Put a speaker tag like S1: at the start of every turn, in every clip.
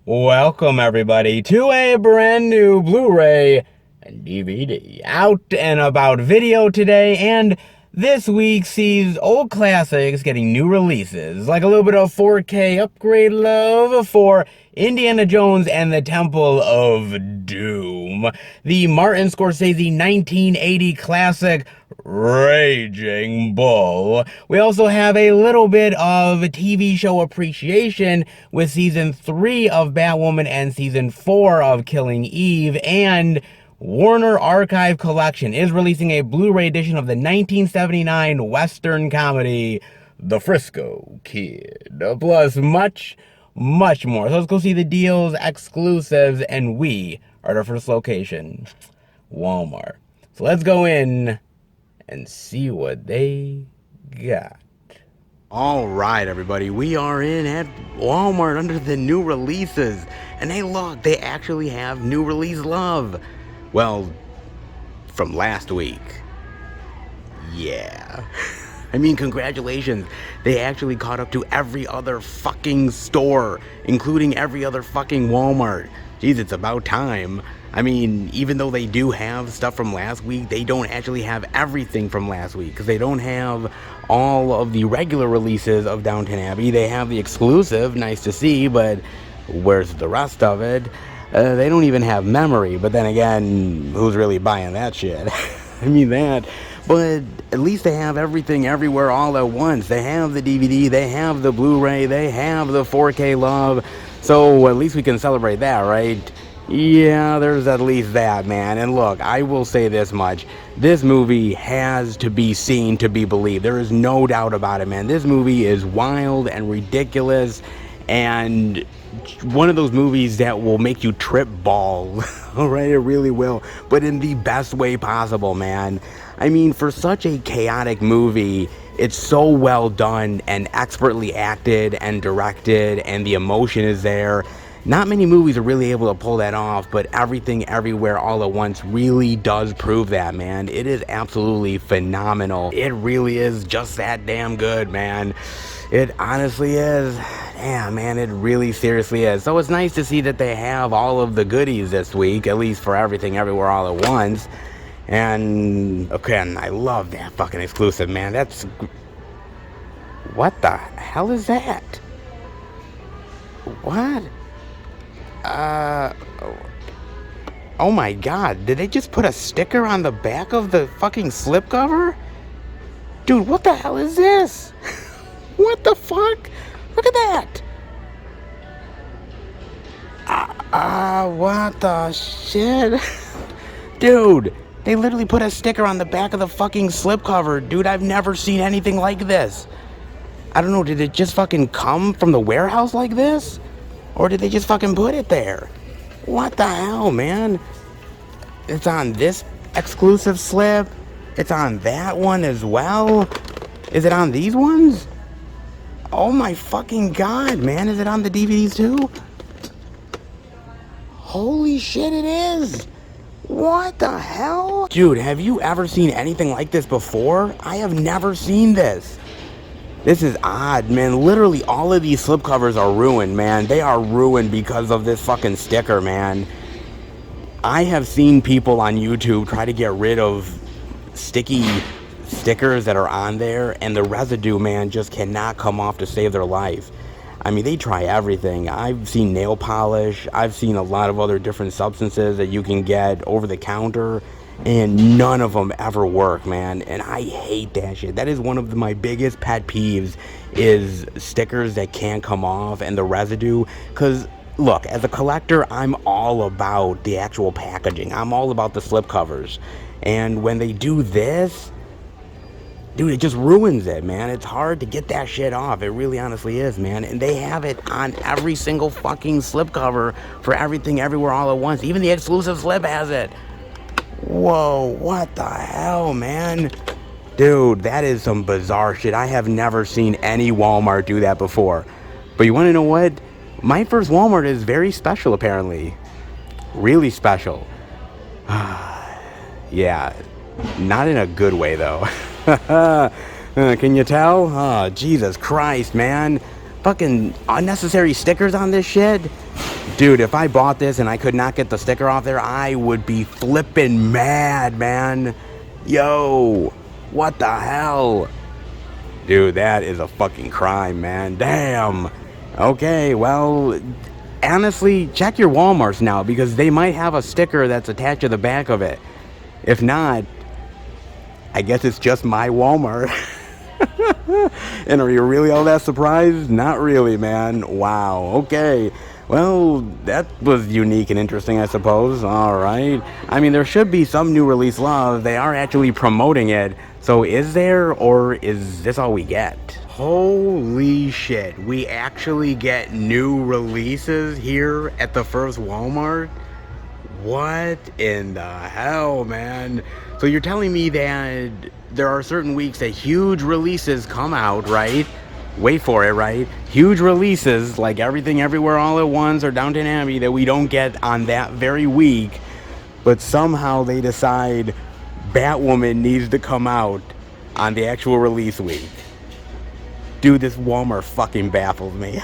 S1: Welcome everybody to a brand new Blu-ray and DVD out and about video today, and this week sees old classics getting new releases, like a little bit of 4K upgrade love for Indiana Jones and the Temple of Doom, the Martin Scorsese 1980 classic Raging Bull. We also have a little bit of TV show appreciation with season 3 of Batwoman and season 4 of Killing Eve, and Warner Archive Collection is releasing a Blu-ray edition of the 1979 Western comedy The Frisco Kid, plus much more. So let's go see the deals, exclusives, and we are at our first location, Walmart. So let's go in and see what they got. All right, everybody, we are in at Walmart under the new releases, and hey, look, they actually have new release love. Well, from last week. Yeah. I mean, congratulations. They actually caught up to every other fucking store, including every other fucking Walmart. Jeez, it's about time. I mean, even though they do have stuff from last week, they don't actually have everything from last week, because they don't have all of the regular releases of Downton Abbey. They have the exclusive, nice to see, but where's the rest of it? They don't even have memory, but then again, who's really buying that shit? I mean that. But at least they have everything everywhere all at once. They have the DVD, they have the Blu-ray, they have the 4K love. So at least we can celebrate that, right? Yeah, there's at least that, man. And look, I will say this much. This movie has to be seen to be believed. There is no doubt about it, man. This movie is wild and ridiculous, and one of those movies that will make you trip balls. All right, it really will, but in the best way possible, man. I mean, for such a chaotic movie, it's so well done and expertly acted and directed, and the emotion is there. Not many movies are really able to pull that off, but Everything Everywhere All at Once really does prove that, man. It is absolutely phenomenal. It really is just that damn good, man. It honestly is. Damn, man, it really seriously is. So it's nice to see that they have all of the goodies this week, at least for Everything Everywhere All at Once. And, okay, and I love that fucking exclusive, man. That's... What the hell is that? What? Oh my god, did they just put a sticker on the back of the fucking slipcover? Dude, what the hell is this? What the fuck? Look at that! What the shit? Dude, they literally put a sticker on the back of the fucking slipcover. Dude, I've never seen anything like this. I don't know, did it just fucking come from the warehouse like this? Or did they just fucking put it there? What the hell, man? It's on this exclusive slip. It's on that one as well. Is it on these ones? Oh my fucking god, man. Is it on the DVDs too? Holy shit, it is. What the hell? Dude, have you ever seen anything like this before? I have never seen this. This is odd, man. Literally all of these slipcovers are ruined, man. They are ruined because of this fucking sticker, man. I have seen people on YouTube try to get rid of sticky stickers that are on there, and the residue, man, just cannot come off to save their life. I mean, they try everything. I've seen nail polish. I've seen a lot of other different substances that you can get over the counter, and none of them ever work, man. And I hate that shit. That is one of my biggest pet peeves, is stickers that can't come off and the residue. Because look, as a collector, I'm all about the actual packaging. I'm all about the slipcovers. And when they do this, dude, it just ruins it, man. It's hard to get that shit off. It really honestly is, man. And they have it on every single fucking slipcover for Everything Everywhere All at Once. Even the exclusive slip has it. Whoa, what the hell, man? Dude, that is some bizarre shit. I have never seen any Walmart do that before. But you want to know what? My first Walmart is very special, apparently. Really special. Yeah, not in a good way, though. Can you tell? Oh, Jesus Christ, man. Fucking unnecessary stickers on this shit. Dude, if I bought this and I could not get the sticker off there, I would be flipping mad, man. Yo, what the hell? Dude, that is a fucking crime, man. Damn. Okay, well, honestly, check your Walmarts now, because they might have a sticker that's attached to the back of it. If not, I guess it's just my Walmart. And are you really all that surprised? Not really, man. Wow. Okay. Well, that was unique and interesting, I suppose. All right. I mean, there should be some new release love. They are actually promoting it. So is there, or is this all we get? Holy shit. We actually get new releases here at the first Walmart? What in the hell, man? So you're telling me that there are certain weeks that huge releases come out, right? Wait for it, right? Huge releases like Everything Everywhere All at Once or Downton Abbey that we don't get on that very week, but somehow they decide Batwoman needs to come out on the actual release week. Dude, this Walmart fucking baffles me.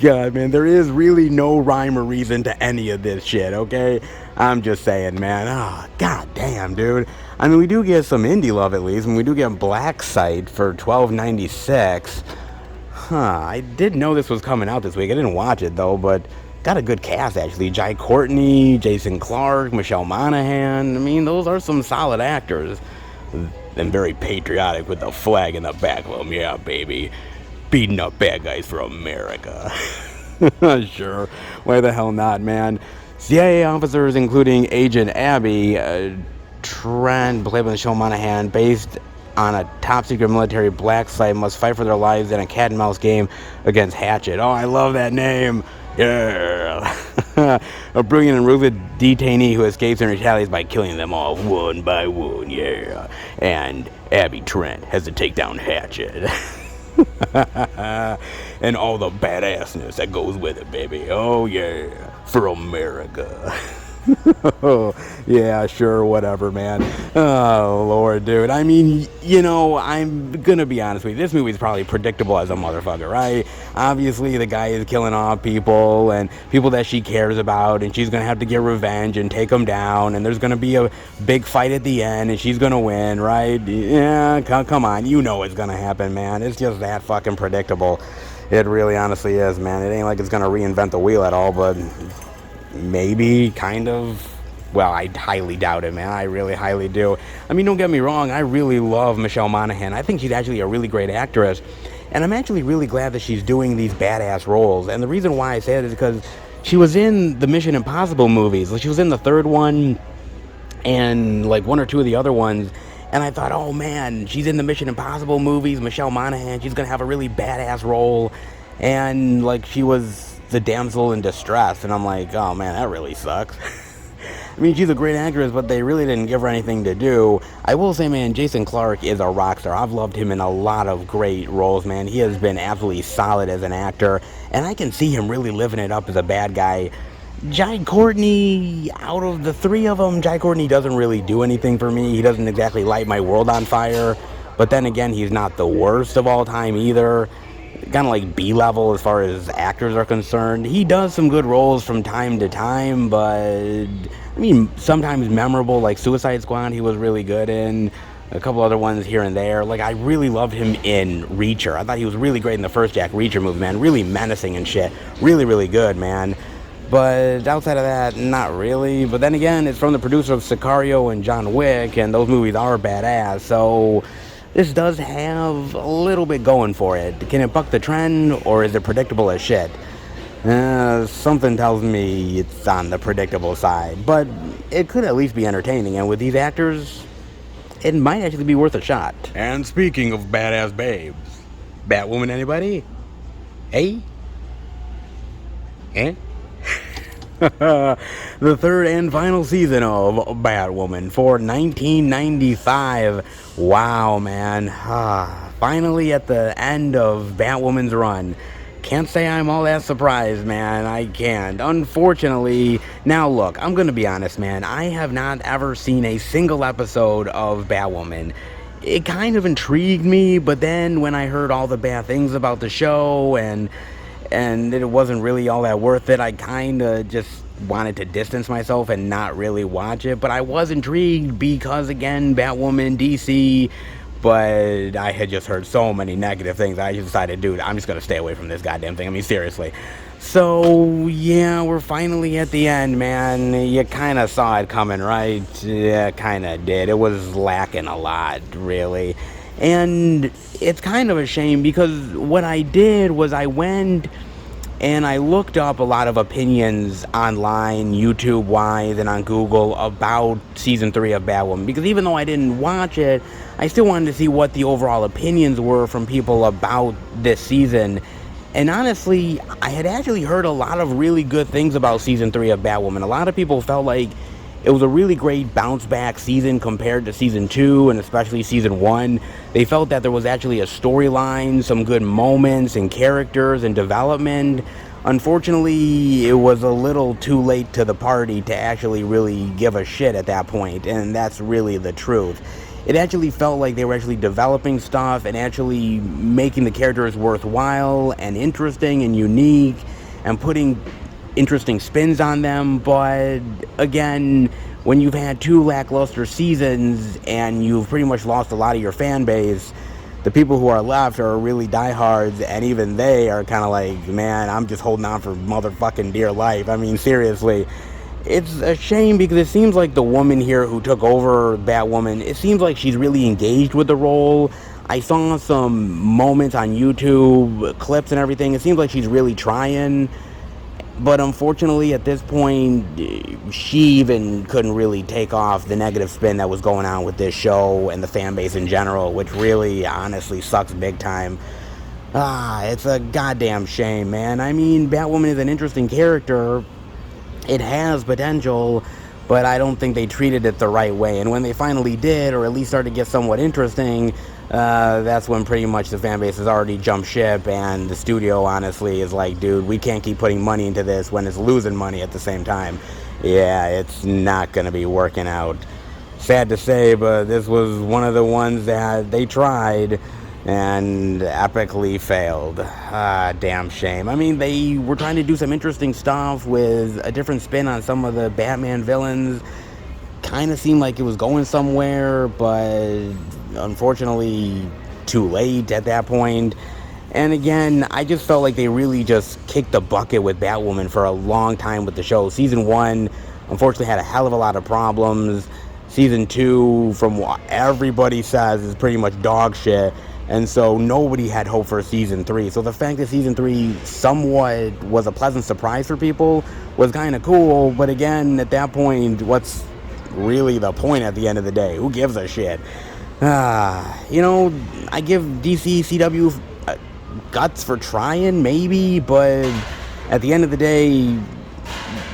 S1: God, man, there is really no rhyme or reason to any of this shit, okay? I'm just saying, man. Oh, god damn, dude. I mean, we do get some indie love at least, and we do get Black Site for $12.96. Huh, I did know this was coming out this week. I didn't watch it, though, but got a good cast, actually. Jai Courtney, Jason Clarke, Michelle Monaghan. I mean, those are some solid actors. And very patriotic with the flag in the back of them. Yeah, baby. Beating up bad guys for America. Sure. Why the hell not, man? CIA officers, including Agent Abby Trent, played by Michelle Monaghan, based on a top-secret military black site, must fight for their lives in a cat-and-mouse game against Hatchet. Oh, I love that name. Yeah. A brilliant and ruthless detainee who escapes and retaliates by killing them all one by one. Yeah. And Abby Trent has to take down Hatchet. And all the badassness that goes with it, baby. Oh yeah, for America. Yeah, sure, whatever, man. Oh Lord, dude. I mean, you know, I'm gonna be honest with you, this movie's probably predictable as a motherfucker, right? Obviously the guy is killing off people and people that she cares about, and she's gonna have to get revenge and take them down, and there's gonna be a big fight at the end and she's gonna win, right? Yeah, come on, you know it's gonna happen, man. It's just that fucking predictable. It really honestly is, man. It ain't like it's gonna reinvent the wheel at all, but maybe, kind of. Well, I highly doubt it, man. I really highly do. I mean, don't get me wrong. I really love Michelle Monaghan. I think she's actually a really great actress. And I'm actually really glad that she's doing these badass roles. And the reason why I say that is because she was in the Mission Impossible movies. Like, she was in the third one and, like, one or two of the other ones. And I thought, oh, man, she's in the Mission Impossible movies. Michelle Monaghan, she's going to have a really badass role. And, like, she was the damsel in distress. And I'm like, oh, man, that really sucks. I mean, she's a great actress, but they really didn't give her anything to do. I will say, man, Jason Clarke is a rock star. I've loved him in a lot of great roles, man. He has been absolutely solid as an actor, and I can see him really living it up as a bad guy. Jai Courtney, out of the three of them, Jai Courtney doesn't really do anything for me. He doesn't exactly light my world on fire, but then again, he's not the worst of all time either. Kind of like B-level as far as actors are concerned. He does some good roles from time to time, but I mean, sometimes memorable, like Suicide Squad, he was really good in. A couple other ones here and there. Like, I really loved him in Reacher. I thought he was really great in the first Jack Reacher movie, man. Really menacing and shit. Really, really good, man. But outside of that, not really. But then again, it's from the producer of Sicario and John Wick, and those movies are badass, so this does have a little bit going for it. Can it buck the trend, or is it predictable as shit? Something tells me it's on the predictable side, but it could at least be entertaining, and with these actors, it might actually be worth a shot. And speaking of badass babes, Batwoman, anybody? Hey? Eh? The third and final season of Batwoman for 1995. Wow, man. Finally at the end of Batwoman's run. Can't say I'm all that surprised, man. I can't. Unfortunately, now look, I'm gonna be honest, man. I have not ever seen a single episode of Batwoman. It kind of intrigued me, but then when I heard all the bad things about the show and and it wasn't really all that worth it. I kind of just wanted to distance myself and not really watch it, but I was intrigued because, again, Batwoman, DC, but I had just heard so many negative things. I just decided, dude, I'm just going to stay away from this goddamn thing. I mean, seriously. So, yeah, we're finally at the end, man. You kind of saw it coming, right? Yeah, kind of did. It was lacking a lot, really. And it's kind of a shame because what I did was I went and I looked up a lot of opinions online, YouTube-wise, and on Google about Season 3 of Batwoman. Because even though I didn't watch it, I still wanted to see what the overall opinions were from people about this season. And honestly, I had actually heard a lot of really good things about Season 3 of Batwoman. A lot of people felt like it was a really great bounce-back season compared to Season 2 and especially Season 1. They felt that there was actually a storyline, some good moments and characters and development. Unfortunately, it was a little too late to the party to actually really give a shit at that point, and that's really the truth. It actually felt like they were actually developing stuff and actually making the characters worthwhile and interesting and unique and putting interesting spins on them. But again, when you've had 2 lackluster seasons and you've pretty much lost a lot of your fan base, the people who are left are really diehards, and even they are kind of like, man, I'm just holding on for motherfucking dear life. I mean, seriously. It's a shame because it seems like the woman here who took over Batwoman, it seems like she's really engaged with the role. I saw some moments on YouTube, clips and everything. It seems like she's really trying. But unfortunately, at this point, she even couldn't really take off the negative spin that was going on with this show and the fan base in general, which really, honestly, sucks big time. It's a goddamn shame, man. I mean, Batwoman is an interesting character. It has potential, but I don't think they treated it the right way. And when they finally did, or at least started to get somewhat interesting, that's when pretty much the fan base has already jumped ship, and the studio honestly is like, dude, we can't keep putting money into this when it's losing money at the same time. Yeah, it's not going to be working out. Sad to say, but this was one of the ones that they tried and epically failed. Damn shame. I mean, they were trying to do some interesting stuff with a different spin on some of the Batman villains. Kind of seemed like it was going somewhere, but unfortunately too late at that point. And again, I just felt like they really just kicked the bucket with Batwoman for a long time with the show. Season 1, unfortunately, had a hell of a lot of problems. Season 2, from what everybody says, is pretty much dog shit. And so nobody had hope for Season 3. So the fact that Season 3 somewhat was a pleasant surprise for people was kind of cool. But again, at that point, what's really the point at the end of the day? Who gives a shit? You know, I give DC, CW guts for trying, maybe. But at the end of the day,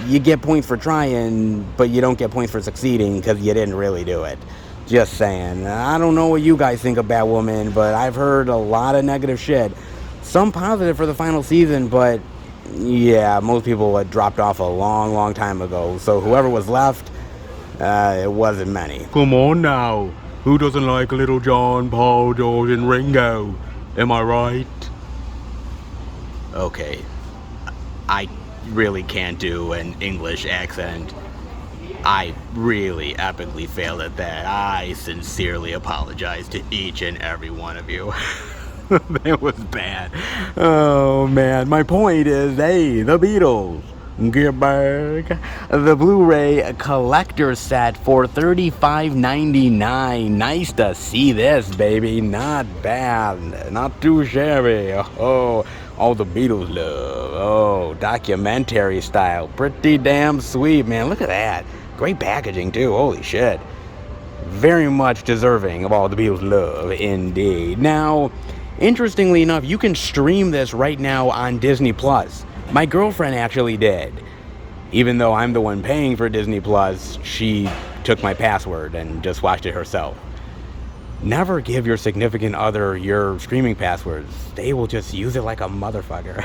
S1: you get points for trying, but you don't get points for succeeding because you didn't really do it. Just saying. I don't know what you guys think of Batwoman, but I've heard a lot of negative shit. Some positive for the final season, but yeah, most people had dropped off a long, long time ago. So whoever was left, it wasn't many.
S2: Come on now. Who doesn't like Little John, Paul, George, and Ringo? Am I right?
S1: Okay. I really can't do an English accent. I really epically failed at that. I sincerely apologize to each and every one of you. That was bad. Oh, man. My point is, hey, the Beatles Get Back. The Blu-ray collector set for $35.99. Nice to see this, baby. Not bad. Not too shabby. Oh, all the Beatles love. Oh, documentary style. Pretty damn sweet, man. Look at that. Great packaging, too. Holy shit. Very much deserving of all the Beatles love, indeed. Now, interestingly enough, you can stream this right now on Disney+. My girlfriend actually did. Even though I'm the one paying for Disney+, she took my password and just watched it herself. Never give your significant other your streaming passwords. They will just use it like a motherfucker.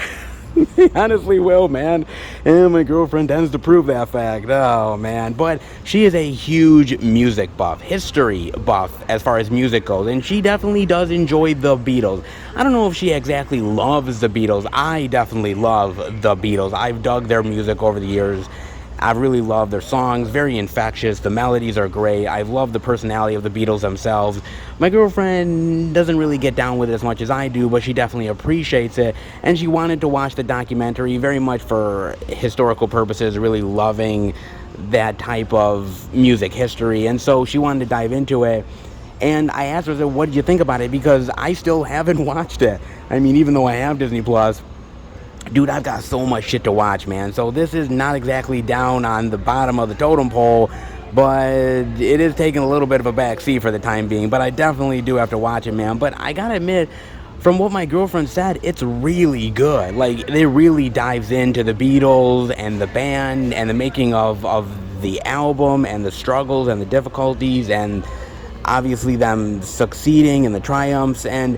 S1: They honestly will, man. And my girlfriend tends to prove that fact. Oh, man. But she is a huge music buff, history buff as far as music goes. And she definitely does enjoy the Beatles. I don't know if she exactly loves the Beatles. I definitely love the Beatles. I've dug their music over the years. I really love their songs, very infectious. The melodies are great. I love the personality of the Beatles themselves. My girlfriend doesn't really get down with it as much as I do, but she definitely appreciates it. And she wanted to watch the documentary very much for historical purposes, really loving that type of music history. And so she wanted to dive into it. And I asked her, I said, what did you think about it? Because I still haven't watched it. I mean, even though I have Disney Plus, dude, I've got so much shit to watch, man. So this is not exactly down on the bottom of the totem pole, but it is taking a little bit of a back seat for the time being. But I definitely do have to watch it, man. But I gotta admit, from what my girlfriend said, it's really good. Like, it really dives into the Beatles and the band and the making of the album and the struggles and the difficulties and obviously them succeeding and the triumphs. And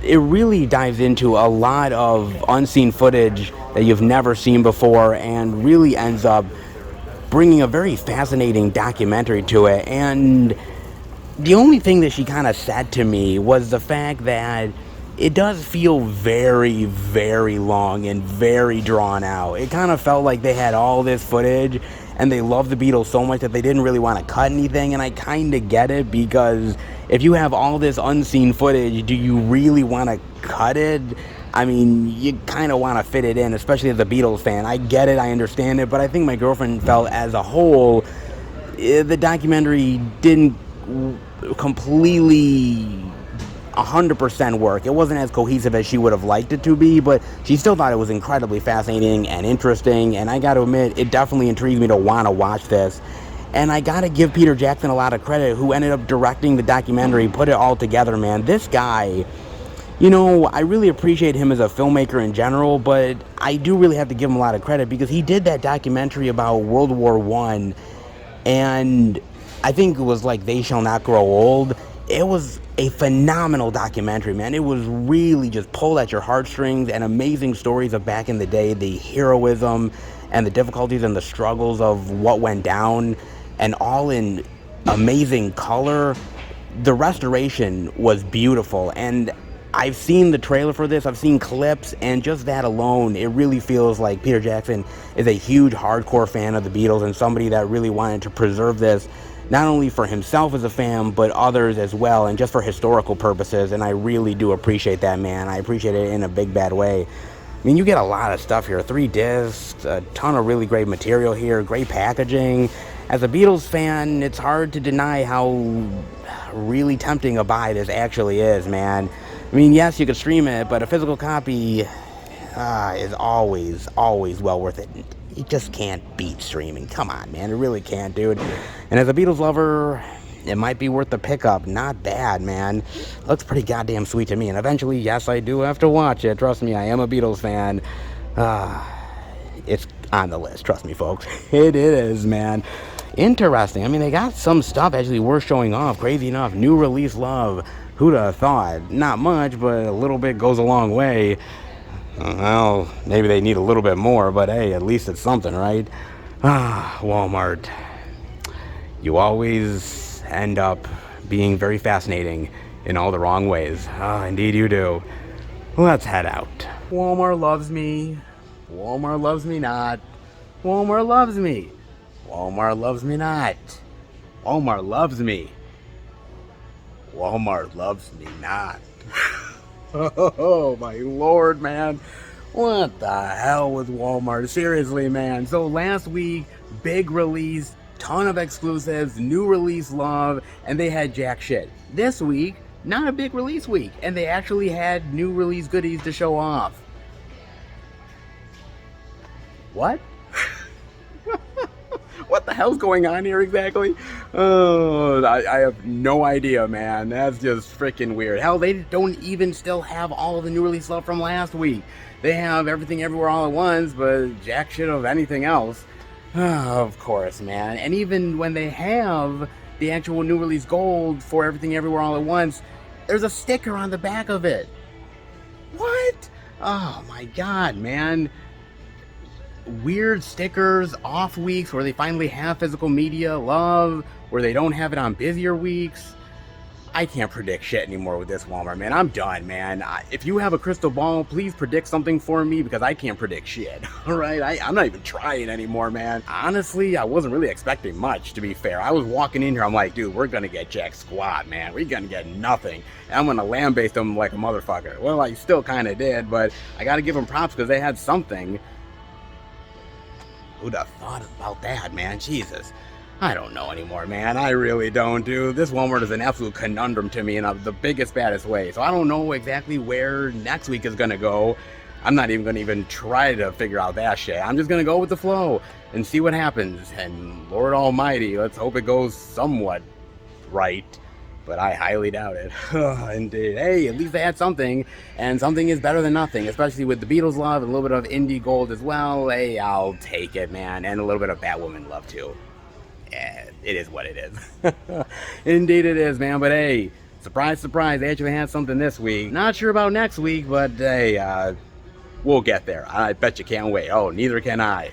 S1: it really dives into a lot of unseen footage that you've never seen before and really ends up bringing a very fascinating documentary to it. And the only thing that she kind of said to me was the fact that it does feel very, very long and very drawn out. It kind of felt like they had all this footage and they loved the Beatles so much that they didn't really want to cut anything. And I kind of get it, because if you have all this unseen footage, do you really want to cut it? I mean, you kind of want to fit it in, especially as a Beatles fan. I get it, I understand it, but I think my girlfriend felt as a whole, the documentary didn't completely 100% work. It wasn't as cohesive as she would have liked it to be, but she still thought it was incredibly fascinating and interesting, and I got to admit, it definitely intrigued me to want to watch this. And I got to give Peter Jackson a lot of credit, who ended up directing the documentary, put it all together, man. This guy, you know, I really appreciate him as a filmmaker in general, but I do really have to give him a lot of credit because he did that documentary about World War I, and I think it was like They Shall Not Grow Old. It was a phenomenal documentary, man. It was really just pulled at your heartstrings, and amazing stories of back in the day, the heroism and the difficulties and the struggles of what went down, and all in amazing color. The restoration was beautiful, and I've seen the trailer for this, I've seen clips, and just that alone, it really feels like Peter Jackson is a huge hardcore fan of the Beatles and somebody that really wanted to preserve this, not only for himself as a fan, but others as well, and just for historical purposes. And I really do appreciate that, man. I appreciate it in a big bad way. I mean, you get a lot of stuff here, 3 discs, a ton of really great material here, great packaging. As a Beatles fan, it's hard to deny how really tempting a buy this actually is, man. I mean, yes, you could stream it, but a physical copy is always well worth it. You just can't beat streaming. Come on, man. It really can't, dude. And as a Beatles lover, it might be worth the pickup. Not bad, man. Looks pretty goddamn sweet to me. And eventually, yes, I do have to watch it. Trust me, I am a Beatles fan. It's on the list. Trust me, folks. It is, man. Interesting. I mean, they got some stuff actually worth showing off. Crazy enough. New release love. Who'd have thought? Not much, but a little bit goes a long way. Well, maybe they need a little bit more, but hey, at least it's something, right? Walmart. You always end up being very fascinating in all the wrong ways. Indeed you do. Let's head out. Walmart loves me. Walmart loves me not. Walmart loves me. Walmart loves me not. Walmart loves me. Walmart loves me not. Oh, my Lord, man. What the hell with Walmart? Seriously, man. So last week, big release, ton of exclusives, new release love, and they had jack shit. This week, not a big release week, and they actually had new release goodies to show off. What? What the hell's going on here exactly? Oh, I have no idea, man. That's just freaking weird. Hell, they don't even still have all of the new release stuff from last week. They have Everything Everywhere All at Once, but jack shit of anything else. Of course, man. And even when they have the actual new release gold for Everything Everywhere All at Once, there's a sticker on the back of it. What? Oh my god, man. weird stickers, off weeks where they finally have physical media, love, where they don't have it on busier weeks. I can't predict shit anymore with this Walmart, man. I'm done, man. If you have a crystal ball, please predict something for me because I can't predict shit. All right? I'm not even trying anymore, man. Honestly, I wasn't really expecting much, to be fair. I was walking in here, I'm like, dude, we're gonna get jack squat, man. We're gonna get nothing. And I'm gonna lambaste them like a motherfucker. Well, I still kind of did, but I gotta give them props because they had something. Who'd have thought about that, man? Jesus. I don't know anymore, man. I really don't, dude. This Walmart is an absolute conundrum to me in the biggest, baddest way. So I don't know exactly where next week is going to go. I'm not even going to try to figure out that shit. I'm just going to go with the flow and see what happens. And Lord Almighty, let's hope it goes somewhat right. But I highly doubt it. Indeed. Hey, at least they had something. And something is better than nothing. Especially with the Beatles love and a little bit of indie gold as well. Hey, I'll take it, man. And a little bit of Batwoman love, too. Yeah, it is what it is. Indeed it is, man. But hey, surprise, surprise, they actually had something this week. Not sure about next week, but hey, we'll get there. I bet you can't wait. Oh, neither can I.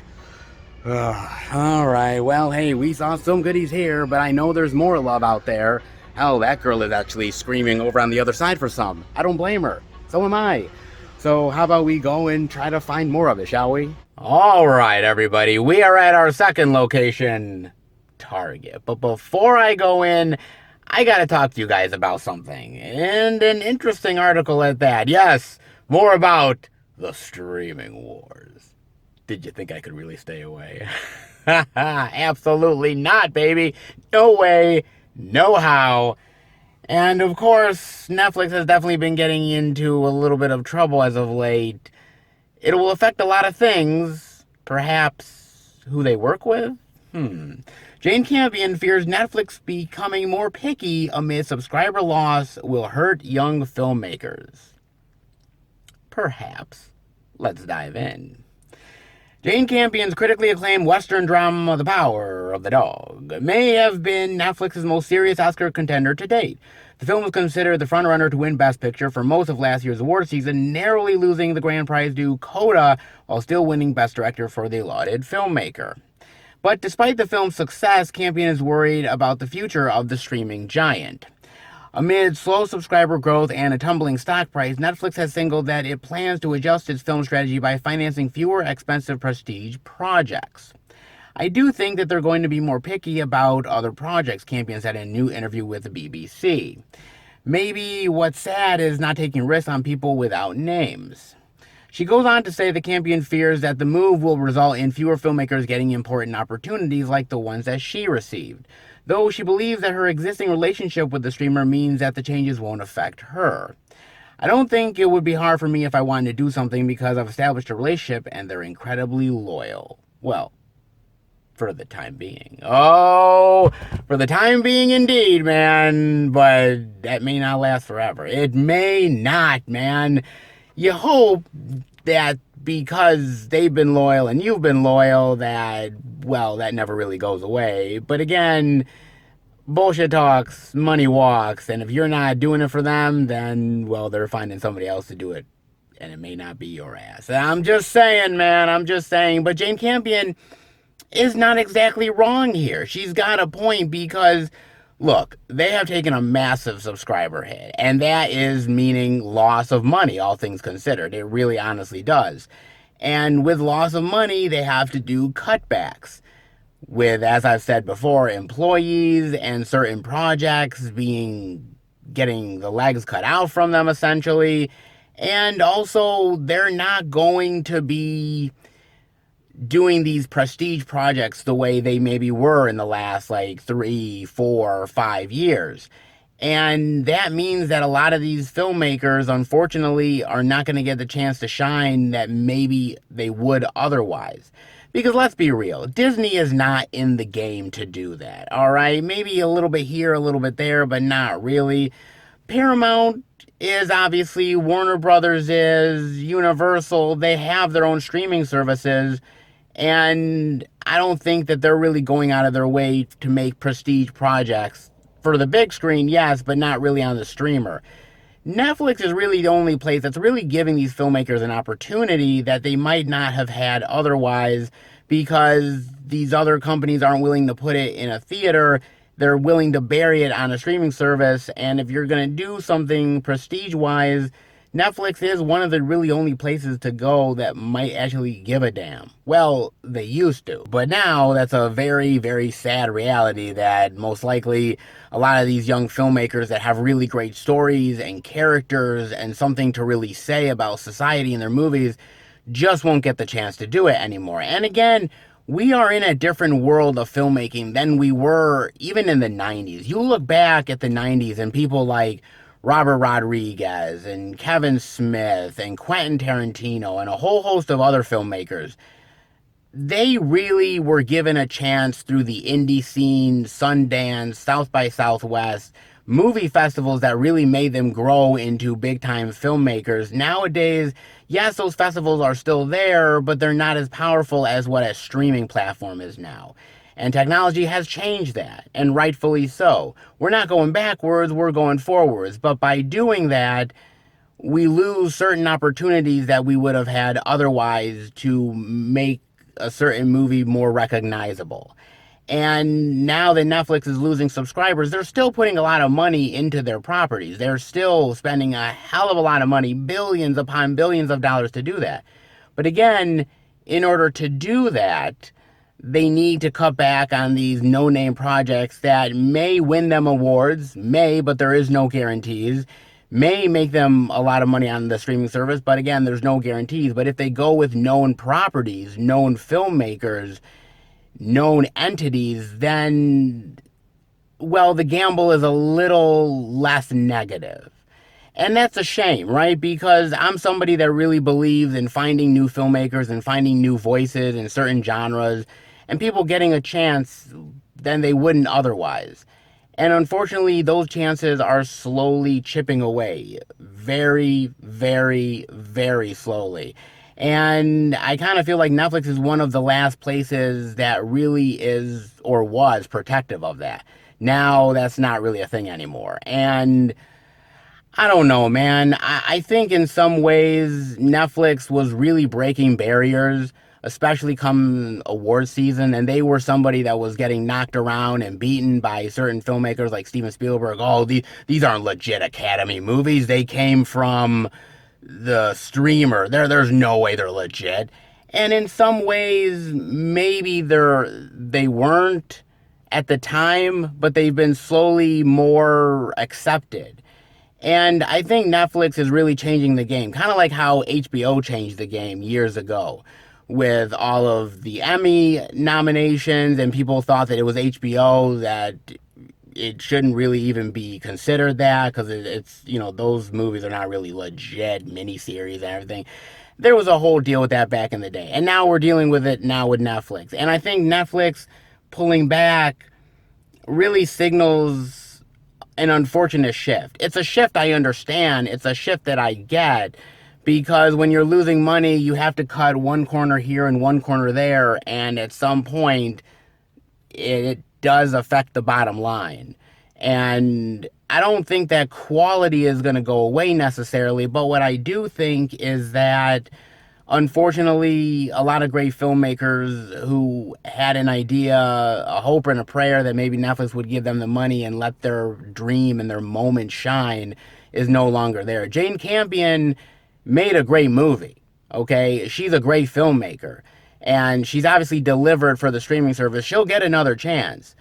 S1: All right, well, hey, we saw some goodies here, but I know there's more love out there. Hell, that girl is actually screaming over on the other side for some. I don't blame her. So am I. So how about we go and try to find more of it, shall we? All right, everybody. We are at our second location, Target. But before I go in, I gotta talk to you guys about something. And an interesting article at that. Yes, more about the streaming wars. Did you think I could really stay away? Absolutely not, baby. No way, no how. And of course, Netflix has definitely been getting into a little bit of trouble as of late. It will affect a lot of things. Perhaps who they work with? Jane Campion fears Netflix becoming more picky amid subscriber loss will hurt young filmmakers. Perhaps. Let's dive in. Jane Campion's critically acclaimed Western drama, The Power of the Dog, may have been Netflix's most serious Oscar contender to date. The film was considered the frontrunner to win Best Picture for most of last year's award season, narrowly losing the grand prize to Coda while still winning Best Director for the lauded filmmaker. But despite the film's success, Campion is worried about the future of the streaming giant. Amid slow subscriber growth and a tumbling stock price, Netflix has signaled that it plans to adjust its film strategy by financing fewer expensive prestige projects. I do think that they're going to be more picky about other projects, Campion said in a new interview with the BBC. Maybe what's sad is not taking risks on people without names. She goes on to say that Campion fears that the move will result in fewer filmmakers getting important opportunities like the ones that she received, though she believes that her existing relationship with the streamer means that the changes won't affect her. I don't think it would be hard for me if I wanted to do something because I've established a relationship and they're incredibly loyal. Well, for the time being. Oh, for the time being indeed, man. But that may not last forever. It may not, man. You hope that because they've been loyal and you've been loyal that, well, that never really goes away. But again, bullshit talks, money walks, and if you're not doing it for them, then, well, they're finding somebody else to do it, and it may not be your ass. I'm just saying, man, I'm just saying. But Jane Campion is not exactly wrong here. She's got a point because, look, they have taken a massive subscriber hit, and that is meaning loss of money, all things considered. It really honestly does. And with loss of money, they have to do cutbacks with, as I've said before, employees and certain projects getting the legs cut out from them, essentially. And also, they're not going to be doing these prestige projects the way they maybe were in the last 3, 4, 5 years. And that means that a lot of these filmmakers, unfortunately, are not going to get the chance to shine that maybe they would otherwise. Because let's be real, Disney is not in the game to do that, all right? Maybe a little bit here, a little bit there, but not really. Paramount is obviously, Warner Brothers is, Universal, they have their own streaming services. And I don't think that they're really going out of their way to make prestige projects. For the big screen, yes, but not really on the streamer. Netflix is really the only place that's really giving these filmmakers an opportunity that they might not have had otherwise, because these other companies aren't willing to put it in a theater. They're willing to bury it on a streaming service. And if you're going to do something prestige-wise, Netflix is one of the really only places to go that might actually give a damn. Well, they used to. But now that's a very, very sad reality that most likely a lot of these young filmmakers that have really great stories and characters and something to really say about society in their movies just won't get the chance to do it anymore. And again, we are in a different world of filmmaking than we were even in the 90s. You look back at the 90s and people like Robert Rodriguez and Kevin Smith and Quentin Tarantino and a whole host of other filmmakers, they really were given a chance through the indie scene, Sundance, South by Southwest, movie festivals that really made them grow into big-time filmmakers. Nowadays, yes, those festivals are still there, but they're not as powerful as what a streaming platform is now. And technology has changed that, and rightfully so. We're not going backwards, we're going forwards. But by doing that, we lose certain opportunities that we would have had otherwise to make a certain movie more recognizable. And now that Netflix is losing subscribers, they're still putting a lot of money into their properties. They're still spending a hell of a lot of money, billions upon billions of dollars to do that. But again, in order to do that, they need to cut back on these no-name projects that may win them awards, but there is no guarantees, may make them a lot of money on the streaming service, but again, there's no guarantees. But if they go with known properties, known filmmakers, known entities, then, well, the gamble is a little less negative. And that's a shame, right? Because I'm somebody that really believes in finding new filmmakers and finding new voices in certain genres and people getting a chance than they wouldn't otherwise. And unfortunately, those chances are slowly chipping away. Very, very, very slowly. And I kind of feel like Netflix is one of the last places that really is or was protective of that. Now that's not really a thing anymore. And I don't know, man. I think in some ways Netflix was really breaking barriers, especially come award season, and they were somebody that was getting knocked around and beaten by certain filmmakers like Steven Spielberg. Oh, these aren't legit Academy movies. They came from the streamer. There's no way they're legit. And in some ways, maybe they weren't at the time, but they've been slowly more accepted. And I think Netflix is really changing the game, kind of like how HBO changed the game years ago with all of the Emmy nominations, and people thought that it was HBO, that it shouldn't really even be considered that because it's, those movies are not really legit miniseries and everything. There was a whole deal with that back in the day. And now we're dealing with it now with Netflix. And I think Netflix pulling back really signals an unfortunate shift. It's a shift I understand. It's a shift that I get. Because when you're losing money, you have to cut one corner here and one corner there. And at some point, it does affect the bottom line. And I don't think that quality is going to go away necessarily. But what I do think is that, unfortunately, a lot of great filmmakers who had an idea, a hope and a prayer that maybe Netflix would give them the money and let their dream and their moment shine is no longer there. Jane Campion made a great movie, okay? She's a great filmmaker, and she's obviously delivered for the streaming service. She'll get another chance.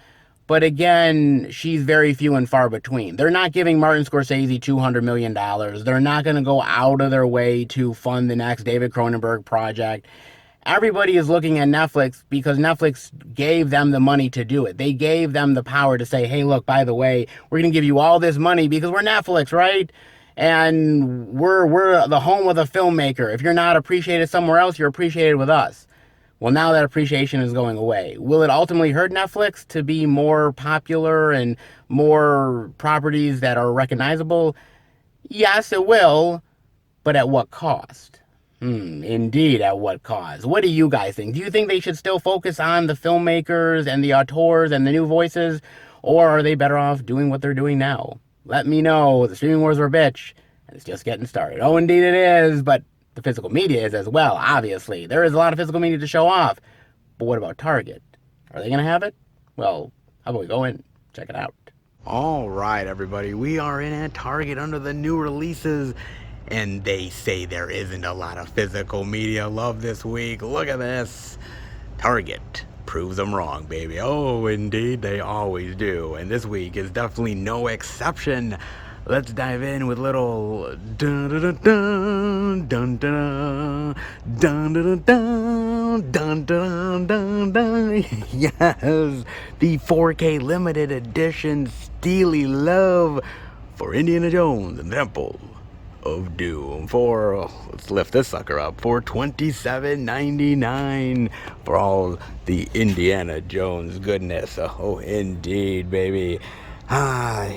S1: But again, she's very few and far between. They're not giving Martin Scorsese $200 million. They're not going to go out of their way to fund the next David Cronenberg project. Everybody is looking at Netflix because Netflix gave them the money to do it. They gave them the power to say, hey, look, by the way, we're going to give you all this money because we're Netflix, right? And we're the home of the filmmaker. If you're not appreciated somewhere else, you're appreciated with us. Well, now that appreciation is going away. Will it ultimately hurt Netflix to be more popular and more properties that are recognizable? Yes, it will. But at what cost? Indeed, at what cost? What do you guys think? Do you think they should still focus on the filmmakers and the auteurs and the new voices? Or are they better off doing what they're doing now? Let me know. The streaming wars are a bitch. and it's just getting started. Oh, indeed it is, but the physical media is as well, obviously. There is a lot of physical media to show off. But what about Target? Are they going to have it? Well, how about we go in, check it out. All right, everybody. We are in at Target under the new releases, and they say there isn't a lot of physical media love this week. Look at this. Target proves them wrong, baby. Oh, indeed, they always do. And this week is definitely no exception. Let's dive in with little dun dun dun dun dun dun dun dun dun dun dun dun. Yes, the 4K limited edition Steely Love for Indiana Jones and the Temple of Doom for, let's lift this sucker up, for $27.99 for all the Indiana Jones goodness. Oh, indeed, baby.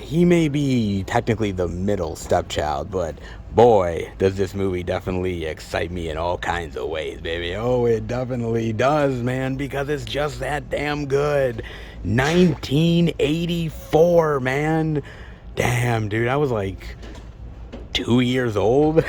S1: He may be technically the middle stepchild, but boy, does this movie definitely excite me in all kinds of ways, baby. Oh, it definitely does, man, because it's just that damn good. 1984, man. Damn, dude, I was like 2 years old.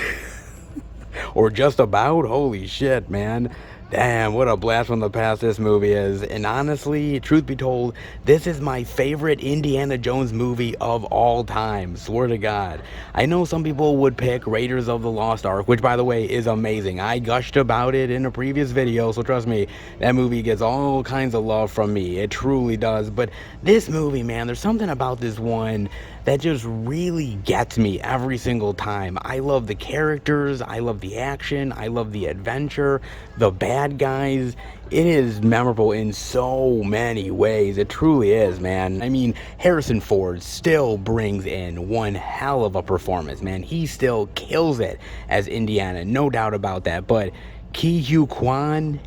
S1: Or just about. Holy shit, man. Damn, what a blast from the past this movie is. And honestly, truth be told, this is my favorite Indiana Jones movie of all time. Swear to God. I know some people would pick Raiders of the Lost Ark, which, by the way, is amazing. I gushed about it in a previous video, so trust me, that movie gets all kinds of love from me. It truly does. But this movie, man, there's something about this one that just really gets me every single time. I love the characters, I love the action, I love the adventure, the bad guys. It is memorable in so many ways. It truly is, man. I mean, Harrison Ford still brings in one hell of a performance, man. He still kills it as Indiana, no doubt about that. But Ke Huy Quan,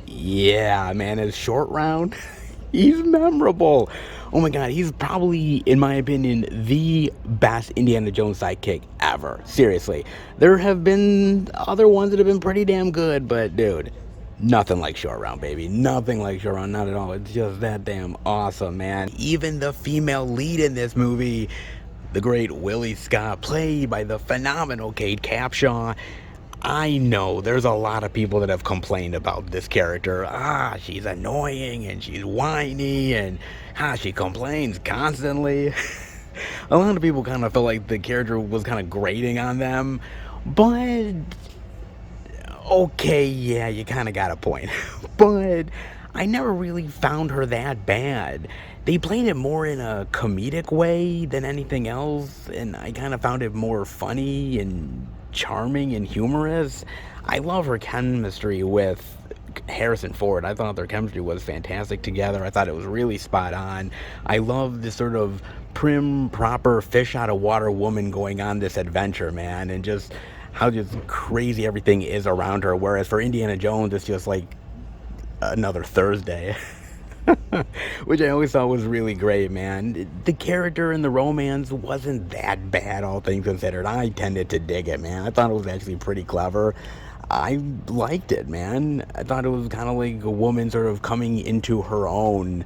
S1: yeah, man, as Short Round, he's memorable. Oh my God, he's probably, in my opinion, the best Indiana Jones sidekick ever. Seriously. There have been other ones that have been pretty damn good, but dude, nothing like Short Round, baby. Nothing like Short Round, not at all. It's just that damn awesome, man. Even the female lead in this movie, the great Willie Scott, played by the phenomenal Kate Capshaw. I know there's a lot of people that have complained about this character. She's annoying and she's whiny and she complains constantly. A lot of people kind of felt like the character was kind of grating on them. But, okay, yeah, you kind of got a point. But I never really found her that bad. They played it more in a comedic way than anything else, and I kind of found it more funny and charming and humorous. I love her chemistry with Harrison Ford. I thought their chemistry was fantastic together. I thought it was really spot on. I love this sort of prim, proper, fish out of water woman going on this adventure, man, and just how just crazy everything is around her. Whereas for Indiana Jones, it's just like another Thursday. Which I always thought was really great, man. The character and the romance wasn't that bad, all things considered. I tended to dig it, man. I thought it was actually pretty clever. I liked it, man. I thought it was kind of like a woman sort of coming into her own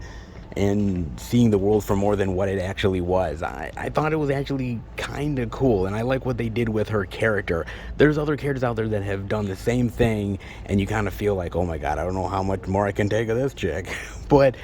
S1: and seeing the world for more than what it actually was. I thought it was actually kind of cool, and I like what they did with her character. There's other characters out there that have done the same thing, and you kind of feel like, oh my God, I don't know how much more I can take of this chick. But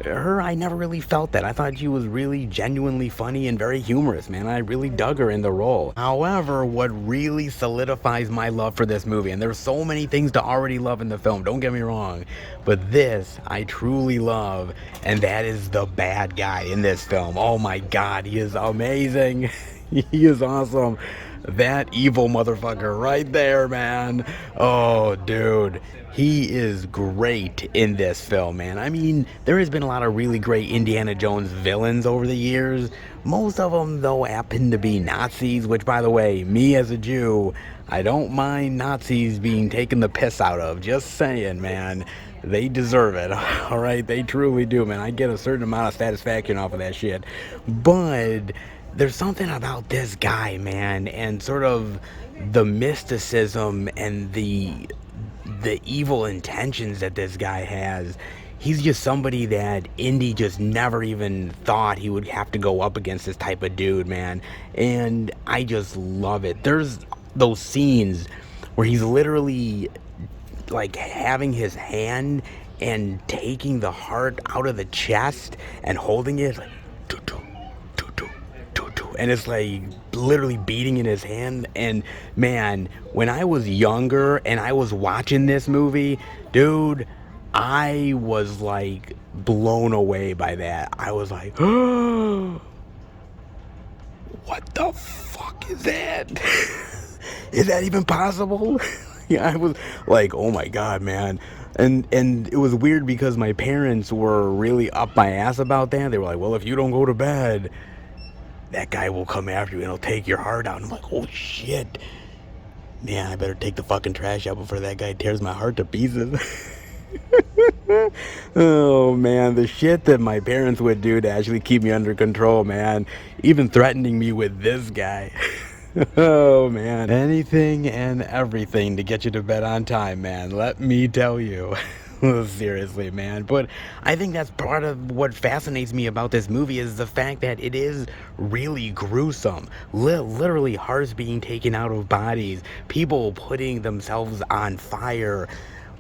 S1: her, I never really felt that. I thought she was really genuinely funny and very humorous, man. I really dug her in the role. However, what really solidifies my love for this movie, and there's so many things to already love in the film, don't get me wrong, but this I truly love, and that is the bad guy in this film. Oh my God, he is amazing. He is awesome. That evil motherfucker right there, man. Oh, dude. He is great in this film, man. I mean, there has been a lot of really great Indiana Jones villains over the years. Most of them, though, happen to be Nazis, which, by the way, me as a Jew, I don't mind Nazis being taken the piss out of. Just saying, man. They deserve it, all right? They truly do, man. I get a certain amount of satisfaction off of that shit. But there's something about this guy, man, and sort of the mysticism and the evil intentions that this guy has. he's just somebody that Indy just never even thought he would have to go up against this type of dude, man. And I just love it. There's those scenes where he's literally like having his hand and taking the heart out of the chest and holding it like doo-doo, doo-doo, doo-doo, and it's like literally beating in his hand. And man, when I was younger and I was watching this movie, dude, I was like blown away by that. I was like, oh, what the fuck is that? Is that even possible? Yeah, I was like, oh my god, man. And it was weird because my parents were really up my ass about that. They were like, well, if you don't go to bed, that guy will come after you and he'll take your heart out. And I'm like, oh shit. Man, I better take the fucking trash out before that guy tears my heart to pieces. Oh man, the shit that my parents would do to actually keep me under control, man. Even threatening me with this guy. Oh man, anything and everything to get you to bed on time, man, let me tell you. Seriously, man. But I think that's part of what fascinates me about this movie is the fact that it is really gruesome. Literally hearts being taken out of bodies, people putting themselves on fire,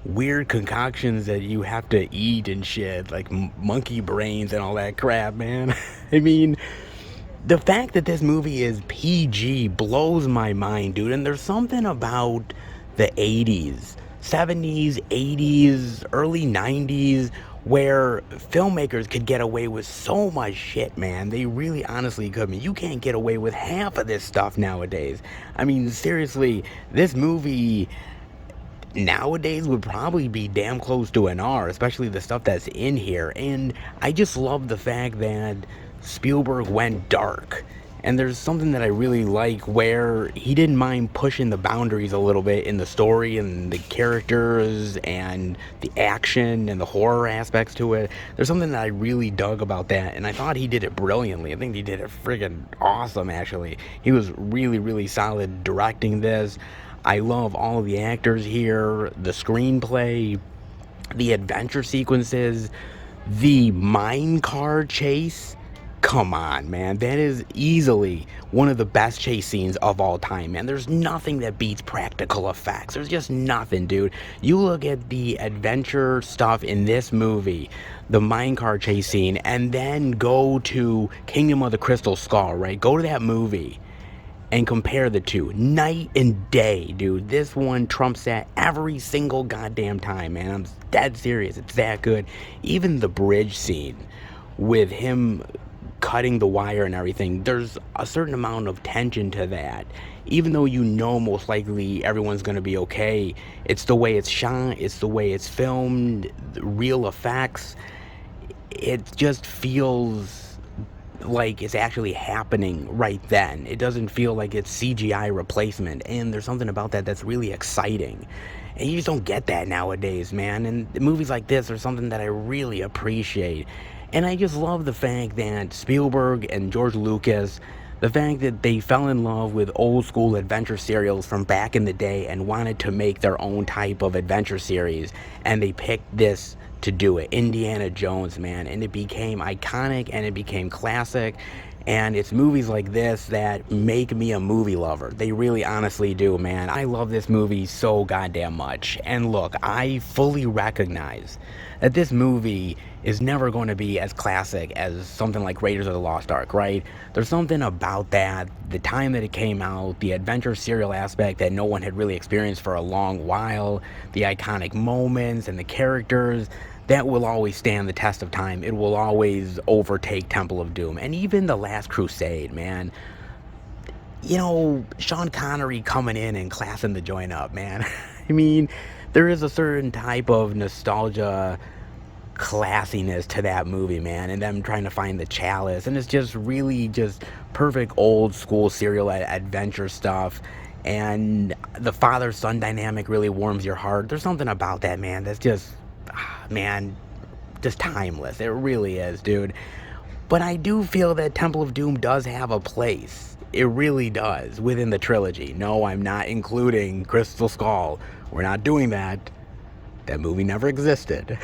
S1: weird concoctions that you have to eat and shit, like monkey brains and all that crap, man. I mean, the fact that this movie is PG blows my mind, dude. And there's something about the 80s, 70s, 80s, early 90s, where filmmakers could get away with so much shit, man. They really honestly could. I mean, you can't get away with half of this stuff nowadays. I mean, seriously, this movie nowadays would probably be damn close to an R, especially the stuff that's in here. And I just love the fact that Spielberg went dark. And there's something that I really like where he didn't mind pushing the boundaries a little bit in the story and the characters and the action and the horror aspects to it. There's something that I really dug about that, and I thought he did it brilliantly. I think he did it friggin' awesome, actually. He was really, really solid directing this. I love all of the actors here, the screenplay, the adventure sequences, the minecart chase. Come on, man. That is easily one of the best chase scenes of all time, man. There's nothing that beats practical effects. There's just nothing, dude. You look at the adventure stuff in this movie, the minecart chase scene, and then go to Kingdom of the Crystal Skull, right? Go to that movie and compare the two. Night and day, dude. This one trumps that every single goddamn time, man. I'm dead serious. It's that good. Even the bridge scene with him cutting the wire and everything, there's a certain amount of tension to that. Even though you know most likely everyone's going to be okay, it's the way it's shot, it's the way it's filmed, the real effects. It just feels like it's actually happening right then. It doesn't feel like it's CGI replacement, and there's something about that that's really exciting. And you just don't get that nowadays, man. And movies like this are something that I really appreciate. And I just love the fact that Spielberg and George Lucas, the fact that they fell in love with old school adventure serials from back in the day and wanted to make their own type of adventure series, and they picked this to do it. Indiana Jones, man. And it became iconic and it became classic. And it's movies like this that make me a movie lover. They really honestly do, man. I love this movie so goddamn much. And look, I fully recognize that this movie is never going to be as classic as something like Raiders of the Lost Ark, right? There's something about that, the time that it came out, the adventure serial aspect that no one had really experienced for a long while, the iconic moments and the characters, that will always stand the test of time. It will always overtake Temple of Doom. And even The Last Crusade, man. You know, Sean Connery coming in and classing the joint up, man. I mean, there is a certain type of nostalgia classiness to that movie, man, and them trying to find the chalice, and it's just really just perfect old school serial adventure stuff. And the father-son dynamic really warms your heart. There's something about that, man, that's just man, just timeless. It really is, dude. But I do feel that Temple of Doom does have a place. It really does within the trilogy. No, I'm not including Crystal Skull. We're not doing that. That movie never existed.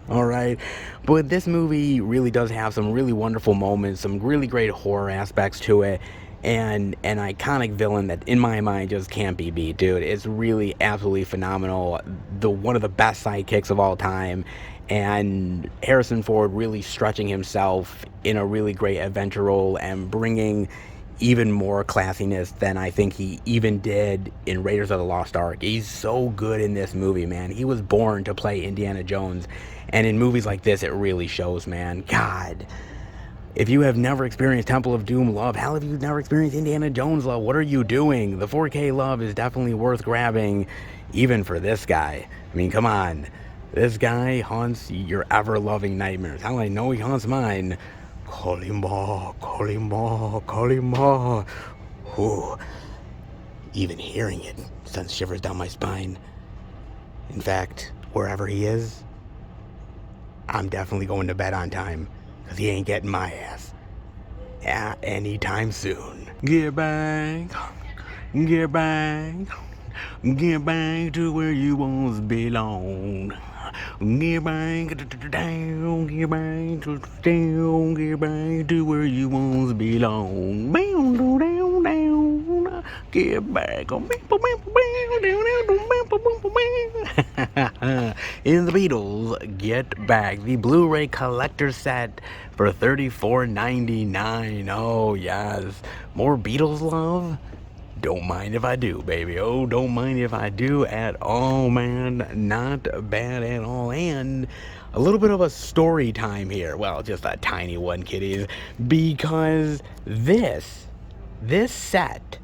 S1: All right, but this movie really does have some really wonderful moments, some really great horror aspects to it, and an iconic villain that in my mind just can't be beat, dude. It's really absolutely phenomenal. The one of the best sidekicks of all time, and Harrison Ford really stretching himself in a really great adventure role and bringing even more classiness than I think he even did in Raiders of the Lost Ark. He's so good in this movie, man. He was born to play Indiana Jones, and in movies like this, it really shows, man. God, if you have never experienced Temple of Doom love, hell, if you've never experienced Indiana Jones love, what are you doing? The 4K love is definitely worth grabbing, even for this guy. I mean, come on. This guy haunts your ever-loving nightmares. Hell, I know he haunts mine. Call him ma, call him ma, call him ma. Ooh, even hearing it sends shivers down my spine. In fact, wherever he is, I'm definitely going to bed on time, because he ain't getting my ass. Yeah, anytime soon. Get back, get back, get back to where you once belong. Get back down, get back down, get back to where you once belong. Down, down, down, get back. In the Beatles Get Back, the Blu-ray collector set for $34.99. Oh yes, more Beatles love? Don't mind if I do, baby. Oh, don't mind if I do at all, man. Not bad at all. And a little bit of a story time here. Well, just a tiny one, kiddies. Because this set,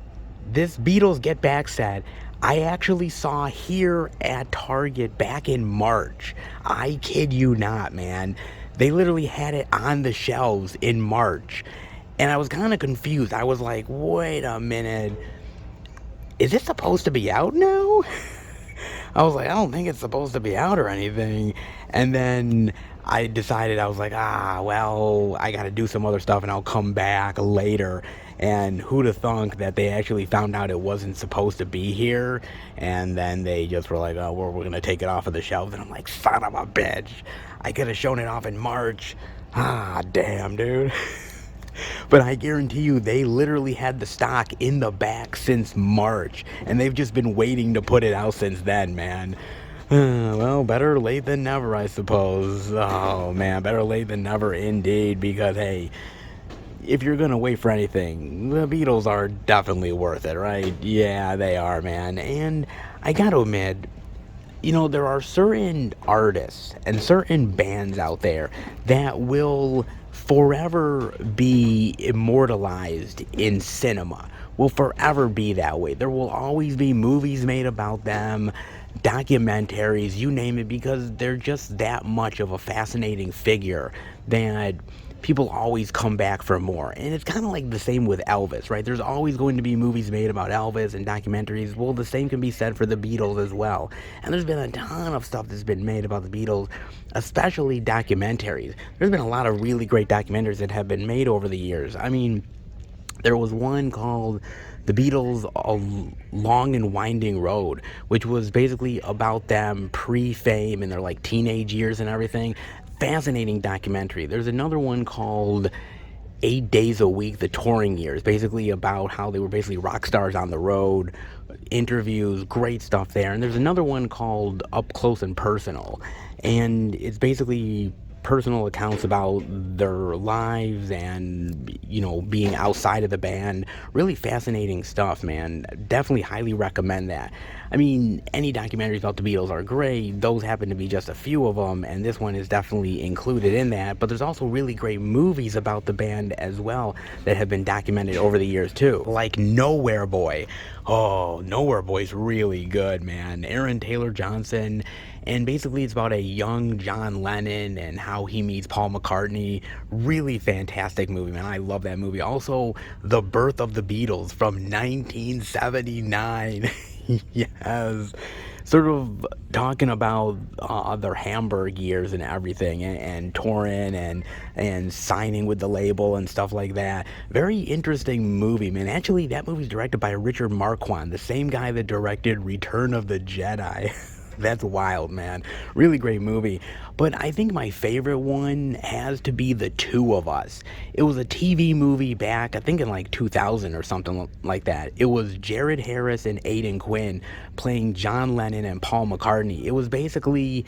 S1: this Beatles Get Back set, I actually saw here at Target back in March. I kid you not, man. They literally had it on the shelves in March. And I was kind of confused. I was like, wait a minute. Is this supposed to be out now? I was like, I don't think it's supposed to be out or anything. And then I decided, I was like, well, I got to do some other stuff and I'll come back later. And who'd have thunk that they actually found out it wasn't supposed to be here. And then they just were like, oh, we're going to take it off of the shelves. And I'm like, son of a bitch. I could have shown it off in March. Damn, dude. But I guarantee you, they literally had the stock in the back since March, and they've just been waiting to put it out since then, man. Well, better late than never, I suppose. Oh, man, better late than never indeed, because, hey, if you're gonna wait for anything, the Beatles are definitely worth it, right? Yeah, they are, man. And I gotta admit, you know, there are certain artists and certain bands out there that will forever be immortalized in cinema, will forever be that way. There will always be movies made about them, documentaries, you name it, because they're just that much of a fascinating figure that people always come back for more. And it's kind of like the same with Elvis, right? There's always going to be movies made about Elvis and documentaries. Well, the same can be said for the Beatles as well. And there's been a ton of stuff that's been made about the Beatles, especially documentaries. There's been a lot of really great documentaries that have been made over the years. I mean, there was one called The Beatles, A Long and Winding Road, which was basically about them pre-fame and their like teenage years and everything. Fascinating documentary. There's another one called 8 Days a Week, The Touring Years, basically about how they were basically rock stars on the road, interviews, great stuff there. And there's another one called Up Close and Personal, and it's basically personal accounts about their lives and, you know, being outside of the band. Really fascinating stuff, man. Definitely highly recommend that. I mean, any documentaries about the Beatles are great. Those happen to be just a few of them, and this one is definitely included in that. But there's also really great movies about the band as well that have been documented over the years too, like Nowhere Boy. Oh, Nowhere Boy's really good, man. Aaron Taylor Johnson. And basically it's about a young John Lennon and how he meets Paul McCartney. Really fantastic movie, man. I love that movie. Also, The Birth of the Beatles from 1979. Yes. Sort of talking about their Hamburg years and everything, and touring and signing with the label and stuff like that. Very interesting movie, man. Actually, that movie's directed by Richard Marquand, the same guy that directed Return of the Jedi. That's wild, man. Really great movie. But I think my favorite one has to be The Two of Us. It was a TV movie back, I think in like 2000 or something like that. It was Jared Harris and Aidan Quinn playing John Lennon and Paul McCartney. It was basically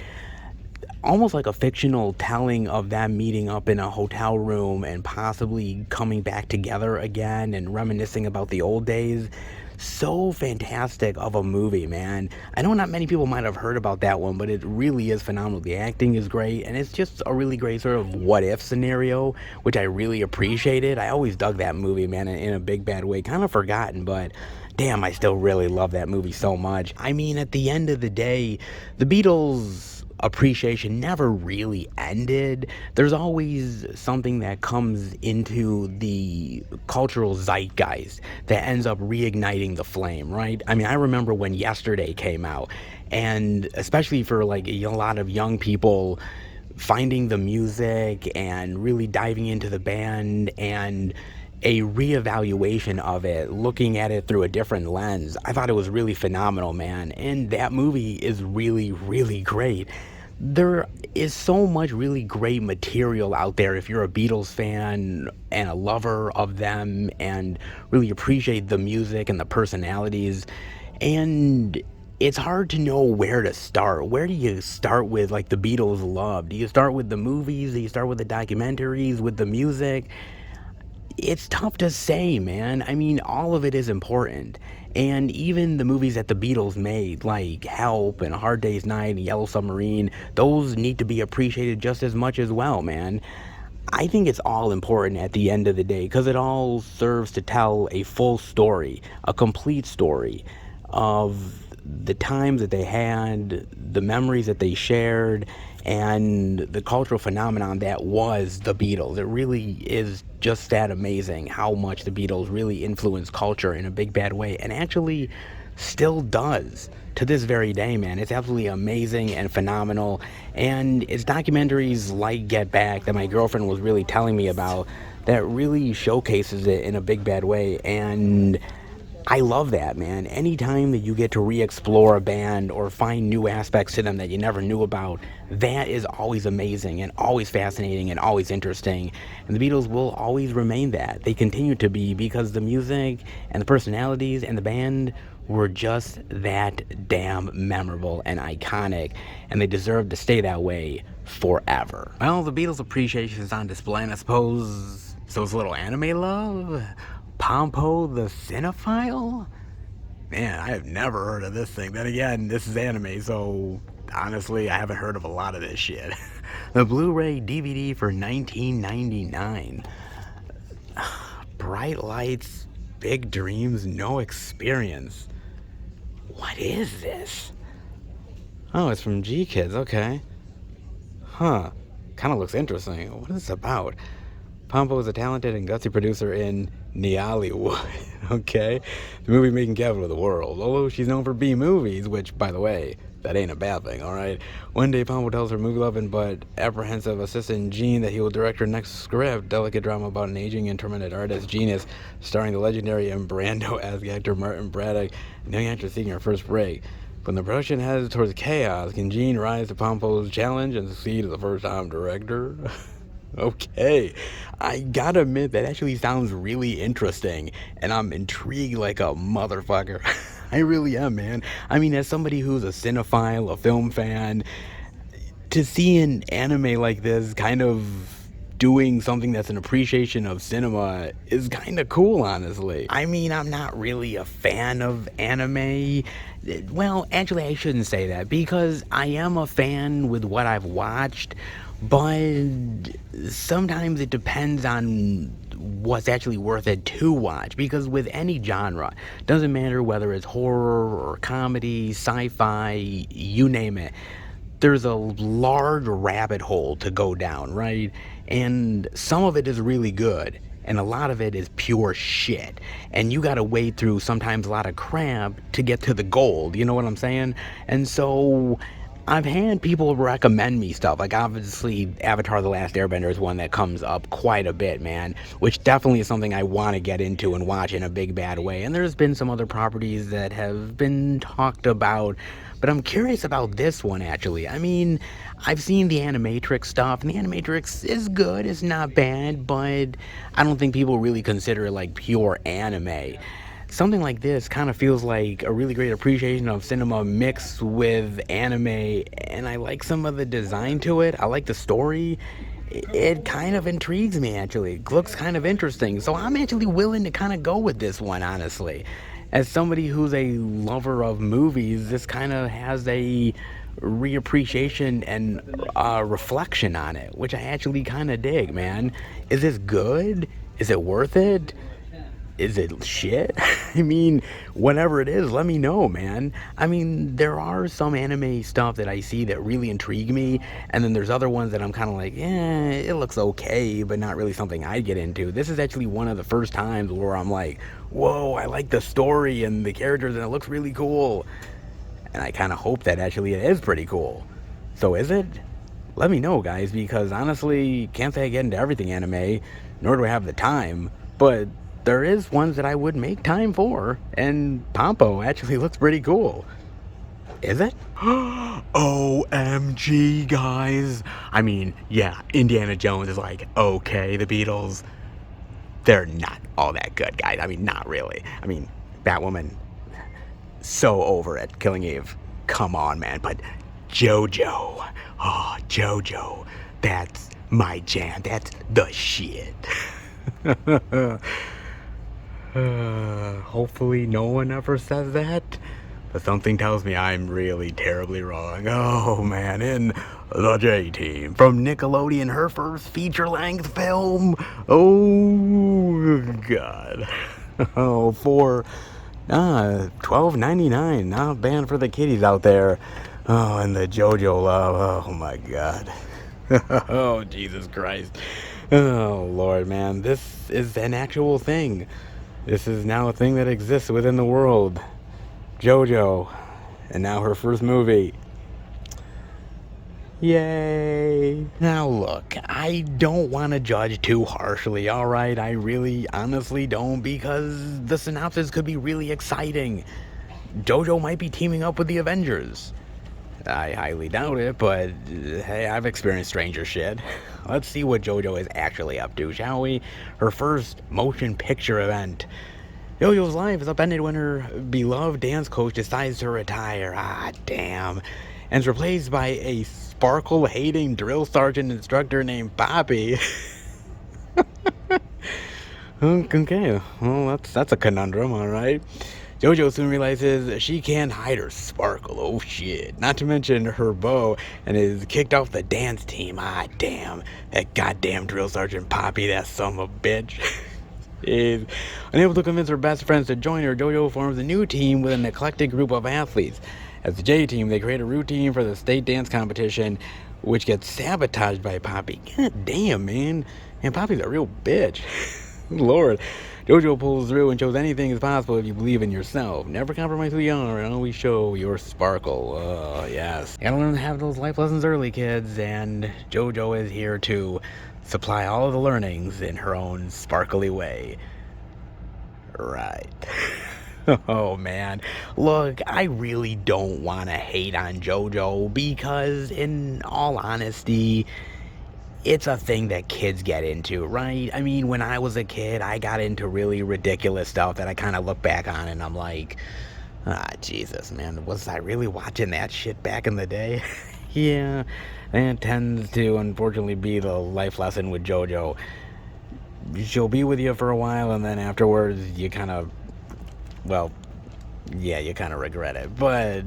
S1: almost like a fictional telling of them meeting up in a hotel room and possibly coming back together again and reminiscing about the old days. So fantastic of a movie, man. I know not many people might have heard about that one, but it really is phenomenal. The acting is great, and it's just a really great sort of what if scenario, which I really appreciated. I always dug that movie, man, in a big bad way. Kind of forgotten, but damn, I still really love that movie so much. I mean, at the end of the day, the Beatles appreciation never really ended. There's always something that comes into the cultural zeitgeist that ends up reigniting the flame, right? I mean, I remember when Yesterday came out, and especially for like a lot of young people, finding the music and really diving into the band and a reevaluation of it, looking at it through a different lens. I thought it was really phenomenal, man. And that movie is really, really great. There is so much really great material out there if you're a Beatles fan and a lover of them and really appreciate the music and the personalities. And it's hard to know where to start. Where do you start with like the Beatles love? Do you start with the movies? Do you start with the documentaries, with the music? It's tough to say, man. I mean, all of it is important. And even the movies that the Beatles made, like Help and A Hard Day's Night and Yellow Submarine, those need to be appreciated just as much as well, man. I think it's all important at the end of the day because it all serves to tell a full story, a complete story of the times that they had, the memories that they shared, and the cultural phenomenon that was the Beatles. It really is just that amazing how much the Beatles really influenced culture in a big bad way, and actually still does to this very day, man. It's absolutely amazing and phenomenal. And it's documentaries like Get Back that my girlfriend was really telling me about that really showcases it in a big bad way. And I love that, man. Anytime that you get to re-explore a band or find new aspects to them that you never knew about, that is always amazing and always fascinating and always interesting. And the Beatles will always remain that. They continue to be because the music and the personalities and the band were just that damn memorable and iconic, and they deserve to stay that way forever. Well, the Beatles appreciation is on display, and I suppose so it's a little anime love? Pompo the Cinephile? Man, I have never heard of this thing. Then again, this is anime, so honestly, I haven't heard of a lot of this shit. The Blu-ray DVD for $19.99. Bright lights, big dreams, no experience. What is this? Oh, it's from G Kids, okay. Huh. Kind of looks interesting. What is this about? Pompo is a talented and gutsy producer in Neollywood, okay? The movie-making capital of the world. Although she's known for B-movies, which, by the way, that ain't a bad thing, alright? One day, Pompo tells her movie-loving but apprehensive assistant Gene that he will direct her next script, delicate drama about an aging and tormented artist genius, starring the legendary and Brando-esque actor Martin Braddock, and young actress seeking her first break. When the production heads towards chaos, can Gene rise to Pompo's challenge and succeed as a first-time director? Okay, I gotta admit that actually sounds really interesting, and I'm intrigued like a motherfucker. I really am, man. I mean, as somebody who's a cinephile, a film fan, to see an anime like this kind of doing something that's an appreciation of cinema is kind of cool, honestly. I mean, I'm not really a fan of anime. Well, actually, I shouldn't say that, because I am a fan with what I've watched, but sometimes it depends on what's actually worth it to watch, because with any genre, doesn't matter whether it's horror or comedy, sci-fi, you name it, there's a large rabbit hole to go down, right? And some of it is really good, and a lot of it is pure shit, and you gotta wade through sometimes a lot of crap to get to the gold, you know what I'm saying? And so I've had people recommend me stuff. Like, obviously, Avatar The Last Airbender is one that comes up quite a bit, man. Which definitely is something I want to get into and watch in a big, bad way. And there's been some other properties that have been talked about. But I'm curious about this one, actually. I mean, I've seen the Animatrix stuff, and the Animatrix is good. It's not bad, but I don't think people really consider it, like, pure anime. Something like this kind of feels like a really great appreciation of cinema mixed with anime, and I like some of the design to it. I like the story. It kind of intrigues me, actually. It looks kind of interesting, so I'm actually willing to kind of go with this one, honestly. As somebody who's a lover of movies, this kind of has a reappreciation and reflection on it, which I actually kind of dig, man. Is this good? Is it worth it? Is it shit? I mean, whatever it is, let me know, man. I mean, there are some anime stuff that I see that really intrigue me, and then there's other ones that I'm kind of like, it looks okay, but not really something I'd get into. This is actually one of the first times where I'm like, whoa, I like the story and the characters, and it looks really cool. And I kind of hope that actually it is pretty cool. So is it? Let me know, guys, because honestly, can't say I get into everything anime, nor do I have the time, but there is ones that I would make time for, and Pompo actually looks pretty cool. Is it?
S2: OMG, guys. I mean, yeah, Indiana Jones is like, okay, the Beatles, they're not all that good, guys. I mean, not really. I mean, Batwoman, so over it. Killing Eve, come on, man. But JOJO, oh, JOJO, that's my jam. That's the shit. Hopefully no one ever says that, but something tells me I'm really terribly wrong. Oh man, in the J-Team from Nickelodeon, her first feature-length film. Oh god. Oh, for $12.99, not bad for the kiddies out there. Oh, and the JoJo love. Oh my god. Oh Jesus Christ. Oh Lord, man, this is an actual thing. This is now a thing that exists within the world. JoJo. And now her first movie. Yay. Now look, I don't want to judge too harshly, alright? I really honestly don't, because the synopsis could be really exciting. JoJo might be teaming up with the Avengers. I highly doubt it, but hey, I've experienced stranger shit. Let's see what JoJo is actually up to, shall we? Her first motion picture event. JoJo's life is upended when her beloved dance coach decides to retire. Ah, damn. And is replaced by a sparkle-hating drill sergeant instructor named Poppy. Okay, well, that's a conundrum, alright. JoJo soon realizes she can't hide her sparkle. Oh shit. Not to mention her bow, and is kicked off the dance team. Ah damn. That goddamn drill sergeant Poppy, that son of a bitch. Is unable to convince her best friends to join her, JoJo forms a new team with an eclectic group of athletes. As the J-Team, they create a routine for the state dance competition, which gets sabotaged by Poppy. God damn, man. And Poppy's a real bitch. Lord. JoJo pulls through and shows anything is possible if you believe in yourself. Never compromise who you are and always show your sparkle. Oh, yes. Gotta learn to have those life lessons early, kids. And JoJo is here to supply all of the learnings in her own sparkly way. Right. Oh, man. Look, I really don't want to hate on JoJo because, in all honesty, it's a thing that kids get into, right? I mean, when I was a kid, I got into really ridiculous stuff that I kind of look back on and I'm like, Jesus, man, was I really watching that shit back in the day? Yeah, that tends to, unfortunately, be the life lesson with JoJo. She'll be with you for a while, and then afterwards, you kind of, well, yeah, you kind of regret it. But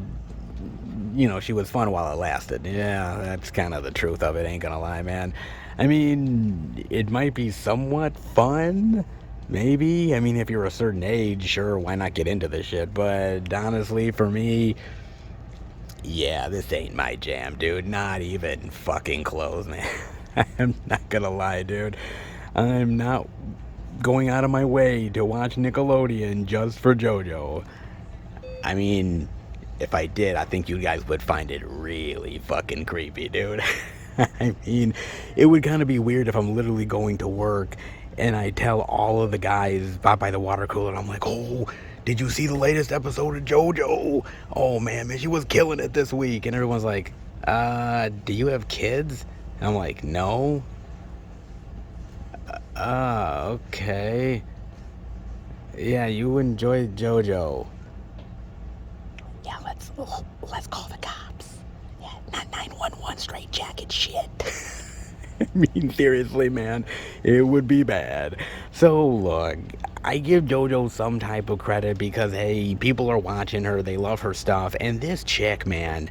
S2: you know, she was fun while it lasted. Yeah, that's kind of the truth of it, ain't gonna lie, man. I mean, it might be somewhat fun, maybe. I mean, if you're a certain age, sure, why not get into this shit? But honestly, for me, yeah, this ain't my jam, dude. Not even fucking close, man. I'm not gonna lie, dude. I'm not going out of my way to watch Nickelodeon just for JoJo. I mean, if I did, I think you guys would find it really fucking creepy, dude. I mean, it would kind of be weird if I'm literally going to work and I tell all of the guys by the water cooler, and I'm like, oh, did you see the latest episode of JoJo? Oh man, she was killing it this week. And everyone's like, do you have kids? And I'm like, no. Okay. Yeah, you enjoyed JoJo.
S1: Yeah, let's call the cops. Yeah, not 911 straight jacket shit.
S2: I mean, seriously, man, it would be bad. So, look, I give JoJo some type of credit because, hey, people are watching her, they love her stuff, and this chick, man,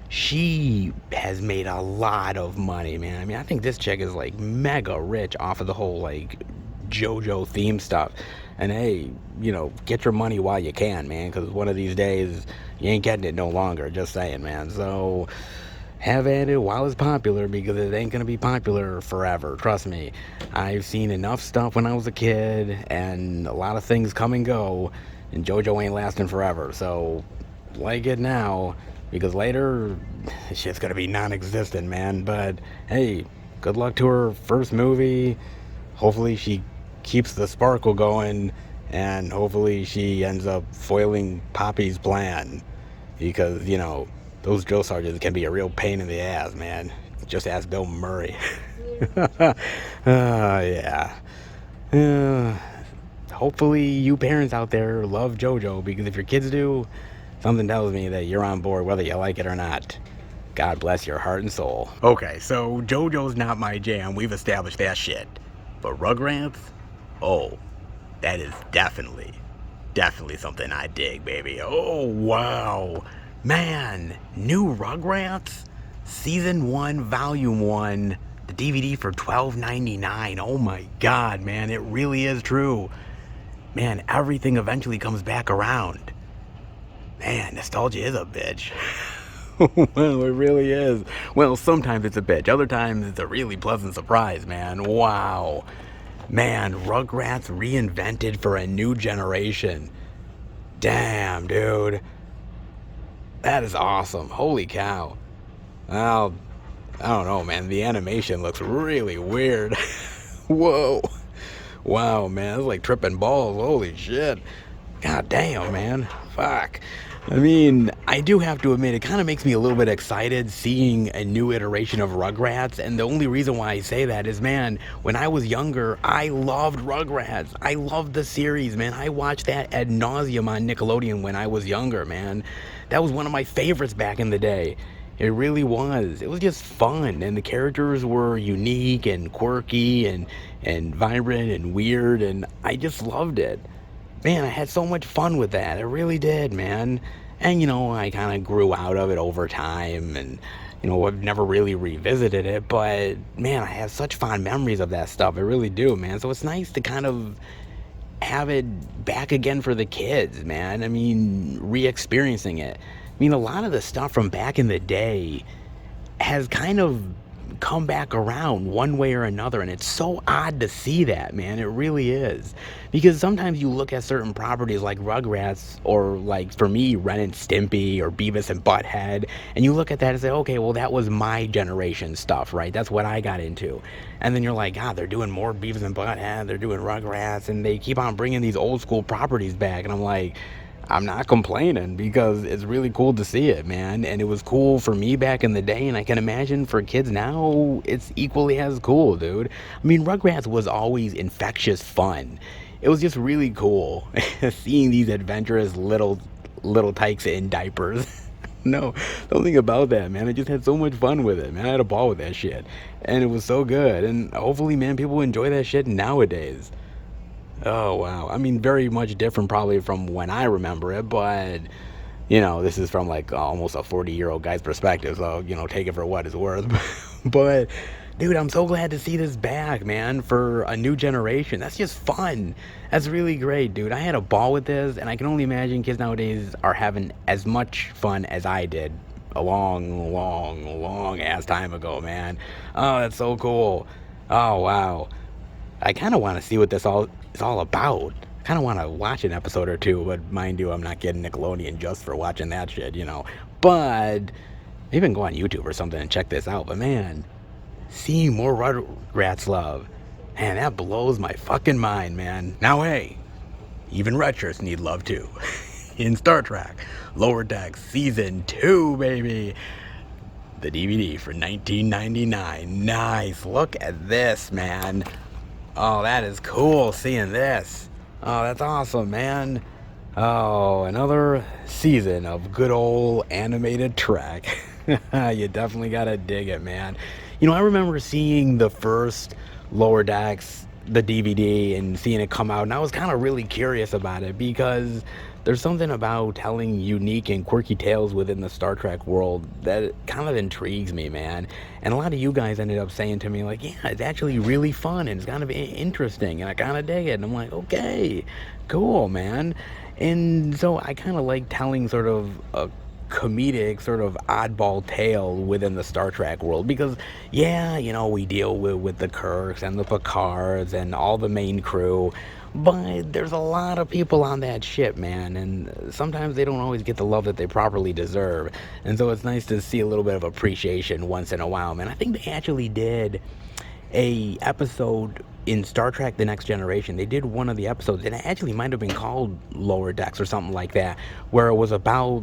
S2: she has made a lot of money, man. I mean, I think this chick is, like, mega rich off of the whole, like, JoJo theme stuff. And, hey, you know, get your money while you can, man, because one of these days, you ain't getting it no longer, just saying, man. So have at it while it's popular, because it ain't gonna be popular forever, trust me. I've seen enough stuff when I was a kid, and a lot of things come and go, and JoJo ain't lasting forever. So like it now, because later shit's gonna be non-existent, man. But hey, good luck to her first movie. Hopefully she keeps the sparkle going, and hopefully she ends up foiling Poppy's plan, because, you know, those drill sergeants can be a real pain in the ass, man. Just ask Bill Murray. Yeah. Hopefully you parents out there love JoJo, because if your kids do, something tells me that you're on board whether you like it or not. God bless your heart and soul. Okay, so JoJo's not my jam. We've established that shit. But Rugrats? Oh, that is definitely something I dig, baby. Oh, wow. Man, new Rugrats? Season 1, Volume 1, the DVD for $12.99. Oh my God, man, it really is true. Man, everything eventually comes back around. Man, nostalgia is a bitch. Well, it really is. Well, sometimes it's a bitch. Other times it's a really pleasant surprise, man. Wow. Man, Rugrats reinvented for a new generation. Damn, dude. That is awesome. Holy cow. Well, I don't know, man. The animation looks really weird. Whoa. Wow, man. It's like tripping balls. Holy shit. God damn, man. Fuck. I mean, I do have to admit, it kind of makes me a little bit excited seeing a new iteration of Rugrats. And the only reason why I say that is, man, when I was younger, I loved Rugrats. I loved the series, man. I watched that ad nauseum on Nickelodeon when I was younger, man. That was one of my favorites back in the day. It really was. It was just fun, and the characters were unique and quirky and vibrant and weird, and I just loved it. Man, I had so much fun with that. I really did, man. And, you know, I kind of grew out of it over time, and, you know, I've never really revisited it, but, man, I have such fond memories of that stuff. I really do, man. So it's nice to kind of have it back again for the kids, man. I mean, re-experiencing it. I mean, a lot of the stuff from back in the day has kind of come back around one way or another, and it's so odd to see that, man. It really is. Because sometimes you look at certain properties like Rugrats, or like, for me, Ren and Stimpy or Beavis and Butthead, and you look at that and say, okay, well, that was my generation stuff, right? That's what I got into. And then you're like, God, they're doing more Beavis and Butthead, they're doing Rugrats, and they keep on bringing these old school properties back, and I'm like, I'm not complaining, because it's really cool to see it, man. And it was cool for me back in the day, and I can imagine for kids now, it's equally as cool, dude. I mean, Rugrats was always infectious fun. It was just really cool seeing these adventurous little tykes in diapers. No, don't think about that, man. I just had so much fun with it, man. I had a ball with that shit, and it was so good. And hopefully, man, people enjoy that shit nowadays. Oh, wow. I mean, very much different probably from when I remember it, but, you know, this is from like almost a 40-year-old guy's perspective, so, you know, take it for what it's worth. But, dude, I'm so glad to see this back, man, for a new generation. That's just fun. That's really great, dude. I had a ball with this, and I can only imagine kids nowadays are having as much fun as I did a long ass time ago, man. Oh, that's so cool. Oh, wow. I kind of want to see what this all is all about. Kind of want to watch an episode or two, but mind you, I'm not getting Nickelodeon just for watching that shit, you know. But maybe I can go on YouTube or something and check this out. But man, seeing more Rugrats love, man, that blows my fucking mind, man. Now, hey, even retros need love too. In Star Trek, Lower Decks Season 2, baby. The DVD for $19.99. Nice. Look at this, man. Oh, that is cool seeing this. Oh, that's awesome, man. Oh, another season of good old animated Trek. You definitely gotta dig it, man. You know, I remember seeing the first Lower Decks, the DVD, and seeing it come out, and I was kind of really curious about it because there's something about telling unique and quirky tales within the Star Trek world that kind of intrigues me, man. And a lot of you guys ended up saying to me, like, yeah, it's actually really fun and it's kind of interesting and I kind of dig it. And I'm like, okay, cool, man. And so I kind of like telling sort of a comedic, sort of oddball tale within the Star Trek world because, yeah, you know, we deal with the Kirks and the Picards and all the main crew. But there's a lot of people on that ship, man, and sometimes they don't always get the love that they properly deserve. And so it's nice to see a little bit of appreciation once in a while, man. I think they actually did a episode in Star Trek The Next Generation. They did one of the episodes, and it actually might have been called Lower Decks or something like that, where it was about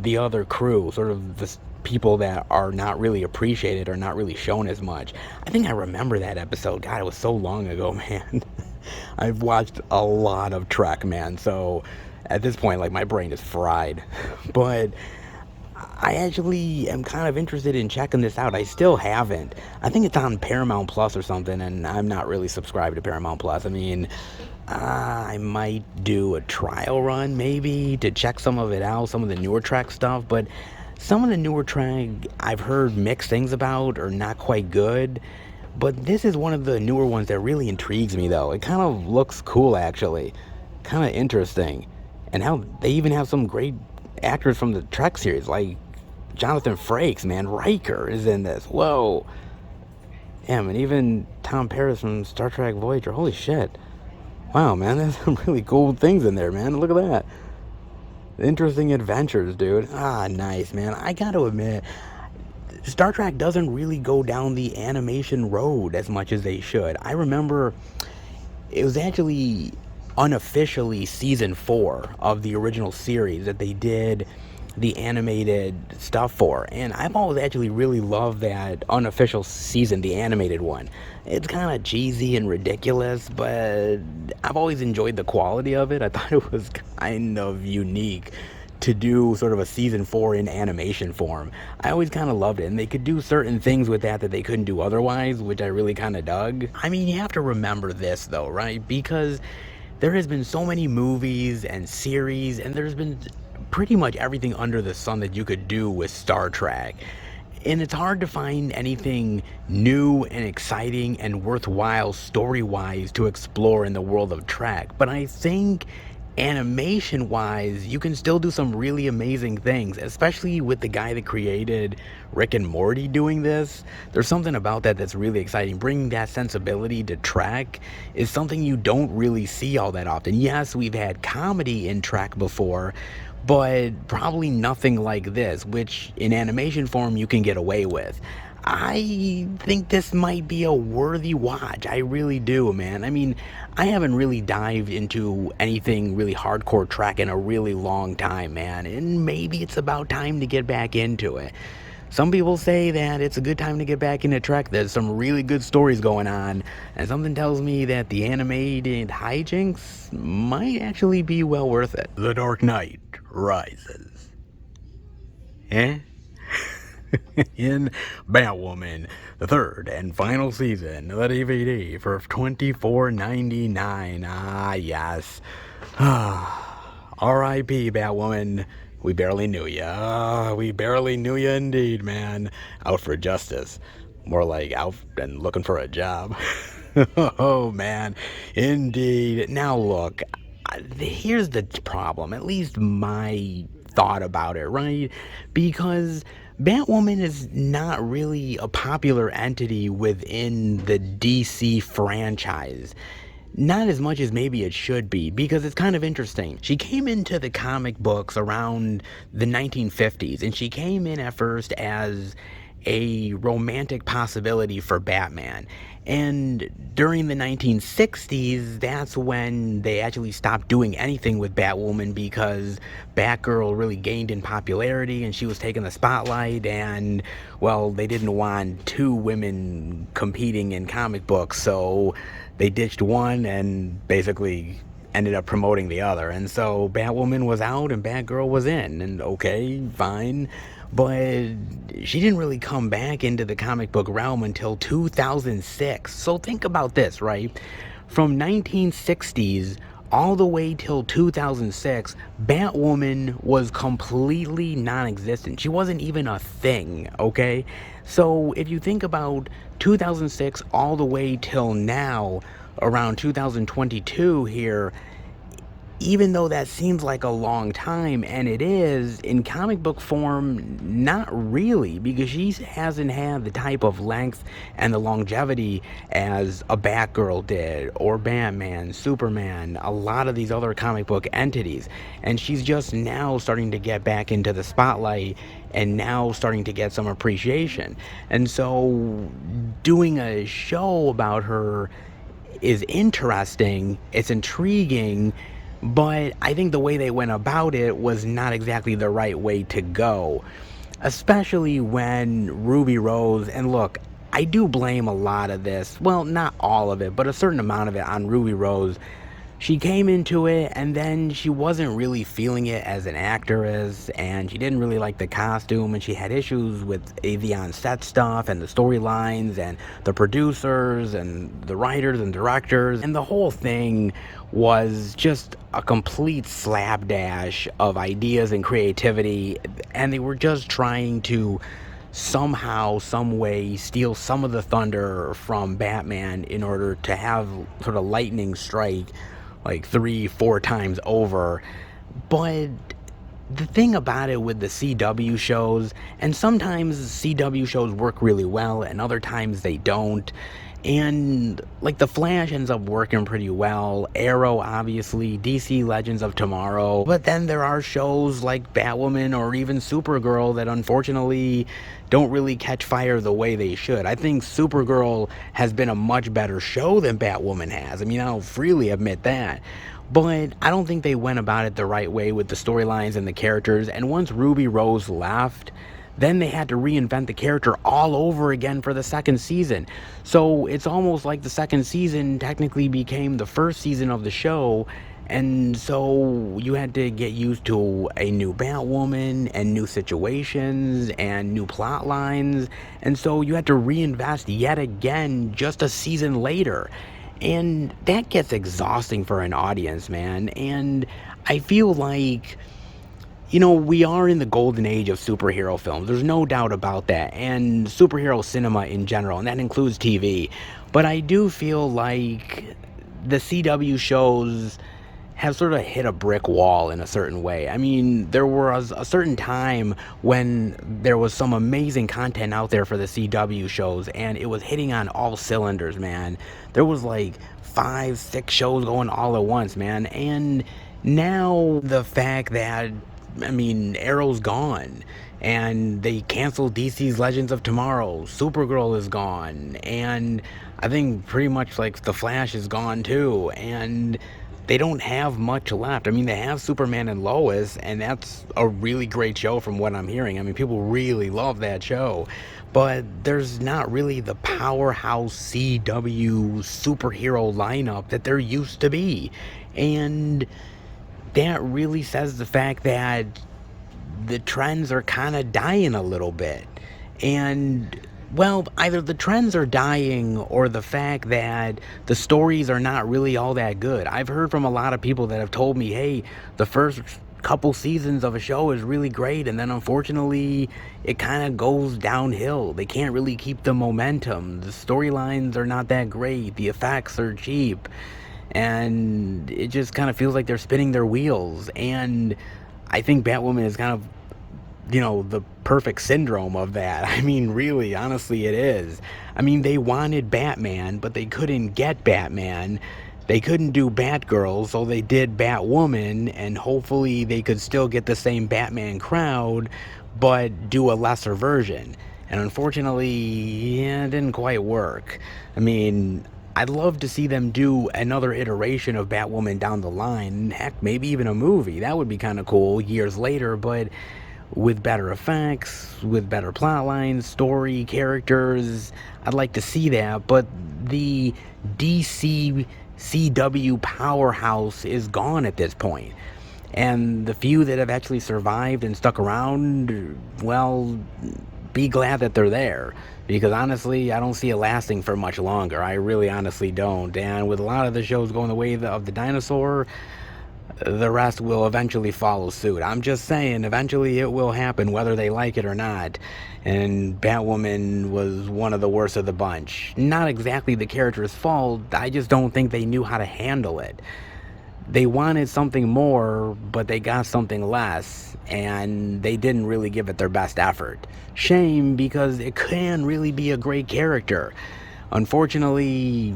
S2: the other crew, sort of the people that are not really appreciated or not really shown as much. I think I remember that episode. God, it was so long ago, man. I've watched a lot of Trek, man, so at this point, like, my brain is fried. But I actually am kind of interested in checking this out. I still haven't. I think it's on Paramount Plus or something, and I'm not really subscribed to Paramount Plus. I mean, I might do a trial run, maybe, to check some of it out, some of the newer Trek stuff, but some of the newer Trek I've heard mixed things about or not quite good. But this is one of the newer ones that really intrigues me, though. It kind of looks cool, actually. Kind of interesting. And how they even have some great actors from the Trek series, like Jonathan Frakes, man. Riker is in this. Whoa. Damn, and even Tom Paris from Star Trek Voyager. Holy shit. Wow, man, there's some really cool things in there, man. Look at that. Interesting adventures, dude. Ah, nice, man. I gotta admit, Star Trek doesn't really go down the animation road as much as they should. I remember it was actually unofficially season 4 of the original series that they did the animated stuff for, and I've always actually really loved that unofficial season, the animated one. It's kind of cheesy and ridiculous, but I've always enjoyed the quality of it. I thought it was kind of unique to do sort of a season 4 in animation form. I always kind of loved it, and they could do certain things with that they couldn't do otherwise, which I really kind of dug. I mean, you have to remember this though, right? Because there has been so many movies and series, and there's been pretty much everything under the sun that you could do with Star Trek. And it's hard to find anything new and exciting and worthwhile story-wise to explore in the world of Trek. But I think animation-wise, you can still do some really amazing things, especially with the guy that created Rick and Morty doing this. There's something about that that's really exciting. Bringing that sensibility to Trek is something you don't really see all that often. Yes, we've had comedy in Trek before, but probably nothing like this, which in animation form you can get away with. I think this might be a worthy watch. I really do, man. I mean, I haven't really dived into anything really hardcore Trek in a really long time, man. And maybe it's about time to get back into it. Some people say that it's a good time to get back into Trek. There's some really good stories going on. And something tells me that the animated hijinks might actually be well worth it. The Dark Knight Rises. Eh? In Batwoman, the third and final season, the DVD for $24.99. Ah, yes. R.I.P. Batwoman. We barely knew ya. We barely knew ya indeed, man. Out for justice. More like out and looking for a job. Oh, man. Indeed. Now, look, here's the problem. At least my thought about it, right? Because Batwoman is not really a popular entity within the DC franchise.
S1: not as much as maybe it should be, because it's kind of interesting. She came into the comic books around the 1950s, and she came in at first as a romantic possibility for Batman. And during the 1960s, that's when they actually stopped doing anything with Batwoman, because Batgirl really gained in popularity and she was taking the spotlight, and, well, they didn't want two women competing in comic books, so they ditched one and basically ended up promoting the other. And so Batwoman was out and Batgirl was in, and okay, fine. But she didn't really come back into the comic book realm until 2006. So think about this, right? From 1960s all the way till 2006, Batwoman was completely non-existent. She wasn't even a thing, okay? So if you think about 2006 all the way till now, around 2022 here, even though that seems like a long time, and it is, in comic book form, not really, because she hasn't had the type of length and the longevity as a Batgirl did, or Batman, Superman, a lot of these other comic book entities. And she's just now starting to get back into the spotlight and now starting to get some appreciation. And so doing a show about her is interesting, it's intriguing, but I think the way they went about it was not exactly the right way to go. Especially when Ruby Rose, and look, I do blame a lot of this, well, not all of it, but a certain amount of it on Ruby Rose. She came into it and then she wasn't really feeling it as an actress, and she didn't really like the costume, and she had issues with the on-set stuff and the storylines and the producers and the writers and directors, and the whole thing was just a complete slapdash of ideas and creativity, and they were just trying to somehow, some way, steal some of the thunder from Batman in order to have sort of lightning strike like 3-4 times over. But the thing about it with the CW shows, and sometimes CW shows work really well and other times they don't, and like The Flash ends up working pretty well, Arrow obviously, DC Legends of Tomorrow, but then there are shows like Batwoman or even Supergirl that unfortunately don't really catch fire the way they should. I think Supergirl has been a much better show than Batwoman has. I mean, I'll freely admit that. But I don't think they went about it the right way with the storylines and the characters, and once Ruby Rose left, then they had to reinvent the character all over again for the second season. So it's almost like the second season technically became the first season of the show, and so you had to get used to a new Batwoman and new situations and new plot lines, and so you had to reinvest yet again just a season later. And that gets exhausting for an audience, man. And I feel like, we are in the golden age of superhero films. There's no doubt about that. And superhero cinema in general, and that includes TV. But I do feel like the CW shows have sort of hit a brick wall in a certain way. I mean, there was a certain time when there was some amazing content out there for the CW shows, and it was hitting on all cylinders, man. There was like 5-6 shows going all at once, man. And now the fact that, Arrow's gone, and they canceled DC's Legends of Tomorrow, Supergirl is gone, and I think pretty much like The Flash is gone too, and they don't have much left. They have Superman and Lois, and that's a really great show from what I'm hearing. People really love that show. But there's not really the powerhouse CW superhero lineup that there used to be. And that really says the fact that the trends are kind of dying a little bit. And well, either the trends are dying or the fact that the stories are not really all that good. I've heard from a lot of people that have told me, hey, the first couple seasons of a show is really great, and then unfortunately it kind of goes downhill. They can't really keep the momentum. The storylines are not that great. The effects are cheap. And it just kind of feels like they're spinning their wheels. And I think Batwoman is kind of, the perfect syndrome of that. Really, honestly, it is. They wanted Batman, but they couldn't get Batman.
S2: They couldn't do Batgirl, so they did Batwoman, and hopefully they could still get the same Batman crowd, but do a lesser version. And unfortunately, yeah, it didn't quite work. I mean, I'd love to see them do another iteration of Batwoman down the line. Heck, maybe even a movie. That would be kind of cool years later, but with better effects, with better plot lines, story, characters. I'd like to see that, but the DC CW powerhouse is gone at this point. And the few that have actually survived and stuck around, well, be glad that they're there. Because honestly, I don't see it lasting for much longer. I really honestly don't. And with a lot of the shows going the way of the dinosaur, the rest will eventually follow suit. I'm just saying, eventually it will happen, whether they like it or not. And Batwoman was one of the worst of the bunch. Not exactly the character's fault, I just don't think they knew how to handle it. They wanted something more, but they got something less, and they didn't really give it their best effort. Shame, because it can really be a great character. Unfortunately,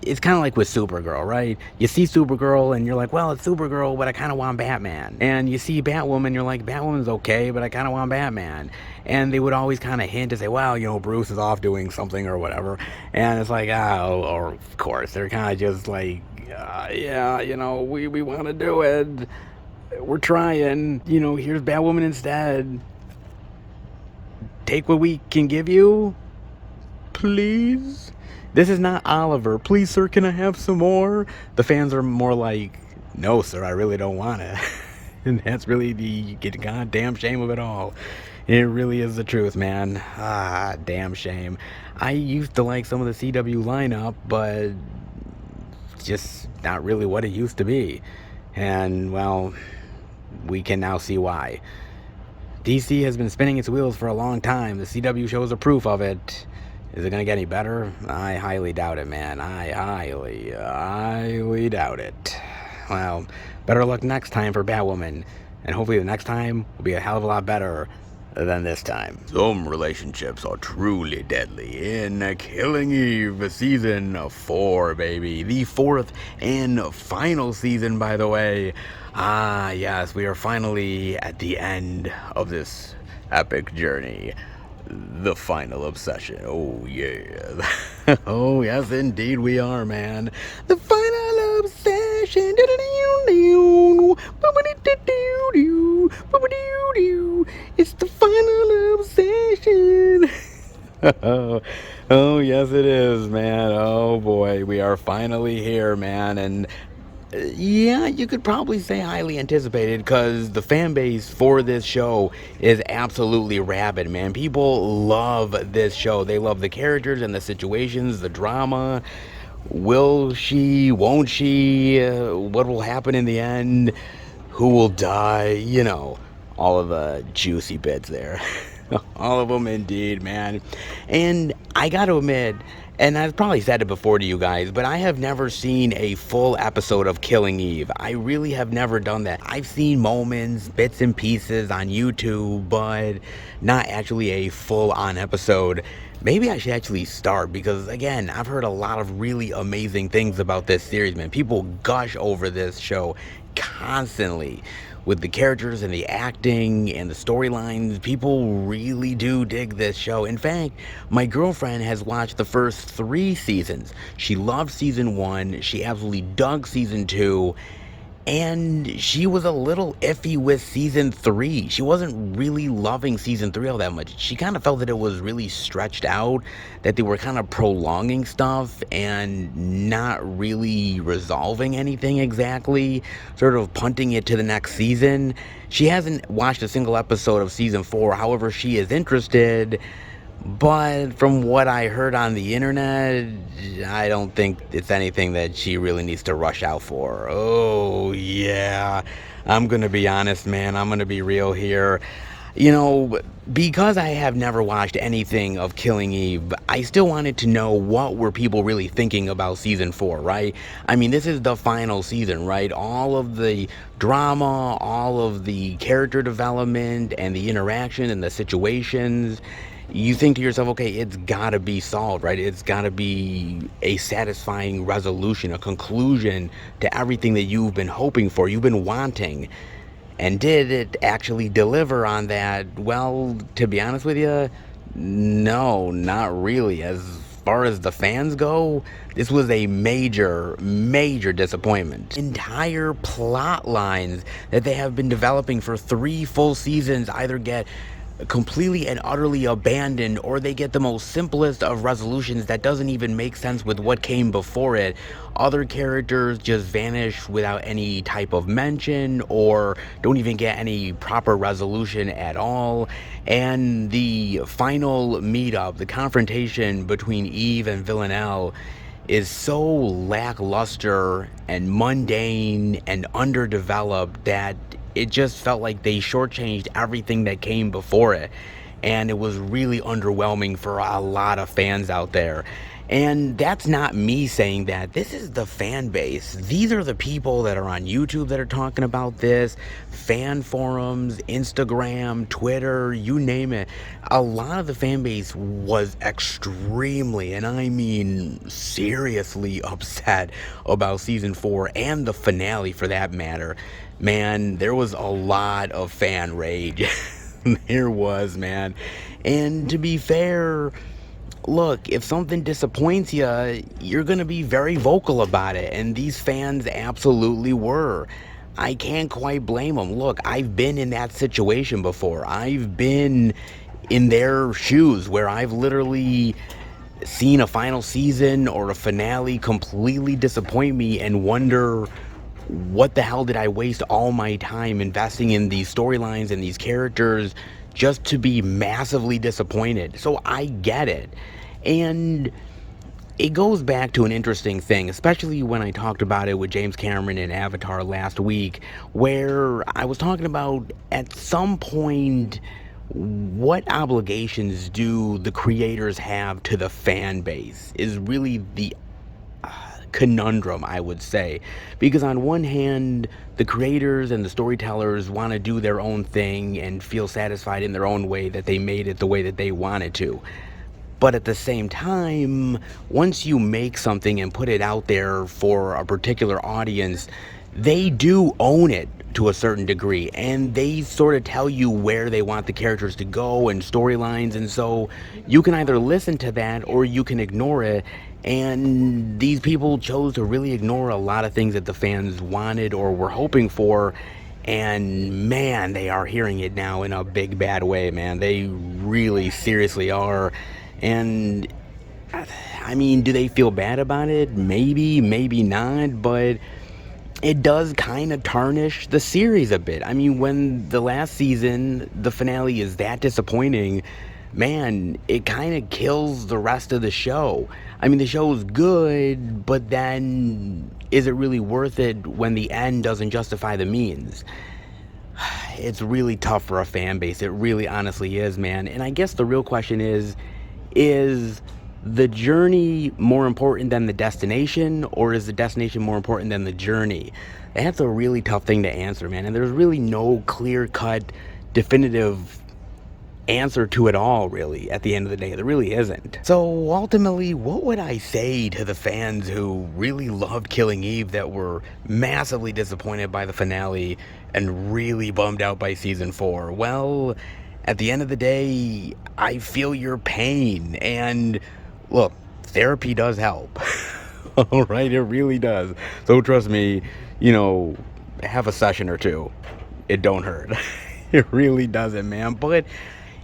S2: it's kind of like with Supergirl, right? You see Supergirl and you're like, well, it's Supergirl, but I kind of want Batman. And you see Batwoman, you're like, Batwoman's okay, but I kind of want Batman. And they would always kind of hint and say, well, you know, Bruce is off doing something or whatever. And it's like, oh, or of course, they're kind of just like, yeah, you know, we want to do it. We're trying. You know, here's Batwoman instead. Take what we can give you, please. This is not Oliver. Please, sir, can I have some more? The fans are more like, no, sir, I really don't want it. And that's really the goddamn shame of it all. It really is the truth, man. Ah, damn shame. I used to like some of the CW lineup, but it's just not really what it used to be. And, well, we can now see why. DC has been spinning its wheels for a long time. The CW shows are proof of it. Is it going to get any better? I highly doubt it, man. I highly doubt it. Well, better luck next time for Batwoman. And hopefully the next time will be a hell of a lot better than this time. Some relationships are truly deadly. In Killing Eve Season 4, baby. The 4th and final season, by the way. Ah, yes, we are finally at the end of this epic journey. The final obsession. Oh, yeah. Oh, yes, indeed we are, man. The final obsession. It's the final obsession. Oh, yes, it is, man. Oh, boy. We are finally here, man. And yeah, you could probably say highly anticipated, because the fan base for this show is absolutely rabid, man. People love this show. They love the characters and the situations, the drama. Will she, won't she, what will happen in the end, who will die, you know, all of the juicy bits there. All of them indeed, man. And I gotta admit, and I've probably said it before to you guys, but I have never seen a full episode of Killing Eve. I really have never done that. I've seen moments, bits and pieces on YouTube, but not actually a full-on episode. Maybe I should actually start, because again, I've heard a lot of really amazing things about this series, man. People gush over this show constantly. With the characters and the acting and the storylines, people really do dig this show. In fact, my girlfriend has watched the first 3 seasons. She loved season 1, she absolutely dug season 2, and she was a little iffy with season 3. She wasn't really loving season 3 all that much. She kind of felt that it was really stretched out, that they were kind of prolonging stuff and not really resolving anything exactly, sort of punting it to the next season. She hasn't watched a single episode of season 4, however, she is interested. But from what I heard on the internet, I don't think it's anything that she really needs to rush out for. Oh, yeah. I'm going to be honest, man. I'm going to be real here. You know, because I have never watched anything of Killing Eve, I still wanted to know what were people really thinking about season 4, right? I mean, this is the final season, right? All of the drama, all of the character development and the interaction and the situations,
S1: you think to yourself, okay, it's gotta be solved, right? It's gotta be a satisfying resolution, a conclusion to everything that you've been hoping for, you've been wanting. And did it actually deliver on that? Well, to be honest with you, no, not really. As far as the fans go, this was a major, major disappointment. Entire plot lines that they have been developing for 3 full seasons either get completely and utterly abandoned, or they get the most simplest of resolutions that doesn't even make sense with what came before it. Other characters just vanish without any type of mention, or don't even get any proper resolution at all. And the final meetup, the confrontation between Eve and Villanelle, is so lackluster and mundane and underdeveloped that it just felt like they shortchanged everything that came before it. And it was really underwhelming for a lot of fans out there. And that's not me saying that. This is the fan base. These are the people that are on YouTube that are talking about this. Fan forums, Instagram, Twitter, you name it. A lot of the fan base was extremely, and I mean seriously, upset about season 4 and the finale for that matter. Man, there was a lot of fan rage. There was, man. And to be fair, look, if something disappoints you, you're going to be very vocal about it. And these fans absolutely were. I can't quite blame them. Look, I've been in that situation before. I've been in their shoes where I've literally seen a final season or a finale completely disappoint me and wonder, what the hell did I waste all my time investing in these storylines and these characters just to be massively disappointed? So I get it. And it goes back to an interesting thing, especially when I talked about it with James Cameron and Avatar last week, where I was talking about, at some point, what obligations do the creators have to the fan base is really the conundrum, I would say. Because on one hand, the creators and the storytellers want to do their own thing and feel satisfied in their own way that they made it the way that they wanted to. But at the same time, once you make something and put it out there for a particular audience, they do own it to a certain degree, and they sort of tell you where they want the characters to go and storylines, and so you can either listen to that or you can ignore it. And these people chose to really ignore a lot of things that the fans wanted or were hoping for, and man, they are hearing it now in a big bad way, man. They really seriously are. And I mean, do they feel bad about it? Maybe, maybe not, but it does kind of tarnish the series a bit. I mean, when the last season, the finale is that disappointing, man, it kind of kills the rest of the show. I mean, the show's good, but then is it really worth it when the end doesn't justify the means? It's really tough for a fan base. It really honestly is, man. And I guess the real question is the journey more important than the destination, or is the destination more important than the journey? That's a really tough thing to answer, man. And there's really no clear-cut, definitive answer to it all, really, at the end of the day. There really isn't. So ultimately, what would I say to the fans who really loved Killing Eve, that were massively disappointed by the finale and really bummed out by season 4? Well, at the end of the day, I feel your pain. And look, therapy does help. All right, it really does. So trust me, have a session or two. It don't hurt. It really doesn't, man. But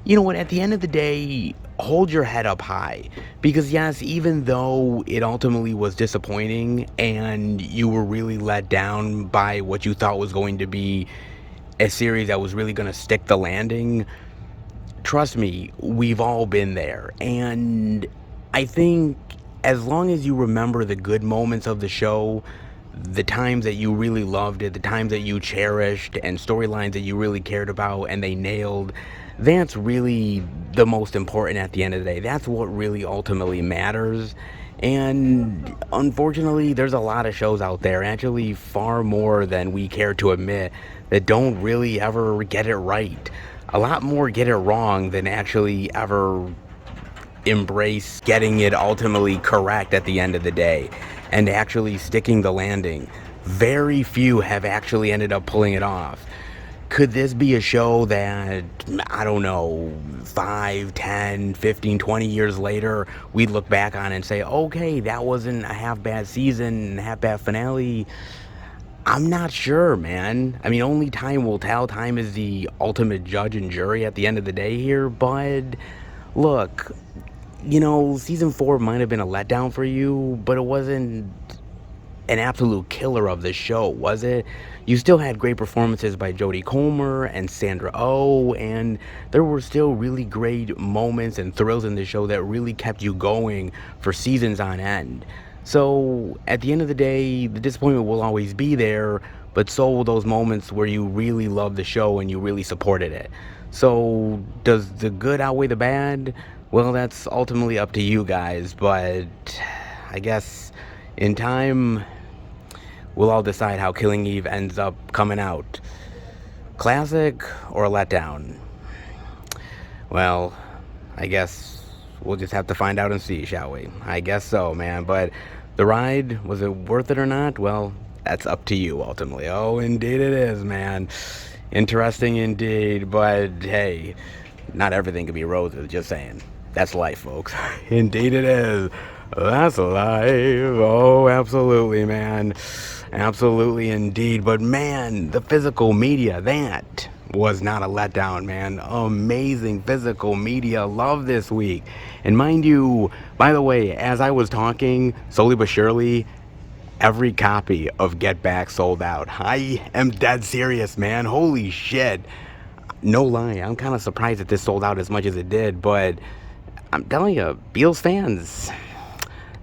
S1: you know what? At the end of the day, hold your head up high. Because yes, even though it ultimately was disappointing and you were really let down by what you thought was going to be a series that was really going to stick the landing, trust me, we've all been there. And I think as long as you remember the good moments of the show, the times that you really loved it, the times that you cherished, and storylines that you really cared about and they nailed, that's really the most important at the end of the day. That's what really ultimately matters. And unfortunately, there's a lot of shows out there, actually far more than we care to admit, that don't really ever get it right. a lot more get it wrong than actually ever embrace getting it ultimately correct at the end of the day and actually sticking the landing. Very few have actually ended up pulling it off. Could this be a show that, I don't know, 5, 10, 15, 20 years later, we'd look back on and say, okay, that wasn't a half-bad season, half-bad finale? I'm not sure, man. I mean, only time will tell. Time is the ultimate judge and jury at the end of the day here, but look, season 4 might have been a letdown for you, but it wasn't an absolute killer of the show, was it? You still had great performances by Jodie Comer and Sandra Oh, and there were still really great moments and thrills in the show that really kept you going for seasons on end. So, at the end of the day, the disappointment will always be there, but so will those moments where you really loved the show and you really supported it. So, does the good outweigh the bad? Well, that's ultimately up to you guys, but I guess in time, we'll all decide how Killing Eve ends up coming out. Classic or a letdown? Well, I guess we'll just have to find out and see, shall we? I guess so, man. But the ride, was it worth it or not? Well, that's up to you, ultimately. Oh, indeed it is, man. Interesting indeed. But, hey, not everything can be roses, just saying. That's life, folks. Indeed it is. That's life. Oh, absolutely, man. Absolutely indeed. But man, the physical media, that was not a letdown, man. Amazing physical media love this week. And mind you, by the way, as I was talking, slowly but surely, every copy of Get Back sold out. I am dead serious, man. Holy shit. No lie, I'm kind of surprised that this sold out as much as it did, but I'm telling you, Beatles fans,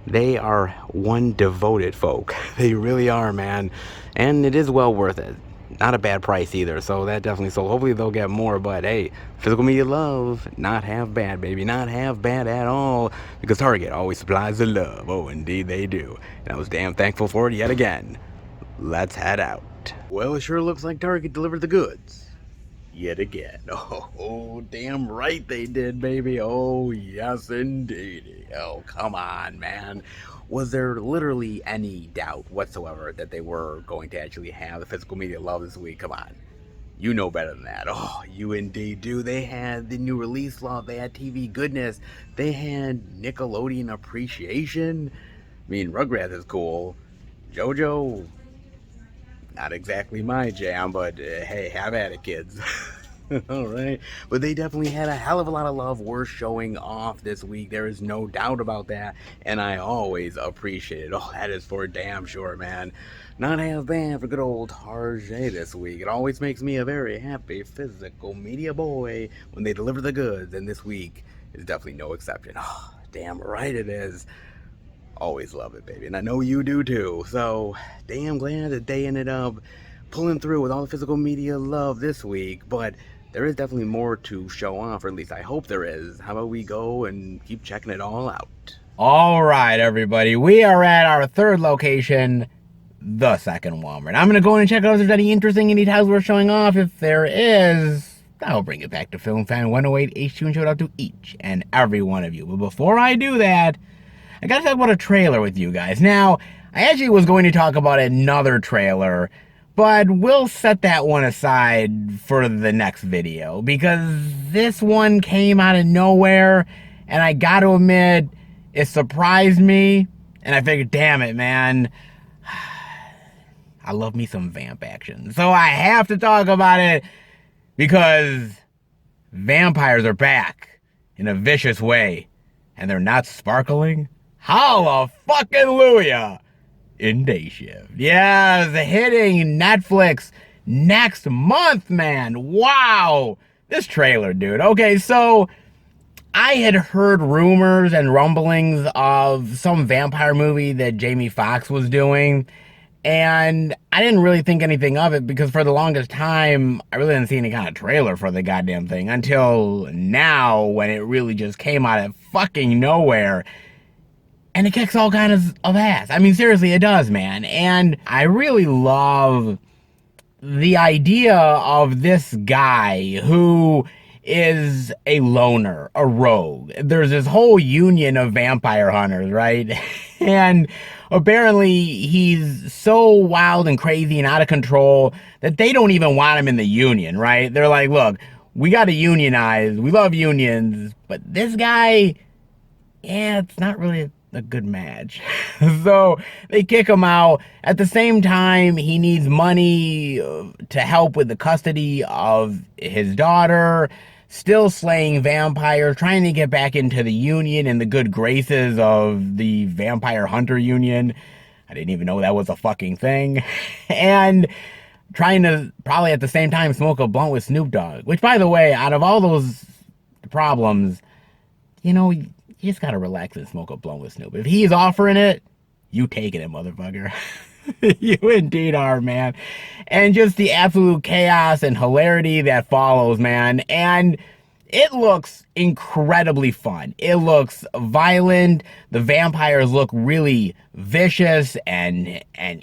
S1: they are one devoted folk. They really are, man. And it is well worth it. Not a bad price either, so that definitely sold. Hopefully they'll get more, but hey, physical media love, not half bad, baby. Not half bad at all, because Target always supplies the love. Oh, indeed they do. And I was damn thankful for it yet again. Let's head out. Well, it sure looks like Target delivered the goods. Yet again. Oh, damn right they did, baby. Oh, yes, indeed. Oh, come on, man. Was there literally any doubt whatsoever that they were going to actually have the physical media love this week? Come on. You know better than that. Oh, you indeed do. They had the new release love. They had TV goodness. They had Nickelodeon appreciation. I mean, Rugrats is cool. JOJO, not exactly my jam, but hey, have at it, kids. All right. But they definitely had a hell of a lot of love worth showing off this week. There is no doubt about that. And I always appreciate it. Oh, that is for damn sure, man. Not half bad for good old Target this week. It always makes me a very happy physical media boy when they deliver the goods. And this week is definitely no exception. Oh, damn right it is. Always love it, baby. And I know you do too. So, damn glad that they ended up pulling through with all the physical media love this week. But there is definitely more to show off, or at least I hope there is. How about we go and keep checking it all out?
S2: All right, everybody. We are at our third location, the second Walmart. I'm going to go in and check out if there's any interesting indie titles worth showing off. If there is, I'll bring it back to Film Fan 108 HQ and show it out to each and every one of you. But before I do that, I gotta talk about a trailer with you guys. Now, I actually was going to talk about another trailer, but we'll set that one aside for the next video, because this one came out of nowhere, and I gotta admit, it surprised me, and I figured, damn it, man, I love me some vamp action. So I have to talk about it, because vampires are back in a vicious way, and they're not sparkling. Hallelujah! In Day Shift. Yes, hitting Netflix next month, man. Wow! This trailer, dude. Okay, so I had heard rumors and rumblings of some vampire movie that Jamie Foxx was doing, and I didn't really think anything of it, because for the longest time, I really didn't see any kind of trailer for the goddamn thing until now, when it really just came out of fucking nowhere. And it kicks all kinds of ass. I mean, seriously, it does, man. And I really love
S1: the idea of this guy who is a loner, a rogue. There's this whole union of vampire hunters, right? And apparently he's so wild and crazy and out of control that they don't even want him in the union, right? They're like, look, we got to unionize. We love unions, but this guy, yeah, it's not really a good match. So they kick him out. At the same time, he needs money to help with the custody of his daughter, still slaying vampires, trying to get back into the union and the good graces of the Vampire Hunter Union. I didn't even know that was a fucking thing. And trying to probably at the same time smoke a blunt with Snoop Dogg. Which, by the way, out of all those problems, you know, you just gotta relax and smoke a blunt with Snoop. If he's offering it, you taking it, motherfucker. You indeed are, man. And just the absolute chaos and hilarity that follows, man. And it looks incredibly fun. It looks violent. The vampires look really vicious and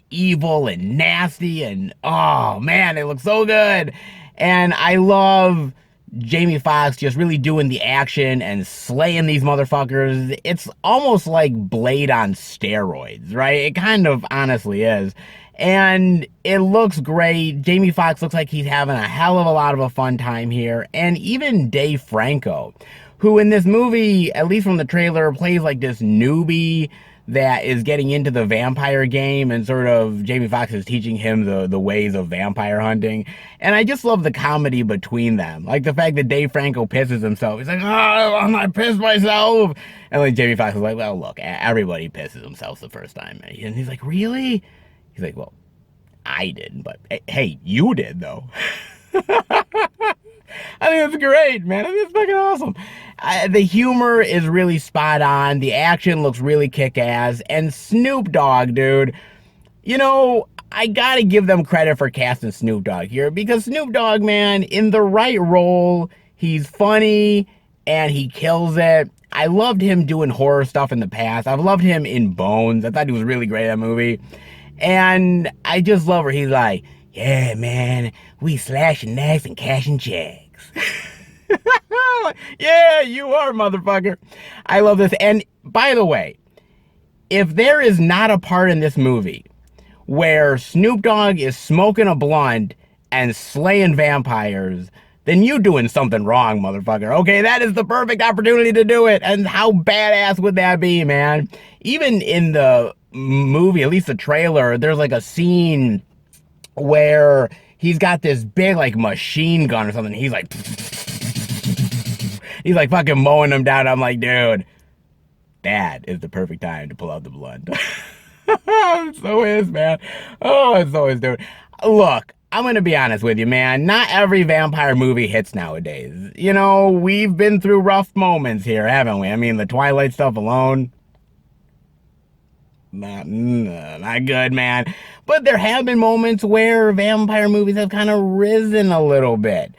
S1: evil and nasty. And oh man, it looks so good. And I love Jamie Foxx just really doing the action and slaying these motherfuckers. It's almost like Blade on steroids, right? It kind of honestly is. And it looks great. Jamie Foxx looks like he's having a hell of a lot of a fun time here. And even Dave Franco, who in this movie, at least from the trailer, plays like this newbie that is getting into the vampire game, and sort of Jamie Foxx is teaching him the ways of vampire hunting. And I just love the comedy between them. Like the fact that Dave Franco pisses himself. He's like, oh, I'm not pissed myself. And like Jamie Foxx is like, well, look, everybody pisses themselves the first time. And he's like, really? He's like, well, I didn't, but hey, you did though. I think that's great, man. I think it's fucking awesome. The humor is really spot on. The action looks really kick-ass. And Snoop Dogg, dude, you know, I gotta give them credit for casting Snoop Dogg here, because Snoop Dogg, man, in the right role, he's funny and he kills it. I loved him doing horror stuff in the past. I've loved him in Bones. I thought he was really great in that movie. And I just love where he's like, yeah, man, we slashing necks and cashing checks. Yeah, you are, motherfucker. I love this. And by the way, if there is not a part in this movie where Snoop Dogg is smoking a blunt and slaying vampires, then you doing something wrong, motherfucker. Okay, that is the perfect opportunity to do it. And how badass would that be, man? Even in the movie, at least the trailer, there's like a scene where he's got this big like machine gun or something. He's like fucking mowing them down. I'm like, dude, that is the perfect time to pull out the blunt. So is, man. Oh, it so is, dude. Look, I'm gonna be honest with you, man. Not every vampire movie hits nowadays. You know, we've been through rough moments here, haven't we? I mean, the Twilight stuff alone, not good, man. But there have been moments where vampire movies have kind of risen a little bit.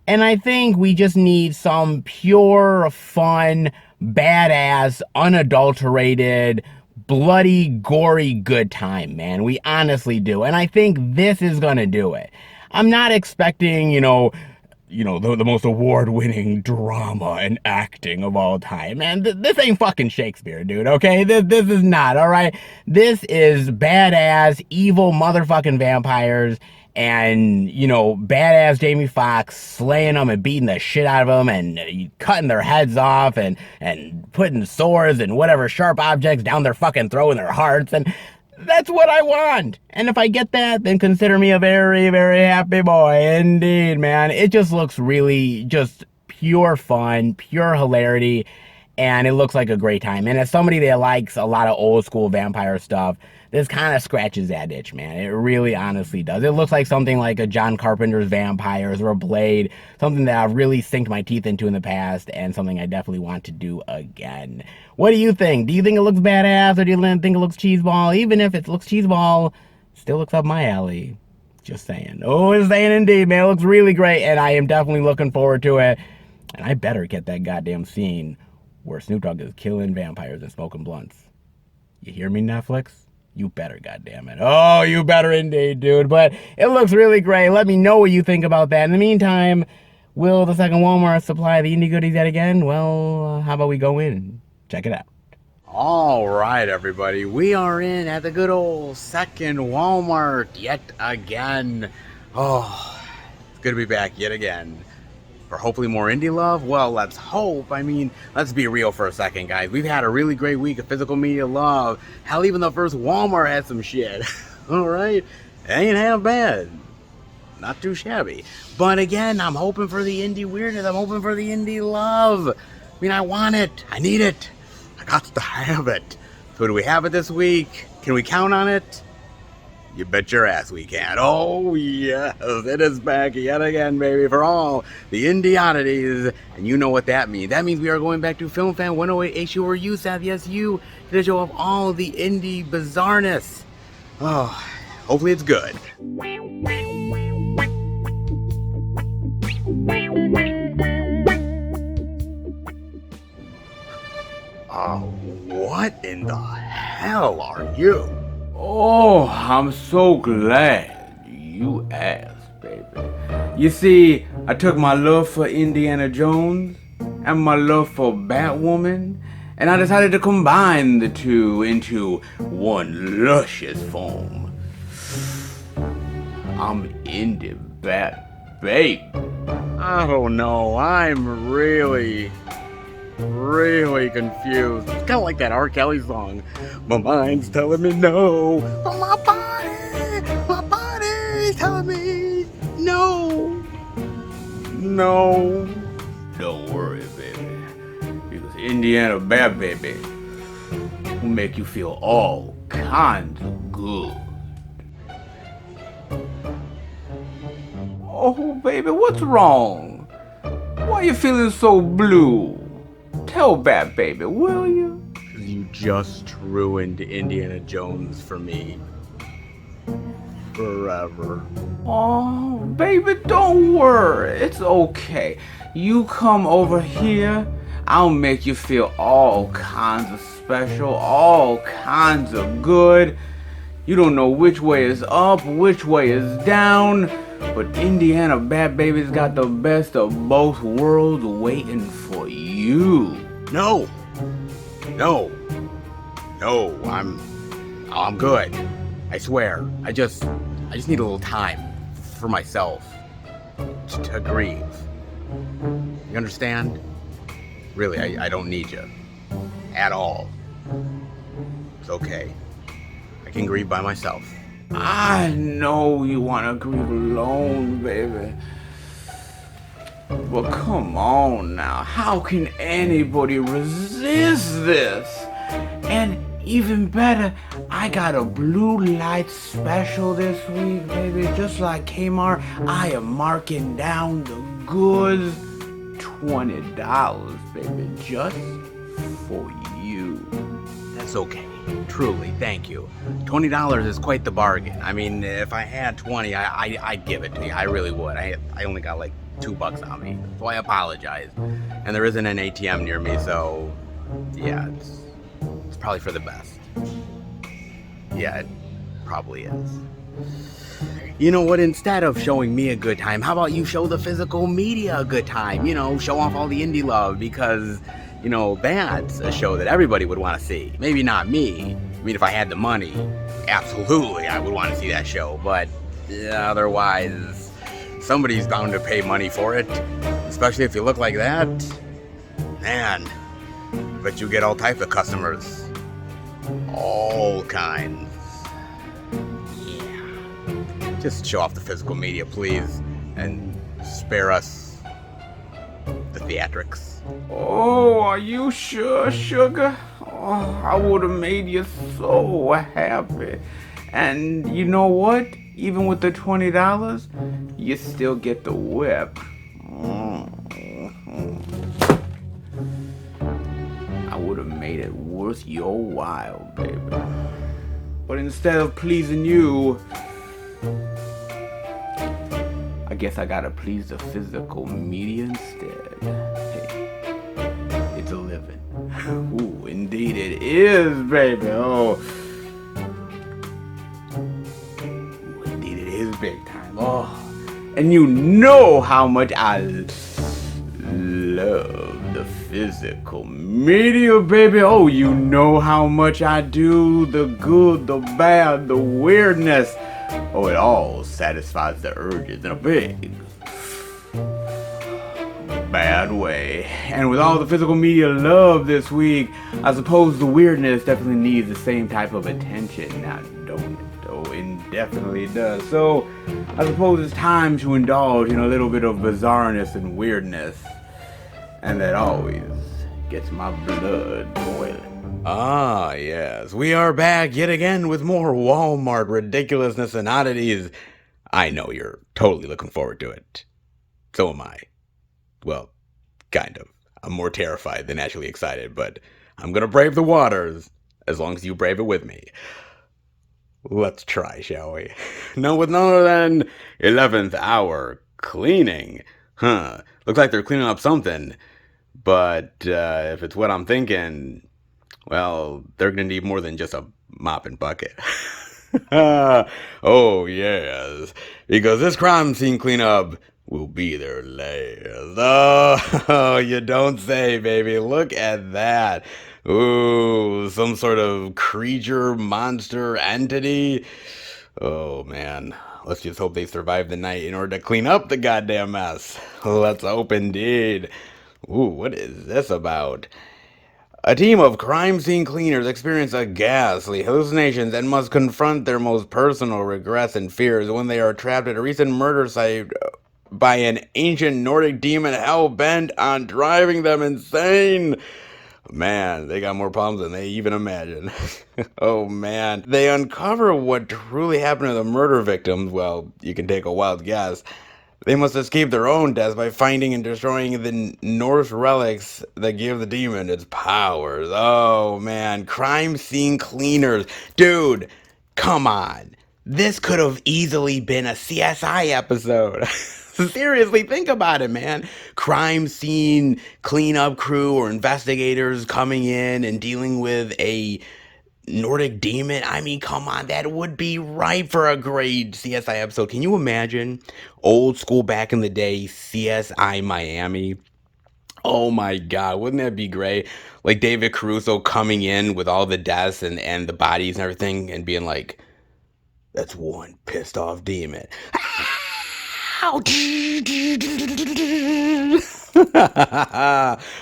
S1: And I think we just need some pure, fun, badass, unadulterated, bloody, gory good time, man. We honestly do. And I think this is gonna do it. I'm not expecting, the most award-winning drama and acting of all time. Man, this ain't fucking Shakespeare, dude, okay? This is not, all right? This is badass, evil motherfucking vampires and, badass Jamie Foxx slaying them and beating the shit out of them and cutting their heads off and putting swords and whatever sharp objects down their fucking throat and their hearts. And that's what I want. And if I get that, then consider me a very, very happy boy. Indeed, man. It just looks really just pure fun, pure hilarity, and it looks like a great time. And as somebody that likes a lot of old school vampire stuff, this kind of scratches that itch, man. It really honestly does. It looks like something like a John Carpenter's Vampires or a Blade, something that I've really sinked my teeth into in the past and something I definitely want to do again. What do you think? Do you think it looks badass, or do you think it looks cheeseball? Even if it looks cheeseball, still looks up my alley. Just saying. Oh, it's saying indeed, man. It looks really great, and I am definitely looking forward to it. And I better get that goddamn scene where Snoop Dogg is killing vampires and smoking blunts. You hear me, Netflix?
S2: You better, goddammit. Oh, you better indeed, dude. But it looks really great. Let me know what you think about that. In the meantime, will the second Walmart supply the indie goodies yet again? Well, how about we go in and check it out?
S1: All right, everybody. We are in at the good old second Walmart yet again. Oh, it's good to be back yet again. For hopefully more indie love? Well, let's hope. I mean, let's be real for a second, guys. We've had a really great week of physical media love. Hell, even the first Walmart had some shit. All right? It ain't half bad. Not too shabby. But again, I'm hoping for the indie weirdness. I'm hoping for the indie love. I mean, I want it. I need it. I got to have it. So do we have it this week? Can we count on it? You bet your ass we can. Oh, yes, it is back yet again, baby, for all the indie oddities. And you know what that means. That means we are going back to Film Fan 108 HU, where you, Seth, yes, you, did a show of all the indie bizarreness. Oh, hopefully it's good. What in the hell are you?
S2: Oh, I'm so glad you asked, baby. You see, I took my love for Indiana Jones and my love for Batwoman, and I decided to combine the two into one luscious form. I'm Indie Bat Babe.
S1: Oh no, I'm really confused. It's kind of like that R. Kelly song. My mind's telling me no, but my body's telling me no. No.
S2: Don't worry, baby, because Indiana Bat Baby will make you feel all kinds of good. Oh, baby, what's wrong? Why you feeling so blue? Tell Bat Baby, will you?
S1: You just ruined Indiana Jones for me. Forever.
S2: Oh, baby, don't worry. It's okay. You come over here, I'll make you feel all kinds of special, all kinds of good. You don't know which way is up, which way is down, but Indiana Bat Baby's got the best of both worlds waiting for you.
S1: No, I'm good. I swear. I just need a little time for myself to grieve. You understand? Really, I don't need you at all. It's okay. I can grieve by myself.
S2: I know you want to grieve alone, baby. But come on now, how can anybody resist this? And even better, I got a blue light special this week, baby. Just like Kmart, I am marking down the goods. $20, baby, just for you.
S1: That's okay. Truly, thank you. $20 is quite the bargain. I mean, if I had 20, I'd give it to you. I really would. I only got like $2 on me, so I apologize. And there isn't an ATM near me, so yeah, it's probably for the best. Yeah, it probably is. You know what? Instead of showing me a good time, how about you show the physical media a good time? You know, show off all the indie love, because you know, that's a show that everybody would want to see. Maybe not me. I mean, if I had the money, absolutely I would want to see that show. But otherwise, somebody's bound to pay money for it. Especially if you look like that. Man, but you get all types of customers. All kinds. Yeah. Just show off the physical media, please. And spare us the theatrics.
S2: Oh, are you sure, sugar? Oh, I would have made you so happy. And you know what? Even with the $20, you still get the whip. I would have made it worth your while, baby. But instead of pleasing you, I guess I gotta please the physical media instead. Hey, it's a living. Ooh, indeed it is, baby. Oh,
S1: time. Oh, and you know how much I love the physical media, baby. Oh, you know how much I do. The good, the bad, the weirdness. Oh, it all satisfies the urges in a big, bad way. And with all the physical media love this week, I suppose the weirdness definitely needs the same type of attention. Now, don't it? Oh, it definitely does. So, I suppose it's time to indulge in a little bit of bizarreness and weirdness. And that always gets my blood boiling.
S2: Ah, yes. We are back yet again with more Walmart ridiculousness and oddities. I know you're totally looking forward to it. So am I. Well, kind of. I'm more terrified than actually excited, but I'm gonna brave the waters as long as you brave it with me. Let's try, shall we? No, with none other than 11th hour cleaning. Huh. Looks like they're cleaning up something. But if it's what I'm thinking, well, they're gonna need more than just a mop and bucket. Oh, yes. Because this crime scene cleanup will be their last. Oh, you don't say, baby. Look at that. Ooh, some sort of creature, monster, entity. Oh, man. Let's just hope they survive the night in order to clean up the goddamn mess. Let's hope indeed. Ooh, what is this about? A team of crime scene cleaners experience a ghastly hallucinations and must confront their most personal regrets and fears when they are trapped at a recent murder site by an ancient Nordic demon hell-bent on driving them insane. Man, they got more problems than they even imagine. Oh man. They uncover what truly happened to the murder victims. Well, you can take a wild guess. They must escape their own deaths by finding and destroying the Norse relics that give the demon its powers. Oh man, crime scene cleaners. Dude, come on. This could have easily been a CSI episode. Seriously, think about it, man. Crime scene cleanup crew or investigators coming in and dealing with a Nordic demon. I mean, come on, that would be right for a great CSI episode. Can you imagine old school back in the day CSI Miami? Oh my god, wouldn't that be great? Like David Caruso coming in with all the deaths and the bodies and everything and being like, that's one pissed off demon. Ow!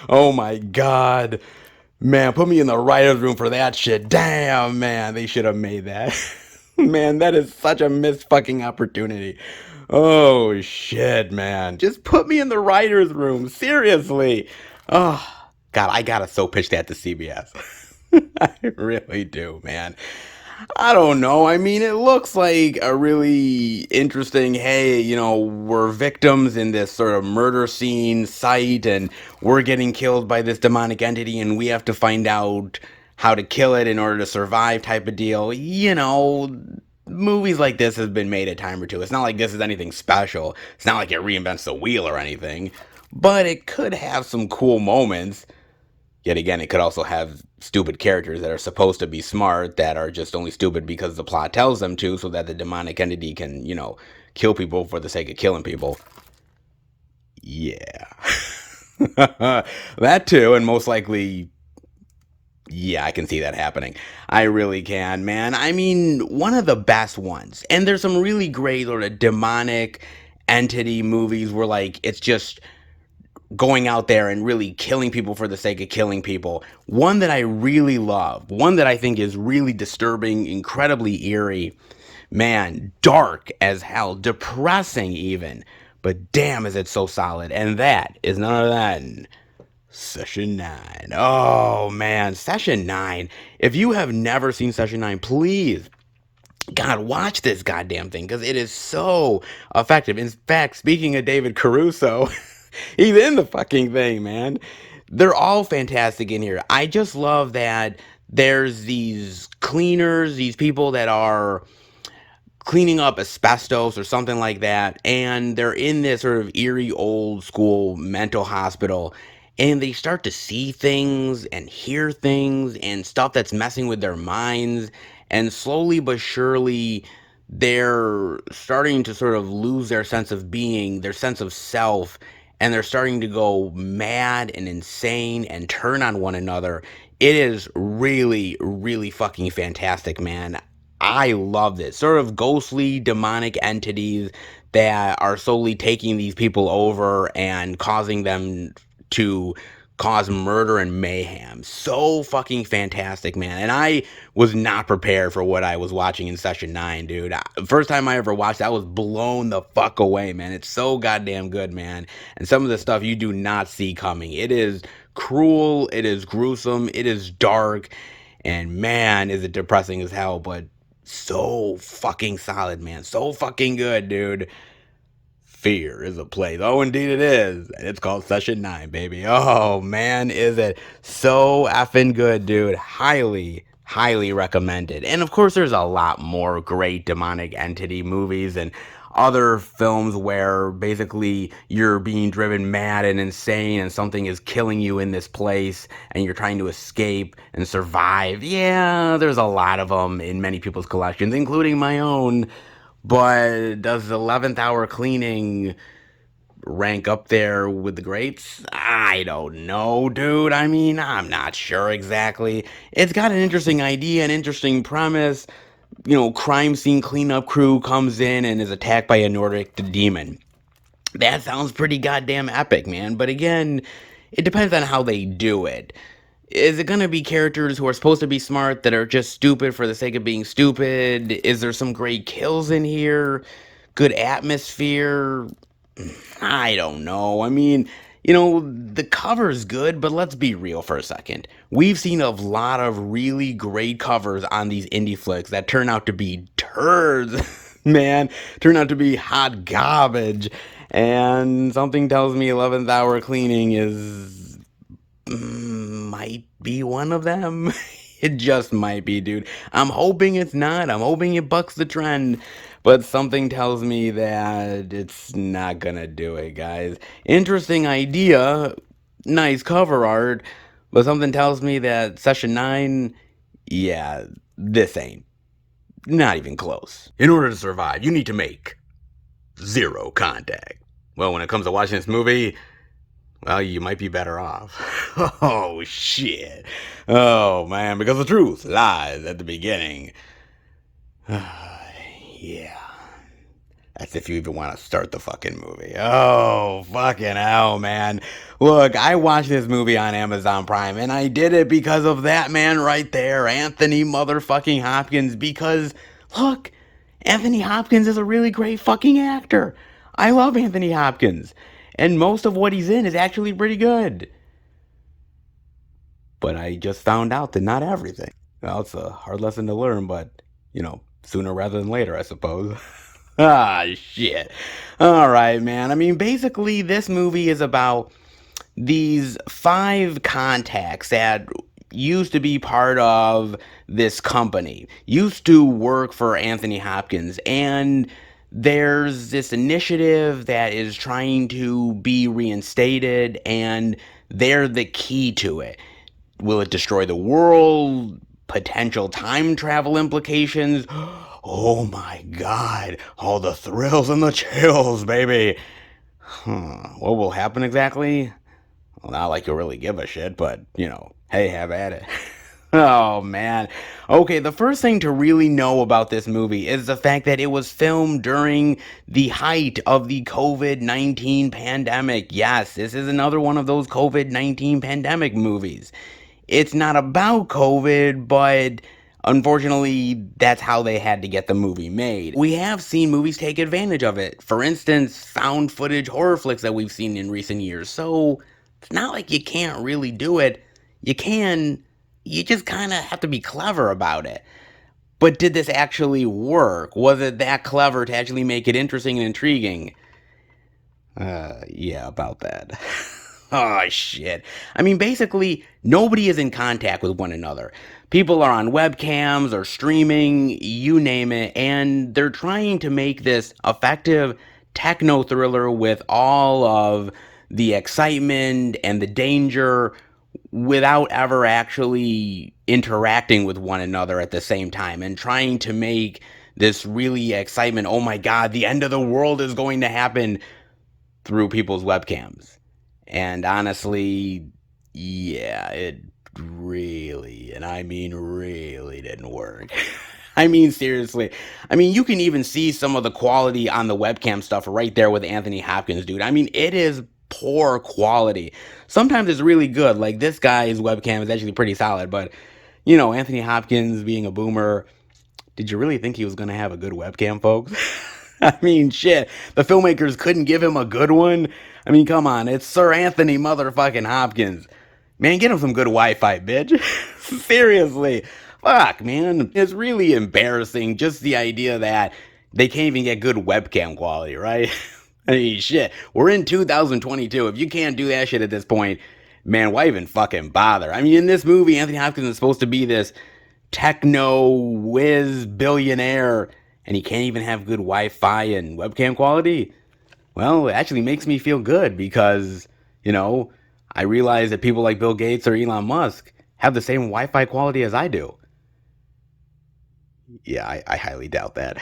S2: Oh my god. Man, put me in the writer's room for that shit. Damn, man, they should have made that. Man, that is such a missed fucking opportunity. Oh, shit, man. Just put me in the writer's room. Seriously. Oh, God, I gotta so pitch that to CBS. I really do, man. I don't know. I mean, it looks like a really interesting, hey, we're victims in this sort of murder scene site and we're getting killed by this demonic entity and we have to find out how to kill it in order to survive type of deal. Movies like this have been made a time or two. It's not like this is anything special. It's not like it reinvents the wheel or anything, but it could have some cool moments. Yet again, it could also have stupid characters that are supposed to be smart that are just only stupid because the plot tells them to, so that the demonic entity can, kill people for the sake of killing people. Yeah. That too, and most likely, yeah, I can see that happening. I really can, man. I mean, one of the best ones. And there's some really great sort of demonic entity movies where, like, it's just going out there and really killing people for the sake of killing people. One that I really love, one that I think is really disturbing, incredibly eerie, man, dark as hell, depressing even, but damn is it so solid. And that is none other than Session 9. Oh man, Session 9. If you have never seen Session 9, please, God, watch this goddamn thing because it is so effective. In fact, speaking of David Caruso, he's in the fucking thing, man. They're all fantastic in here. I just love that there's these cleaners, these people that are cleaning up asbestos or something like that, and they're in this sort of eerie old school mental hospital, and they start to see things and hear things and stuff that's messing with their minds, and slowly but surely
S1: they're starting to sort of lose their sense of being, their sense of self, and they're starting to go mad and insane and turn on one another. It is really, really fucking fantastic, man. I love this. Sort of ghostly, demonic entities that are slowly taking these people over and causing them to cause murder and mayhem. So fucking fantastic, man. And I was not prepared for what I was watching in Session 9, dude. First time I ever watched it, I was blown the fuck away, man. It's so goddamn good, man. And some of the stuff you do not see coming. It is cruel, it is gruesome, it is dark, and man, is it depressing as hell, but so fucking solid, man. So fucking good, dude. Fear is a place. Oh, indeed it is. And it's called Session 9, baby. Oh, man, is it so effing good, dude. Highly, highly recommended. And of course, there's a lot more great demonic entity movies and other films where basically you're being driven mad and insane and something is killing you in this place and you're trying to escape and survive. Yeah, there's a lot of them in many people's collections, including my own. But does 11th Hour Cleaning rank up there with the greats? I don't know, dude. I mean, I'm not sure exactly. It's got an interesting idea, an interesting premise. You know, crime scene cleanup crew comes in and is attacked by a Nordic demon. That sounds pretty goddamn epic, man. But again, it depends on how they do it. Is it going to be characters who are supposed to be smart that are just stupid for the sake of being stupid? Is there some great kills in here? Good atmosphere? I don't know. I mean, you know, the cover's good, but let's be real for a second. We've seen a lot of really great covers on these indie flicks that turn out to be turds, man. Turn out to be hot garbage. And something tells me 11th Hour Cleaning is might be one of them. It just might be, dude. I'm hoping it's not. I'm hoping it bucks the trend. But something tells me that it's not gonna do it, guys. Interesting idea. Nice cover art. But something tells me that Session 9, yeah, this ain't. Not even close. In order to survive, you need to make zero contact. Well, when it comes to watching this movie, well, you might be better off. Oh, shit. Oh, man, because the truth lies at the beginning. Yeah. That's if you even want to start the fucking movie. Oh, fucking hell, man. Look, I watched this movie on Amazon Prime, and I did it because of that man right there, Anthony motherfucking Hopkins, because, look, Anthony Hopkins is a really great fucking actor. I love Anthony Hopkins. And most of what he's in is actually pretty good. But I just found out that not everything. Well, it's a hard lesson to learn, but, you know, sooner rather than later, I suppose. Ah, shit. Alright, man. I mean, basically, this movie is about these 5 contacts that used to be part of this company, used to work for Anthony Hopkins, and there's this initiative that is trying to be reinstated, and they're the key to it. Will it destroy the world? Potential time travel implications? Oh my god, all the thrills and the chills, baby. What will happen exactly? Well, not like you'll really give a shit, but, you know, hey, have at it. Oh, man. Okay, the first thing to really know about this movie is the fact that it was filmed during the height of the COVID-19 pandemic. Yes, this is another one of those COVID-19 pandemic movies. It's not about COVID, but unfortunately, that's how they had to get the movie made. We have seen movies take advantage of it. For instance, found footage horror flicks that we've seen in recent years. So it's not like you can't really do it. You can. You just kind of have to be clever about it. But did this actually work? Was it that clever to actually make it interesting and intriguing? Yeah, about that. Oh, shit. I mean, basically, nobody is in contact with one another. People are on webcams or streaming, you name it, and they're trying to make this effective techno thriller with all of the excitement and the danger without ever actually interacting with one another at the same time, and trying to make this really excitement. Oh my God, the end of the world is going to happen through people's webcams. And honestly, yeah, it really, and I mean really didn't work. I mean, seriously. I mean, you can even see some of the quality on the webcam stuff right there with Anthony Hopkins, dude. I mean, it is poor quality. Sometimes it's really good. Like, this guy's webcam is actually pretty solid, but, you know, Anthony Hopkins being a boomer, did you really think he was going to have a good webcam, folks? I mean, shit. The filmmakers couldn't give him a good one. I mean, come on. It's Sir Anthony motherfucking Hopkins. Man, get him some good Wi-Fi, bitch. Seriously. Fuck, man. It's really embarrassing, just the idea that they can't even get good webcam quality, right? I mean, shit. We're in 2022. If you can't do that shit at this point, man, why even fucking bother? I mean, in this movie, Anthony Hopkins is supposed to be this techno whiz billionaire, and he can't even have good Wi-Fi and webcam quality. Well, it actually makes me feel good because, you know, I realize that people like Bill Gates or Elon Musk have the same Wi-Fi quality as I do. Yeah, I highly doubt that.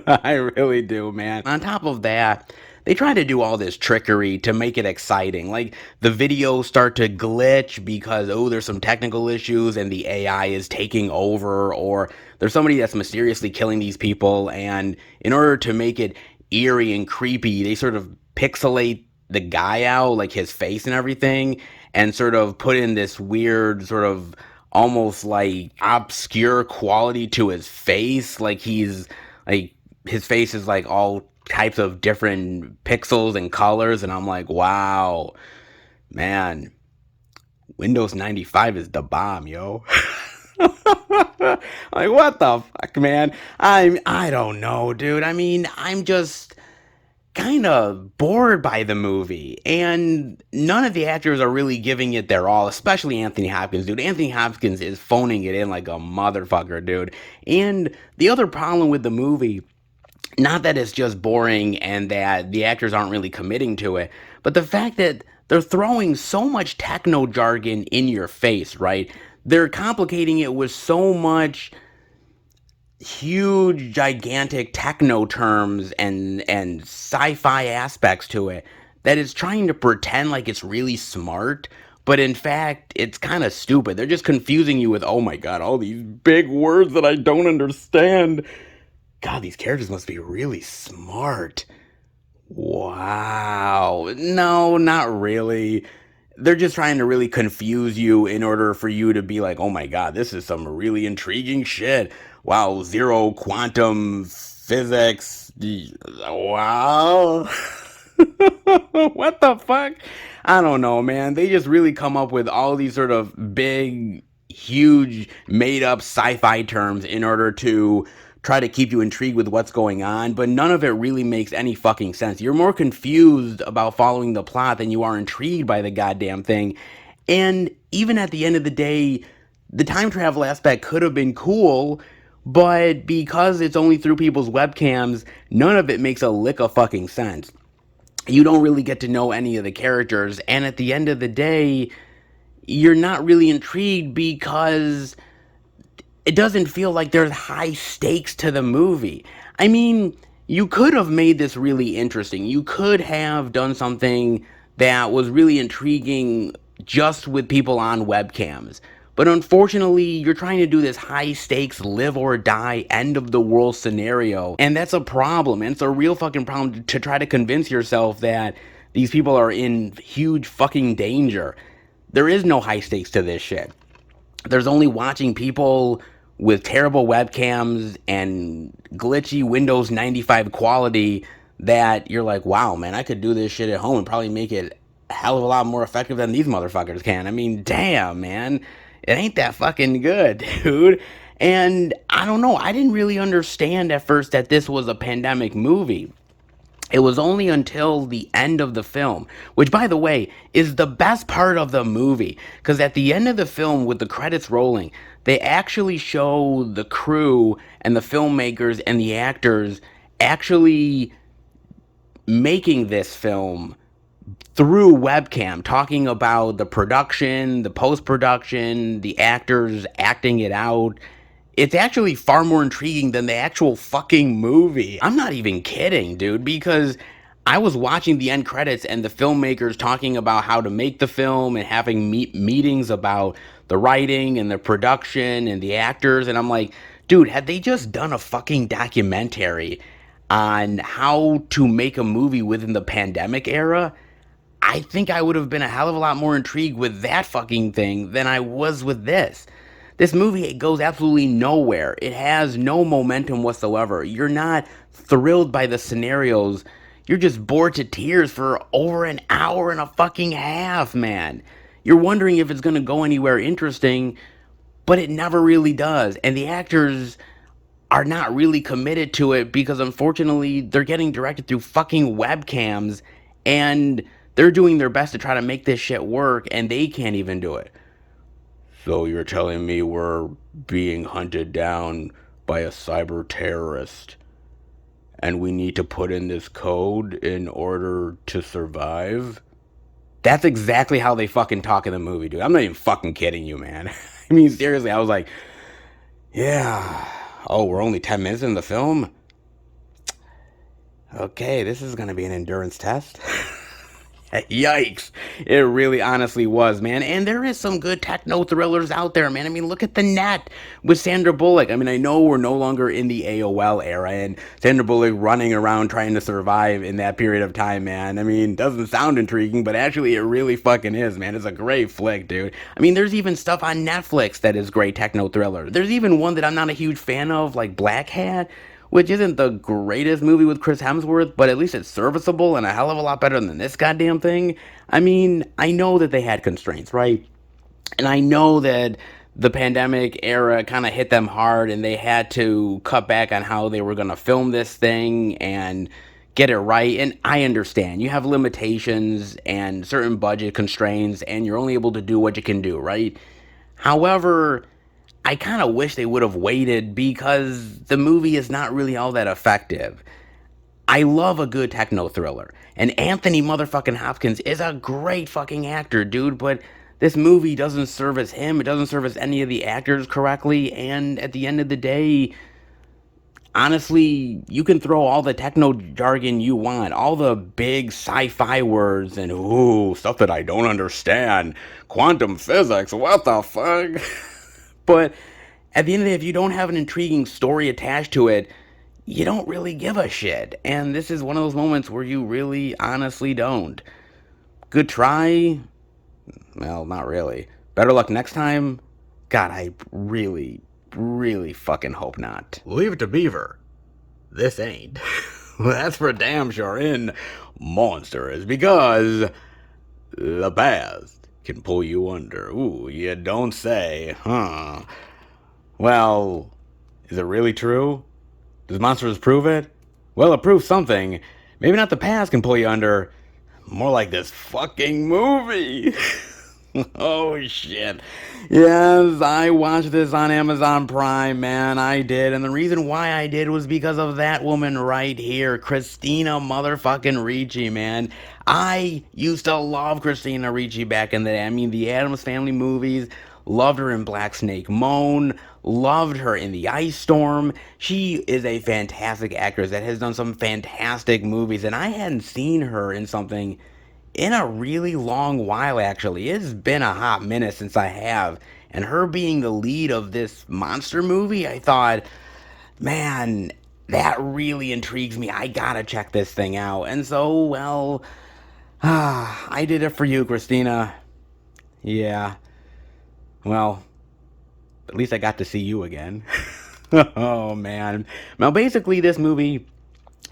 S1: I really do, man. On top of that, they try to do all this trickery to make it exciting. Like, the videos start to glitch because, oh, there's some technical issues and the AI is taking over, or there's somebody that's mysteriously killing these people, and in order to make it eerie and creepy, they sort of pixelate the guy out, like his face and everything, and sort of put in this weird sort of almost like obscure quality to his face. Like, he's like, his face is like all types of different pixels and colors, and I'm like, wow, man, Windows 95 is the bomb, yo. Like, what the fuck, man? I don't know, dude. I mean, I'm just kind of bored by the movie, and none of the actors are really giving it their all, especially Anthony Hopkins, dude. Anthony Hopkins is phoning it in like a motherfucker, dude. And the other problem with the movie, not that it's just boring and that the actors aren't really committing to it, but the fact that they're throwing so much techno jargon in your face, right? They're complicating it with so much huge, gigantic techno terms and sci-fi aspects to it that it's trying to pretend like it's really smart, but in fact, it's kind of stupid. They're just confusing you with, oh my God, all these big words that I don't understand. God, these characters must be really smart. Wow. No, not really. They're just trying to really confuse you in order for you to be like, oh my God, this is some really intriguing shit. Wow, zero quantum physics. Wow. What the fuck? I don't know, man. They just really come up with all these sort of big, huge, made up sci-fi terms in order to try to keep you intrigued with what's going on, but none of it really makes any fucking sense. You're more confused about following the plot than you are intrigued by the goddamn thing. And even at the end of the day, the time travel aspect could have been cool, but because it's only through people's webcams, none of it makes a lick of fucking sense. You don't really get to know any of the characters, and at the end of the day, you're not really intrigued because it doesn't feel like there's high stakes to the movie. I mean, you could have made this really interesting. You could have done something that was really intriguing just with people on webcams. But unfortunately, you're trying to do this high stakes, live or die, end of the world scenario. And that's a problem. And it's a real fucking problem to try to convince yourself that these people are in huge fucking danger. There is no high stakes to this shit. There's only watching people with terrible webcams and glitchy Windows 95 quality that you're like, wow, man, I could do this shit at home and probably make it a hell of a lot more effective than these motherfuckers can. I mean, damn, man. It ain't that fucking good, dude. And I don't know, I didn't really understand at first that this was a pandemic movie. It was only until the end of the film, which, by the way, is the best part of the movie. Because at the end of the film, with the credits rolling, they actually show the crew and the filmmakers and the actors actually making this film through webcam, talking about the production, the post-production, the actors acting it out. It's actually far more intriguing than the actual fucking movie. I'm not even kidding, dude, because I was watching the end credits and the filmmakers talking about how to make the film and having meetings about the writing and the production and the actors, and I'm like, dude, had they just done a fucking documentary on how to make a movie within the pandemic era, I think I would have been a hell of a lot more intrigued with that fucking thing than I was with this. This movie, it goes absolutely nowhere. It has no momentum whatsoever. You're not thrilled by the scenarios. You're just bored to tears for over an hour and a fucking half, man. You're wondering if it's going to go anywhere interesting, but it never really does. And the actors are not really committed to it because unfortunately they're getting directed through fucking webcams and they're doing their best to try to make this shit work and they can't even do it. So you're telling me we're being hunted down by a cyber terrorist and we need to put in this code in order to survive? That's exactly how they fucking talk in the movie, dude. I'm not even fucking kidding you, man. I mean, seriously, I was like, yeah. Oh, we're only 10 minutes in the film? Okay, this is gonna be an endurance test. Yikes. It really honestly was, man. And there is some good techno thrillers out there, man. I mean, look at The Net with Sandra Bullock. I mean, I know we're no longer in the AOL era and Sandra Bullock running around trying to survive in that period of time, man. I mean, doesn't sound intriguing, but actually it really fucking is, man. It's a great flick, dude. I mean, there's even stuff on Netflix that is great techno thriller. There's even one that I'm not a huge fan of, like Black Hat, which isn't the greatest movie with Chris Hemsworth, but at least it's serviceable and a hell of a lot better than this goddamn thing. I mean, I know that they had constraints, right? And I know that the pandemic era kind of hit them hard and they had to cut back on how they were going to film this thing and get it right. And I understand. You have limitations and certain budget constraints and you're only able to do what you can do, right? However, I kind of wish they would have waited because the movie is not really all that effective. I love a good techno thriller, and Anthony motherfucking Hopkins is a great fucking actor, dude, but this movie doesn't service him, it doesn't service any of the actors correctly, and at the end of the day, honestly, you can throw all the techno jargon you want, all the big sci-fi words, and ooh, stuff that I don't understand, quantum physics, what the fuck? But at the end of the day, if you don't have an intriguing story attached to it, you don't really give a shit. And this is one of those moments where you really honestly don't. Good try? Well, not really. Better luck next time? God, I really, really fucking hope not.
S2: Leave it to Beaver. This ain't. That's for damn sure in Monsters, because the past can pull you under. Ooh, you don't say, huh? Well, is it really true? Does Monsters prove it? Well, it proves something. Maybe not the past can pull you under. More like this fucking movie. Oh, shit. Yes, I watched this on Amazon Prime, man. I did. And the reason why I did was because of that woman right here, Christina motherfucking Ricci, man. I used to love Christina Ricci back in the day. I mean, the Addams Family movies. Loved her in Black Snake Moan. Loved her in The Ice Storm. She is a fantastic actress that has done some fantastic movies. And I hadn't seen her in something in a really long while, actually. It's been a hot minute since I have. And her being the lead of this monster movie, I thought, man, that really intrigues me. I gotta check this thing out. And so, well, I did it for you, Christina. Yeah. Well, at least I got to see you again. Oh, man. Now, basically, this movie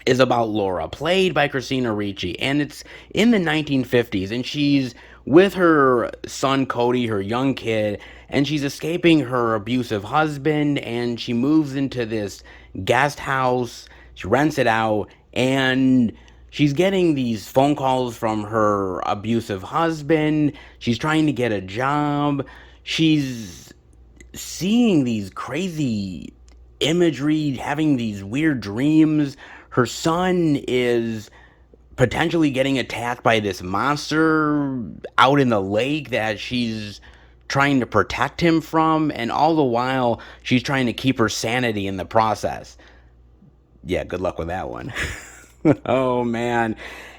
S2: is about Laura, played by Christina Ricci, and it's in the 1950s, and she's with her son Cody, her young kid, and she's escaping her abusive husband, and she moves into this guest house, she rents it out, and she's getting these phone calls from her abusive husband, she's trying to get a job, she's seeing these crazy imagery, having these weird dreams. Her son is potentially getting attacked by this monster out in the lake that she's
S1: trying to protect him from, and all the while she's trying to keep her sanity in the process. Yeah, good luck with that one. Oh man.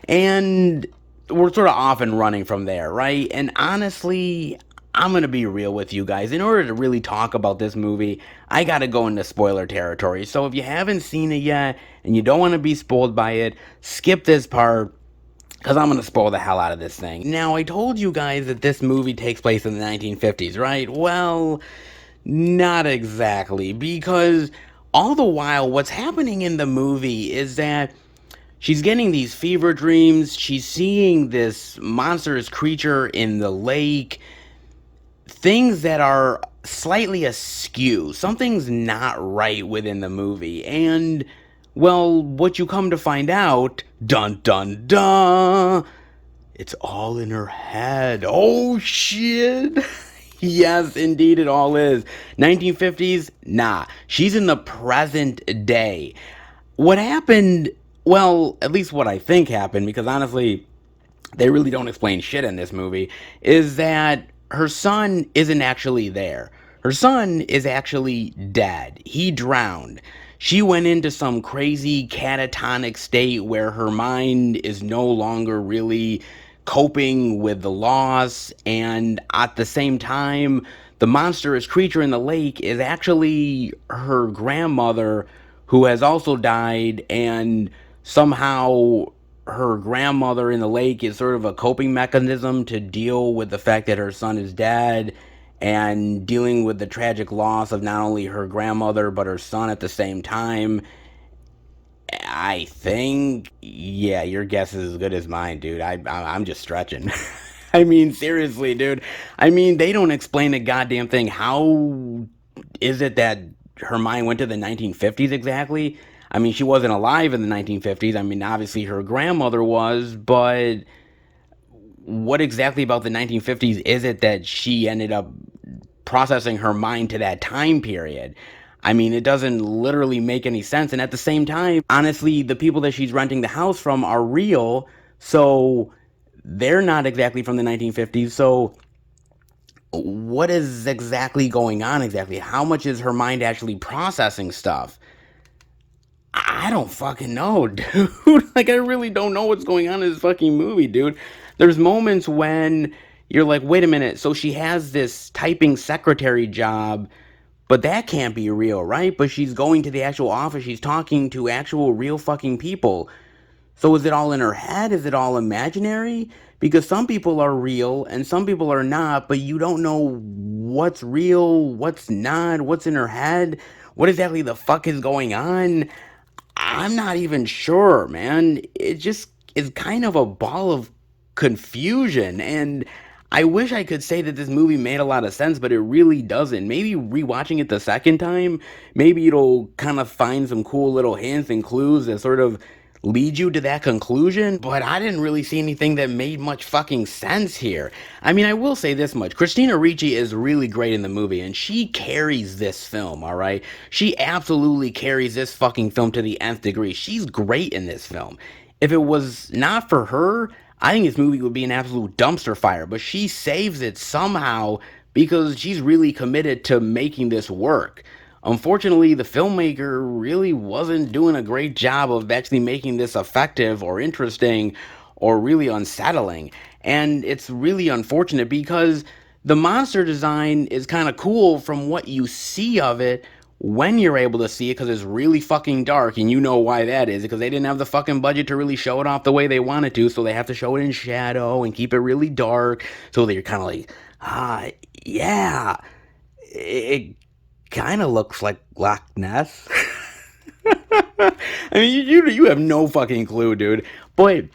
S1: And we're sort of off and running from there, right? And honestly, I'm going to be real with you guys. In order to really talk about this movie, I got to go into spoiler territory. So if you haven't seen it yet and you don't want to be spoiled by it, skip this part, because I'm going to spoil the hell out of this thing. Now, I told you guys that this movie takes place in the 1950s, right? Well, not exactly, because all the while, what's happening in the movie is that she's getting these fever dreams, she's seeing this monstrous creature in the lake, things that are slightly askew. Something's not right within the movie. And, well, what you come to find out, dun dun dun, it's all in her head. Oh shit. Yes, indeed it all is. 1950s? Nah. She's in the present day. What happened, well, at least what I think happened, because honestly, they really don't explain shit in this movie, is that her son isn't actually there. Her son is actually dead. He drowned. She went into some crazy catatonic state where her mind is no longer really coping with the loss, and at the same time, the monstrous creature in the lake is actually her grandmother, who has also died, and somehow her grandmother in the lake is sort of a coping mechanism to deal with the fact that her son is dead and dealing with the tragic loss of not only her grandmother but her son at the same time. I think, yeah, your guess is as good as mine, dude. I'm just stretching. I mean, seriously, dude. I mean, they don't explain a goddamn thing. How is it that her mind went to the 1950s exactly? I mean, she wasn't alive in the 1950s. I mean, obviously her grandmother was, but what exactly about the 1950s is it that she ended up processing her mind to that time period? I mean, it doesn't literally make any sense. And at the same time, honestly, the people that she's renting the house from are real, so they're not exactly from the 1950s. So what is exactly going on exactly? How much is her mind actually processing stuff? I don't fucking know, dude. Like, I really don't know what's going on in this fucking movie, dude. There's moments when you're like, wait a minute, so she has this typing secretary job, but that can't be real, right? But she's going to the actual office, she's talking to actual real fucking people. So is it all in her head? Is it all imaginary? Because some people are real and some people are not, but you don't know what's real, what's not, what's in her head, what exactly the fuck is going on. I'm not even sure, man. It just is kind of a ball of confusion, and I wish I could say that this movie made a lot of sense, but it really doesn't. Maybe rewatching it the second time, maybe it'll kind of find some cool little hints and clues that sort of lead you to that conclusion, but I didn't really see anything that made much fucking sense here. I mean, I will say this much. Christina Ricci is really great in the movie, and she carries this film, alright? She absolutely carries this fucking film to the nth degree. She's great in this film. If it was not for her, I think this movie would be an absolute dumpster fire, but she saves it somehow because she's really committed to making this work. Unfortunately, the filmmaker really wasn't doing a great job of actually making this effective or interesting or really unsettling. And it's really unfortunate because the monster design is kind of cool from what you see of it when you're able to see it, because it's really fucking dark, and you know why that is, because they didn't have the fucking budget to really show it off the way they wanted to, so they have to show it in shadow and keep it really dark, so that you're kind of like, yeah, it kind of looks like Loch Ness. I mean, you have no fucking clue, dude. But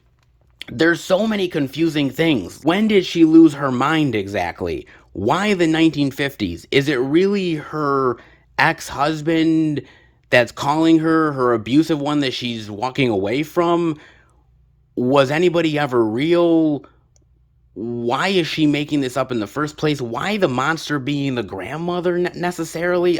S1: there's so many confusing things. When did she lose her mind exactly? Why the 1950s? Is it really her ex-husband that's calling her, her abusive one that she's walking away from? Was anybody ever real? Why is she making this up in the first place? Why the monster being the grandmother necessarily?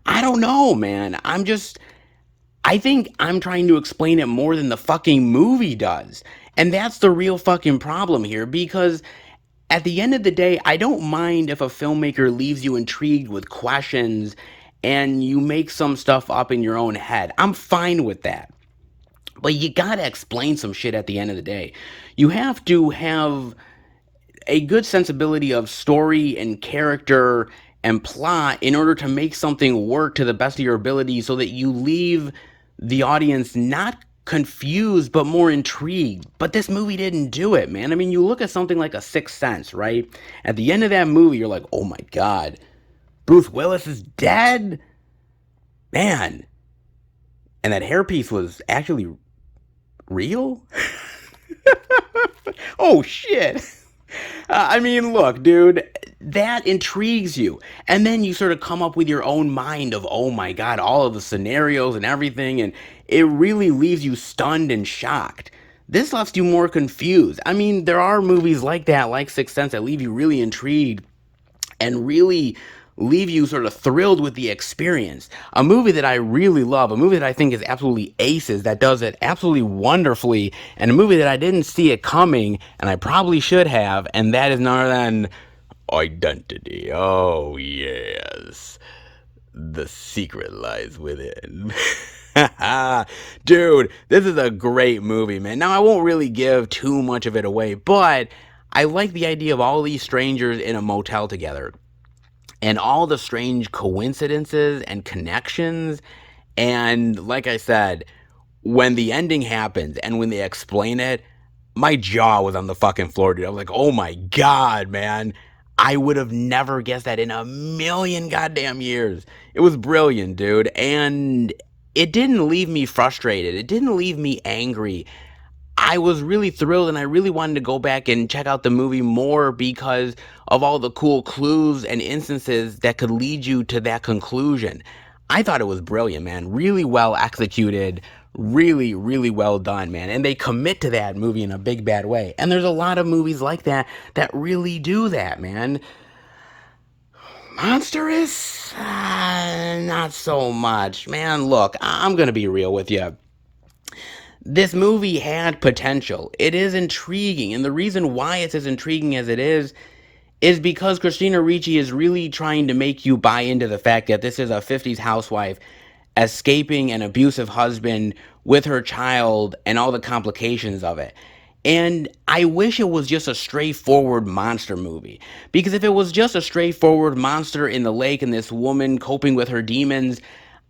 S1: I don't know, man. I think I'm trying to explain it more than the fucking movie does. And that's the real fucking problem here, because at the end of the day, I don't mind if a filmmaker leaves you intrigued with questions and you make some stuff up in your own head. I'm fine with that. But you gotta explain some shit at the end of the day. You have to have a good sensibility of story and character and plot in order to make something work to the best of your ability so that you leave the audience not confused but more intrigued. But this movie didn't do it, man. I mean, you look at something like A Sixth Sense, right? At the end of that movie, you're like, oh my god, Bruce Willis is dead? Man. And that hairpiece was actually real? Oh shit. I mean, look, dude, that intrigues you. And then you sort of come up with your own mind of, oh my God, all of the scenarios and everything. And it really leaves you stunned and shocked. This left you more confused. I mean, there are movies like that, like Sixth Sense, that leave you really intrigued and really leave you sort of thrilled with the experience. A movie that I really love, a movie that I think is absolutely aces, that does it absolutely wonderfully, and a movie that I didn't see it coming, and I probably should have, and that is none other than Identity. Oh, yes. The secret lies within. Dude, this is a great movie, man. Now, I won't really give too much of it away, but I like the idea of all these strangers in a motel together and all the strange coincidences and connections. And like I said, when the ending happens and when they explain it, my jaw was on the fucking floor, dude. I was like, oh my God, man. I would have never guessed that in a million goddamn years. It was brilliant, dude. And it didn't leave me frustrated. It didn't leave me angry. I was really thrilled and I really wanted to go back and check out the movie more because of all the cool clues and instances that could lead you to that conclusion. I thought it was brilliant, man. Really well executed. Really, really well done, man. And they commit to that movie in a big bad way. And there's a lot of movies like that that really do that, man. Monstrous? Not so much. Man, look, I'm going to be real with you. This movie had potential. It is intriguing, and the reason why it's as intriguing as it is because Christina Ricci is really trying to make you buy into the fact that this is a 50s housewife escaping an abusive husband with her child and all the complications of it. And I wish it was just a straightforward monster movie. Because if it was just a straightforward monster in the lake and this woman coping with her demons,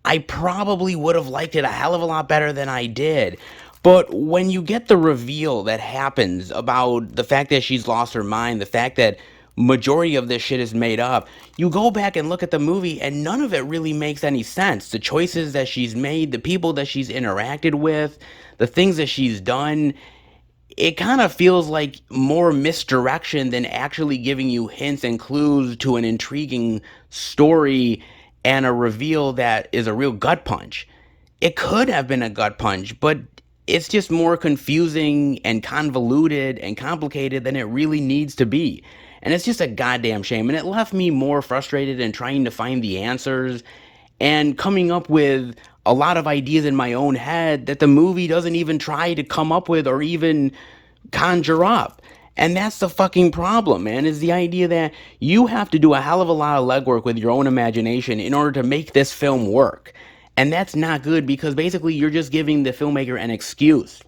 S1: I probably would have liked it a hell of a lot better than I did. But when you get the reveal that happens about the fact that she's lost her mind, the fact that majority of this shit is made up, you go back and look at the movie and none of it really makes any sense. The choices that she's made, the people that she's interacted with, the things that she's done, it kind of feels like more misdirection than actually giving you hints and clues to an intriguing story and a reveal that is a real gut punch. It could have been a gut punch, but it's just more confusing and convoluted and complicated than it really needs to be. And it's just a goddamn shame. And it left me more frustrated in trying to find the answers and coming up with a lot of ideas in my own head that the movie doesn't even try to come up with or even conjure up. And that's the fucking problem, man, is the idea that you have to do a hell of a lot of legwork with your own imagination in order to make this film work. And that's not good because basically you're just giving the filmmaker an excuse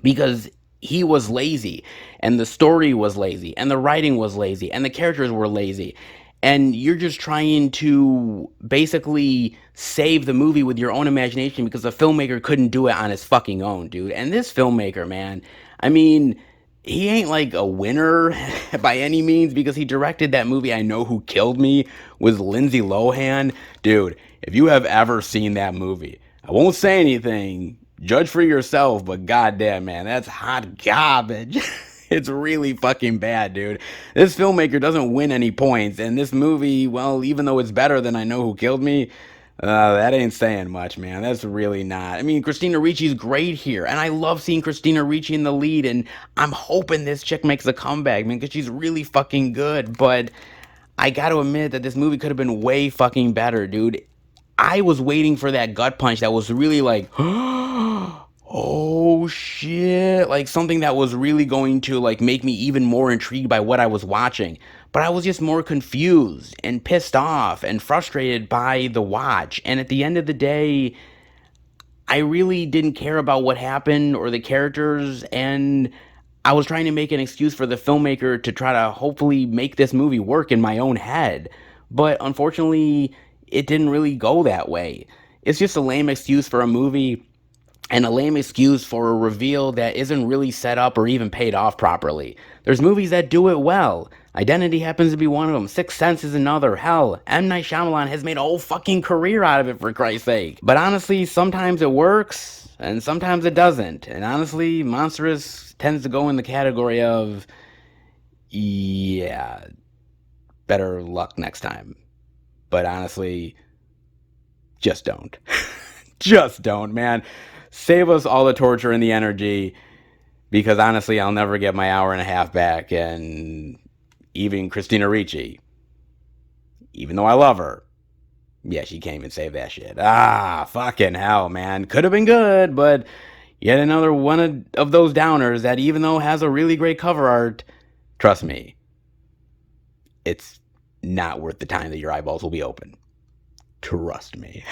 S1: because he was lazy and the story was lazy and the writing was lazy and the characters were lazy. And you're just trying to basically save the movie with your own imagination because the filmmaker couldn't do it on his fucking own, dude. And this filmmaker, man, I mean, he ain't like a winner by any means because he directed that movie I Know Who Killed Me with Lindsay Lohan. Dude, if you have ever seen that movie, I won't say anything. Judge for yourself, but goddamn, man, that's hot garbage. It's really fucking bad, dude. This filmmaker doesn't win any points, and this movie, well, even though it's better than I Know Who Killed Me, that ain't saying much, man. That's really not. I mean, Christina Ricci's great here, and I love seeing Christina Ricci in the lead, and I'm hoping this chick makes a comeback, man, because she's really fucking good, but I gotta admit that this movie could have been way fucking better, dude. I was waiting for that gut punch that was really like, oh shit, like something that was really going to like make me even more intrigued by what I was watching. But I was just more confused and pissed off and frustrated by the watch. And at the end of the day, I really didn't care about what happened or the characters, and I was trying to make an excuse for the filmmaker to try to hopefully make this movie work in my own head. But unfortunately, it didn't really go that way. It's just a lame excuse for a movie and a lame excuse for a reveal that isn't really set up or even paid off properly. There's movies that do it well. Identity happens to be one of them. Sixth Sense is another. Hell, M. Night Shyamalan has made a whole fucking career out of it, for Christ's sake. But honestly, sometimes it works, and sometimes it doesn't. And honestly, Monstrous tends to go in the category of, yeah, better luck next time. But honestly, just don't. Just don't, man. Save us all the torture and the energy, because honestly, I'll never get my hour and a half back. And even Christina Ricci, even though I love her, yeah, she can't even save that shit. Ah, fucking hell, man. Could have been good, but yet another one of those downers that, even though has a really great cover art, trust me, it's not worth the time that your eyeballs will be open. Trust me.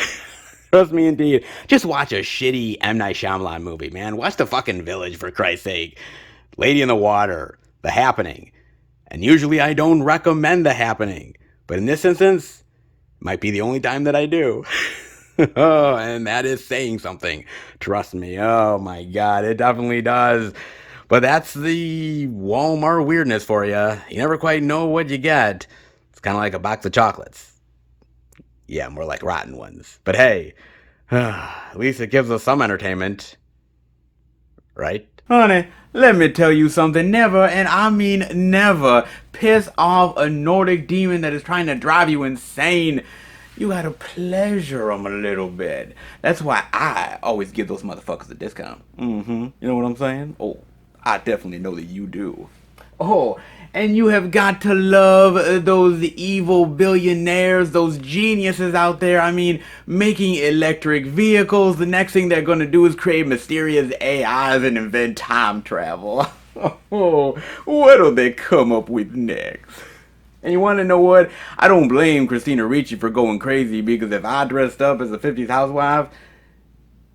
S1: Trust me indeed. Just watch a shitty M. Night Shyamalan movie, man. Watch The fucking Village, for Christ's sake. Lady in the Water. The Happening. And usually I don't recommend The Happening. But in this instance, might be the only time that I do. Oh, and that is saying something. Trust me. Oh my god, it definitely does. But that's the Walmart weirdness for you. You never quite know what you get. It's kind of like a box of chocolates. Yeah, more like rotten ones. But hey, at least it gives us some entertainment. Right? Honey, let me tell you something. Never, and I mean never, piss off a Nordic demon that is trying to drive you insane. You gotta pleasure them a little bit. That's why I always give those motherfuckers a discount. You know what I'm saying? Oh, I definitely know that you do. Oh, and you have got to love those evil billionaires, those geniuses out there. I mean, making electric vehicles. The next thing they're going to do is create mysterious AIs and invent time travel. Oh, what'll they come up with next? And you want to know what? I don't blame Christina Ricci for going crazy, because if I dressed up as a 50s housewife,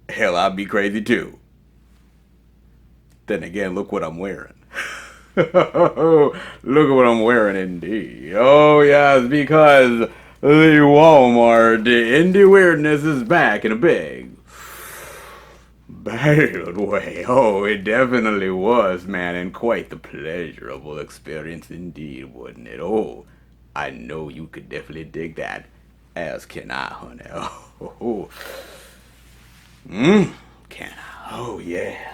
S1: hell, I'd be crazy too. Then again, look what I'm wearing. Look at what I'm wearing indeed. Oh yes, because the Walmart indie weirdness is back in a big bad way. Oh, it definitely was, man, and quite the pleasurable experience indeed, wasn't it? Oh, I know you could definitely dig that, as can I, honey. Oh, can I? Oh yeah.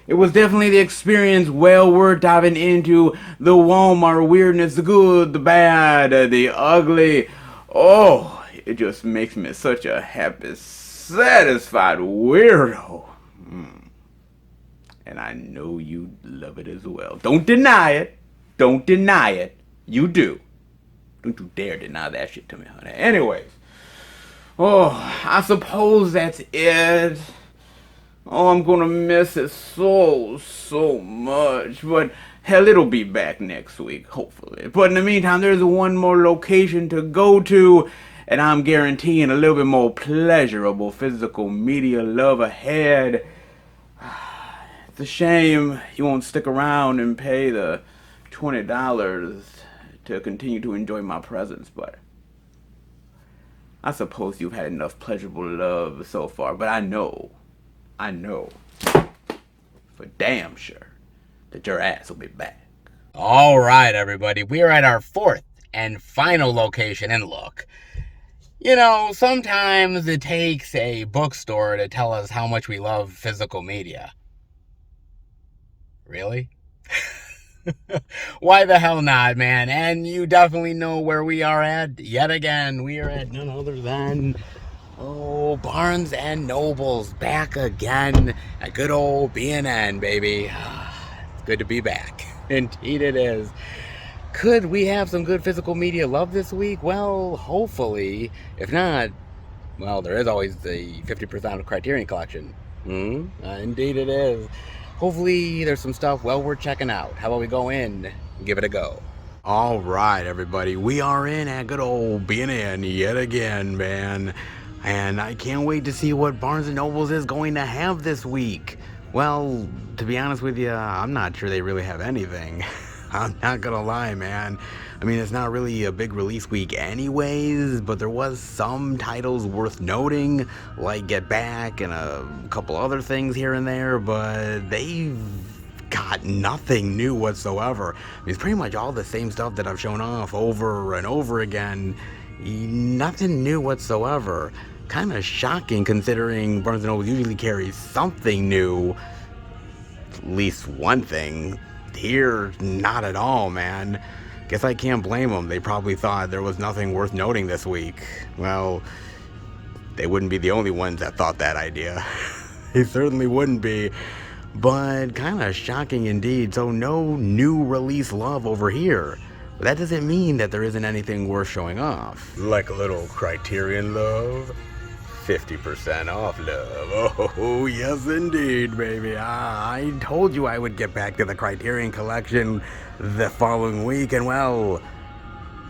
S1: It was definitely the experience well worth diving into. The Walmart weirdness, the good, the bad, the ugly. Oh, it just makes me such a happy, satisfied weirdo. And I know you love it as well. Don't deny it. Don't deny it. You do. Don't you dare deny that shit to me, honey. Anyways. Oh, I suppose that's it. Oh, I'm gonna miss it so much. But hell, it'll be back next week, hopefully. But in the meantime, there's one more location to go to, and I'm guaranteeing a little bit more pleasurable physical media love ahead. It's a shame you won't stick around and pay the $20 to continue to enjoy my presence, but I suppose you've had enough pleasurable love so far. But I know for damn sure that your ass will be back.
S2: All right, everybody, we are at our fourth and final location, and look, you know, sometimes it takes a bookstore to tell us how much we love physical media. Really? Why the hell not, man? And you definitely know where we are at. Yet again, we are at none other than Barnes and Noble's, back again at good old B&N, baby. It's good to be back. Indeed it is. Could we have some good physical media love this week? Well, hopefully. If not, well, there is always the 50% of Criterion collection. Indeed it is. Hopefully there's some stuff well worth checking out. How about we go in and give it a go?
S1: All right, everybody, we are in at good old B&N yet again, man. And I can't wait to see what Barnes & Nobles is going to have this week. Well, to be honest with you, I'm not sure they really have anything. I'm not gonna lie, man. I mean, it's not really a big release week anyways, but there was some titles worth noting, like Get Back and a couple other things here and there, but they've got nothing new whatsoever. I mean, it's pretty much all the same stuff that I've shown off over and over again. Nothing new whatsoever. Kind of shocking considering Barnes & Noble usually carries something new, at least one thing. Here, not at all, man. Guess I can't blame them. They probably thought there was nothing worth noting this week. Well, they wouldn't be the only ones that thought that idea. They certainly wouldn't be. But kind of shocking indeed. So no new release love over here. But that doesn't mean that there isn't anything worth showing off. Like a little Criterion love? 50% off love. Oh, yes indeed, baby. I told you I would get back to the Criterion collection the following week, and well,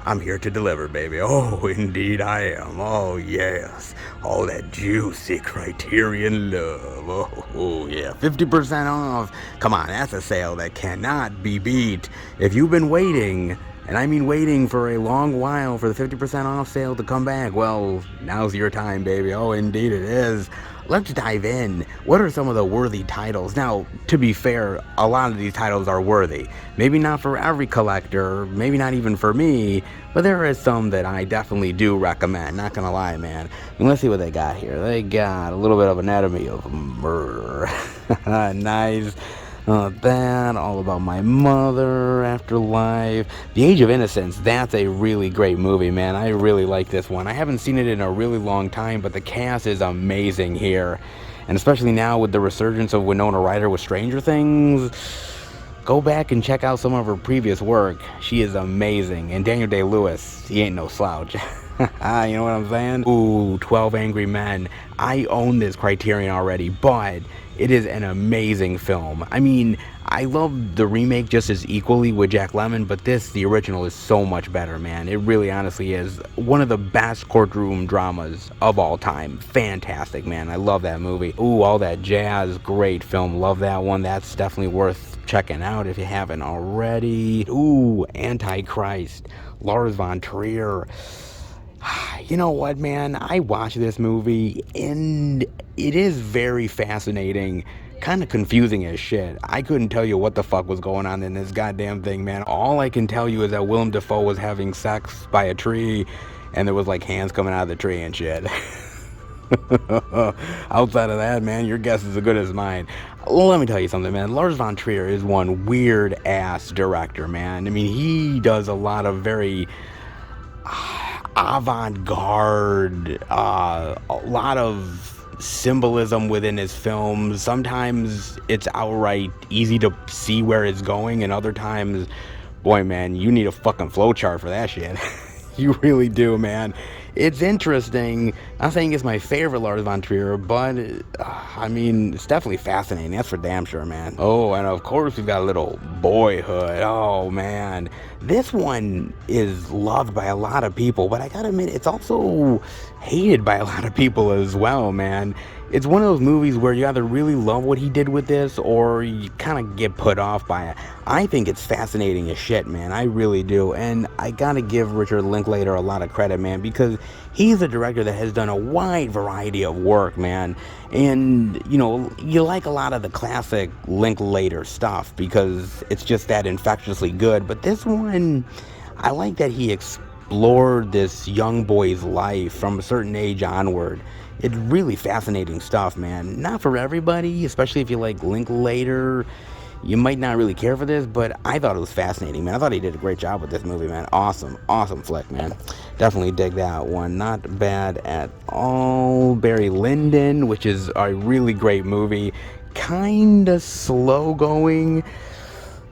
S1: I'm here to deliver, baby. Oh, indeed I am. Oh, yes. All that juicy Criterion love. Oh, yeah. 50% off. Come on, that's a sale that cannot be beat. If you've been waiting, and I mean waiting for a long while for the 50% off sale to come back, well, now's your time, baby. Oh, indeed it is. Let's dive in. What are some of the worthy titles? Now, to be fair, a lot of these titles are worthy. Maybe not for every collector, maybe not even for me, but there is some that I definitely do recommend. Not gonna lie, man. I mean, let's see what they got here. They got a little bit of Anatomy of Murder. Nice. That, All About My Mother, Afterlife, The Age of Innocence. That's a really great movie, man. I really like this one. I haven't seen it in a really long time, but the cast is amazing here. And especially now with the resurgence of Winona Ryder with Stranger Things, go back and check out some of her previous work. She is amazing. And Daniel Day-Lewis, he ain't no slouch. You know what I'm saying? Ooh, 12 Angry Men. I own this Criterion already, but it is an amazing film. I mean, I love the remake just as equally with Jack Lemmon, but the original is so much better, man. It really honestly is one of the best courtroom dramas of all time. Fantastic, man. I love that movie. Ooh, All That Jazz, great film. Love that one. That's definitely worth checking out if you haven't already. Ooh, Antichrist, Lars von Trier. You know what, man? I watched this movie, and it is very fascinating. Kind of confusing as shit. I couldn't tell you what the fuck was going on in this goddamn thing, man. All I can tell you is that Willem Dafoe was having sex by a tree, and there was like hands coming out of the tree and shit. Outside of that, man, your guess is as good as mine. Well, let me tell you something, man. Lars von Trier is one weird-ass director, man. I mean, he does a lot of very avant-garde, a lot of symbolism within his films. Sometimes it's outright easy to see where it's going, and other times, boy, man, you need a fucking flowchart for that shit. You really do, man. It's interesting. I'm saying it's my favorite Lars von Trier, but I mean, it's definitely fascinating. That's for damn sure, man. Oh, and of course we've got a little Boyhood. Oh, man. This one is loved by a lot of people, but I gotta admit, it's also hated by a lot of people as well, man. It's one of those movies where you either really love what he did with this, or you kind of get put off by it. I think it's fascinating as shit, man. I really do. And I gotta give Richard Linklater a lot of credit, man, because he's a director that has done a wide variety of work, man. And, you know, you like a lot of the classic Linklater stuff because it's just that infectiously good. But this one, I like that he explored this young boy's life from a certain age onward. It's really fascinating stuff, man. Not for everybody, especially if you like Linklater. You might not really care for this, but I thought it was fascinating, man. I thought he did a great job with this movie, man. Awesome flick, man. Definitely dig that one. Not bad at all. Barry Lyndon, which is a really great movie. Kinda slow going.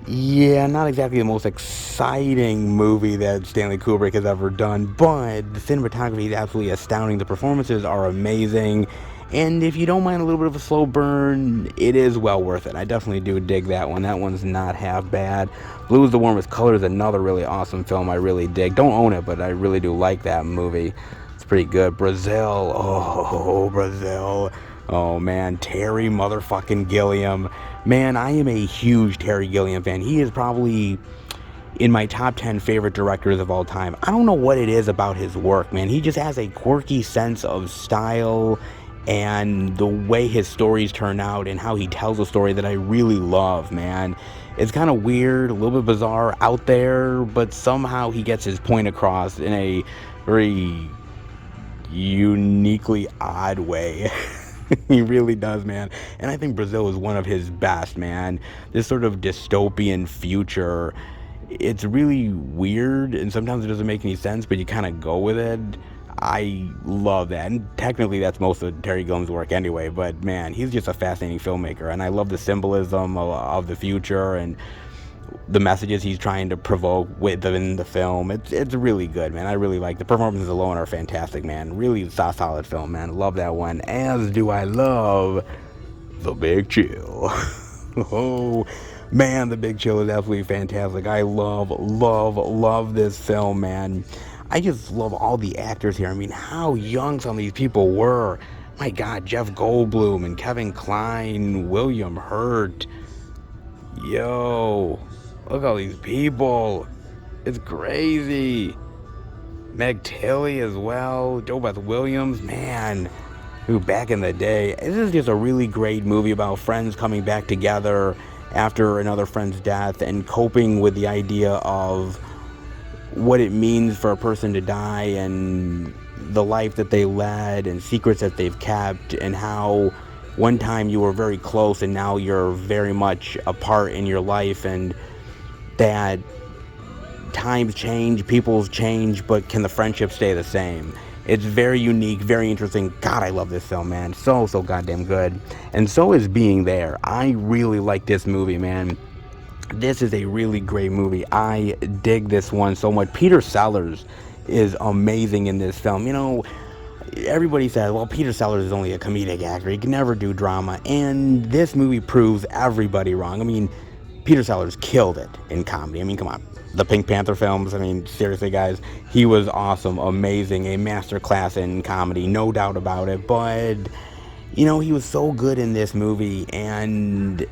S1: Yeah, not exactly the most exciting movie that Stanley Kubrick has ever done, but the cinematography is absolutely astounding. The performances are amazing,
S2: And if you don't mind a little bit of a slow burn, it is well worth it. I definitely do dig that one. That one's not half bad. Blue is the Warmest Color is another really awesome film I really dig. Don't own it, but I really do like that movie. It's pretty good. Brazil. Oh, Brazil. Oh, man. Terry motherfucking Gilliam. Man, I am a huge Terry Gilliam fan. He is probably in my top 10 favorite directors of all time. I don't know what it is about his work, man. He just has a quirky sense of style and the way his stories turn out and how he tells a story that I really love, man. It's kind of weird, a little bit bizarre out there, but somehow he gets his point across in a very uniquely odd way. He really does, man. And I think Brazil is one of his best, man. This sort of dystopian future, it's really weird, and sometimes it doesn't make any sense, but you kind of go with it. I love that. And technically, that's most of Terry Gilliam's work anyway, but man, he's just a fascinating filmmaker, and I love the symbolism of the future and the messages he's trying to provoke within the film. It's really good, man. I really like the performances alone are fantastic, man. Really solid film, man. Love that one. As do I love The Big Chill. Oh, man, The Big Chill is absolutely fantastic. I love this film, man. I just love all the actors here. I mean, how young some of these people were. My God, Jeff Goldblum and Kevin Kline, William Hurt. Yo, look at all these people. It's crazy. Meg Tilly as well. Joe Beth Williams, man. Who back in the day. This is just a really great movie about friends coming back together after another friend's death and coping with the idea of what it means for a person to die and the life that they led and secrets that they've kept, and how one time you were very close and now you're very much apart in your life, and that times change, people's change, but can the friendship stay the same? It's very unique, very interesting. God, I love this film, man. So goddamn good. And so is Being There. I really like this movie, man. This is a really great movie. I dig this one so much. Peter Sellers is amazing in this film. You know, everybody says, well, Peter Sellers is only a comedic actor. He can never do drama. And this movie proves everybody wrong. I mean, Peter Sellers killed it in comedy. I mean, come on. The Pink Panther films, I mean, seriously, guys, he was awesome, amazing, a masterclass in comedy, no doubt about it. But, you know, he was so good in this movie, and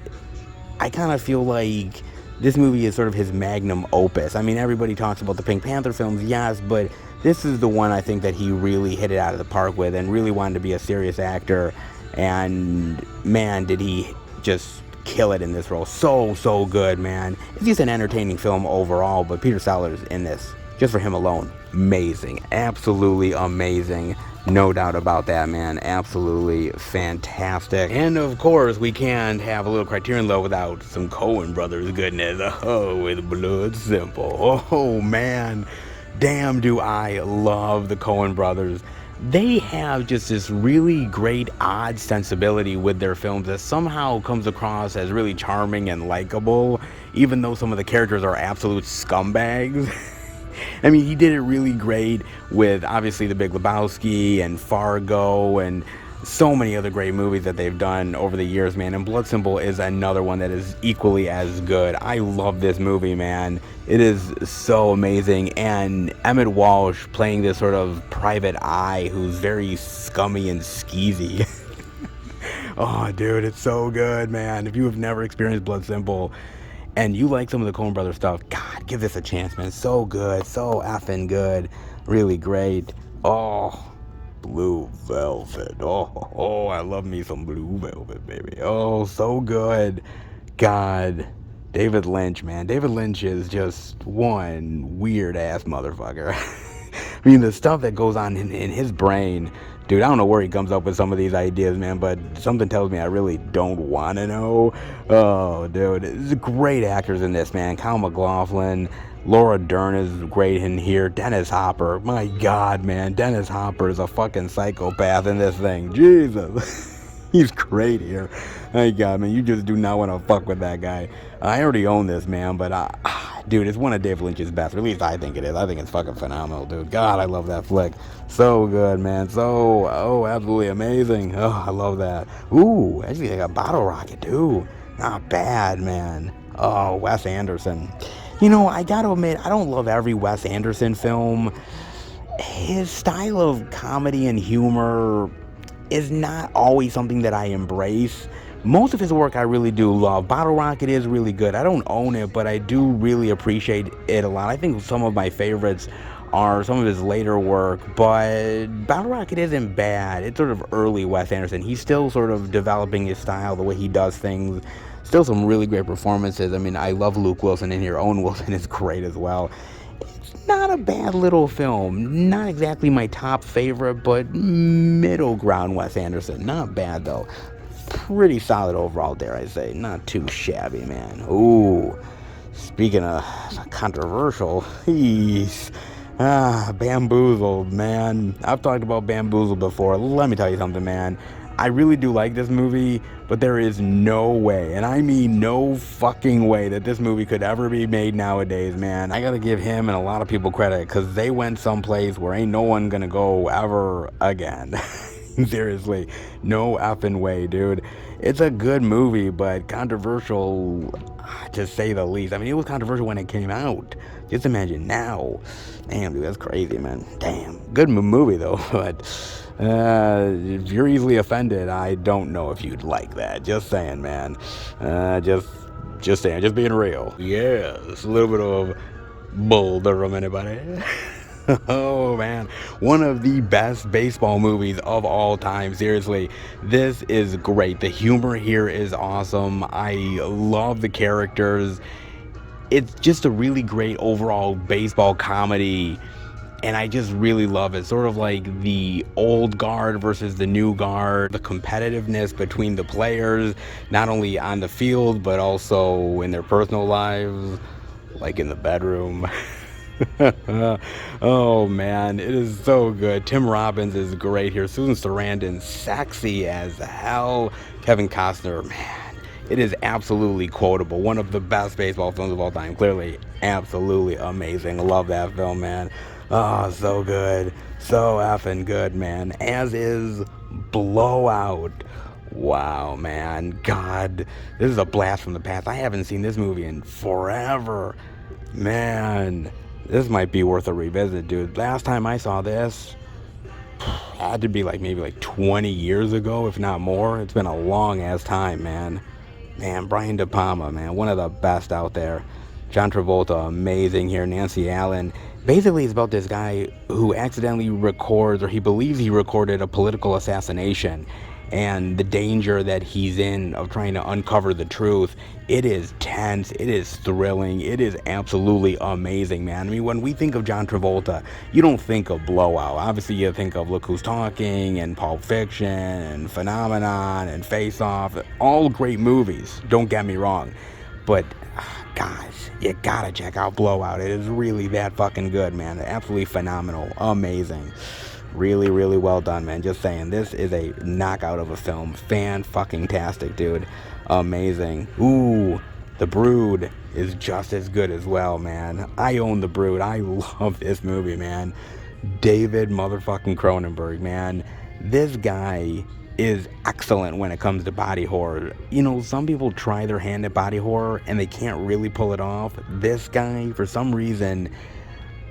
S2: I kind of feel like this movie is sort of his magnum opus. I mean, everybody talks about the Pink Panther films, yes, but this is the one I think that he really hit it out of the park with and really wanted to be a serious actor. And, man, did he just kill it in this role. So good, man. It's just an entertaining film overall, but Peter Sellers in this, just for him alone, amazing. Absolutely amazing. No doubt about that, man. Absolutely fantastic. And of course, we can't have a little Criterion love without some Coen Brothers goodness. Oh, with Blood Simple. Oh, man. Damn, do I love the Coen Brothers. They have just this really great, odd sensibility with their films that somehow comes across as really charming and likable, even though some of the characters are absolute scumbags. I mean, he did it really great with, obviously, The Big Lebowski and Fargo and so many other great movies that they've done over the years, man. And Blood Simple is another one that is equally as good. I love this movie, man. It is so amazing. And Emmett Walsh playing this sort of private eye who's very scummy and skeezy. Oh, dude, it's so good, man. If you have never experienced Blood Simple and you like some of the Coen Brothers stuff, God, give this a chance, man. So good, so effing good. Really great. Oh, Blue Velvet. Oh, I love me some Blue Velvet, baby. Oh, so good. God, David Lynch, man. David Lynch is just one weird-ass motherfucker. I mean, the stuff that goes on in his brain, dude, I don't know where he comes up with some of these ideas, man, but something tells me I really don't want to know. Oh, dude, there's great actors in this, man. Kyle MacLachlan, Laura Dern is great in here. Dennis Hopper, my God, man. Dennis Hopper is a fucking psychopath in this thing. Jesus. He's great here. My God, man, you just do not want to fuck with that guy. I already own this, man, but dude, it's one of David Lynch's best. Or at least I think it is. I think it's fucking phenomenal, dude. God, I love that flick. So good, man. Absolutely amazing. Oh, I love that. Ooh, actually, like a bottle rocket, too. Not bad, man. Oh, Wes Anderson. You know, I gotta admit, I don't love every Wes Anderson film. His style of comedy and humor is not always something that I embrace. Most of his work I really do love. Bottle Rocket is really good. I don't own it, but I do really appreciate it a lot. I think some of my favorites are some of his later work, but Bottle Rocket isn't bad. It's sort of early Wes Anderson. He's still sort of developing his style, the way he does things. Still some really great performances. I mean, I love Luke Wilson in here. Owen Wilson is great as well. It's not a bad little film. Not exactly my top favorite, but middle ground Wes Anderson. Not bad, though. Pretty solid overall, dare I say. Not too shabby, man. Ooh, speaking of controversial, Bamboozled, man. I've talked about Bamboozled before. Let me tell you something, man. I really do like this movie, but there is no way, and I mean no fucking way, that this movie could ever be made nowadays, man. I gotta give him and a lot of people credit, because they went someplace where ain't no one gonna go ever again. Seriously, no effing way, dude. It's a good movie, but controversial, to say the least. I mean, it was controversial when it came out. Just imagine now. Damn, dude, that's crazy, man. Damn. Good movie, though, but if you're easily offended, I don't know if you'd like that. Just saying, man. Just saying, just being real. Yeah, it's a little bit of Bull Durham, anybody? Oh man, one of the best baseball movies of all time. Seriously, this is great. The humor here is awesome. I love the characters. It's just a really great overall baseball comedy, and I just really love it. Sort of like the old guard versus the new guard, the competitiveness between the players, not only on the field but also in their personal lives, like in the bedroom. Oh man, it is so good. Tim Robbins is great here. Susan Sarandon, sexy as hell. Kevin Costner, man, it is absolutely quotable. One of the best baseball films of all time. Clearly, absolutely amazing. Love that film, man. Oh, so good. So effing good, man. As is Blowout. Wow, man. God, this is a blast from the past. I haven't seen this movie in forever. Man, this might be worth a revisit, dude. Last time I saw this had to be maybe 20 years ago, if not more. It's been a long ass time, man. Man, Brian De Palma, man, one of the best out there. John Travolta, amazing here. Nancy Allen. Basically, it's about this guy who accidentally records, or he believes he recorded, a political assassination, and the danger that he's in of trying to uncover the truth. It is tense, it is thrilling, it is absolutely amazing, man. I mean, when we think of John Travolta, you don't think of Blowout. Obviously, you think of Look Who's Talking, and Pulp Fiction, and Phenomenon, and Face Off. All great movies, don't get me wrong. But, guys, you gotta check out Blowout. It is really that fucking good, man. Absolutely phenomenal, amazing. Really, really well done, man. Just saying, this is a knockout of a film. Fan-fucking-tastic, dude. Amazing. Ooh, The Brood is just as good as well, man. I own The Brood. I love this movie, man. David motherfucking Cronenberg, man. This guy is excellent when it comes to body horror. You know, some people try their hand at body horror and they can't really pull it off. This guy, for some reason,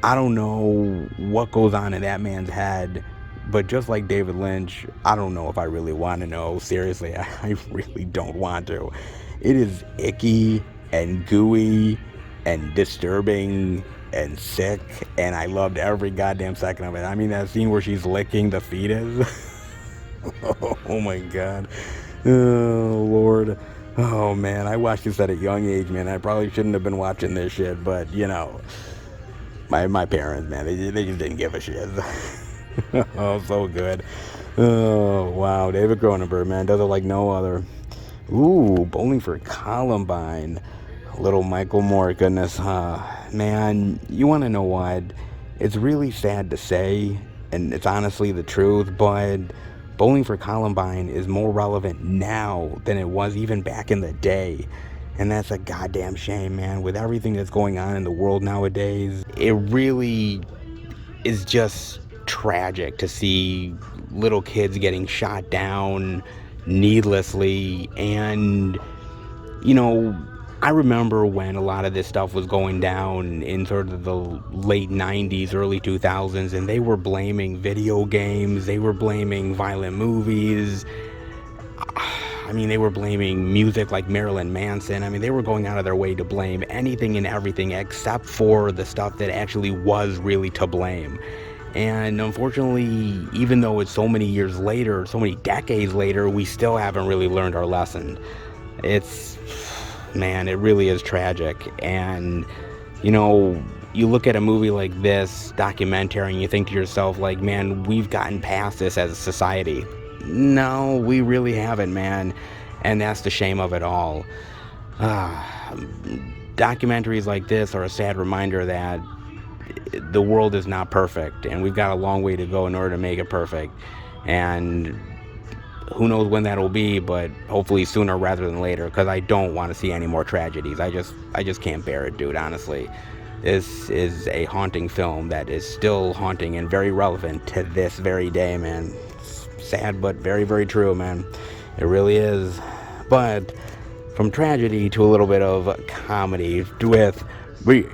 S2: I don't know what goes on in that man's head, but just like David Lynch, I don't know if I really want to know. Seriously, I really don't want to. It is icky and gooey and disturbing and sick, and I loved every goddamn second of it. I mean, that scene where she's licking the fetus. Oh my god. Oh Lord. Oh man, I watched this at a young age, man. I probably shouldn't have been watching this shit, but you know, my parents, man, they just didn't give a shit. Oh, so good. Oh wow, David Cronenberg, man, does it like no other. Ooh, Bowling for Columbine. Little Michael Moore, goodness, man, you want to know what? It's really sad to say, and it's honestly the truth, but Bowling for Columbine is more relevant now than it was even back in the day. And that's a goddamn shame, man. With everything that's going on in the world nowadays, it really is just tragic to see little kids getting shot down needlessly. And, you know, I remember when a lot of this stuff was going down in sort of the late 90s, early 2000s, and they were blaming video games, they were blaming violent movies. I mean, they were blaming music like Marilyn Manson. I mean, they were going out of their way to blame anything and everything except for the stuff that actually was really to blame. And unfortunately, even though it's so many years later, so many decades later, we still haven't really learned our lesson. Man, it really is tragic. And, you know, you look at a movie like this documentary and you think to yourself, like, man, we've gotten past this as a society. No, we really haven't, man. And that's the shame of it all. Documentaries like this are a sad reminder that the world is not perfect, and we've got a long way to go in order to make it perfect. And who knows when that'll be, but hopefully sooner rather than later, because I don't want to see any more tragedies. I just can't bear it, dude, honestly. This is a haunting film that is still haunting and very relevant to this very day, man. Sad, but very, very true, man. It really is. But from tragedy to a little bit of comedy with being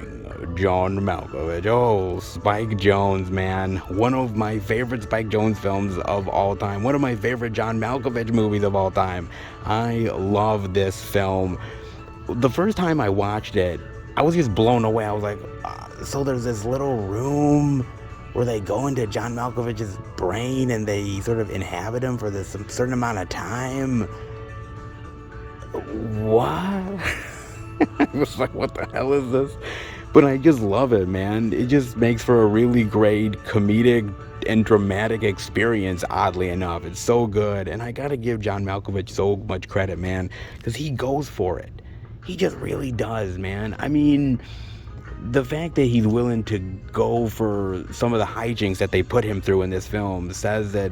S2: John Malkovich. Oh, Spike Jonze, man. One of my favorite Spike Jonze films of all time. One of my favorite John Malkovich movies of all time. I love this film. The first time I watched it, I was just blown away. I was like, so there's this little room where they go into John Malkovich's brain and they sort of inhabit him for this certain amount of time. What? I was like, what the hell is this? But I just love it, man. It just makes for a really great comedic and dramatic experience, oddly enough. It's so good. And I gotta give John Malkovich so much credit, man, because he goes for it. He just really does, man. I mean, the fact that he's willing to go for some of the hijinks that they put him through in this film says that,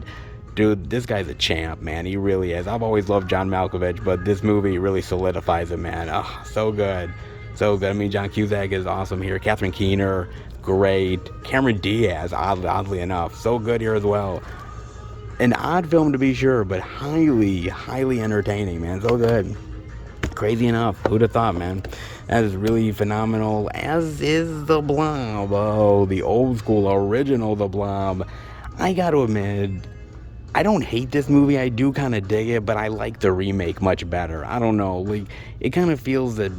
S2: dude, this guy's a champ, man. He really is. I've always loved John Malkovich, but this movie really solidifies him, man. Oh, so good. So good. I mean, John Cusack is awesome here. Catherine Keener, great. Cameron Diaz, oddly enough, so good here as well. An odd film to be sure, but highly, highly entertaining, man. So good. Crazy enough. Who'd have thought, man? That is really phenomenal, as is The Blob. Oh, the old school original The Blob. I gotta admit, I don't hate this movie. I do kind of dig it, but I like the remake much better. I don't know. Like, it kind of feels that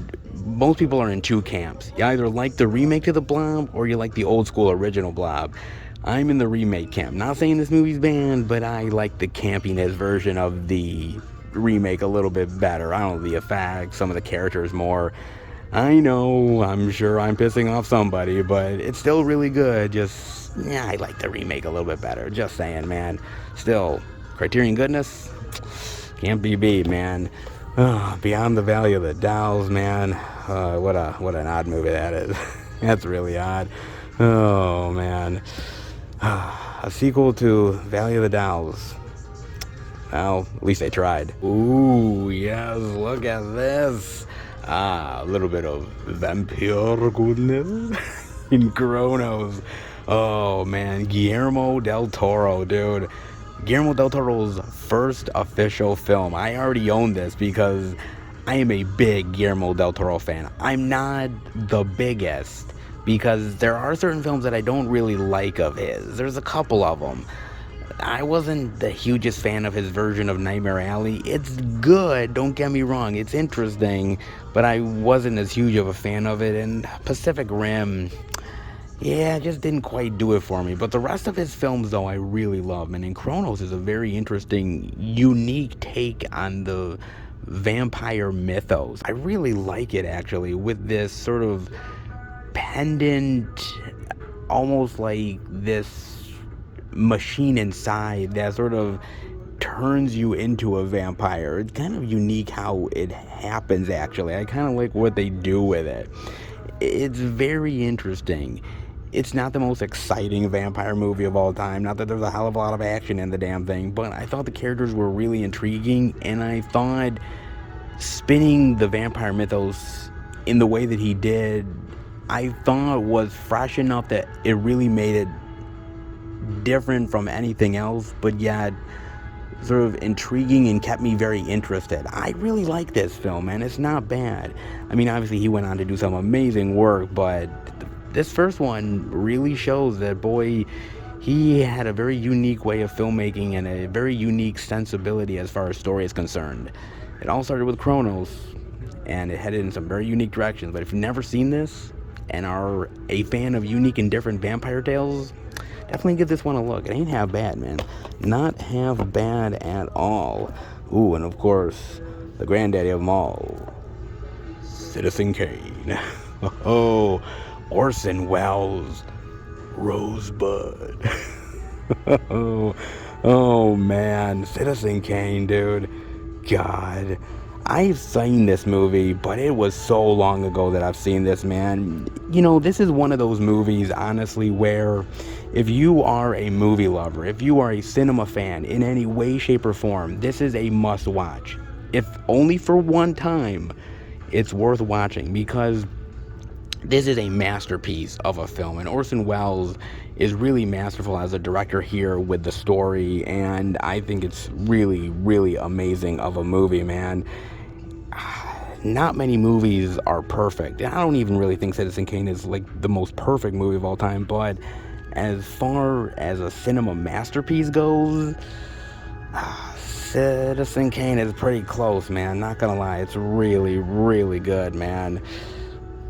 S2: most people are in two camps. You either like the remake to The Blob or you like the old school original Blob. I'm in the remake camp. Not saying this movie's banned, but I like the campiness version of the remake a little bit better. I don't know, the effects, some of the characters more. I know, I'm sure I'm pissing off somebody, but it's still really good. Just, yeah, I like the remake a little bit better. Just saying, man. Still, Criterion goodness can't be beat, man. Beyond the Valley of the Dolls, man. What an odd movie that is. That's really odd. Oh, man. A sequel to Valley of the Dolls. Well, at least they tried. Ooh, yes, look at this. A little bit of vampire goodness in Kronos. Oh, man. Guillermo del Toro, dude. Guillermo del Toro's first official film. I already own this because I am a big Guillermo del Toro fan. I'm not the biggest because there are certain films that I don't really like of his. There's a couple of them. I wasn't the hugest fan of his version of Nightmare Alley. It's good, don't get me wrong. It's interesting, but I wasn't as huge of a fan of it. And Pacific Rim, yeah, it just didn't quite do it for me. But the rest of his films, though, I really love. And Kronos is a very interesting, unique take on the vampire mythos. I really like it, actually, with this sort of pendant, almost like this machine inside that sort of turns you into a vampire. It's kind of unique how it happens, actually. I kind of like what they do with it. It's very interesting. It's not the most exciting vampire movie of all time. Not that there's a hell of a lot of action in the damn thing, but I thought the characters were really intriguing, and I thought
S1: spinning the vampire mythos in the way that he did, I thought was fresh enough that it really made it different from anything else, but yet sort of intriguing and kept me very interested. I really like this film, and it's not bad. I mean, obviously he went on to do some amazing work, but this first one really shows that, boy, he had a very unique way of filmmaking and a very unique sensibility as far as story is concerned. It all started with Kronos, and it headed in some very unique directions, but if you've never seen this and are a fan of unique and different vampire tales, definitely give this one a look. It ain't half bad, man. Not half bad at all. Ooh, and of course, the granddaddy of them all, Citizen Kane. Oh, Orson Welles, Rosebud. Oh, man, Citizen Kane, dude. God, I've seen this movie, but it was so long ago that I've seen this, man. You know, this is one of those movies, honestly, where if you are a movie lover, if you are a cinema fan in any way, shape, or form, this is a must-watch. If only for one time, it's worth watching, because this is a masterpiece of a film, and Orson Welles is really masterful as a director here with the story, and I think it's really, really amazing of a movie, man. Not many movies are perfect. I don't even really think Citizen Kane is like the most perfect movie of all time, but as far as a cinema masterpiece goes, Citizen Kane is pretty close, man. Not gonna lie, it's really, really good, man.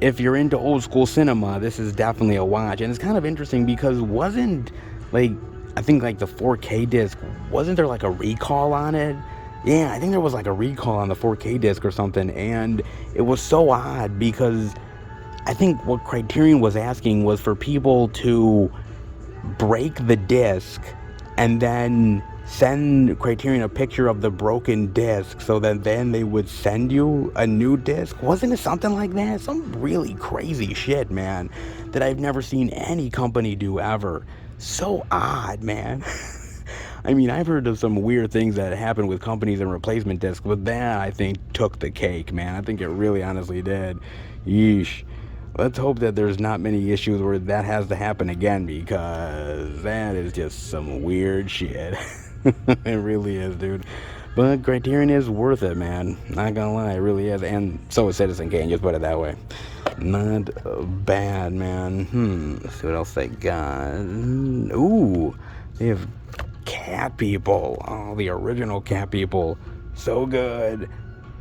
S1: If you're into old school cinema, this is definitely a watch. And it's kind of interesting because I think like the 4K disc, wasn't there like a recall on it? Yeah, I think there was like a recall on the 4K disc or something, and it was so odd because I think what Criterion was asking was for people to break the disc and then send Criterion a picture of the broken disc so that then they would send you a new disc. Wasn't it something like that? Some really crazy shit, man, that I've never seen any company do ever. So odd, man. I mean, I've heard of some weird things that happen with companies and replacement discs, but that, I think, took the cake, man. I think it really honestly did. Yeesh. Let's hope that there's not many issues where that has to happen again, because that is just some weird shit. It really is, dude. But Criterion is worth it, man. Not gonna lie, it really is. And so is Citizen Kane, just put it that way. Not bad, man. Let's see what else they got. Ooh, they have Cat People. Oh, the original Cat People. So good.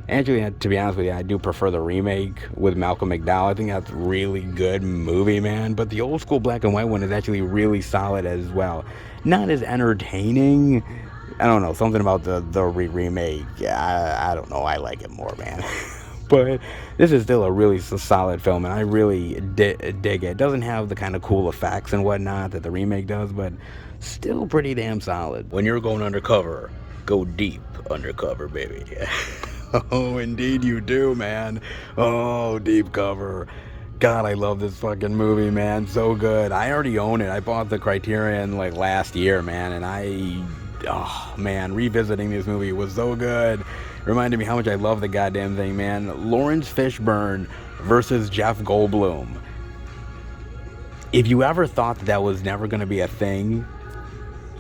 S1: Actually, to be honest with you, I do prefer the remake with Malcolm McDowell. I think that's a really good movie, man. But the old school black and white one is actually really solid as well. Not as entertaining. I don't know, something about the remake. I don't know, I like it more, man. But this is still a really solid film, and I really dig it. It doesn't have the kind of cool effects and whatnot that the remake does, but still pretty damn solid. When you're going undercover, go deep undercover, baby. Oh, indeed you do, man. Oh, deep cover. God, I love this fucking movie, man. So good. I already own it. I bought the Criterion like last year, man, and oh man, revisiting this movie was so good. Reminded me how much I love the goddamn thing, man. Lawrence Fishburne versus Jeff Goldblum. If you ever thought that was never gonna be a thing,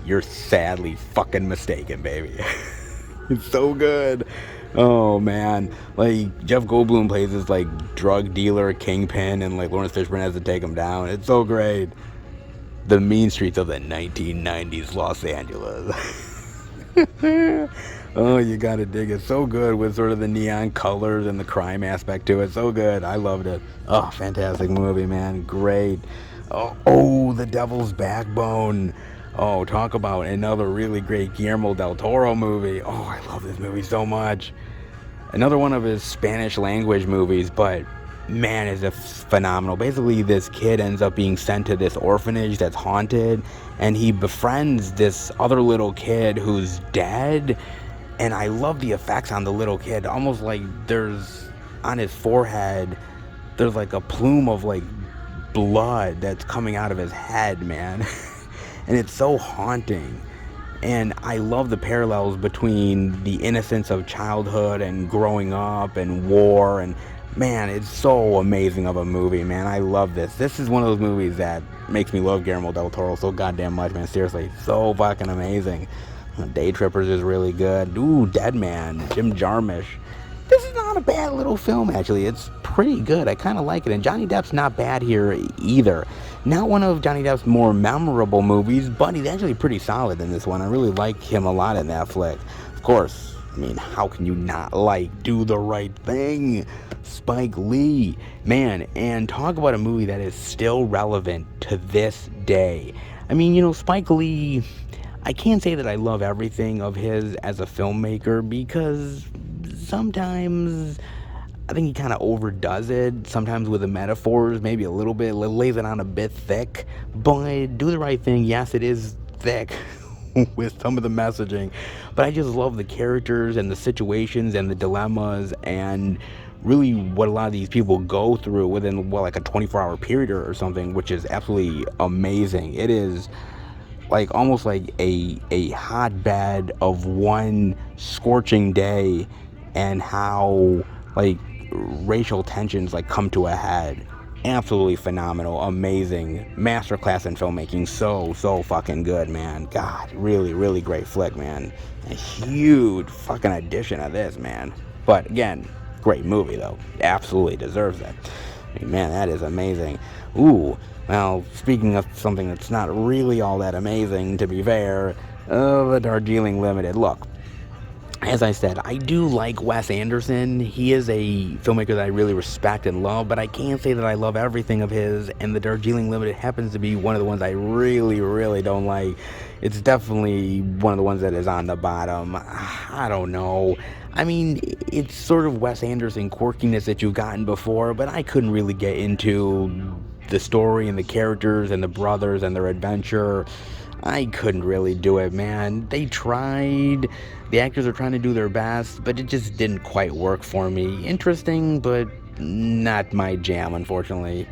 S1: you're sadly fucking mistaken, baby. It's so good. Oh man, like Jeff Goldblum plays this like drug dealer kingpin, and like Lawrence Fishburne has to take him down. It's so great. The mean streets of the 1990s Los Angeles. Oh, you gotta dig it. So good with sort of the neon colors and the crime aspect to it. So good. I loved it. Oh, fantastic movie, man. Great. Oh, The Devil's Backbone. Oh, talk about another really great Guillermo del Toro movie. Oh, I love this movie so much. Another one of his Spanish language movies, but man, is it phenomenal. Basically, this kid ends up being sent to this orphanage that's haunted, and he befriends this other little kid who's dead. And I love the effects on the little kid. Almost like there's, on his forehead, there's like a plume of like blood that's coming out of his head, man. And it's so haunting.
S2: And I love the parallels between the innocence of childhood and growing up and war. And man, it's so amazing of a movie, man. I love this. This is one of those movies that makes me love Guillermo del Toro so goddamn much, man. Seriously, so fucking amazing. Day Trippers is really good. Ooh, Dead Man, Jim Jarmusch. This is not a bad little film, actually. It's pretty good. I kind of like it. And Johnny Depp's not bad here either. Not one of Johnny Depp's more memorable movies, but he's actually pretty solid in this one. I really like him a lot in that flick. Of course, I mean, how can you not like Do the Right Thing? Spike Lee. Man, and talk about a movie that is still relevant to this day. I mean, you know, Spike Lee, I can't say that I love everything of his as a filmmaker because sometimes I think he kind of overdoes it, sometimes with the metaphors, maybe a little bit, lays it on a bit thick, but Do the Right Thing, yes, it is thick with some of the messaging, but I just love the characters and the situations and the dilemmas and really what a lot of these people go through within, well, like a 24-hour period or something, which is absolutely amazing. It is like almost like a hotbed of one scorching day and how like racial tensions like come to a head. Absolutely phenomenal, amazing, masterclass in filmmaking. So fucking good, man. God, really great flick, man. A huge fucking addition of this, man. But again, great movie though. Absolutely deserves it. I mean, man, that is amazing. Ooh, well, speaking of something that's not really all that amazing, to be fair, the Darjeeling Limited. Look, as I said, I do like Wes Anderson. He is a filmmaker that I really respect and love, but I can't say that I love everything of his, and the Darjeeling Limited happens to be one of the ones I really don't like. It's definitely one of the ones that is on the bottom. I don't know. I mean, it's sort of Wes Anderson quirkiness that you've gotten before, but I couldn't really get into the story and the characters and the brothers and their adventure. I couldn't really do it, man. They tried. The actors are trying to do their best, but it just didn't quite work for me. Interesting, but not my jam, unfortunately.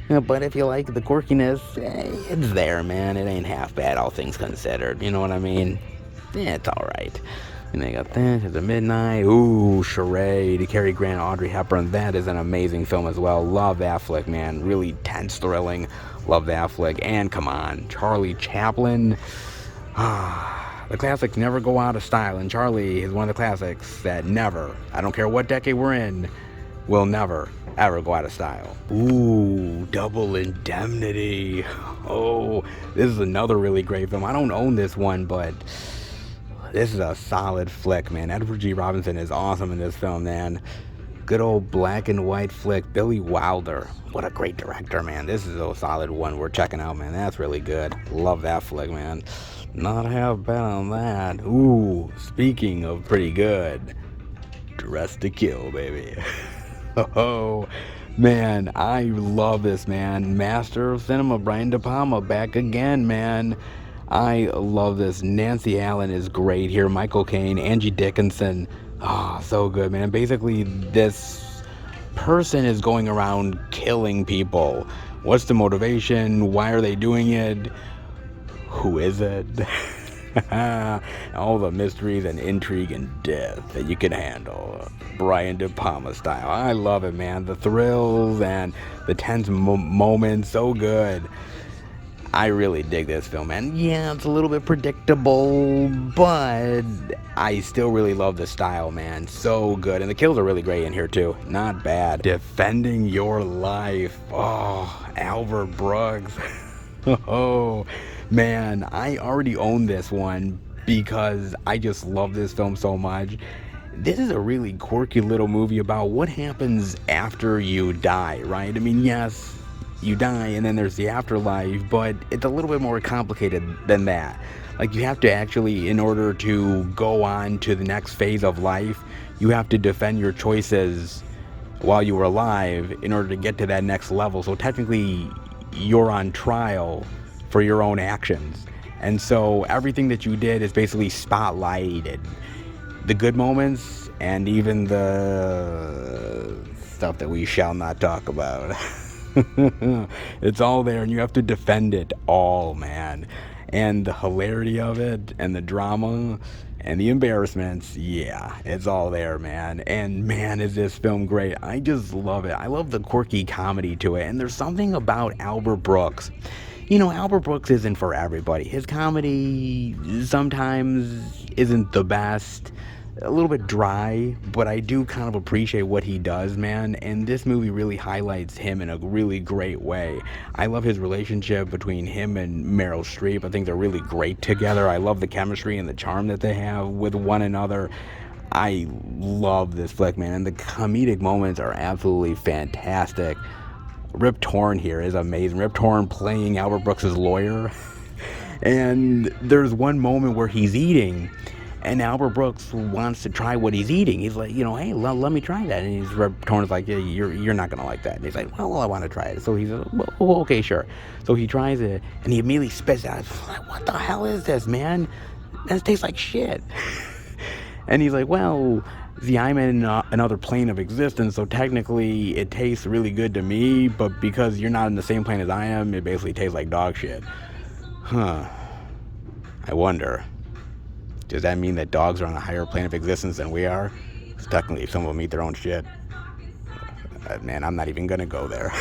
S2: But if you like the quirkiness, it's there, man. It ain't half bad, all things considered. You know what I mean? Yeah, it's alright. And they got that, It's a Midnight. Ooh, Charade, Cary Grant, Audrey Hepburn. That is an amazing film as well. Love that flick, man. Really tense, thrilling. Love that flick. And come on, Charlie Chaplin. The classics never go out of style, and Charlie is one of the classics that never, I don't care what decade we're in, will never, ever go out of style. Ooh, Double Indemnity. Oh, this is another really great film. I don't own this one, but this is a solid flick, man. Edward G. Robinson is awesome in this film, man. Good old black and white flick. Billy Wilder. What a great director, man. This is a solid one we're checking out, man. That's really good. Love that flick, man. Not half bad on that. Ooh, speaking of pretty good, Dressed to Kill, baby. Oh, man, I love this, man. Master of Cinema, Brian De Palma, back again, man. I love this. Nancy Allen is great here. Michael Caine, Angie Dickinson. Oh, so good, man. Basically, this person is going around killing people. What's the motivation? Why are they doing it? Who is it? All the mysteries and intrigue and death that you can handle. Brian De Palma style. I love it, man. The thrills and the tense moments. So good. I really dig this film, man. Yeah, it's a little bit predictable, but I still really love the style, man. So good. And the kills are really great in here, too. Not bad. Defending Your Life. Oh, Albert Brooks. Oh, man. I already own this one because I just love this film so much. This is a really quirky little movie about what happens after you die, right? I mean, yes, you die and then there's the afterlife, but it's a little bit more complicated than that. Like, you have to actually, in order to go on to the next phase of life, you have to defend your choices while you were alive in order to get to that next level. So technically, you're on trial for your own actions. And so everything that you did is basically spotlighted. The good moments and even the stuff that we shall not talk about. It's all there and you have to defend it all, man. and the hilarity of it, and the drama, and the embarrassments. Yeah, it's all there, man. And man, is this film great. I just love it. I love the quirky comedy to it. And there's something about Albert Brooks. You know, Albert Brooks isn't for everybody. His comedy sometimes isn't the best, a little bit dry, but I do kind of appreciate what he does, man. And this movie really highlights him in a really great way. I love his relationship between him and Meryl Streep. I think they're really great together. I love the chemistry and the charm that they have with one another. I love this flick, man, and the comedic moments are absolutely fantastic. Rip Torn here is amazing. Rip Torn playing Albert Brooks' lawyer. And there's one moment where he's eating, and Albert Brooks wants to try what he's eating. He's like, hey, let me try that. And Rip Torn's like, yeah, you're not going to like that. And he's like, well, I want to try it. So he's like, well, okay, sure. So he tries it, and he immediately spits out. Like, what the hell is this, man? That tastes like shit. And he's like, well, see, I'm in another plane of existence, so technically it tastes really good to me, but because you're not in the same plane as I am, it basically tastes like dog shit. Huh. I wonder, does that mean that dogs are on a higher plane of existence than we are? Because technically, some of them eat their own shit. Man, I'm not even gonna go there.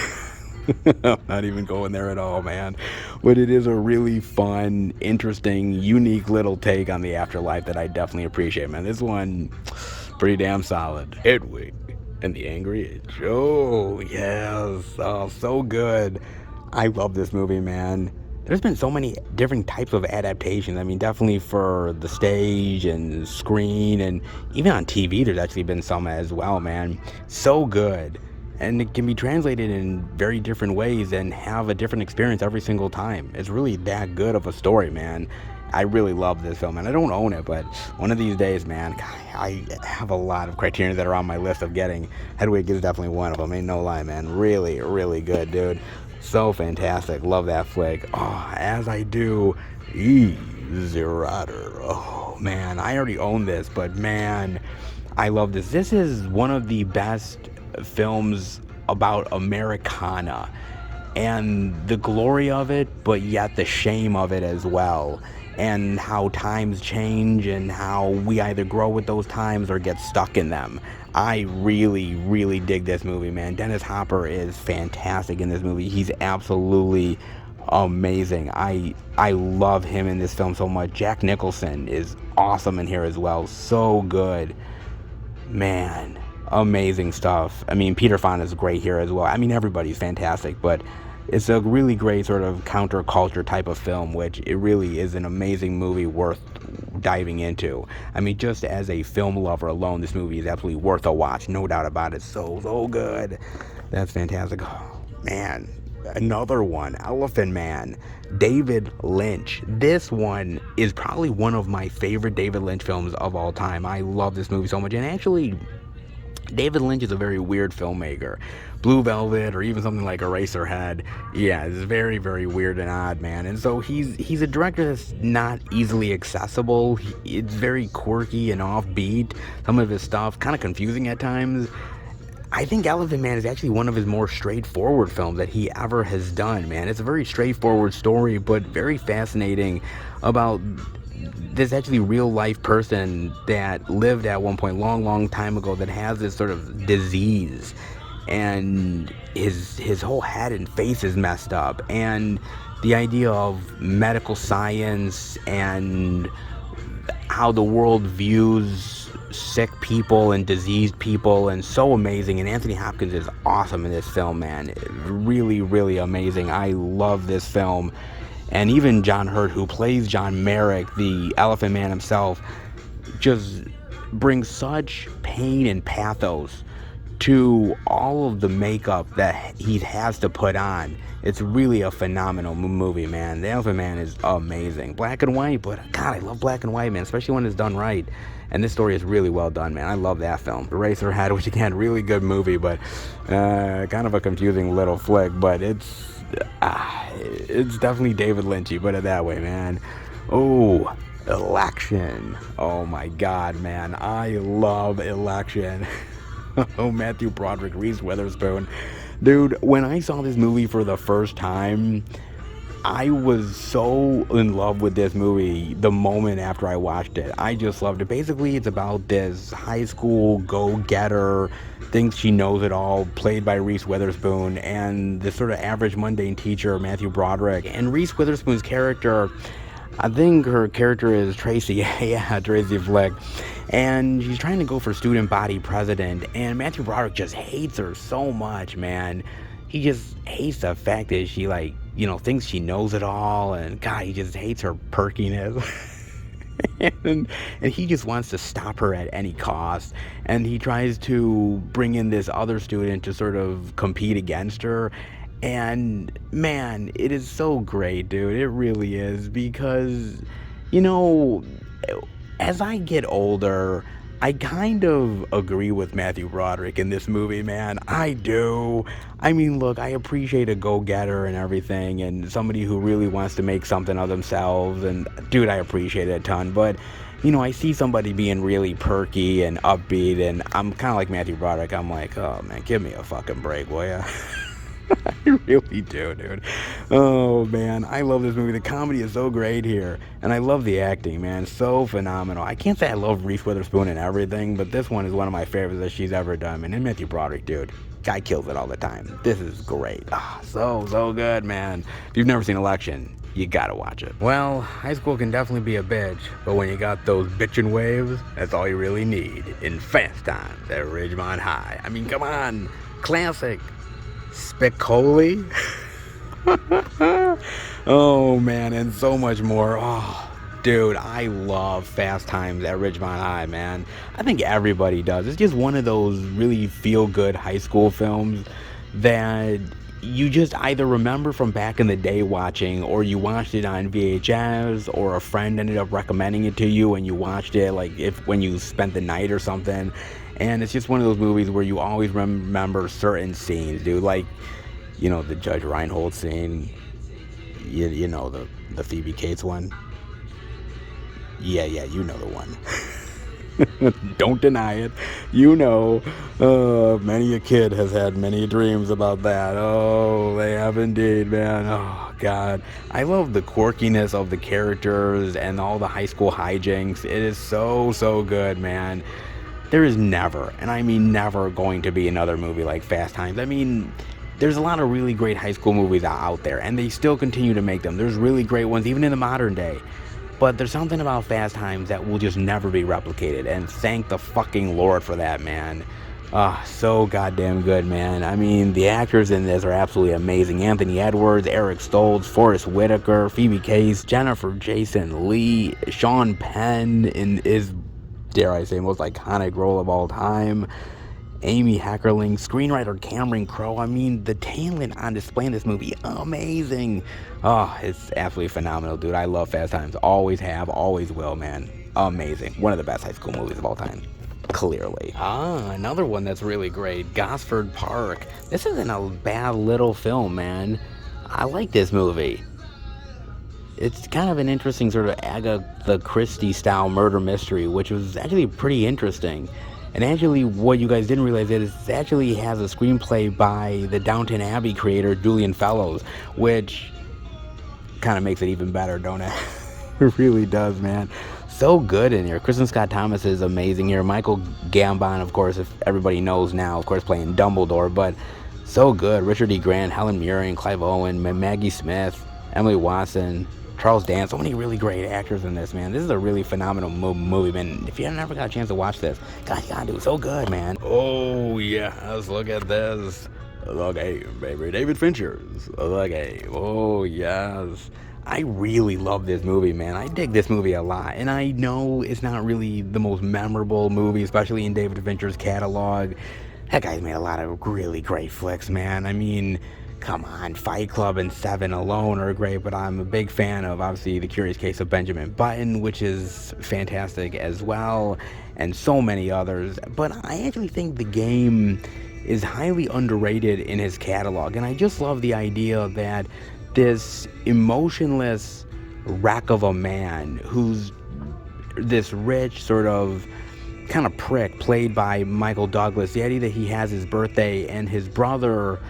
S2: I'm not even going there at all, man. But it is a really fun, interesting, unique little take on the afterlife that I definitely appreciate, man. This one, pretty damn solid. Hedwig and the Angry Itch. Oh, yes. Oh, so good. I love this movie, man. There's been so many different types of adaptations. I mean, definitely for the stage and screen, and even on TV, there's actually been some as well, man. So good. And it can be translated in very different ways and have a different experience every single time. It's really that good of a story, man. I really love this film, and I don't own it, but one of these days, man, I have a lot of Criterion that are on my list of getting. Hedwig is definitely one of them, ain't no lie, man. Really, really good, dude. So fantastic. Love that flick. Oh, as I do Easy Rider. Oh, man, I already own this, but man, I love this. This is one of the best films about Americana and the glory of it, but yet the shame of it as well, and how times change and how we either grow with those times or get stuck in them. I really, really dig this movie, man. Dennis Hopper is fantastic in this movie. He's absolutely amazing. I love him in this film so much. Jack Nicholson is awesome in here as well. So good. Man, amazing stuff. I mean, Peter Fonda is great here as well. I mean, everybody's fantastic, but it's a really great sort of counterculture type of film, which it really is an amazing movie worth diving into. I mean, just as a film lover alone, this movie is absolutely worth a watch, no doubt about it. So good. That's fantastic. Oh, man, another one, Elephant Man, David Lynch. This one is probably one of my favorite David Lynch films of all time. I love this movie so much, and actually, David Lynch is a very weird filmmaker. Blue Velvet, or even something like Eraserhead, yeah, it's very, very weird and odd, man. And so he's a director that's not easily accessible. It's very quirky and offbeat. Some of his stuff kind of confusing at times. I think Elephant Man is actually one of his more straightforward films that he ever has done, man. It's a very straightforward story, but very fascinating about this actually real life person that lived at one point long time ago that has this sort of disease, and his whole head and face is messed up, and the idea of medical science and how the world views sick people and diseased people, and so amazing. And Anthony Hopkins is awesome in this film, man. Really, really amazing. I love this film. And even John Hurt, who plays John Merrick, the Elephant Man himself, just brings such pain and pathos to all of the makeup that he has to put on. It's really a phenomenal movie, man. The Elephant Man is amazing. Black and white, but God, I love black and white, man, especially when it's done right. And this story is really well done, man. I love that film. Eraserhead, which again, really good movie, but kind of a confusing little flick, but it's definitely David Lynchy, put it that way, man. Oh, Election. Oh my God, man. I love Election. Oh, Matthew Broderick, Reese Witherspoon. Dude, when I saw this movie for the first time, I was so in love with this movie the moment after I watched it. I just loved it. Basically, it's about this high school go-getter, thinks she knows it all, played by Reese Witherspoon, and this sort of average mundane teacher, Matthew Broderick. And Reese Witherspoon's character, I think her character is Tracy, yeah, Tracy Flick, and she's trying to go for student body president, and Matthew Broderick just hates her so much, man. He just hates the fact that she, like, thinks she knows it all, and God, he just hates her perkiness. and he just wants to stop her at any cost, and he tries to bring in this other student to sort of compete against her. And man, it is so great, dude. It really is, because as I get older, I kind of agree with Matthew Broderick in this movie, man. I do. I mean, look, I appreciate a go-getter and everything, and somebody who really wants to make something of themselves, and dude, I appreciate it a ton. But I see somebody being really perky and upbeat, and I'm kind of like Matthew Broderick. I'm like, oh man, give me a fucking break, will ya? I really do, dude. Oh man, I love this movie. The comedy is so great here, and I love the acting, man. So phenomenal. I can't say I love Reese Witherspoon and everything, but this one is one of my favorites that she's ever done, man. And Matthew Broderick, dude, guy kills it all the time. This is great. So good, man. If you've never seen Election, you gotta watch it. Well, high school can definitely be a bitch, but when you got those bitchin' waves, that's all you really need in Fast Times at Ridgemont High. I mean, come on, classic. Spicoli. Oh man, and so much more. Oh dude, I love Fast Times at Ridgemont High, man. I think everybody does. It's just one of those really feel good high school films that you just either remember from back in the day watching, or you watched it on VHS, or a friend ended up recommending it to you and you watched it when you spent the night or something. And it's just one of those movies where you always remember certain scenes, dude. Like, the Judge Reinhold scene. The Phoebe Cates one. Yeah, you know the one. Don't deny it. Many a kid has had many dreams about that. Oh, they have indeed, man. Oh, God. I love the quirkiness of the characters and all the high school hijinks. It is so good, man. There is never, and I mean never, going to be another movie like Fast Times. I mean, there's a lot of really great high school movies out there, and they still continue to make them. There's really great ones, even in the modern day. But there's something about Fast Times that will just never be replicated, and thank the fucking Lord for that, man. So goddamn good, man. I mean, the actors in this are absolutely amazing. Anthony Edwards, Eric Stoltz, Forrest Whitaker, Phoebe Cates, Jennifer Jason Leigh, Sean Penn is, dare I say, most iconic role of all time. Amy Heckerling, screenwriter Cameron Crowe. I mean, the talent on display in this movie, amazing. Oh, it's absolutely phenomenal, dude. I love Fast Times. Always have, always will, man. Amazing. One of the best high school movies of all time. Clearly. Another one that's really great, Gosford Park. This isn't a bad little film, man. I like this movie. It's kind of an interesting sort of Agatha Christie-style murder mystery, which was actually pretty interesting. And actually, what you guys didn't realize is it actually has a screenplay by the Downton Abbey creator, Julian Fellows, which kind of makes it even better, don't it? It really does, man. So good in here. Kristen Scott Thomas is amazing here. Michael Gambon, of course, if everybody knows now, of course, playing Dumbledore, but so good. Richard E. Grant, Helen Mirren, Clive Owen, Maggie Smith, Emily Watson, Charles Dance, so many really great actors in this, man. This is a really phenomenal movie, man. If you never got a chance to watch this, God, you gotta do it. So good, man. Oh, yes, look at this. The Game, baby. David Fincher's The Game. Oh, yes. I really love this movie, man. I dig this movie a lot. And I know it's not really the most memorable movie, especially in David Fincher's catalog. That guy's made a lot of really great flicks, man. I mean, come on, Fight Club and Seven alone are great, but I'm a big fan of, obviously, The Curious Case of Benjamin Button, which is fantastic as well, and so many others. But I actually think The Game is highly underrated in his catalog, and I just love the idea that this emotionless wreck of a man who's this rich sort of kind of prick played by Michael Douglas, the idea that he has his birthday and his brother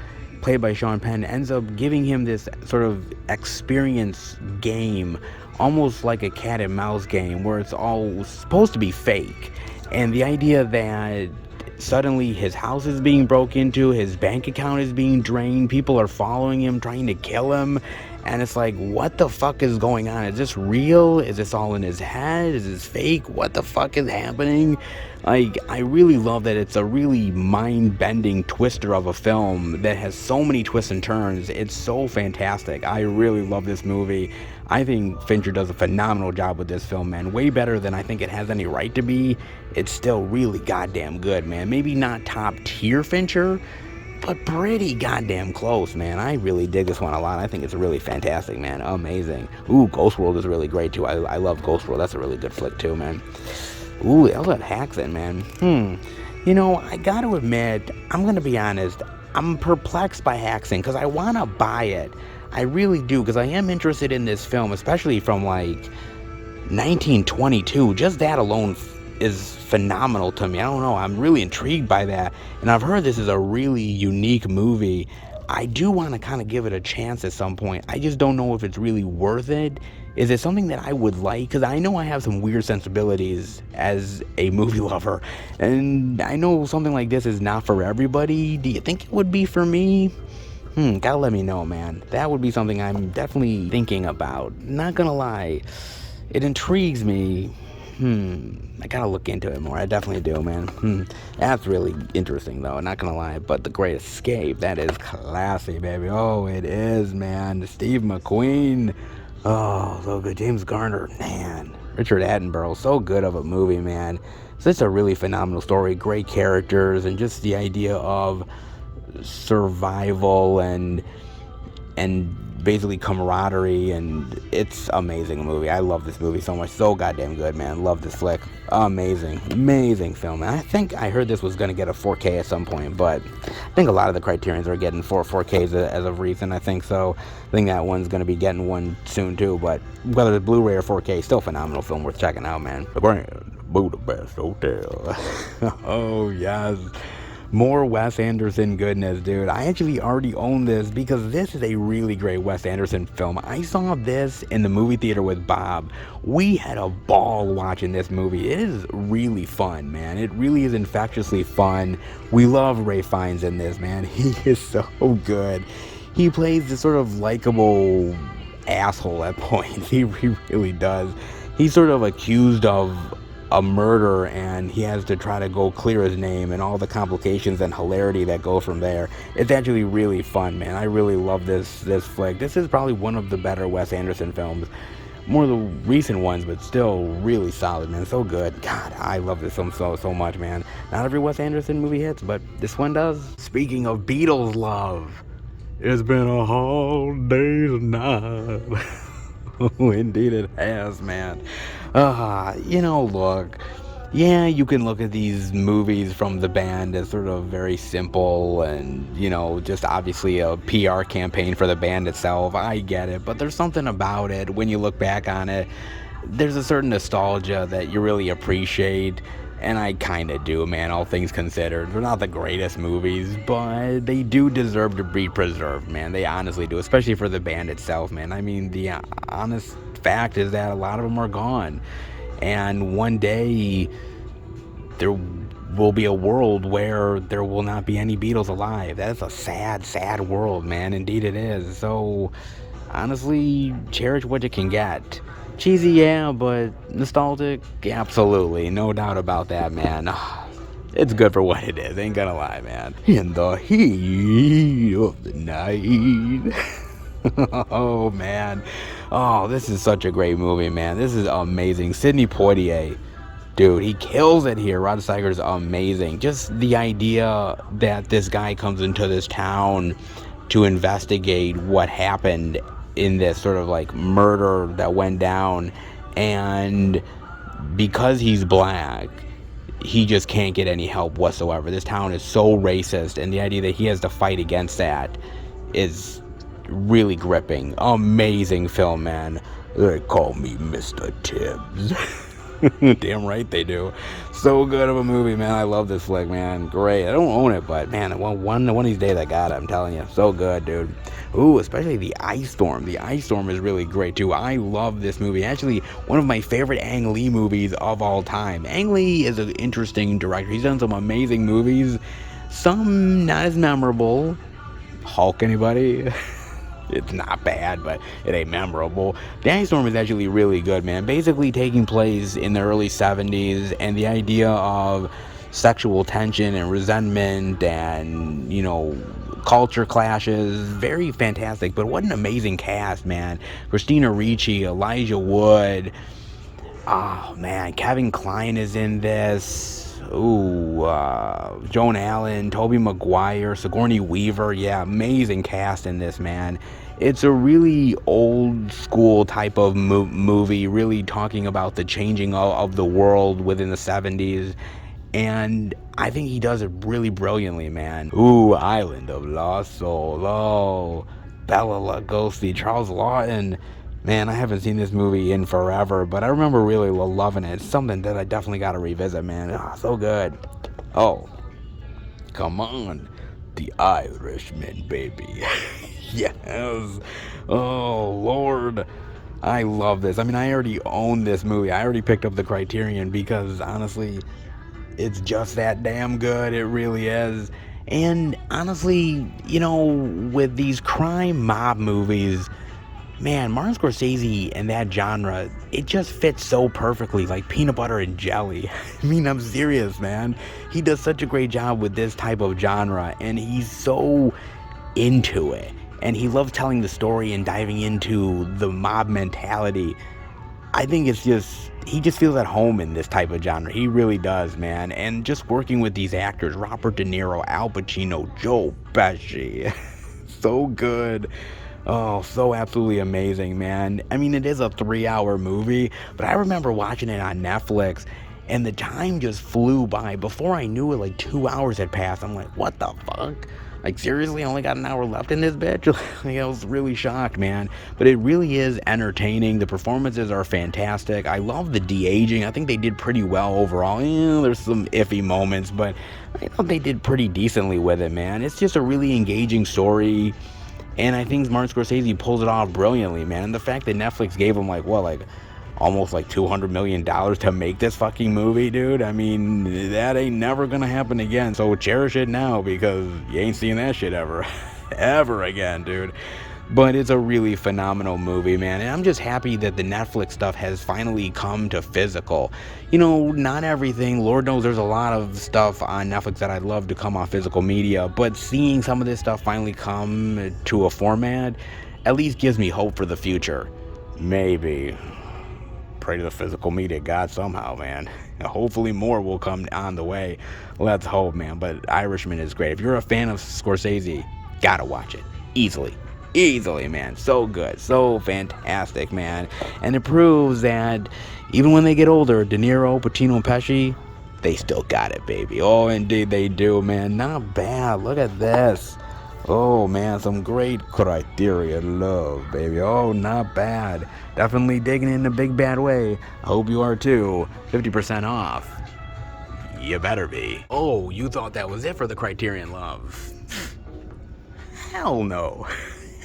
S1: played by Sean Penn, ends up giving him this sort of experience game, almost like a cat and mouse game, where it's all supposed to be fake. And the idea that suddenly his house is being broke into, his bank account is being drained, people are following him, trying to kill him, and it's like, what the fuck is going on? Is this real? Is this all in his head? Is this fake? What the fuck is happening? Like, I really love that it's a really mind-bending twister of a film that has so many twists and turns. It's so fantastic. I really love this movie. I think Fincher does a phenomenal job with this film, man. Way better than I think it has any right to be. It's still really goddamn good, man. Maybe not top tier Fincher, but pretty goddamn close, man. I really dig this one a lot. I think it's really fantastic, man. Amazing. Ooh, Ghost World is really great, too. I love Ghost World. That's a really good flick, too, man. Ooh, Elliot Haxon, man. You know, I gotta admit, I'm gonna be honest, I'm perplexed by Haxon, because I want to buy it. I really do, because I am interested in this film, especially from, like, 1922. Just that alone is phenomenal to me. I don't know, I'm really intrigued by that, and I've heard this is a really unique movie. I do want to kind of give it a chance at some point. I just don't know if it's really worth it. Is it something that I would like? Because I know I have some weird sensibilities as a movie lover, and I know something like this is not for everybody. Do you think it would be for me? Gotta let me know, man. That would be something I'm definitely thinking about. Not gonna lie, it intrigues me. I gotta look into it more. I definitely do, man. That's really interesting, though. Not gonna lie. But The Great Escape, that is classy, baby. Oh, it is, man. Steve McQueen. Oh, so good. James Garner, man. Richard Attenborough, so good of a movie, man. So it's a really phenomenal story. Great characters, and just the idea of survival and basically camaraderie, and it's amazing movie. I love this movie so much. So goddamn good, man. Love this flick. Amazing film. And I think I heard this was going to get a 4K at some point, but I think a lot of the Criterions are getting 4Ks as of recent. I think so. I think that one's going to be getting one soon too, but whether it's Blu-ray or 4K, still phenomenal film worth checking out, man. The Grand Budapest Hotel. Oh yes. More Wes Anderson goodness, dude. I actually already own this because this is a really great Wes Anderson film. I saw this in the movie theater with Bob. We had a ball watching this movie. It is really fun, man. It really is infectiously fun. We love Ralph Fiennes in this, man. He is so good. He plays this sort of likable asshole at points. He really does. He's sort of accused of a murder, and he has to try to go clear his name, and all the complications and hilarity that go from there. It's actually really fun, man. I really love this flick. This is probably one of the better Wes Anderson films. More of the recent ones, but still really solid, man. So good. God, I love this film so much, man. Not every Wes Anderson movie hits, but this one does. Speaking of Beatles love, it's been a hard day's night. Oh, indeed it has, man. Look, yeah, you can look at these movies from the band as sort of very simple and, just obviously a PR campaign for the band itself. I get it, but there's something about it when you look back on it. There's a certain nostalgia that you really appreciate, and I kind of do, man, all things considered. They're not the greatest movies, but they do deserve to be preserved, man. They honestly do, especially for the band itself, man. I mean, the honest fact is that a lot of them are gone, and one day there will be a world where there will not be any Beatles alive. That is a sad world, man. Indeed it is. So honestly, cherish what you can get. Cheesy, yeah, but nostalgic, absolutely, no doubt about that, man. It's good for what it is, ain't gonna lie, man. In the heat of the night. Oh, man. Oh, this is such a great movie, man. This is amazing. Sidney Poitier, dude, he kills it here. Rod Steiger's amazing. Just the idea that this guy comes into this town to investigate what happened in this sort of like murder that went down, and because he's black, he just can't get any help whatsoever. This town is so racist, and the idea that he has to fight against that is really gripping. Amazing film, man. They call me Mr. Tibbs.
S2: Damn right they do. So good of a movie, man. I love this flick, man. Great. I don't own it, but man, one of these days I got it. I'm telling you, so good, dude. Ooh, especially the Ice Storm. The Ice Storm is really great too. I love this movie. Actually, one of my favorite Ang Lee movies of all time. Ang Lee is an interesting director. He's done some amazing movies. Some not as memorable. Hulk, anybody? It's not bad, but it ain't memorable. The Ice Storm is actually really good, man. Basically taking place in the early 70s, and the idea of sexual tension and resentment and, culture clashes, very fantastic. But what an amazing cast, man. Christina Ricci, Elijah Wood. Oh, man. Kevin Kline is in this. Ooh, Joan Allen, Tobey Maguire, Sigourney Weaver. Yeah, amazing cast in this, man. It's a really old school type of movie, really talking about the changing of the world within the 70s. And I think he does it really brilliantly, man. Ooh, Island of Lost Soul. Oh, Bela Lugosi, Charles Lawton. Man, I haven't seen this movie in forever, but I remember really loving it. It's something that I definitely got to revisit, man. Oh, so good. Oh, come on. The Irishman, baby. Yes. Oh, Lord. I love this. I mean, I already own this movie. I already picked up the Criterion because, honestly, it's just that damn good. It really is. And, honestly, with these crime mob movies, man, Martin Scorsese and that genre, it just fits so perfectly, like peanut butter and jelly. I mean, I'm serious, man. He does such a great job with this type of genre, and he's so into it. And he loves telling the story and diving into the mob mentality. I think he just feels at home in this type of genre. He really does, man. And just working with these actors, Robert De Niro, Al Pacino, Joe Pesci. So good. Oh, so absolutely amazing, man. I mean, it is a 3-hour movie, but I remember watching it on Netflix, and the time just flew by. Before I knew it, like 2 hours had passed. I'm like, what the fuck? Like, seriously, I only got an hour left in this bitch? Like, I was really shocked, man. But it really is entertaining. The performances are fantastic. I love the de-aging. I think they did pretty well overall. There's some iffy moments, but I thought they did pretty decently with it, man. It's just a really engaging story. And I think Martin Scorsese pulls it off brilliantly, man. And the fact that Netflix gave him almost $200 million to make this fucking movie, dude. I mean, that ain't never gonna happen again. So cherish it now, because you ain't seeing that shit ever again, dude. But it's a really phenomenal movie, man. And I'm just happy that the Netflix stuff has finally come to physical. Not everything. Lord knows there's a lot of stuff on Netflix that I'd love to come on physical media. But seeing some of this stuff finally come to a format at least gives me hope for the future. Maybe. Pray to the physical media God somehow, man. Hopefully more will come on the way. Let's hope, man. But Irishman is great. If you're a fan of Scorsese, gotta watch it. Easily, man. So good. So fantastic, man. And it proves that even when they get older, De Niro, Pacino, and Pesci, they still got it, baby. Oh, indeed they do, man. Not bad. Look at this. Oh, man. Some great Criterion love, baby. Oh, not bad. Definitely digging it in a big bad way. I hope you are too. 50% off. You better be. Oh, you thought that was it for the Criterion love? Hell no.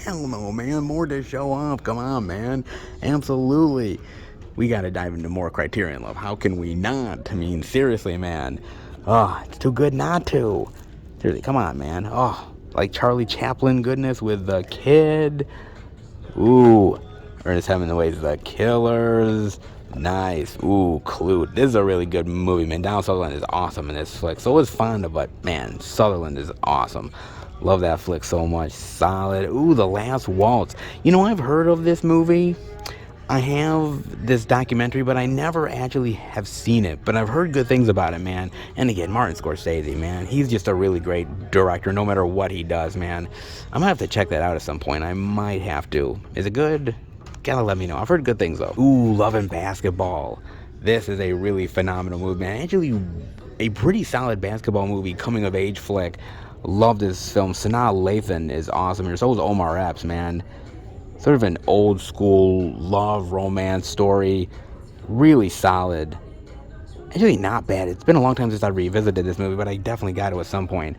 S2: Hell no, man. More to show off. Come on, man. Absolutely. We gotta dive into more Criterion love. How can we not? I mean, seriously, man. Oh, it's too good not to. Seriously, come on, man. Oh, like Charlie Chaplin goodness with The Kid. Ooh. Ernest Hemingway's The Killers. Nice. Ooh, Clue. This is a really good movie, man. Donald Sutherland is awesome in this flick. So is Fonda, but man, Sutherland is awesome. Love that flick so much. Solid. Ooh, The Last Waltz. I've heard of this movie. I have this documentary, but I never actually have seen it. But I've heard good things about it, man. And again, Martin Scorsese, man. He's just a really great director, no matter what he does, man. I'm gonna have to check that out at some point. I might have to. Is it good? Gotta let me know. I've heard good things, though. Ooh, Love and Basketball. This is a really phenomenal movie, man. Actually, a pretty solid basketball movie, coming of age flick. Love this film. Sanaa Lathan is awesome here. So is Omar Epps, man. Sort of an old school love romance story. Really solid. Actually, not bad. It's been a long time since I revisited this movie, but I definitely got to at some point.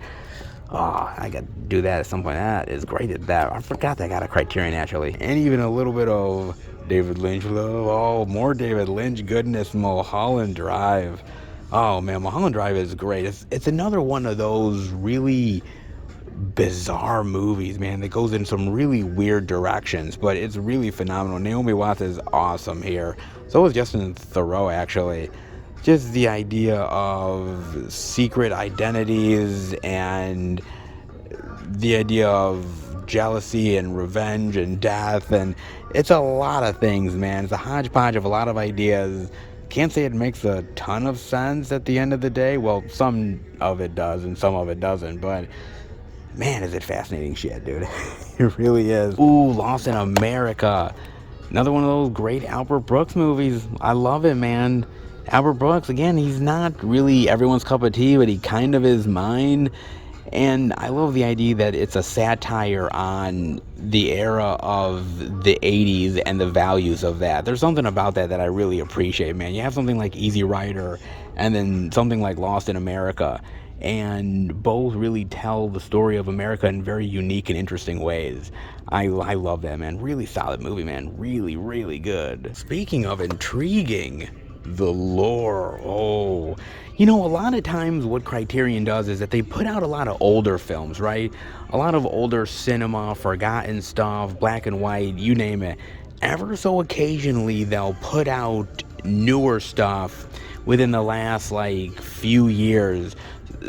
S2: Oh, I got to do that at some point. That is great at that. I forgot that I got a Criterion, actually. And even a little bit of David Lynch love. Oh, more David Lynch goodness. Mulholland Drive. Oh, man, Mulholland Drive is great. It's another one of those really bizarre movies, man, that goes in some really weird directions, but it's really phenomenal. Naomi Watts is awesome here. So is Justin Theroux, actually. Just the idea of secret identities and the idea of jealousy and revenge and death, and it's a lot of things, man. It's a hodgepodge of a lot of ideas. Can't say it makes a ton of sense at the end of the day. Well, some of it does and some of it doesn't, but man, is it fascinating shit, dude. It really is. Ooh, Lost in America. Another one of those great Albert Brooks movies. I love it, man. Albert Brooks, again, he's not really everyone's cup of tea, but he kind of is mine. And I love the idea that it's a satire on the era of the 80s and the values of that. There's something about that I really appreciate, man. You have something like Easy Rider and then something like Lost in America, and both really tell the story of America in very unique and interesting ways. I love that, man. Really solid movie, man. Really, really good. Speaking of intriguing, the lore. Oh, you know, a lot of times what Criterion does is that they put out a lot of older films, right? A lot of older cinema, forgotten stuff, black and white, you name it. Ever so occasionally, they'll put out newer stuff within the last, like, few years.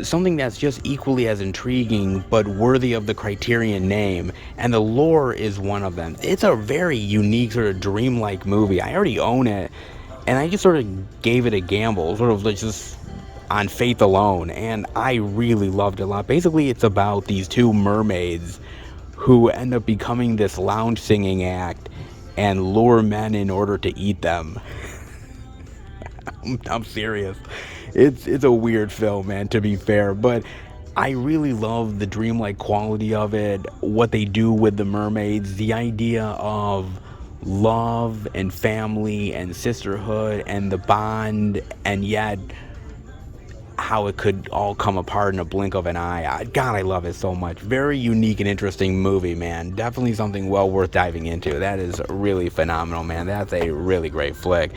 S2: Something that's just equally as intriguing, but worthy of the Criterion name. And the lore is one of them. It's a very unique, sort of dreamlike movie. I already own it. And I just sort of gave it a gamble, sort of like just on faith alone, and I really loved it a lot. Basically, it's about these two mermaids who end up becoming this lounge singing act and lure men in order to eat them. I'm serious. It's a weird film, man, to be fair, but I really love the dreamlike quality of it, what they do with the mermaids, the idea of love and family and sisterhood and the bond, and yet how it could all come apart in a blink of an eye. God, I love it so much. Very unique and interesting movie, man. Definitely something well worth diving into. That is really phenomenal, man. That's a really great flick.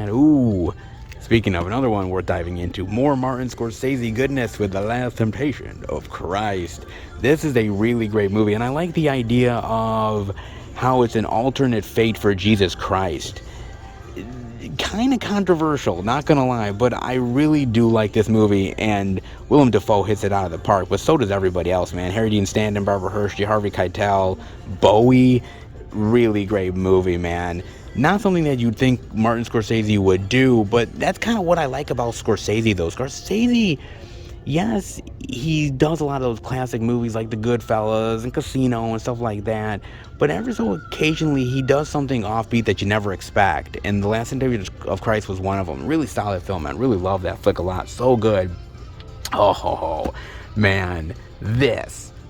S2: Ooh. Speaking of another one worth diving into, more Martin Scorsese goodness with The Last Temptation of Christ. This is a really great movie, and I like the idea of how it's an alternate fate for Jesus Christ. Kind of controversial, not gonna lie, but I really do like this movie, and Willem Dafoe hits it out of the park, but so does everybody else, man. Harry Dean Stanton, Barbara Hershey, Harvey Keitel, Bowie. Really great movie, man. Not something that you'd think Martin Scorsese would do, but that's kind of what I like about Scorsese, though. Scorsese, yes, he does a lot of those classic movies like The Goodfellas and Casino and stuff like that, but ever so occasionally he does something offbeat that you never expect, and The Last Temptation of Christ was one of them. Really solid film, man. Really love that flick a lot. So good. Oh, man.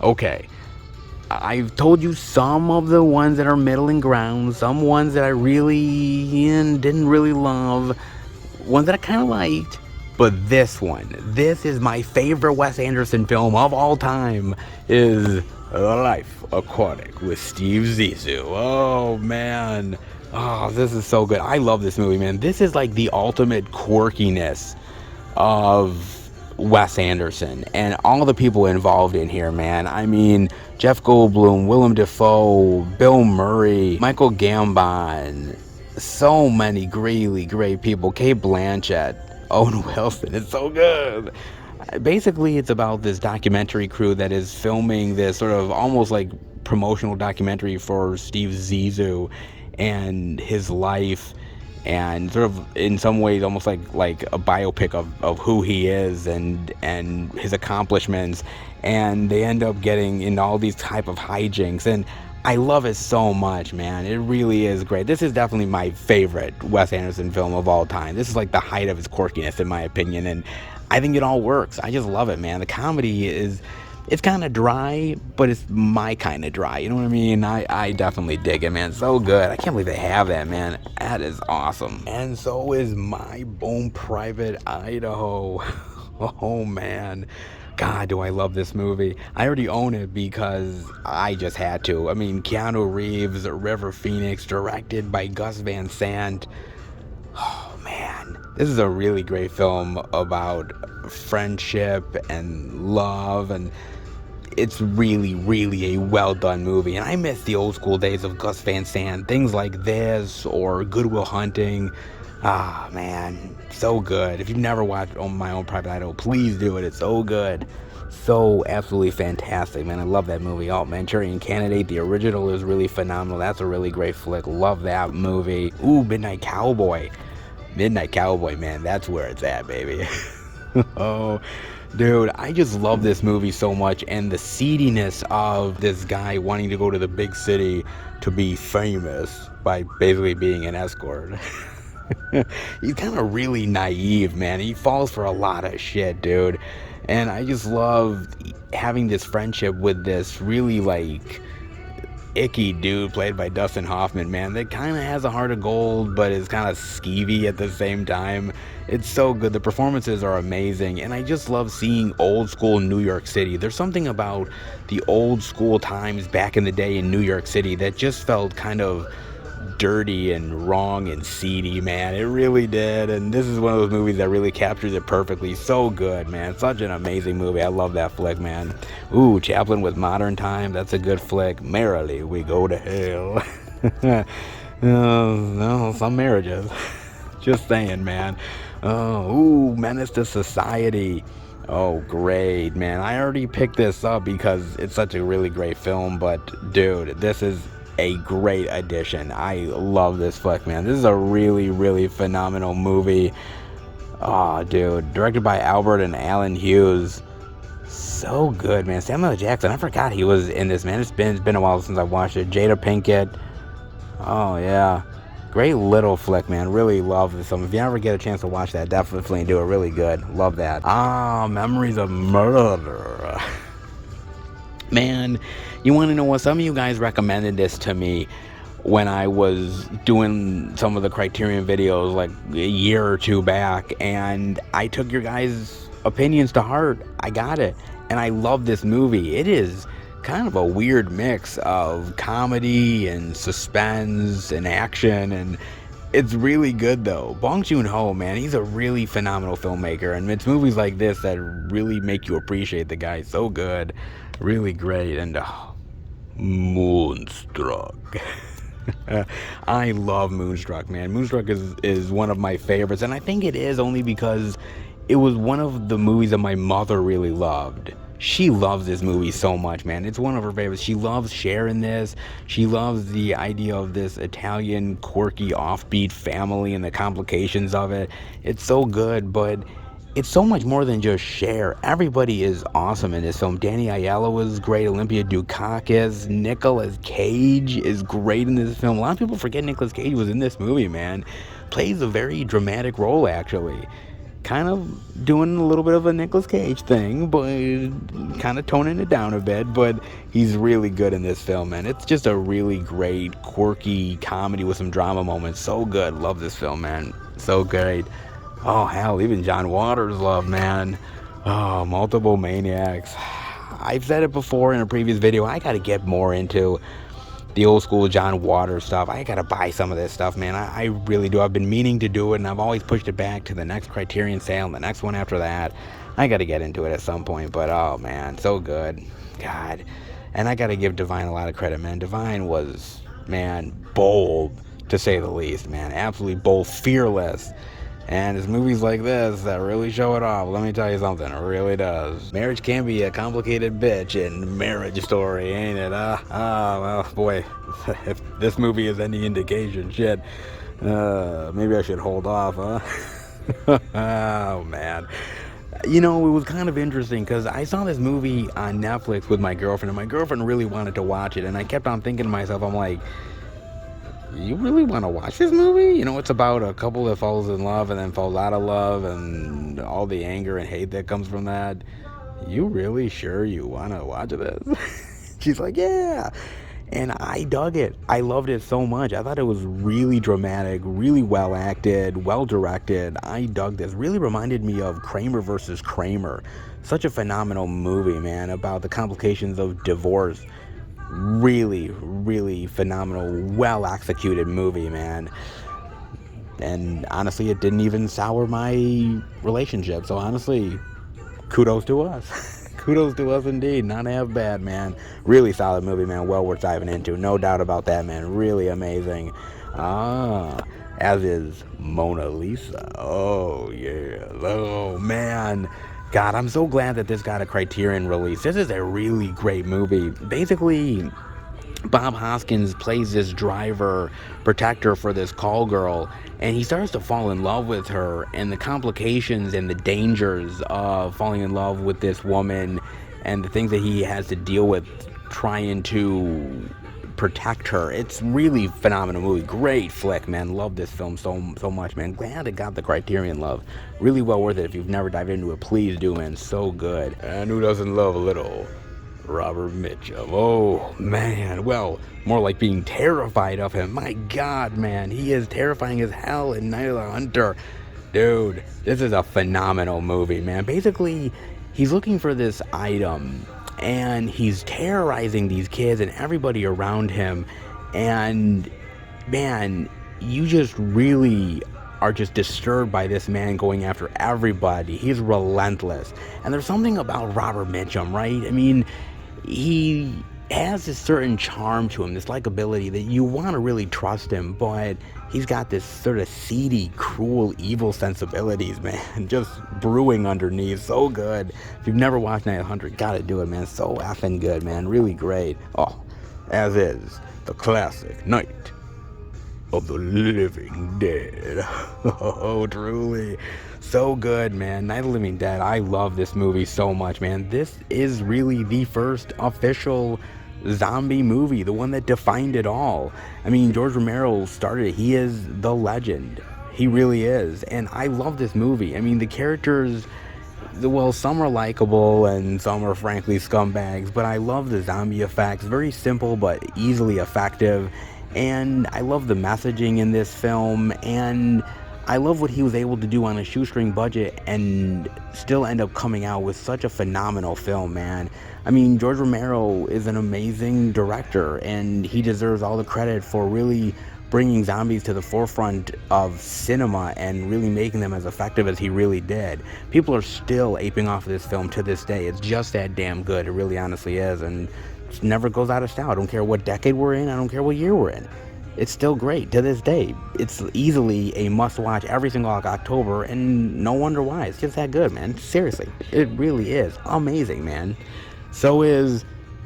S2: Okay. I've told you some of the ones that are middling ground, some ones that I really didn't really love, ones that I kind of liked. But this is my favorite Wes Anderson film of all time, is Life Aquatic with Steve Zissou. Oh, man. Oh, this is so good. I love this movie, man. This is like the ultimate quirkiness of Wes Anderson and all the people involved in here, man. I mean, Jeff Goldblum, Willem Dafoe, Bill Murray, Michael Gambon, so many really great people. Cate Blanchett, Owen Wilson. It's so good. Basically, it's about this documentary crew that is filming this sort of almost like promotional documentary for Steve Zissou and his life, and sort of in some ways almost like a biopic of who he is and his accomplishments, and they end up getting in all these type of hijinks, and I love it so much, man. It really is great. This is definitely my favorite Wes Anderson film of all time. This is like the height of his quirkiness, in my opinion, and I think it all works. I just love it, man. The comedy is It's kind of dry, but it's my kind of dry. You know what I mean? I definitely dig it, man. So good. I can't believe they have that, man. That is awesome. And so is My Bone Private Idaho. Oh, man. God, do I love this movie. I already own it because I just had to. I mean, Keanu Reeves, River Phoenix, directed by Gus Van Sant. Oh, man. This is a really great film about friendship and love, and it's really, really a well done movie. And I miss the old school days of Gus Van Sant, things like this or Good Will Hunting. Ah, man, so good. If you've never watched My Own Private Idaho, please do it. It's so good, so absolutely fantastic, man. I love that movie. Oh, Manchurian Candidate, the original, is really phenomenal. That's a really great flick. Love that movie. Ooh, Midnight Cowboy, man, that's where it's at, baby. Oh, dude, I just love this movie so much, and the seediness of this guy wanting to go to the big city to be famous by basically being an escort. He's kind of really naive, man. He falls for a lot of shit, dude. And I just love having this friendship with this really, like, icky dude played by Dustin Hoffman, man, that kind of has a heart of gold but is kind of skeevy at the same time. It's so good. The performances are amazing, and I just love seeing old school New York City. There's something about the old school times back in the day in New York City that just felt kind of dirty and wrong and seedy, man. It really did. And this is one of those movies that really captures it perfectly. So good, man. Such an amazing movie. I love that flick, man. Ooh, Chaplin with Modern Time. That's a good flick. Merrily we go to hell. No, some marriages. Just saying, man. Ooh, Menace to Society. Oh, great, man. I already picked this up because it's such a really great film, but dude, this is a great addition. I love this flick, man. This is a really, really phenomenal movie. Oh, dude. Directed by Albert and Alan Hughes. So good, man. Samuel L. Jackson. I forgot he was in this, man. It's been a while since I watched it. Jada Pinkett. Oh, yeah. Great little flick, man. Really love this film. If you ever get a chance to watch that, definitely do it. Really good. Love that. Ah, Memories of Murder. Man, you want to know what? Some of you guys recommended this to me when I was doing some of the Criterion videos like a year or two back, and I took your guys' opinions to heart. I got it, and I love this movie. It is kind of a weird mix of comedy and suspense and action, and it's really good though. Bong Joon-ho, man, he's a really phenomenal filmmaker, and it's movies like this that really make you appreciate the guy. So good, really great. And Moonstruck. I love Moonstruck, man. Moonstruck is one of my favorites, and I think it is only because it was one of the movies that my mother really loved. She loves this movie so much, man. It's one of her favorites. She loves sharing this. She loves the idea of this Italian, quirky, offbeat family and the complications of it. It's so good, but it's so much more than just Cher. Everybody is awesome in this film. Danny Aiello was great. Olympia Dukakis. Nicolas Cage is great in this film. A lot of people forget Nicolas Cage was in this movie, man. Plays a very dramatic role, actually. Kind of doing a little bit of a Nicolas Cage thing, but kind of toning it down a bit, but he's really good in this film, man. It's just a really great, quirky comedy with some drama moments. So good. Love this film, man. So great. Oh, hell, even John Waters love, man. Oh, Multiple Maniacs. I've said it before in a previous video. I got to get more into the old school John Waters stuff. I gotta buy some of this stuff, man. I really do. I've been meaning to do it, and I've always pushed it back to the next Criterion sale and the next one after that. I gotta get into it at some point, but oh man, so good. God. And I gotta give Divine a lot of credit, man. Divine was, man, bold, to say the least, man. Absolutely bold, fearless. And it's movies like this that really show it off. Let me tell you something, it really does. Marriage can be a complicated bitch in Marriage Story, ain't it? Well, boy, if this movie is any indication, shit, maybe I should hold off, huh? Oh, man. You know, it was kind of interesting because I saw this movie on Netflix with my girlfriend, and my girlfriend really wanted to watch it, and I kept on thinking to myself, I'm like, you really want to watch this movie? You know, it's about a couple that falls in love and then falls out of love and all the anger and hate that comes from that. you really sure you want to watch this? She's like, yeah. And I dug it. I loved it so much. I thought it was really dramatic, really well acted, well directed. I dug this. Really reminded me of Kramer versus Kramer. Such a phenomenal movie, man, about the complications of divorce. Really, really phenomenal, well executed movie, man. And honestly, it didn't even sour my relationship. So honestly, kudos to us. Kudos to us indeed. Not half bad, man. Really solid movie, man. Well worth diving into. No doubt about that, man. Really amazing. As is Mona Lisa. Oh, yeah. Oh, man. God, I'm so glad that this got a Criterion release. This is a really great movie. Basically, Bob Hoskins plays this driver protector for this call girl, and he starts to fall in love with her, and the complications and the dangers of falling in love with this woman and the things that he has to deal with trying to protect her. It's really phenomenal movie. Great flick, man. Love this film so much, man. Glad it got the Criterion love. Really well worth it. If you've never dived into it, please do, man. So good. And who doesn't love a little Robert Mitchum? Oh, man. Well, more like being terrified of him. My God, man. He is terrifying as hell in Night of the Hunter. Dude, this is a phenomenal movie, man. Basically, he's looking for this item, and he's terrorizing these kids and everybody around him. And, man, you just really are just disturbed by this man going after everybody. He's relentless. And there's something about Robert Mitchum, right? I mean, he has this certain charm to him, this likability that you want to really trust him, but he's got this sort of seedy, cruel, evil sensibilities, man, just brewing underneath. So good. If you've never watched Night of the Hunter, gotta do it, man. So effing good, man. Really great. Oh, as is the classic Night of the Living Dead. Oh, truly. So good, man. Night of the Living Dead. I love this movie so much, man. This is really the first official zombie movie, the one that defined it all. I mean, George Romero started it. He is the legend. He really is. And I love this movie. I mean, the characters, well, some are likable and some are frankly scumbags, but I love the zombie effects. Very simple but easily effective. And I love the messaging in this film, and I love what he was able to do on a shoestring budget and still end up coming out with such a phenomenal film, man. I mean, George Romero is an amazing director, and he deserves all the credit for really bringing zombies to the forefront of cinema and really making them as effective as he really did. People are still aping off of this film to this day. It's just that damn good. It really honestly is, and it never goes out of style. I don't care what decade we're in. I don't care what year we're in. It's still great to this day. It's easily a must-watch every single October, and no wonder why. It's just that good, man. Seriously, it really is amazing, man. So is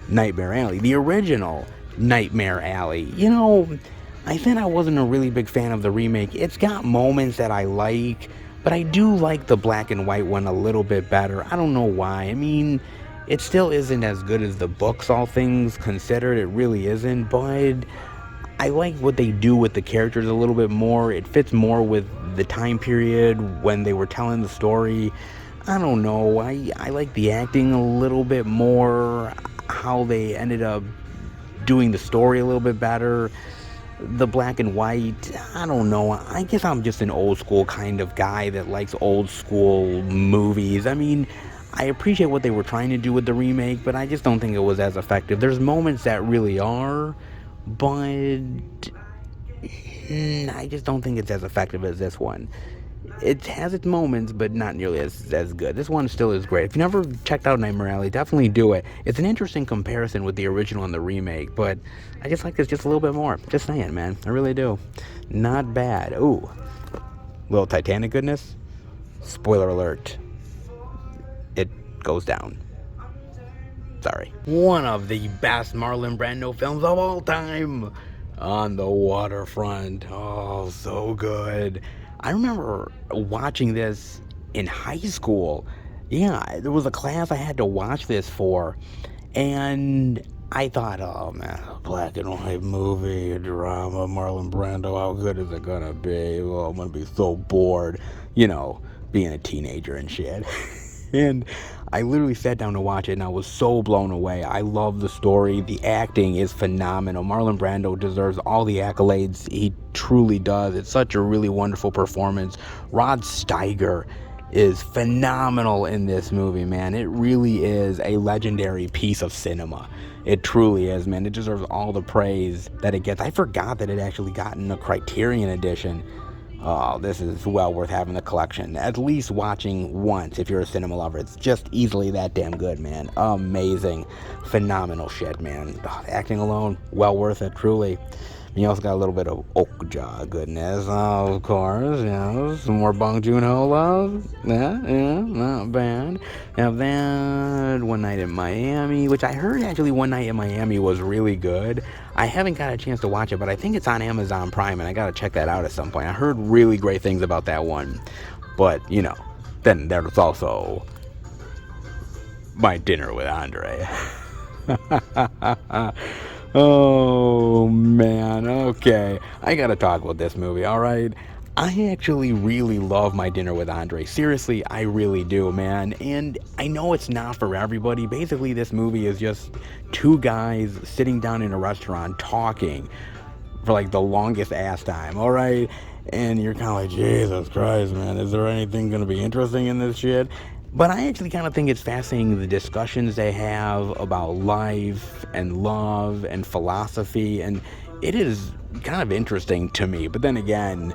S2: Nightmare Alley, the original Nightmare Alley. You know, I said I wasn't a really big fan of the remake. It's got moments that I like, but I do like the black and white one a little bit better. I don't know why. I mean, it still isn't as good as the books, all things considered. It really isn't, but I like what they do with the characters a little bit more. It fits more with the time period when they were telling the story. I don't know. I like the acting a little bit more, how they ended up doing the story a little bit better. The black and white, I don't know. I guess I'm just an old school kind of guy that likes old school movies. I mean, I appreciate what they were trying to do with the remake, but I just don't think it was as effective. There's moments that really are, but I just don't think it's as effective as this one. It has its moments, but not nearly as good. This one still is great. If you never checked out Nightmare Alley, definitely do it. It's an interesting comparison with the original and the remake, but I just like this just a little bit more. Just saying, man. I really do. Not bad. Ooh. Little Titanic goodness. Spoiler alert. It goes down. Sorry. One of the best Marlon Brando films of all time. On the Waterfront. Oh, so good. I remember watching this in high school. Yeah, there was a class I had to watch this for, and I thought, oh man, a black and white movie, a drama, Marlon Brando, how good is it gonna be? Oh, I'm gonna be so bored, you know, being a teenager and shit. And I literally sat down to watch it and I was so blown away. I love the story. The acting is phenomenal. Marlon Brando deserves all the accolades. He truly does. It's such a really wonderful performance. Rod Steiger is phenomenal in this movie, man. It really is a legendary piece of cinema. It truly is, man. It deserves all the praise that it gets. I forgot that it actually gotten a Criterion edition. Oh, this is well worth having the collection. At least watching once if you're a cinema lover. It's just easily that damn good, man. Amazing. Phenomenal shit, man. Oh, the acting alone, well worth it, truly. And you also got a little bit of Okja goodness, of course, some more Bong Joon-ho love, yeah, not bad. Now that One Night in Miami, which I heard actually One Night in Miami was really good. I haven't got a chance to watch it, but I think it's on Amazon Prime, and I gotta check that out at some point. I heard really great things about that one, but, then there's also My Dinner with Andre. Oh, man, okay. I gotta talk about this movie, alright? I actually really love My Dinner with Andre. Seriously, I really do, man. And I know it's not for everybody. Basically, this movie is just two guys sitting down in a restaurant talking for like the longest ass time, alright? And you're kind of like, Jesus Christ, man, is there anything gonna be interesting in this shit? But I actually kind of think it's fascinating the discussions they have about life and love and philosophy, and it is kind of interesting to me. But then again,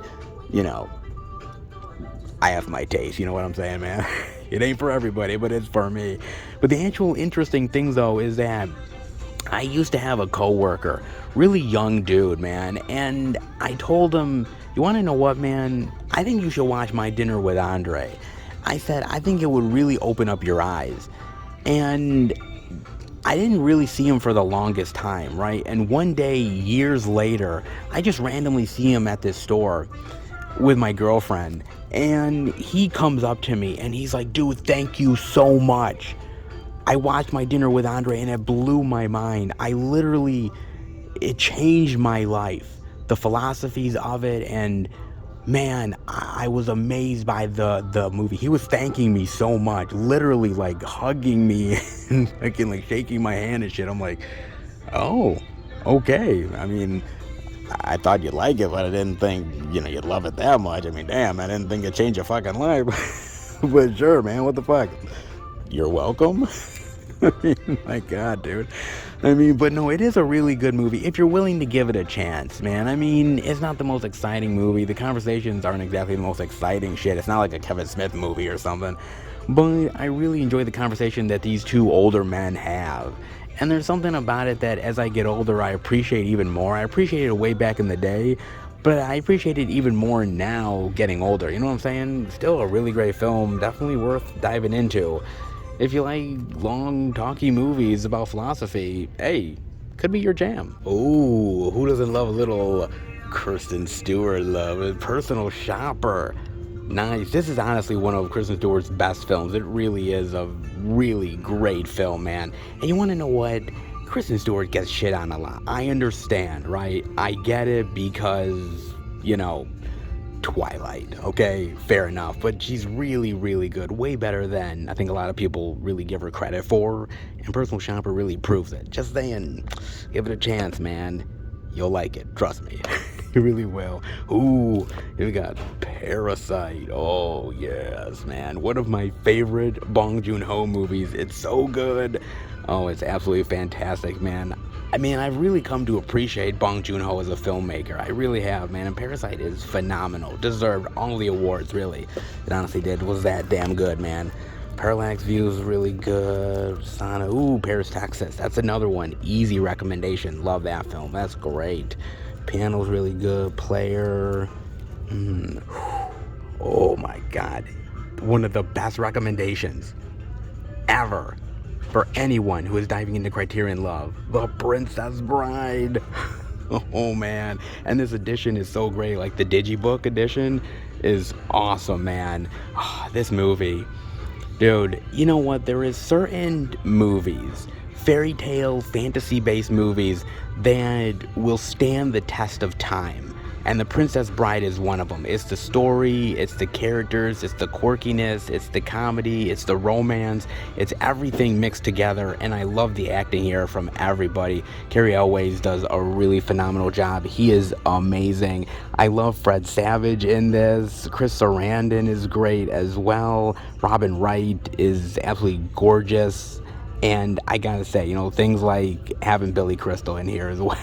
S2: I have my taste, you know what I'm saying, man? It ain't for everybody, but it's for me. But the actual interesting thing, though, is that I used to have a coworker, really young dude, man, and I told him, you want to know what, man? I think you should watch My Dinner with Andre. I said, I think it would really open up your eyes. And I didn't really see him for the longest time, right? And one day, years later, I just randomly see him at this store with my girlfriend. And he comes up to me and he's like, dude, thank you so much. I watched My Dinner with Andre and it blew my mind. It changed my life. The philosophies of it, and man, I was amazed by the movie. He was thanking me so much, literally like hugging me and fucking like shaking my hand and shit. I'm like, oh, okay. I mean, I thought you'd like it, but I didn't think, you'd love it that much. I mean, damn, I didn't think it'd change your fucking life. But sure, man, what the fuck? You're welcome. I mean, my God, dude. I mean, but no, it is a really good movie if you're willing to give it a chance, man. I mean, it's not the most exciting movie. The conversations aren't exactly the most exciting shit. It's not like a Kevin Smith movie or something. But I really enjoy the conversation that these two older men have. And there's something about it that as I get older, I appreciate even more. I appreciated it way back in the day, but I appreciate it even more now getting older. You know what I'm saying? Still a really great film. Definitely worth diving into. If you like long, talky movies about philosophy, hey, could be your jam. Oh, who doesn't love a little Kristen Stewart love? Personal Shopper. Nice. This is honestly one of Kristen Stewart's best films. It really is a really great film, man. And you want to know what? Kristen Stewart gets shit on a lot. I understand, right? I get it because, Twilight, okay? Fair enough. But she's really, really good. Way better than I think a lot of people really give her credit for. And Personal Shopper really proves it. Just saying, give it a chance, man. You'll like it. Trust me. You really will. Ooh, here we got Parasite. Oh, yes, man. One of my favorite Bong Joon-ho movies. It's so good. Oh, it's absolutely fantastic, man. I mean, I've really come to appreciate Bong Joon-ho as a filmmaker. I really have, man. And Parasite is phenomenal. Deserved all the awards, really. It honestly did. Was that damn good, man. Parallax View is really good. Sana. Ooh, Paris, Texas. That's another one. Easy recommendation. Love that film. That's great. Piano's really good. Player. Oh, my God. One of the best recommendations ever for anyone who is diving into Criterion love. The Princess Bride. Oh, man. And this edition is so great. Like, the Digibook edition is awesome, man. Oh, this movie. Dude, you know what? There is certain movies, fairy tale, fantasy-based movies, that will stand the test of time.
S1: And The Princess Bride is one of them. It's the story, it's the characters, it's the quirkiness, it's the comedy, it's the romance, it's everything mixed together, and I love the acting here from everybody. Cary Elwes does a really phenomenal job. He is amazing. I love Fred Savage in this. Chris Sarandon is great as well. Robin Wright is absolutely gorgeous. And I gotta say, you know, things like having Billy Crystal in here as well.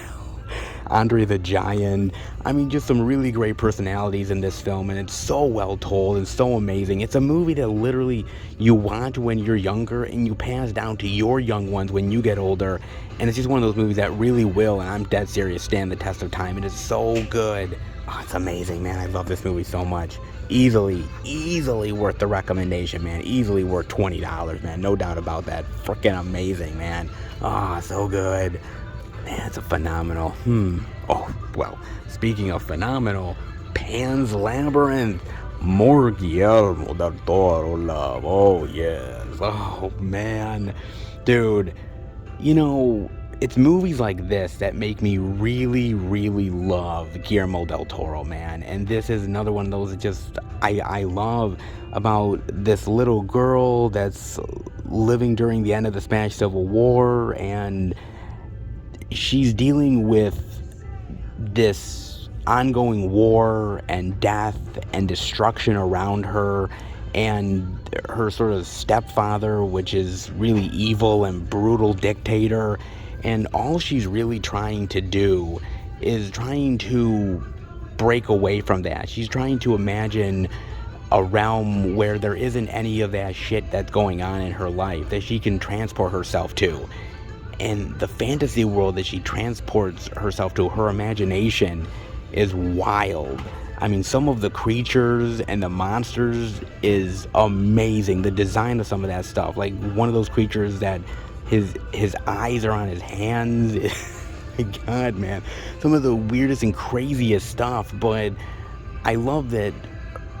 S1: Andre the Giant. I mean, just some really great personalities in this film, and it's so well told and so amazing. It's a movie that literally you watch when you're younger and you pass down to your young ones when you get older, and it's just one of those movies that really will, and I'm dead serious, stand the test of time. It is so good. Oh, it's amazing, man. I love this movie so much. Easily worth the recommendation, man. Easily worth $20, man. No doubt about that. Freaking amazing, man. Ah, so good. Man, it's a phenomenal. Oh, well, speaking of phenomenal, Pan's Labyrinth. More Guillermo del Toro love. Oh, yes. Oh, man. Dude, you know, it's movies like this that make me really love Guillermo del Toro, man. And this is another one of those that just I love, about this little girl that's living during the end of the Spanish Civil War, and she's dealing with this ongoing war and death and destruction around her, and her sort of stepfather, which is really evil and brutal dictator, and all she's really trying to do is trying to break away from that. She's trying to imagine a realm where there isn't any of that shit that's going on in her life, that she can transport herself to. And the fantasy world that she transports herself to, her imagination, is wild. I mean, some of the creatures and the monsters is amazing. The design of some of that stuff, like one of those creatures that his eyes are on his hands. My God, man. Some of the weirdest and craziest stuff, but I love that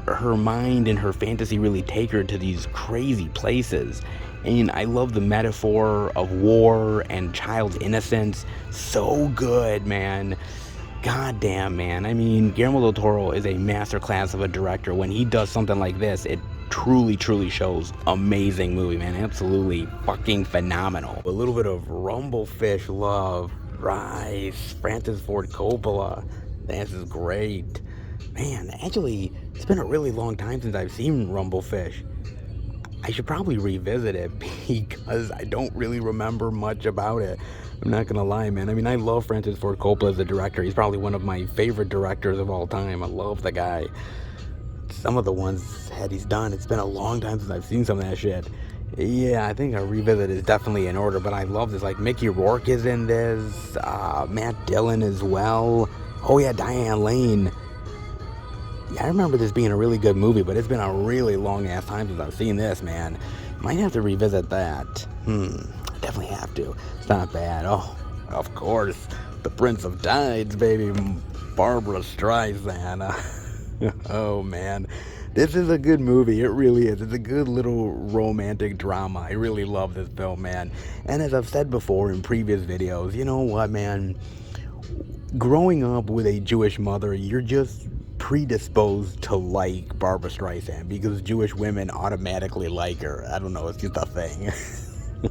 S1: her mind and her fantasy really take her to these crazy places. And I love the metaphor of war and child's innocence. So good, man. God damn, man. I mean, Guillermo del Toro is a masterclass of a director. When he does something like this, it truly shows amazing movie, man. Absolutely fucking phenomenal. A little bit of Rumblefish love. Rice. Francis Ford Coppola. This is great. Man, actually, it's been a really long time since I've seen Rumblefish. I should probably revisit it because I don't really remember much about it. I'm not gonna lie, man. I mean, I love Francis Ford Coppola as a director. He's probably one of my favorite directors of all time. I love the guy. Some of the ones that he's done, it's been a long time since I've seen some of that shit. Yeah, I think a revisit is definitely in order, but I love this. Like, Mickey Rourke is in this, Matt Dillon as well. Oh yeah, Diane Lane. Yeah, I remember this being a really good movie, but it's been a really long ass time since I've seen this, man. Might have to revisit that. Definitely have to. It's not bad. Oh, of course. The Prince of Tides, baby. Barbara Streisand. Oh, man. This is a good movie. It really is. It's a good little romantic drama. I really love this film, man. And as I've said before in previous videos, you know what, man? Growing up with a Jewish mother, you're just predisposed to like Barbara Streisand because Jewish women automatically like her. I don't know, it's just a thing.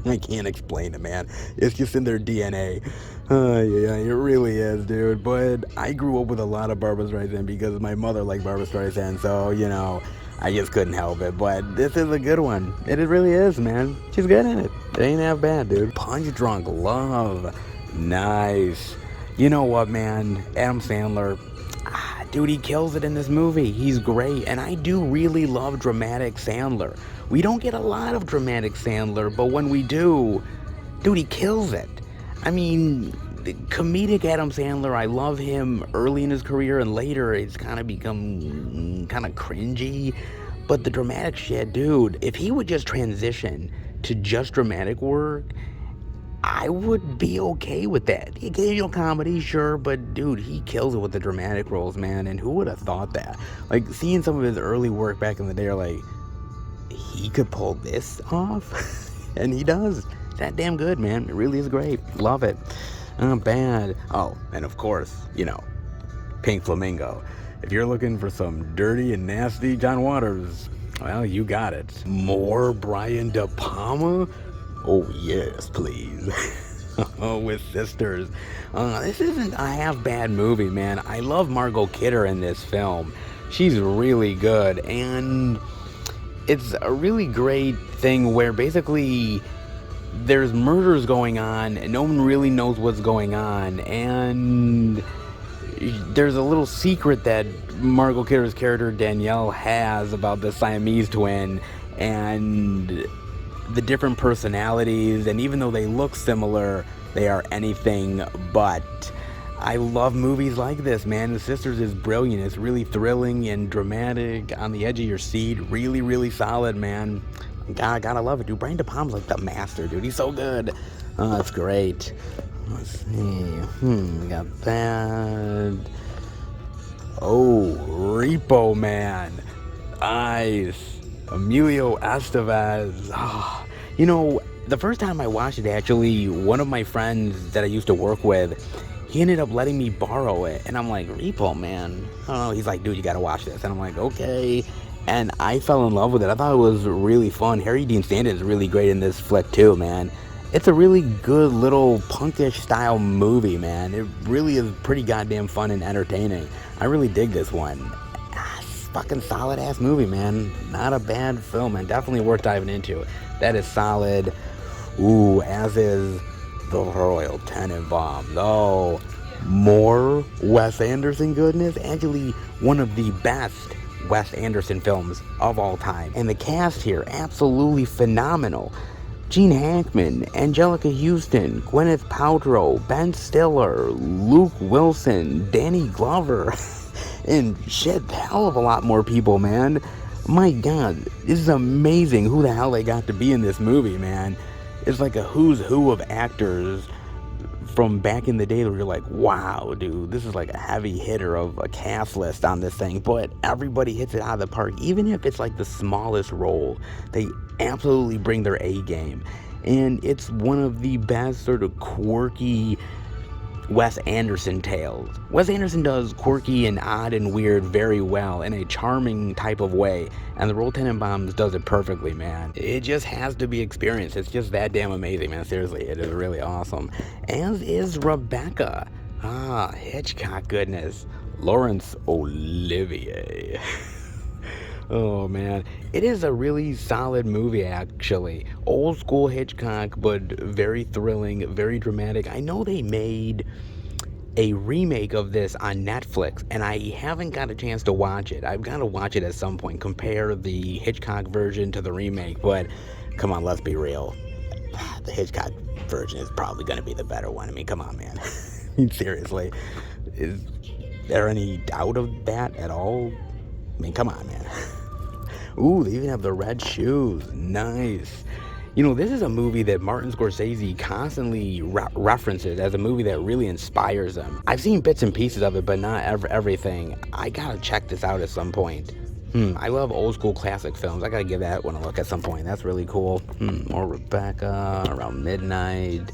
S1: I can't explain it, man. It's just in their DNA. Yeah, it really is, dude. But I grew up with a lot of Barbara Streisand because my mother liked Barbara Streisand, so, you know, I just couldn't help it. But this is a good one. It really is, man. She's good in it. It ain't half bad, dude. Punch Drunk Love. Nice. You know what, man? Adam Sandler, dude, he kills it in this movie. He's great. And I do really love dramatic Sandler. We don't get a lot of dramatic Sandler, but when we do, dude, he kills it. I mean, the comedic Adam Sandler, I love him early in his career, and later it's kind of become kind of cringy. But the dramatic shit, dude, if he would just transition to just dramatic work, I would be okay with that. The occasional comedy, sure, but dude, he kills it with the dramatic roles, man. And who would have thought that? Like, seeing some of his early work back in the day, are like, he could pull this off? And he does. It's that damn good, man. It really is great. Love it. Not bad. Oh, and of course, you know,
S2: Pink Flamingo. If you're looking for some dirty and nasty John Waters, well, you got it. More Brian De Palma? Oh, yes, please. With Sisters. This isn't a half-bad movie, man. I love Margot Kidder in this film. She's really good, and it's a really great thing where basically there's murders going on, and no one really knows what's going on, and there's a little secret that Margot Kidder's character Danielle has about the Siamese twin, and the different personalities, and even though they look similar, they are anything but. I love movies like this, man. The Sisters is brilliant. It's really thrilling and dramatic, on the edge of your seat. Really, really solid, man. Gotta love it, dude. Brian De Palma's like the master, dude. He's so good. Oh, that's great. Let's see. We got that. Oh, Repo Man. Nice. Emilio Estevez. Oh, you know, the first time I watched it, actually, one of my friends that I used to work with, he ended up letting me borrow it. And I'm like, Repo Man? I don't know. He's like, dude, you gotta watch this. And I'm like, okay. And I fell in love with it. I thought it was really fun. Harry Dean Stanton is really great in this flick, too, man. It's a really good little punkish style movie, man. It really is pretty goddamn fun and entertaining. I really dig this one. Fucking solid ass movie, man. Not a bad film, and definitely worth diving into. That is solid. Ooh, as is the Royal Tenenbaums. Oh, more Wes Anderson goodness. Actually, one of the best Wes Anderson films of all time. And the cast here, absolutely phenomenal. Gene Hackman, Angelica Houston, Gwyneth Paltrow, Ben Stiller, Luke Wilson, Danny Glover. And shit, a hell of a lot more people, man. My God, this is amazing who the hell they got to be in this movie, man. It's like a who's who of actors from back in the day where you're like, wow, dude, this is like a heavy hitter of a cast list on this thing. But everybody hits it out of the park, even if it's like the smallest role. They absolutely bring their A game. And it's one of the best sort of quirky Wes Anderson tales. Wes Anderson does quirky and odd and weird very well in a charming type of way, and the Royal Tenenbaums does it perfectly, man. It just has to be experienced. It's just that damn amazing, man. Seriously, it is really awesome. As is Rebecca. Ah, Hitchcock goodness. Laurence Olivier. Oh, man. It is a really solid movie, actually. Old school Hitchcock, but very thrilling, very dramatic. I know they made a remake of this on Netflix, and I haven't got a chance to watch it. I've got to watch it at some point, compare the Hitchcock version to the remake, but come on, let's be real. The Hitchcock version is probably going to be the better one. I mean, come on, man. I mean, seriously. Is there any doubt of that at all? I mean, come on, man. Ooh, they even have the red shoes. Nice. You know, this is a movie that Martin Scorsese constantly references as a movie that really inspires him. I've seen bits and pieces of it, but not everything. I gotta check this out at some point. I love old school classic films. I gotta give that one a look at some point. That's really cool. More Rebecca, Around Midnight.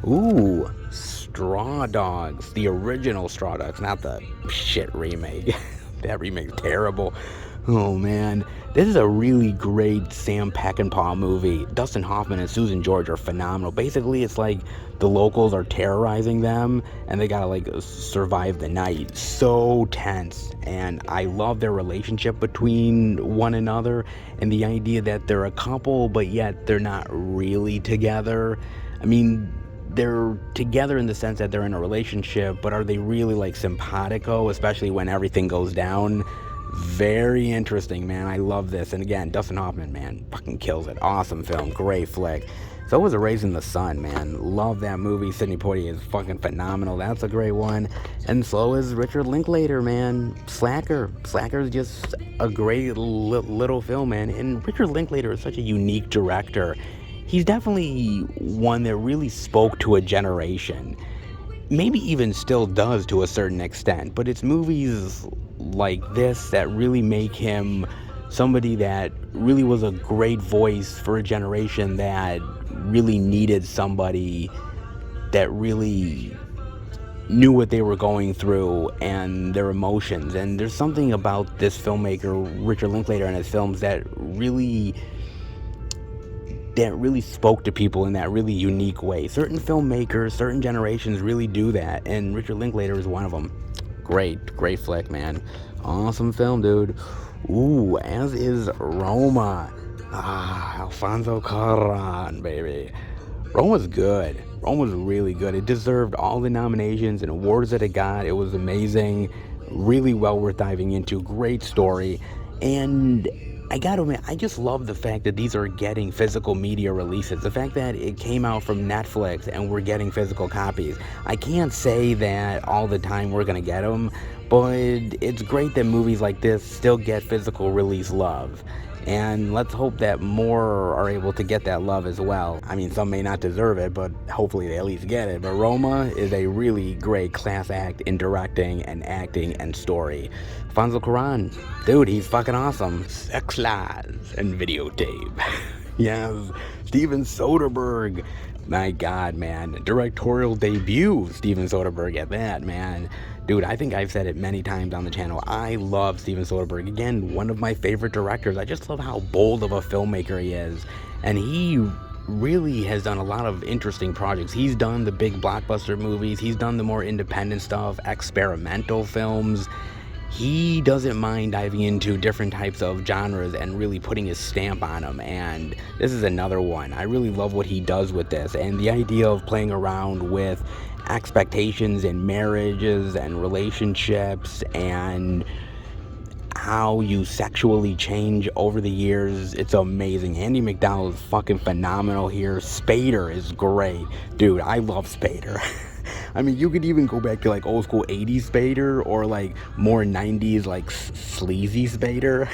S2: Ooh, Straw Dogs. The original Straw Dogs, not the shit remake. That remake's terrible. Oh, man. This is a really great Sam Peckinpah movie. Dustin Hoffman and Susan George are phenomenal. Basically, it's like the locals are terrorizing them, and they gotta, like, survive the night. So tense. And I love their relationship between one another, and the idea that they're a couple, but yet they're not really together. I mean, they're together in the sense that they're in a relationship, but are they really, like, simpatico, especially when everything goes down? Very interesting, man. I love this. And again, Dustin Hoffman, man, fucking kills it. Awesome film. Great flick. So was A Raising the Sun, man. Love that movie. Sidney Poitier is fucking phenomenal. That's a great one. And so is Richard Linklater, man. Slacker. Slacker is just a great little film, man. And Richard Linklater is such a unique director. He's definitely one that really spoke to a generation. Maybe even still does to a certain extent. But it's movies like this that really make him somebody that really was a great voice for a generation that really needed somebody that really knew what they were going through and their emotions. And there's something about this filmmaker, Richard Linklater, and his films that really spoke to people in that really unique way. Certain filmmakers, certain generations really do that, and Richard Linklater is one of them. Great flick, man. Awesome film, dude. Ooh, as is Roma. Alfonso Cuarón, baby. Roma's good. Roma's really good. It deserved all the nominations and awards that it got. It was amazing. Really well worth diving into. Great story. And I gotta admit, I just love the fact that these are getting physical media releases. The fact that it came out from Netflix and we're getting physical copies. I can't say that all the time we're gonna get them, but it's great that movies like this still get physical release love. And let's hope that more are able to get that love as well. I mean, some may not deserve it, but hopefully they at least get it. But Roma is a really great class act in directing and acting and story. Alfonso Cuarón, dude, he's fucking awesome. Sex Lies and Videotape. Yes, Steven Soderbergh. My God, man. Directorial debut, Steven Soderbergh at that, man. Dude, I think I've said it many times on the channel. I love Steven Soderbergh. Again, one of my favorite directors. I just love how bold of a filmmaker he is. And he really has done a lot of interesting projects. He's done the big blockbuster movies. He's done the more independent stuff, experimental films. He doesn't mind diving into different types of genres and really putting his stamp on them, and this is another one. I really love what he does with this, and the idea of playing around with expectations in marriages and relationships and how you sexually change over the years. It's amazing. Andy McDowell is fucking phenomenal here. Spader is great. Dude, I love Spader. I mean, you could even go back to like old school 80s Spader or like more 90s like sleazy Spader.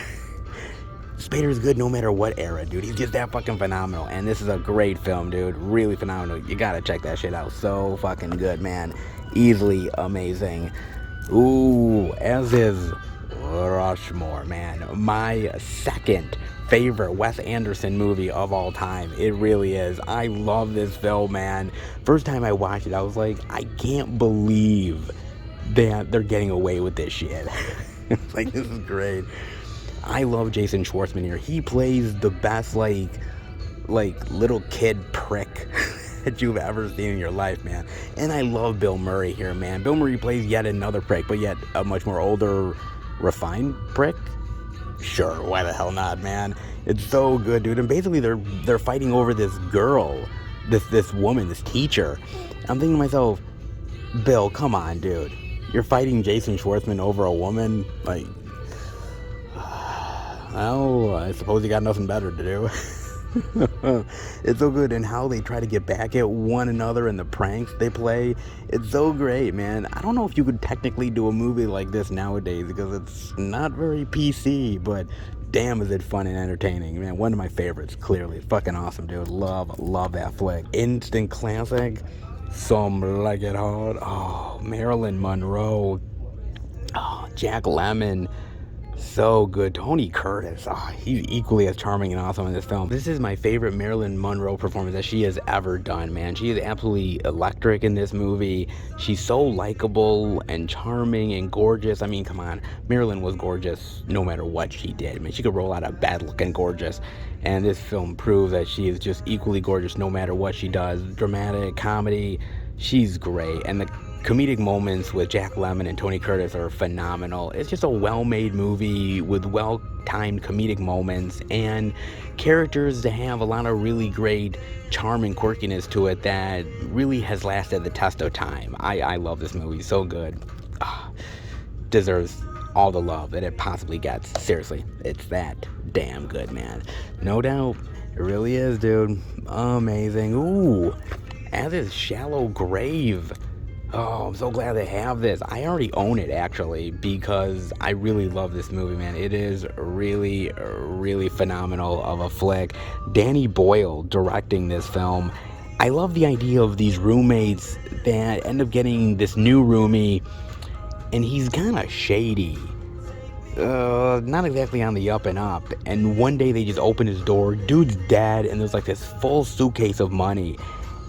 S2: Spader's good no matter what era, dude. He's just that fucking phenomenal. And this is a great film, dude. Really phenomenal. You gotta check that shit out. So fucking good, man. Easily amazing. Ooh, as is Rushmore, man. My second favorite Wes Anderson movie of all time. It really is. I love this film, man. First time I watched it, I was like, I can't believe that they're getting away with this shit. It's like, this is great. I love Jason Schwartzman here. He plays the best, like little kid prick that you've ever seen in your life, man. And I love Bill Murray here, man. Bill Murray plays yet another prick, but yet a much more older, refined prick. Sure, why the hell not, man? It's so good, dude. And basically they're fighting over this girl, this woman, this teacher. I'm thinking to myself, Bill, come on, dude. You're fighting Jason Schwartzman over a woman? Like, well, I suppose you got nothing better to do. It's so good, and how they try to get back at one another and the pranks they play. It's so great, man. I don't know if you could technically do a movie like this nowadays because it's not very PC, but damn is it fun and entertaining, man. One of my favorites, clearly. It's fucking awesome, dude. Love that flick. Instant classic. Some Like It Hard. Oh, Marilyn Monroe. Oh, Jack Lemmon. So good. Tony Curtis, he's equally as charming and awesome in this film. This is my favorite Marilyn Monroe performance that she has ever done, man. She is absolutely electric in this movie. She's so likable and charming and gorgeous. I mean, come on. Marilyn was gorgeous no matter what she did. I mean, she could roll out of bed looking gorgeous. And this film proves that she is just equally gorgeous no matter what she does. Dramatic, comedy, she's great. And the comedic moments with Jack Lemmon and Tony Curtis are phenomenal. It's just a well-made movie with well-timed comedic moments and characters that have a lot of really great charm and quirkiness to it that really has lasted the test of time. I love this movie. So good. Deserves all the love that it possibly gets. Seriously, it's that damn good, man. No doubt. It really is, dude. Amazing. Ooh, as is Shallow Grave. Oh, I'm so glad they have this. I already own it, actually, because I really love this movie, man. It is really, really phenomenal of a flick. Danny Boyle directing this film. I love the idea of these roommates that end up getting this new roomie, and he's kind of shady. Not exactly on the up and up. And one day they just open his door, dude's dead, and there's like this full suitcase of money,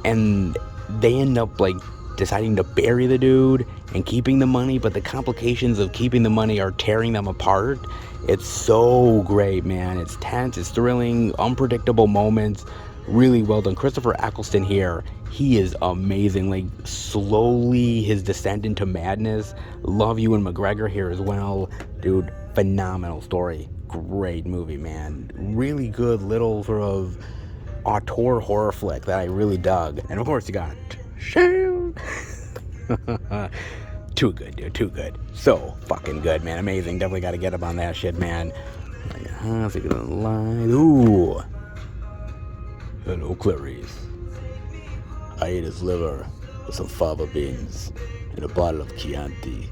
S2: and they end up like deciding to bury the dude and keeping the money, but the complications of keeping the money are tearing them apart. It's so great, man. It's tense, it's thrilling, unpredictable moments. Really well done. Christopher Eccleston here, he is amazing. Like, slowly his descent into madness. Love Ewan McGregor here as well. Dude, phenomenal story. Great movie, man. Really good little sort of auteur horror flick that I really dug. And of course you got Sham. Too good, dude. Too good. So fucking good, man. Amazing. Definitely got to get up on that shit, man. Ooh. Hello, Clarice. I ate his liver with some fava beans and a bottle of Chianti.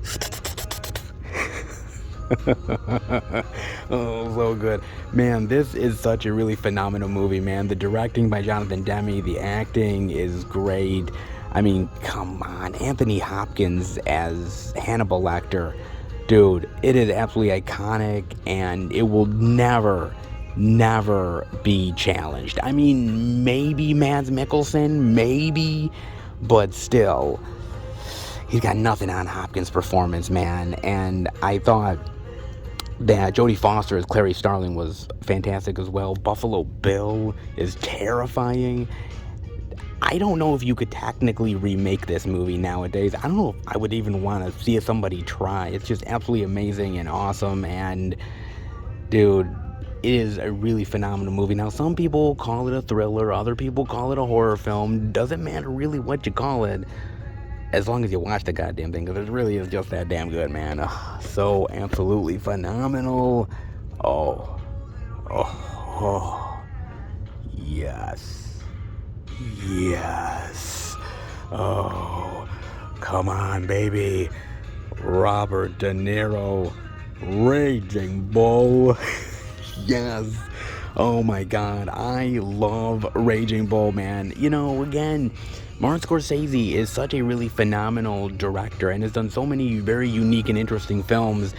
S2: Oh, so good. Man, this is such a really phenomenal movie, man. The directing by Jonathan Demme, the acting is great. I mean, come on. Anthony Hopkins as Hannibal Lecter. Dude, it is absolutely iconic, and it will never be challenged. I mean, maybe Mads Mikkelsen, maybe, but still, he's got nothing on Hopkins' performance, man. And I thought that Jodie Foster as Clarice Starling was fantastic as well. Buffalo Bill is terrifying. I don't know if you could technically remake this movie nowadays. I don't know if I would even want to see somebody try. It's just absolutely amazing and awesome, and dude, it is a really phenomenal movie. Now, some people call it a thriller, other people call it a horror film. Doesn't matter really what you call it, as long as you watch the goddamn thing, because it really is just that damn good, man. So absolutely phenomenal. Oh, yes. Oh, come on, baby. Robert De Niro, Raging Bull. Yes. Oh my God, I love Raging Bull, man. You know, again, Martin Scorsese is such a really phenomenal director and has done so many very unique and interesting films.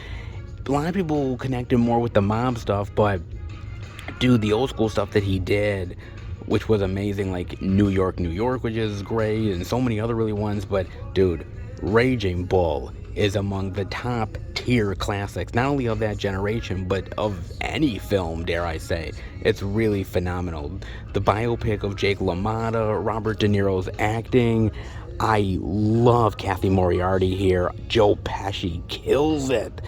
S2: A lot of people connect him more with the mob stuff, but dude, the old school stuff that he did, which was amazing, like New York, which is great, and so many other really ones, but dude, Raging Bull is among the top tier classics, not only of that generation, but of any film, dare I say. It's really phenomenal. The biopic of Jake LaMotta, Robert De Niro's acting. I love Kathy Moriarty here. Joe Pesci kills it.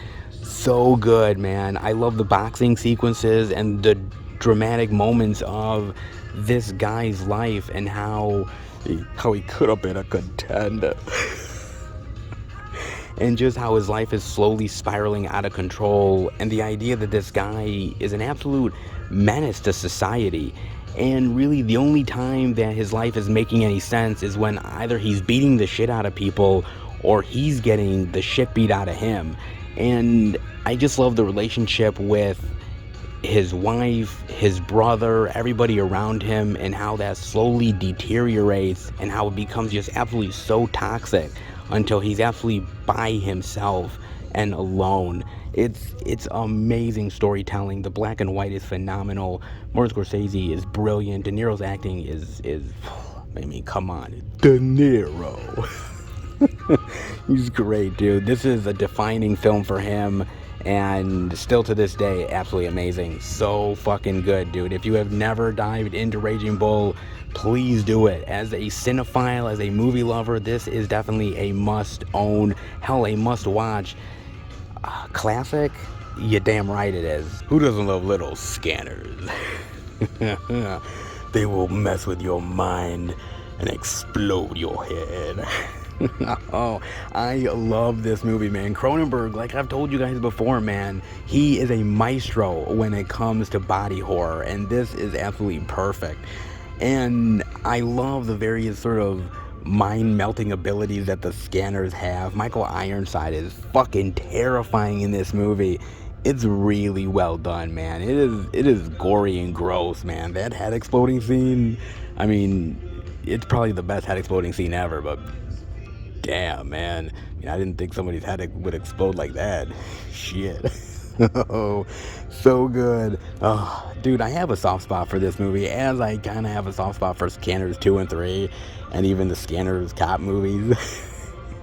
S2: So good, man. I love the boxing sequences and the dramatic moments of this guy's life and how he could have been a contender. And just how his life is slowly spiraling out of control, and the idea that this guy is an absolute menace to society. And really the only time that his life is making any sense is when either he's beating the shit out of people or he's getting the shit beat out of him. And I just love the relationship with his wife, his brother, everybody around him, and how that slowly deteriorates and how it becomes just absolutely so toxic until he's absolutely by himself and alone. It's amazing storytelling. The black and white is phenomenal. Martin Scorsese is brilliant. De Niro's acting is I mean, come on. De Niro. He's great, dude. This is a defining film for him, and still to this day, absolutely amazing. So fucking good, dude. If you have never dived into Raging Bull, please do it. As a cinephile, as a movie lover, this is definitely a must-own, hell, a must-watch classic. You're damn right it is. Who doesn't love little scanners? They will mess with your mind and explode your head. Oh, I love this movie, man. Cronenberg, like I've told you guys before, man, he is a maestro when it comes to body horror, and this is absolutely perfect. And I love the various sort of mind-melting abilities that the scanners have. Michael Ironside is fucking terrifying in this movie. It's really well done, man. It is gory and gross, man. That head exploding scene, I mean, it's probably the best head exploding scene ever, but damn, man. I mean, I didn't think somebody's head would explode like that. Shit. Oh, so good. Oh, dude, I have a soft spot for this movie, as I kind of have a soft spot for Scanners 2 and 3, and even the Scanners cop movies.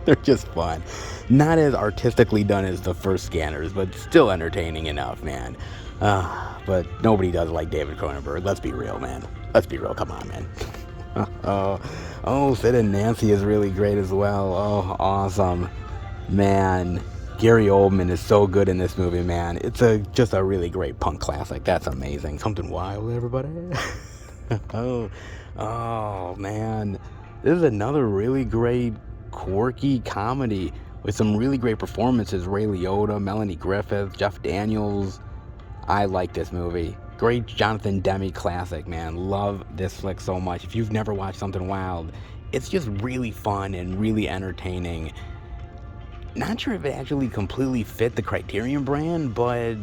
S2: They're just fun. Not as artistically done as the first Scanners, but still entertaining enough, man. But nobody does like David Cronenberg. Let's be real, man. Let's be real. Come on, man. Sid and Nancy is really great as well. Oh, awesome. Man, Gary Oldman is so good in this movie, man. It's just a really great punk classic. That's amazing. Something wild, everybody. oh, man. This is another really great, quirky comedy with some really great performances. Ray Liotta, Melanie Griffith, Jeff Daniels. I like this movie. Great Jonathan Demme classic, man. Love this flick so much. If you've never watched Something Wild, it's just really fun and really entertaining. Not sure if it actually completely fit the Criterion brand, but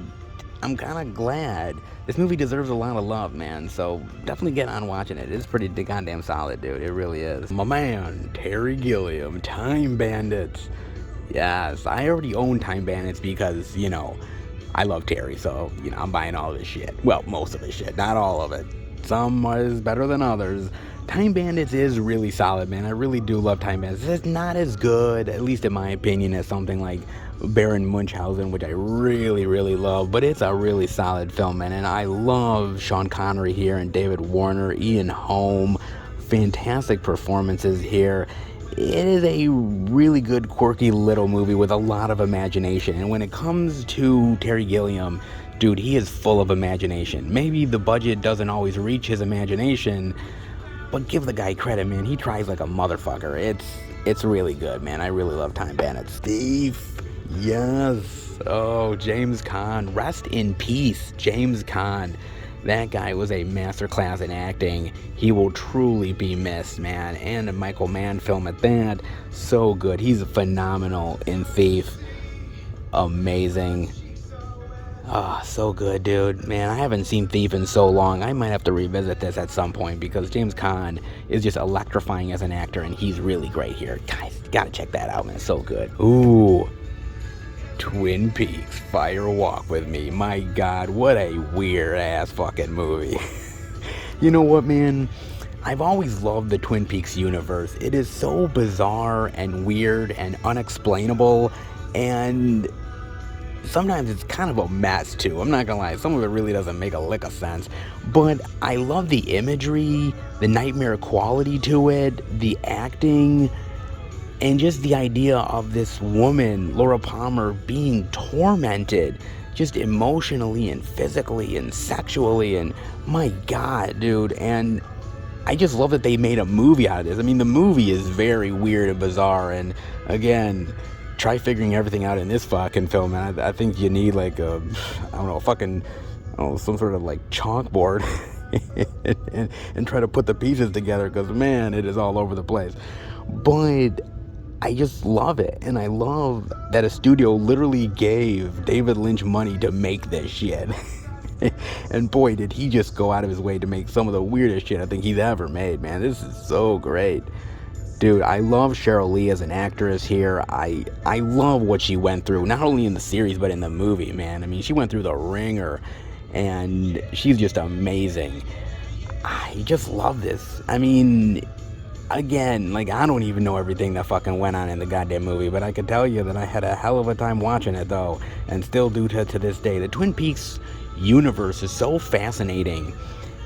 S2: I'm kind of glad. This movie deserves a lot of love, man, so definitely get on watching it. It's pretty goddamn solid, dude. It really is. My man, Terry Gilliam, Time Bandits. Yes, I already own Time Bandits because, I love Terry, so, I'm buying all this shit. Well, most of this shit, not all of it. Some is better than others. Time Bandits is really solid, man. I really do love Time Bandits. It's not as good, at least in my opinion, as something like Baron Munchausen, which I really, really love, but it's a really solid film, man. And I love Sean Connery here and David Warner, Ian Holm. Fantastic performances here. It is a really good, quirky little movie with a lot of imagination. And when it comes to Terry Gilliam, dude, he is full of imagination. Maybe the budget doesn't always reach his imagination, but give the guy credit, man. He tries like a motherfucker. It's really good, man. I really love Time Bandits. Thief, yes. Oh, James Caan. Rest in peace, James Caan. That guy was a masterclass in acting. He will truly be missed, man. And a Michael Mann film at that. So good. He's phenomenal in Thief. Amazing. Oh, so good, dude. Man, I haven't seen Thief in so long. I might have to revisit this at some point because James Caan is just electrifying as an actor, and he's really great here. Guys, gotta check that out, man. So good. Ooh. Twin Peaks, Fire Walk with Me. My God, what a weird-ass fucking movie. You know what, man? I've always loved the Twin Peaks universe. It is so bizarre and weird and unexplainable, and sometimes it's kind of a mess, too. I'm not gonna lie, some of it really doesn't make a lick of sense. But I love the imagery, the nightmare quality to it, the acting, and just the idea of this woman, Laura Palmer, being tormented just emotionally and physically and sexually. And my God, dude. And I just love that they made a movie out of this. I mean, the movie is very weird and bizarre. And again, try figuring everything out in this fucking film. And I think you need like some sort of like chalkboard and try to put the pieces together, because man, it is all over the place. But I just love it, and I love that a studio literally gave David Lynch money to make this shit. And boy, did he just go out of his way to make some of the weirdest shit I think he's ever made, man. This is so great. Dude, I love Cheryl Lee as an actress here. I love what she went through, not only in the series, but in the movie, man. I mean, she went through the ringer, and she's just amazing. I just love this. I mean, again, like, I don't even know everything that fucking went on in the goddamn movie, but I can tell you that I had a hell of a time watching it, though, and still do to this day. The Twin Peaks universe is so fascinating,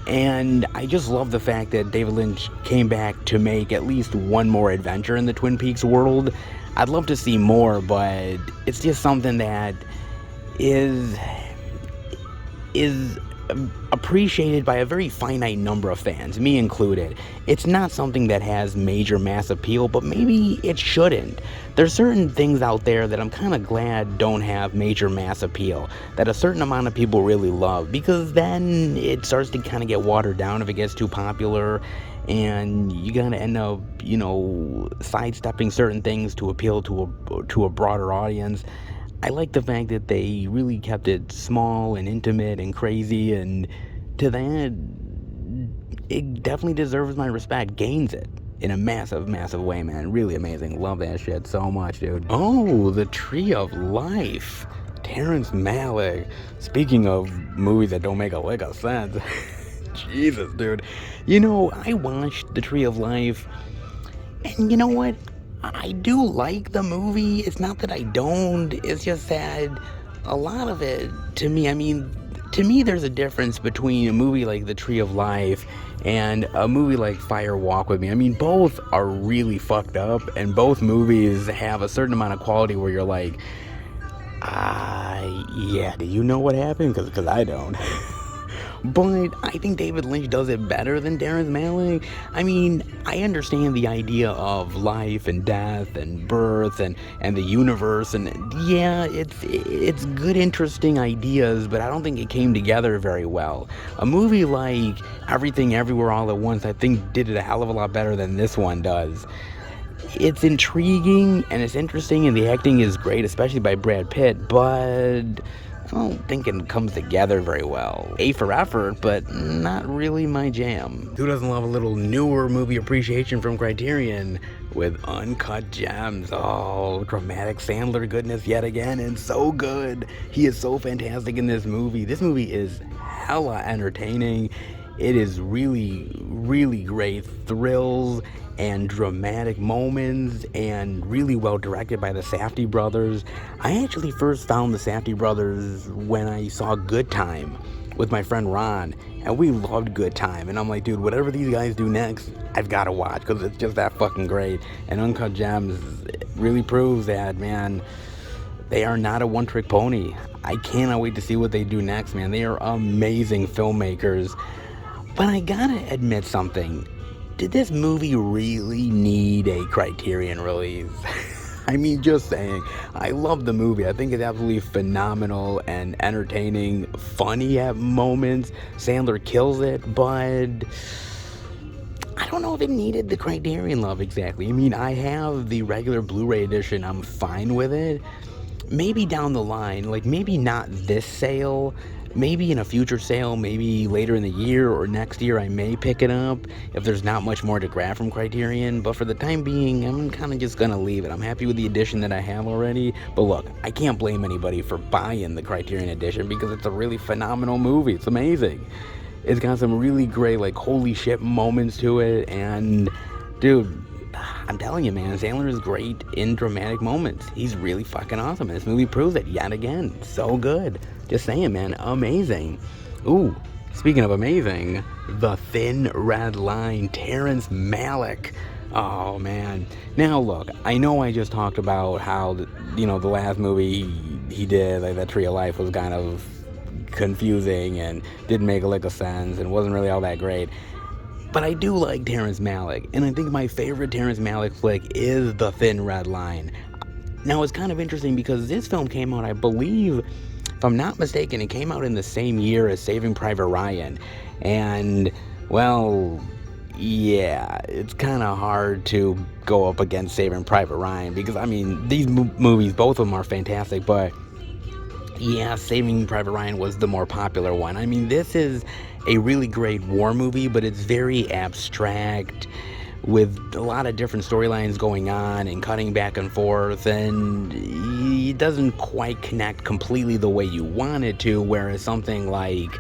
S2: and I just love the fact that David Lynch came back to make at least one more adventure in the Twin Peaks world. I'd love to see more, but it's just something that is appreciated by a very finite number of fans, me included. It's not something that has major mass appeal, but maybe it shouldn't. There's certain things out there that I'm kind of glad don't have major mass appeal, that a certain amount of people really love, because then it starts to kind of get watered down if it gets too popular, and you gotta end up, sidestepping certain things to appeal to a broader audience. I like the fact that they really kept it small and intimate and crazy, and to that, it definitely deserves my respect, gains it in a massive, massive way, man. Really amazing. Love that shit so much, dude. Oh, The Tree of Life. Terrence Malick. Speaking of movies that don't make a lick of sense. Jesus, dude. You know, I watched The Tree of Life, and you know what? I do like the movie. It's not that I don't. It's just that a lot of it, to me, I mean, to me, there's a difference between a movie like The Tree of Life and a movie like Fire Walk With Me. I mean, both are really fucked up, and both movies have a certain amount of quality where you're like, yeah, do you know what happened? Because I don't. But I think David Lynch does it better than Terrence Malick. I mean, I understand the idea of life and death and birth and the universe, and yeah, it's good, interesting ideas, but I don't think it came together very well. A movie like Everything Everywhere All at Once, I think, did it a hell of a lot better than this one does. It's intriguing and it's interesting, and the acting is great, especially by Brad Pitt, but I don't think it comes together very well. A for effort, but not really my jam. Who doesn't love a little newer movie appreciation from Criterion with Uncut Gems? Oh, dramatic Sandler goodness yet again, and so good. He is so fantastic in this movie. This movie is hella entertaining. It is really, really great thrills and dramatic moments, and really well directed by the Safdie brothers. I actually first found the Safdie brothers when I saw Good Time with my friend Ron, and we loved Good Time. And I'm like, dude, whatever these guys do next, I've got to watch, because it's just that fucking great. And Uncut Gems really proves that, man, they are not a one-trick pony. I cannot wait to see what they do next, man. They are amazing filmmakers. But I gotta admit something. Did this movie really need a Criterion release? I mean, just saying. I love the movie. I think it's absolutely phenomenal and entertaining, funny at moments. Sandler kills it, but I don't know if it needed the Criterion love exactly. I mean, I have the regular Blu-ray edition. I'm fine with it. Maybe down the line, like maybe not this sale, maybe in a future sale, maybe later in the year or next year, I may pick it up if there's not much more to grab from Criterion. But for the time being, I'm kind of just gonna leave it. I'm happy with the edition that I have already. But look, I can't blame anybody for buying the Criterion edition, because it's a really phenomenal movie. It's amazing. It's got some really great, like, holy shit moments to it. And dude, I'm telling you, man, Sandler is great in dramatic moments. He's really fucking awesome, and this movie proves it yet again. So good. Just saying, man, amazing. Ooh, speaking of amazing, The Thin Red Line, Terrence Malick. Oh, man. Now, look, I know I just talked about how, the last movie he did, like that Tree of Life, was kind of confusing and didn't make a lick of sense and wasn't really all that great. But I do like Terrence Malick, and I think my favorite Terrence Malick flick is The Thin Red Line. Now, it's kind of interesting because this film came out, I believe, if I'm not mistaken, it came out in the same year as Saving Private Ryan. And, well, yeah, it's kind of hard to go up against Saving Private Ryan, because, I mean, these movies, both of them are fantastic, but yeah, Saving Private Ryan was the more popular one. I mean, this is a really great war movie, but it's very abstract, with a lot of different storylines going on and cutting back and forth, and it doesn't quite connect completely the way you want it to, whereas something like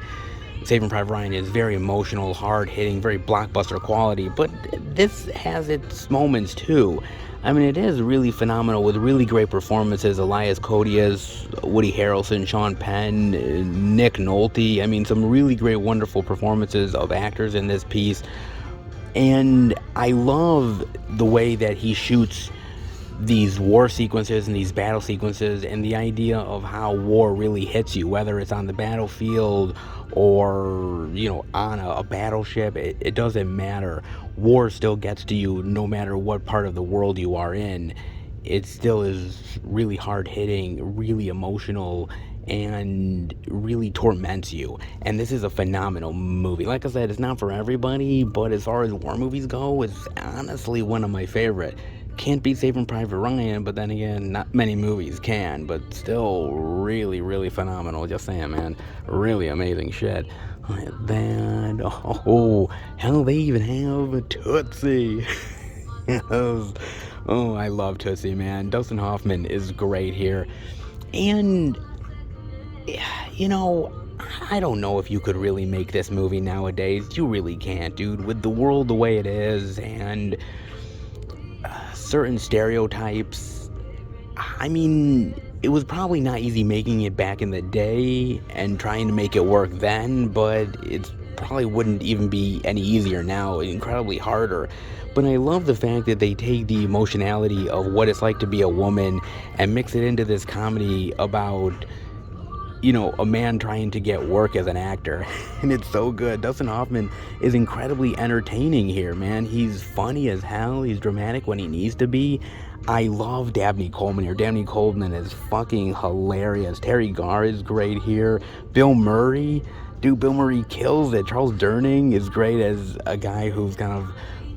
S2: Saving Private Ryan is very emotional, hard-hitting, very blockbuster quality. But this has its moments too. I mean, it is really phenomenal, with really great performances. Elias Koteas, Woody Harrelson, Sean Penn, Nick Nolte. I mean, some really great, wonderful performances of actors in this piece. And I love the way that he shoots these war sequences and these battle sequences, and the idea of how war really hits you, whether it's on the battlefield or, on a battleship. It doesn't matter. War still gets to you no matter what part of the world you are in. It still is really hard-hitting, really emotional, and really torments you. And this is a phenomenal movie. Like I said, it's not for everybody, but as far as war movies go, it's honestly one of my favorite. Can't beat Saving Private Ryan, but then again, not many movies can, but still really, really phenomenal. Just saying, man, really amazing shit. That, oh, hell, they even have Tootsie. Yes. Oh, I love Tootsie, man. Dustin Hoffman is great here. And I don't know if you could really make this movie nowadays. You really can't, dude. With the world the way it is and certain stereotypes, I mean, it was probably not easy making it back in the day and trying to make it work then, but it probably wouldn't even be any easier now, incredibly harder. But I love the fact that they take the emotionality of what it's like to be a woman and mix it into this comedy about a man trying to get work as an actor. And it's so good. Dustin Hoffman is incredibly entertaining here, man. He's funny as hell. He's dramatic when he needs to be. I love Dabney Coleman here. Dabney Coleman is fucking hilarious. Terry Garr is great here. Bill Murray, dude, Bill Murray kills it. Charles Durning is great as a guy who's kind of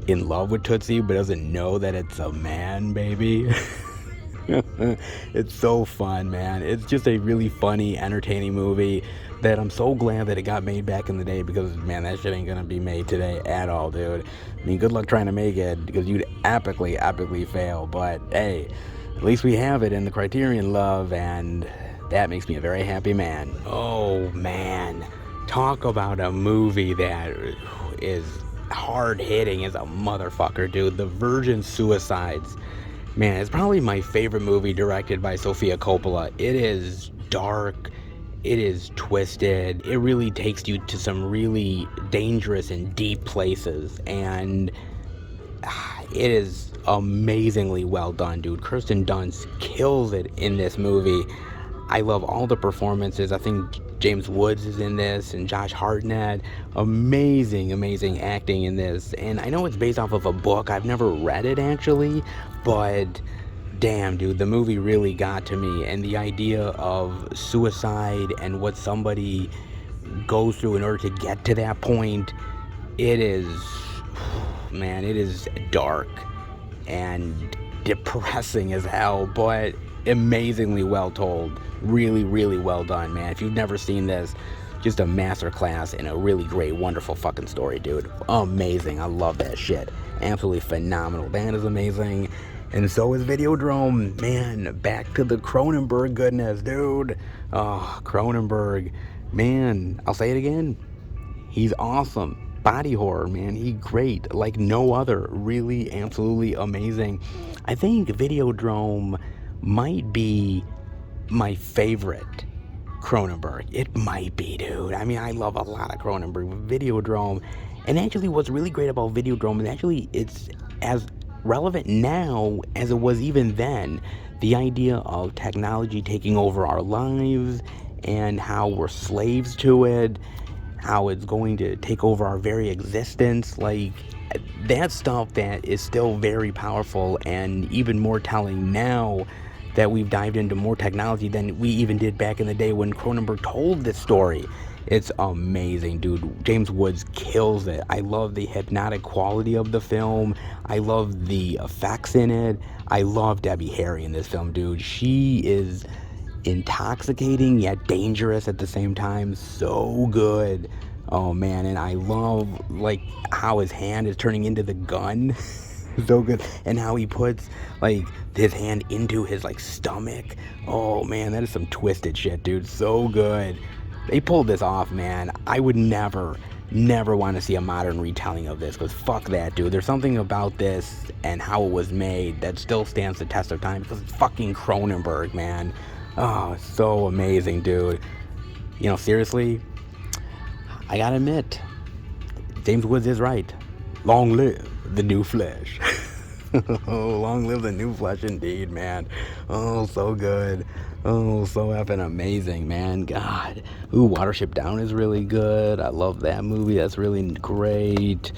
S2: in love with Tootsie but doesn't know that it's a man, baby. It's so fun, man. It's just a really funny, entertaining movie that I'm so glad that it got made back in the day, because, man, that shit ain't gonna be made today at all, dude. I mean, good luck trying to make it, because you'd epically fail. But, hey, at least we have it in the Criterion love, and that makes me a very happy man. Oh, man. Talk about a movie that is hard-hitting as a motherfucker, dude. The Virgin Suicides. Man, it's probably my favorite movie directed by Sofia Coppola. It is dark, it is twisted, it really takes you to some really dangerous and deep places, and it is amazingly well done, dude. Kirsten Dunst kills it in this movie. I love all the performances. I think James Woods is in this, and Josh Hartnett. Amazing acting in this. And I know it's based off of a book. I've never read it, actually, but damn, dude, the movie really got to me. And the idea of suicide and what somebody goes through in order to get to that point, it is dark and depressing as hell, but amazingly well told. Really well done, man. If you've never seen this, just a masterclass in a really great, wonderful fucking story, dude. Amazing. I love that shit. Absolutely phenomenal. That is amazing. And so is Videodrome. Man, back to the Cronenberg goodness, dude. Oh, Cronenberg. Man, I'll say it again. He's awesome. Body horror, man. He's great. Like no other. Really, absolutely amazing. I think Videodrome might be my favorite Cronenberg. It might be, dude. I mean, I love a lot of Cronenberg. Videodrome. And actually, what's really great about Videodrome is actually it's as relevant now as it was even then. The idea of technology taking over our lives and how we're slaves to it, how it's going to take over our very existence. Like, that stuff that is still very powerful and even more telling now that we've dived into more technology than we even did back in the day when Cronenberg told this story. It's amazing, dude. James Woods kills it. I love the hypnotic quality of the film. I love the effects in it. I love Debbie Harry in this film, dude. She is intoxicating yet dangerous at the same time. So good. Oh, man. And I love, like, how his hand is turning into the gun. So good. And how he puts, like, his hand into his, like, stomach. Oh, man, that is some twisted shit, dude. So good. They pulled this off, man. I would never want to see a modern retelling of this, because fuck that, dude. There's something about this and how it was made that still stands the test of time, because it's fucking Cronenberg, man. Oh, it's so amazing, dude. You know, seriously, I gotta admit, James Woods is right. Long live the new flesh. Oh, long live the new flesh indeed, man. Oh, so good. Oh, so effing amazing, man. God. Ooh, Watership Down is really good. I love that movie. That's really great.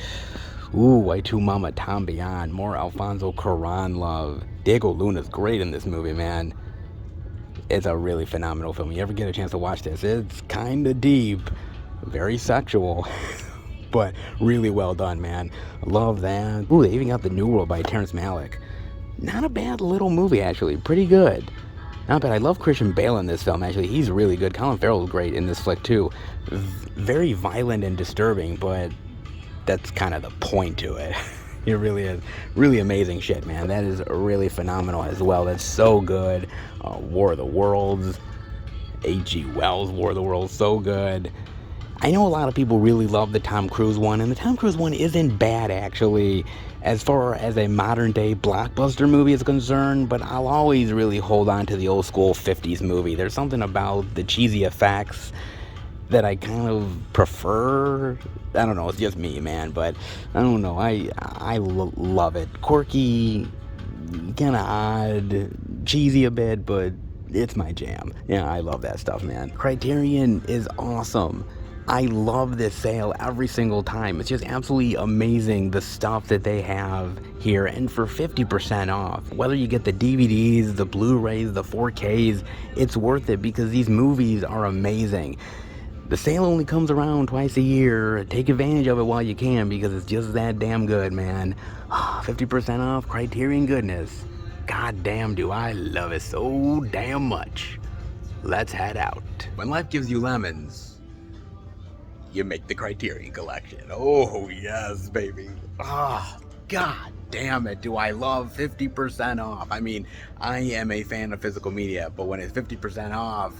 S2: Ooh, Way to Mama Tom Beyond. More Alfonso Cuarón love. Diego Luna's great in this movie, man. It's a really phenomenal film. You ever get a chance to watch this? It's kind of deep. Very sexual. But really well done, man. Love that. Ooh, they even got The New World by Terrence Malick. Not a bad little movie, actually. Pretty good. Not bad. I love Christian Bale in this film, actually. He's really good. Colin Farrell's great in this flick, too. Very violent and disturbing, but that's kind of the point to it. It really is. Really amazing shit, man. That is really phenomenal as well. That's so good. War of the Worlds. H.G. Wells' War of the Worlds, so good. I know a lot of people really love the Tom Cruise one, and the Tom Cruise one isn't bad, actually, as far as a modern-day blockbuster movie is concerned, but I'll always really hold on to the old-school 50s movie. There's something about the cheesy effects that I kind of prefer. I don't know, it's just me, man, but I don't know, I love it. Quirky, kind of odd, cheesy a bit, but it's my jam. Yeah, I love that stuff, man. Criterion is awesome. I love this sale every single time. It's just absolutely amazing, the stuff that they have here, and for 50% off. Whether you get the DVDs, the Blu-rays, the 4Ks, it's worth it because these movies are amazing. The sale only comes around twice a year. Take advantage of it while you can because it's just that damn good, man. 50% off Criterion goodness. God damn, do I love it so damn much. Let's head out. When life gives you lemons, you make the Criterion collection. Oh, yes, baby. God damn it, do I love 50% off. I mean, I am a fan of physical media, but when it's 50% off,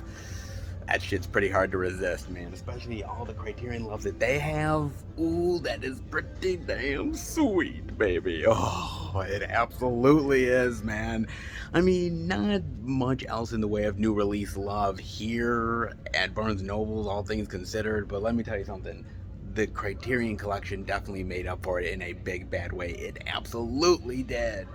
S2: that shit's pretty hard to resist, man. Especially all the Criterion love that they have. Ooh, that is pretty damn sweet, baby. Oh, it absolutely is, man. I mean, not much else in the way of new release love here at Barnes & Noble's, all things considered, but let me tell you something. The Criterion collection definitely made up for it in a big, bad way. It absolutely did.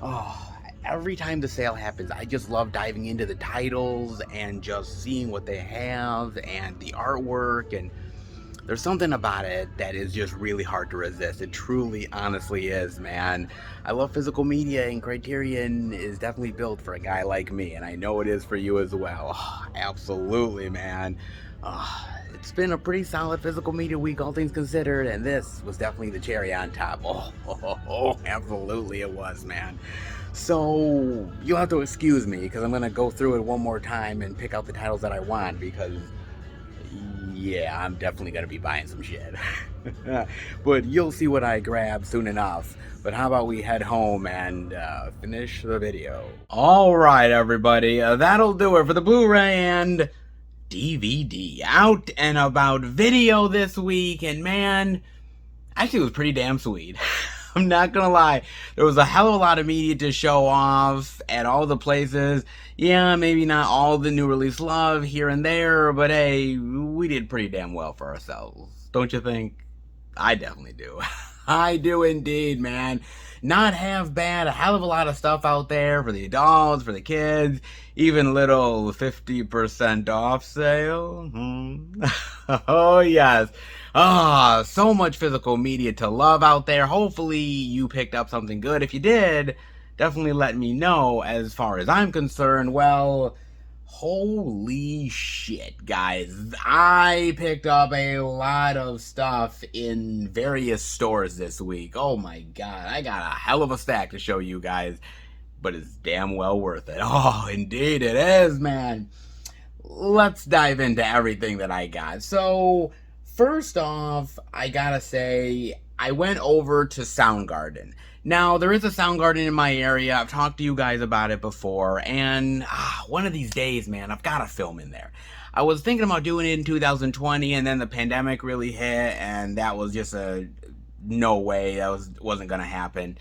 S2: Oh, every time the sale happens, I just love diving into the titles and just seeing what they have and the artwork, and there's something about it that is just really hard to resist. It truly, honestly is, man. I love physical media, and Criterion is definitely built for a guy like me, and I know it is for you as well. Oh, absolutely, man. It's been a pretty solid physical media week, all things considered, and this was definitely the cherry on top. Oh, absolutely it was, man. So, you'll have to excuse me, because I'm going to go through it one more time and pick out the titles that I want, because, yeah, I'm definitely going to be buying some shit. But you'll see what I grab soon enough. But how about we head home and finish the video? Alright, everybody, that'll do it for the Blu-ray and DVD out and about video this week, and man, actually it was pretty damn sweet. I'm not gonna lie, there was a hell of a lot of media to show off at all the places. Yeah, maybe not all the new release love here and there, but hey, we did pretty damn well for ourselves, don't you think? I definitely do. I do indeed, man. Not half bad, a hell of a lot of stuff out there for the adults, for the kids, even little 50% off sale. Oh, yes. So much physical media to love out there. Hopefully you picked up something good. If you did, definitely let me know. As far as I'm concerned, well, holy shit, guys. I picked up a lot of stuff in various stores this week. Oh my god, I got a hell of a stack to show you guys, but it's damn well worth it. Oh, indeed it is, man. Let's dive into everything that I got. So, first off, I gotta say, I went over to Soundgarden. Now, there is a Soundgarden in my area. I've talked to you guys about it before, and one of these days, man, I've got to film in there. I was thinking about doing it in 2020, and then the pandemic really hit, and that was just a no way. That wasn't going to happen.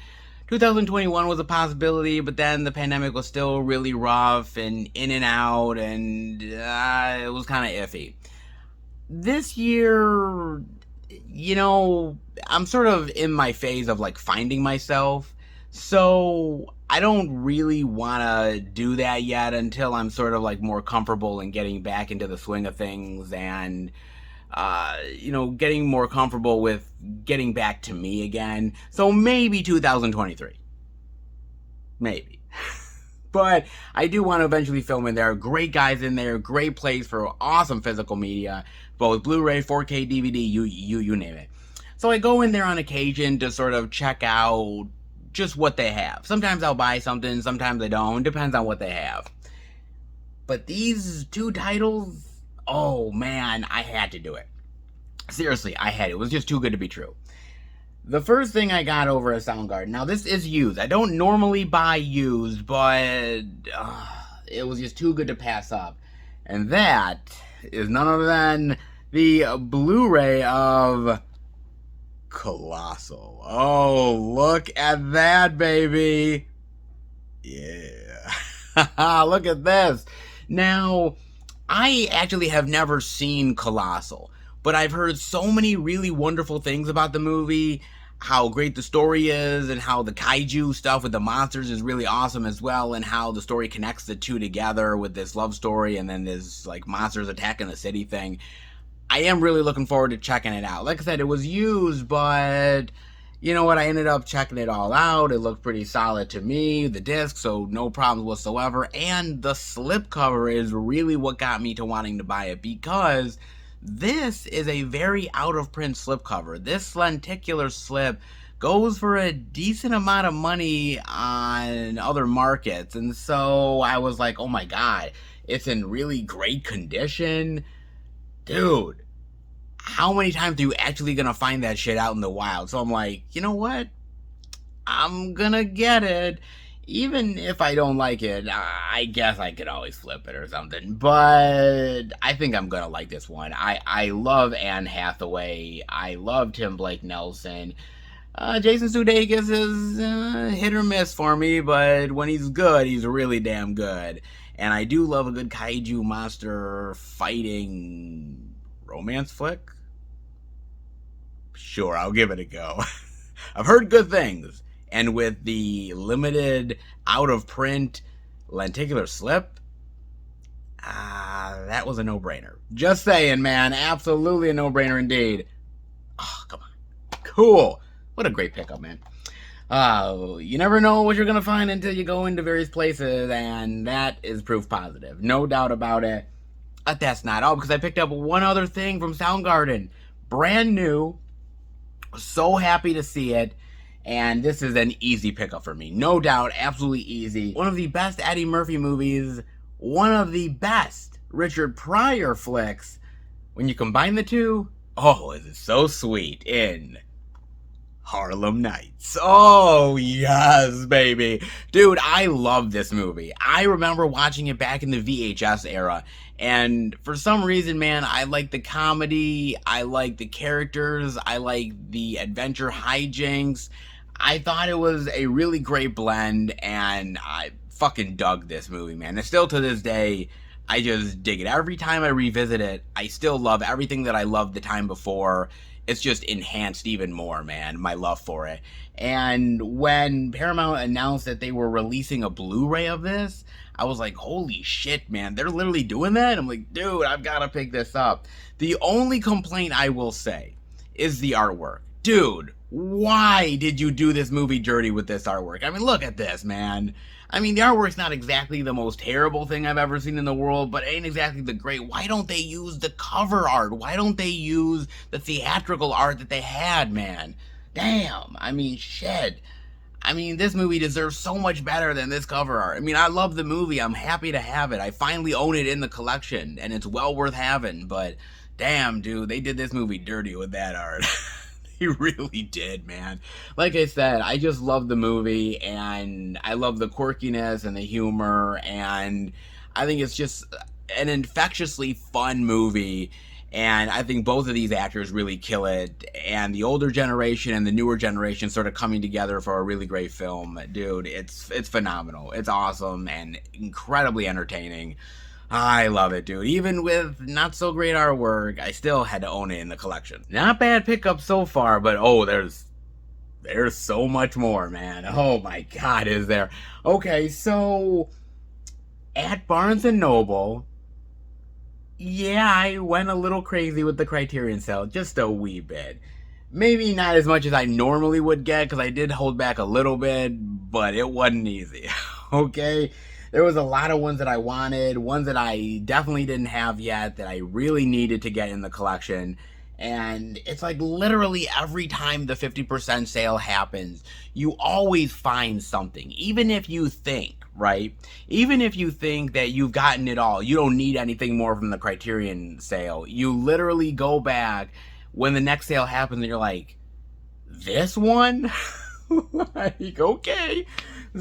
S2: 2021 was a possibility, but then the pandemic was still really rough and in and out, and it was kind of iffy. This year, you know, I'm sort of in my phase of like finding myself, so I don't really want to do that yet until I'm sort of like more comfortable in getting back into the swing of things and getting more comfortable with getting back to me again. So maybe 2023, maybe. But I do want to eventually film in there. Great guys in there, great place for awesome physical media, both Blu-ray, 4K, DVD, you name it. So I go in there on occasion to sort of check out just what they have. Sometimes I'll buy something, sometimes I don't. Depends on what they have. But these two titles, oh man, I had to do it. Seriously, I had it. It was just too good to be true. The first thing I got over at Soundgarden, now this is used. I don't normally buy used, but it was just too good to pass up.
S1: And that is none other than the Blu-ray of Colossal. Oh, look at that, baby. Yeah. Look at this. Now, I actually have never seen Colossal, but I've heard so many really wonderful things about the movie, how great the story is, and how the kaiju stuff with the monsters is really awesome as well, and how the story connects the two together with this love story and then this like monsters attacking the city thing. I am really looking forward to checking it out. Like I said, it was used, but you know what? I ended up checking it all out. It looked pretty solid to me, the disc, so no problems whatsoever. And the slipcover is really what got me to wanting to buy it, because this is a very out-of-print slipcover. This lenticular slip goes for a decent amount of money on other markets. And so I was like, oh my god, it's in really great condition. Dude, how many times are you actually gonna find that shit out in the wild? So I'm like, you know what? I'm gonna get it. Even if I don't like it, I guess I could always flip it or something. But I think I'm gonna like this one. I love Anne Hathaway. I love Tim Blake Nelson. Jason Sudeikis is hit or miss for me, but when he's good, he's really damn good. And I do love a good kaiju monster fighting romance flick. Sure, I'll give it a go. I've heard good things. And with the limited out-of-print lenticular slip, that was a no-brainer. Just saying, man. Absolutely a no-brainer indeed. Oh, come on. Cool. What a great pickup, man. You never know what you're going to find until you go into various places, and that is proof positive. No doubt about it. But that's not all, because I picked up one other thing from Soundgarden. Brand new. So happy to see it. And this is an easy pickup for me. No doubt, absolutely easy. One of the best Eddie Murphy movies. One of the best Richard Pryor flicks. When you combine the two, oh, is it so sweet in Harlem Nights. Oh, yes, baby. Dude, I love this movie. I remember watching it back in the VHS era. And for some reason, man, I like the comedy. I like the characters. I like the adventure hijinks. I thought it was a really great blend, and I fucking dug this movie, man. And still to this day, I just dig it. Every time I revisit it, I still love everything that I loved the time before. It's just enhanced even more, man, my love for it. And when Paramount announced that they were releasing a Blu-ray of this, I was like, holy shit, man, they're literally doing that? I'm like, dude, I've got to pick this up. The only complaint I will say is the artwork. Dude, why did you do this movie dirty with this artwork? I mean, look at this, man. I mean, the artwork's not exactly the most terrible thing I've ever seen in the world, but it ain't exactly the great. Why don't they use the cover art? Why don't they use the theatrical art that they had, man? Damn. I mean, shit. I mean, this movie deserves so much better than this cover art. I mean, I love the movie. I'm happy to have it. I finally own it in the collection, and it's well worth having, but damn, dude, they did this movie dirty with that art. He really did, man. Like I said, I just love the movie, and I love the quirkiness and the humor, and I think it's just an infectiously fun movie, and I think both of these actors really kill it, and the older generation and the newer generation sort of coming together for a really great film. Dude, it's phenomenal. It's awesome and incredibly entertaining. I love it, dude. Even with not so great artwork, I still had to own it in the collection. Not bad pickup so far, but oh, there's so much more, man. Oh my god, is there. Okay, so at Barnes & Noble, yeah, I went a little crazy with the Criterion sale, just a wee bit. Maybe not as much as I normally would get, because I did hold back a little bit, but it wasn't easy, okay? There was a lot of ones that I wanted, ones that I definitely didn't have yet, that I really needed to get in the collection. And it's like literally every time the 50% sale happens, you always find something. Even if you think, right? Even if you think that you've gotten it all, you don't need anything more from the Criterion sale. You literally go back when the next sale happens and you're like, this one? Like, okay.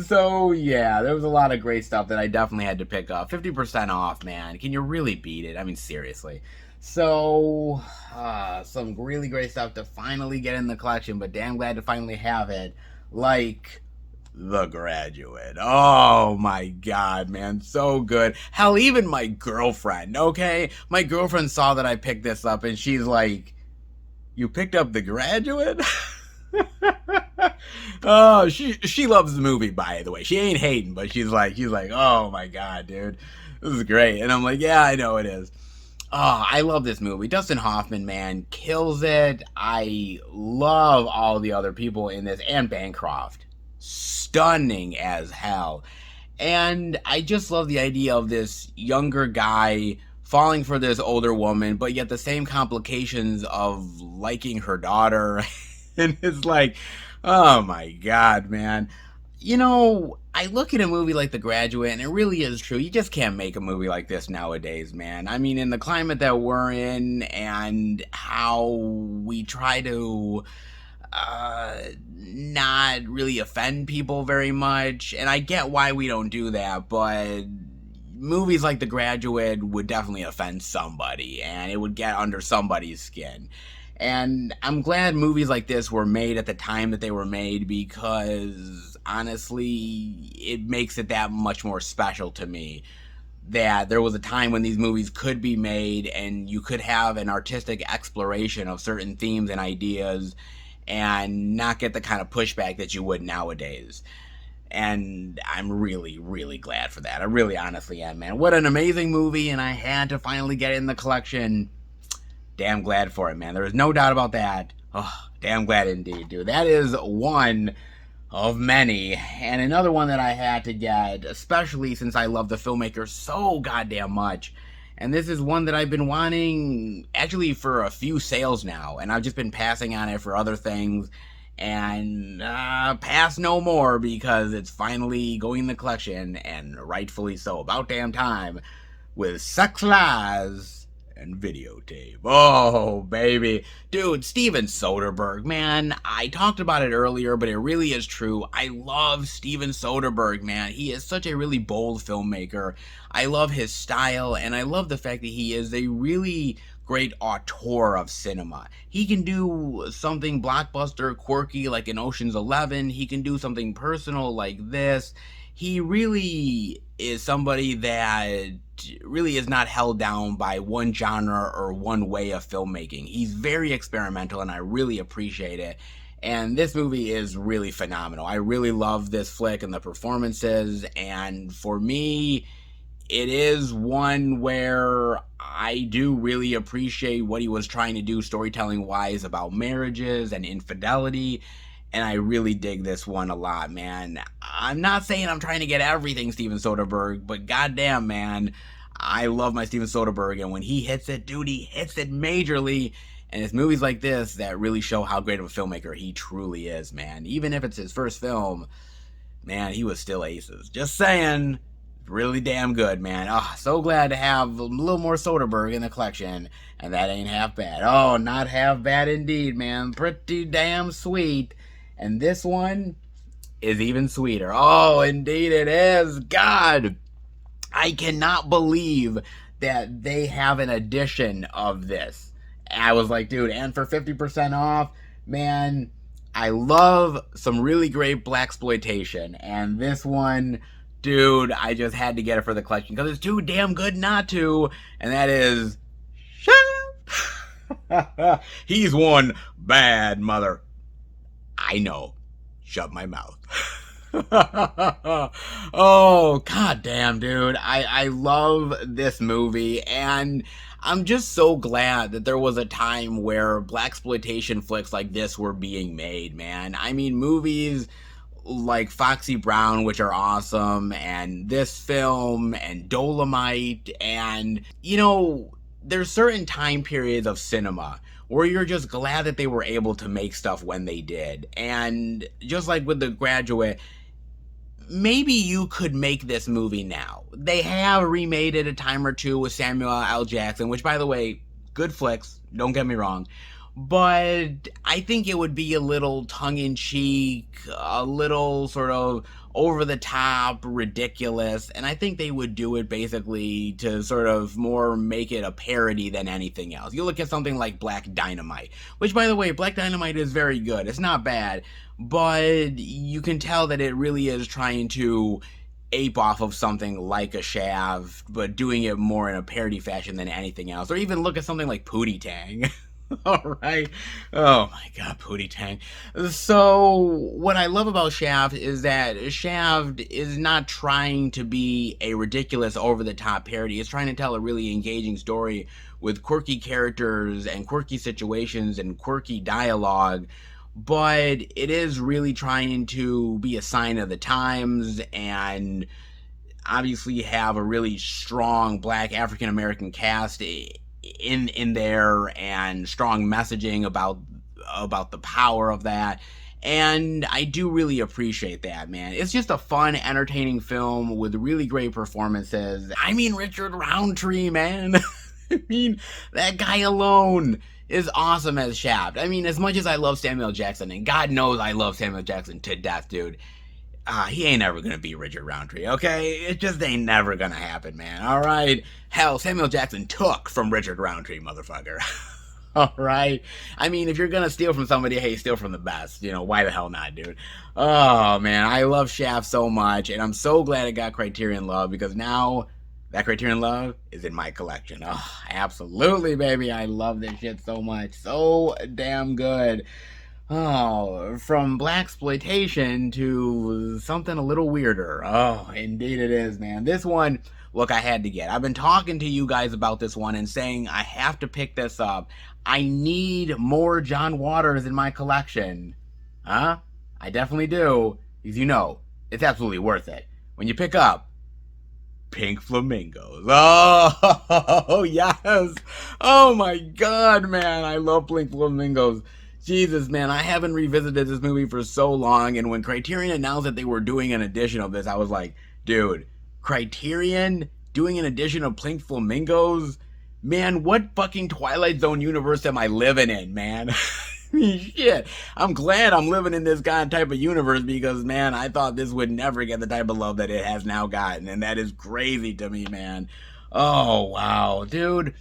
S1: So yeah, there was a lot of great stuff that I definitely had to pick up. 50% off, man. Can you really beat it? I mean, seriously. So, some really great stuff to finally get in the collection, but damn glad to finally have it. Like The Graduate. Oh my god, man. So good. Hell, even my girlfriend, okay? My girlfriend saw that I picked this up and she's like, "You picked up The Graduate?" Oh, she loves the movie, by the way. She ain't hating, but she's like, "Oh my god, dude. This is great." And I'm like, "Yeah, I know it is." Oh, I love this movie. Dustin Hoffman, man, kills it. I love all the other people in this, and Bancroft. Stunning as hell. And I just love the idea of this younger guy falling for this older woman, but yet the same complications of liking her daughter. And it's like, oh my god, man. You know, I look at a movie like The Graduate, and it really is true. You just can't make a movie like this nowadays, man. I mean, in the climate that we're in, and how we try to not really offend people very much, and I get why we don't do that, but movies like The Graduate would definitely offend somebody, and it would get under somebody's skin. And I'm glad movies like this were made at the time that they were made, because honestly, it makes it that much more special to me that there was a time when these movies could be made and you could have an artistic exploration of certain themes and ideas and not get the kind of pushback that you would nowadays. And I'm really, really glad for that. I really honestly am, man. What an amazing movie, and I had to finally get it in the collection. Damn glad for it, man. There is no doubt about that. Oh, damn glad indeed, dude. That is one of many. And another one that I had to get, especially since I love the filmmaker so goddamn much. And this is one that I've been wanting actually for a few sales now. And I've just been passing on it for other things. And pass no more, because it's finally going in the collection, and rightfully so. About damn time, with Sex Lies and Videotape. Oh, baby. Dude, Steven Soderbergh, man. I talked about it earlier, but it really is true. I love Steven Soderbergh, man. He is such a really bold filmmaker. I love his style, and I love the fact that he is a really great auteur of cinema. He can do something blockbuster, quirky like in Ocean's 11. He can do something personal like this. He really is somebody that really is not held down by one genre or one way of filmmaking. He's very experimental, and I really appreciate it. And this movie is really phenomenal. I really love this flick and the performances, and for me, it is one where I do really appreciate what he was trying to do storytelling-wise about marriages and infidelity, and I really dig this one a lot, man. I'm not saying I'm trying to get everything Steven Soderbergh, but goddamn, man, I love my Steven Soderbergh, and when he hits it, dude, he hits it majorly. And it's movies like this that really show how great of a filmmaker he truly is, man. Even if it's his first film, man, he was still aces. Just saying. Really damn good, man. Oh, so glad to have a little more Soderbergh in the collection. And that ain't half bad. Oh, not half bad indeed, man. Pretty damn sweet. And this one is even sweeter. Oh, indeed it is. God, I cannot believe that they have an edition of this. I was like, dude, and for 50% off, man, I love some really great blaxploitation. And this one, dude, I just had to get it for the collection because it's too damn good not to. And that is Chef. He's one bad mother. I know. Shut my mouth. Oh, goddamn, dude. I love this movie, and I'm just so glad that there was a time where blaxploitation flicks like this were being made, man. I mean, movies like Foxy Brown, which are awesome, and this film, and Dolomite, and, you know, there's certain time periods of cinema where you're just glad that they were able to make stuff when they did. And just like with The Graduate, maybe you could make this movie now. They have remade it a time or two with Samuel L. Jackson, which, by the way, good flicks, don't get me wrong. but I think it would be a little tongue-in-cheek, a little sort of over-the-top, ridiculous, and I think they would do it basically to sort of more make it a parody than anything else. You look at something like Black Dynamite, which, by the way, Black Dynamite is very good. It's not bad, but you can tell that it really is trying to ape off of something like a Shaft, but doing it more in a parody fashion than anything else. Or even look at something like Pootie Tang. All right. Oh my God, Pootie Tang. So, what I love about Shaft is that Shaft is not trying to be a ridiculous, over the top parody. It's trying to tell a really engaging story with quirky characters and quirky situations and quirky dialogue. But it is really trying to be a sign of the times and obviously have a really strong Black African American cast in there, and strong messaging about the power of that. And I do really appreciate that, man. It's just a fun, entertaining film with really great performances. I mean, Richard Roundtree, man. I mean, that guy alone is awesome as Shaft. I mean, as much as I love Samuel Jackson, and God knows I love Samuel Jackson to death, dude, he ain't ever gonna be Richard Roundtree, okay? It just ain't never gonna happen, man, alright? Hell, Samuel Jackson took from Richard Roundtree, motherfucker. Alright? I mean, if you're gonna steal from somebody, hey, steal from the best. You know, why the hell not, dude? Oh, man, I love Shaft so much, and I'm so glad it got Criterion love, because now that Criterion love is in my collection. Oh, absolutely, baby. I love this shit so much. So damn good. Oh, from blaxploitation to something a little weirder. Oh, indeed it is, man. This one, look, I had to get. I've been talking to you guys about this one and saying I have to pick this up. I need more John Waters in my collection. Huh? I definitely do. Because you know, it's absolutely worth it. When you pick up Pink Flamingos. Oh, yes. Oh, my God, man. I love Pink Flamingos. Jesus, man, I haven't revisited this movie for so long, and when Criterion announced that they were doing an edition of this, I was like, dude, Criterion doing an edition of Pink Flamingos? Man, what fucking Twilight Zone universe am I living in, man? I mean, shit, I'm glad I'm living in this kind of type of universe, because, man, I thought this would never get the type of love that it has now gotten, and that is crazy to me, man. Oh, wow, dude.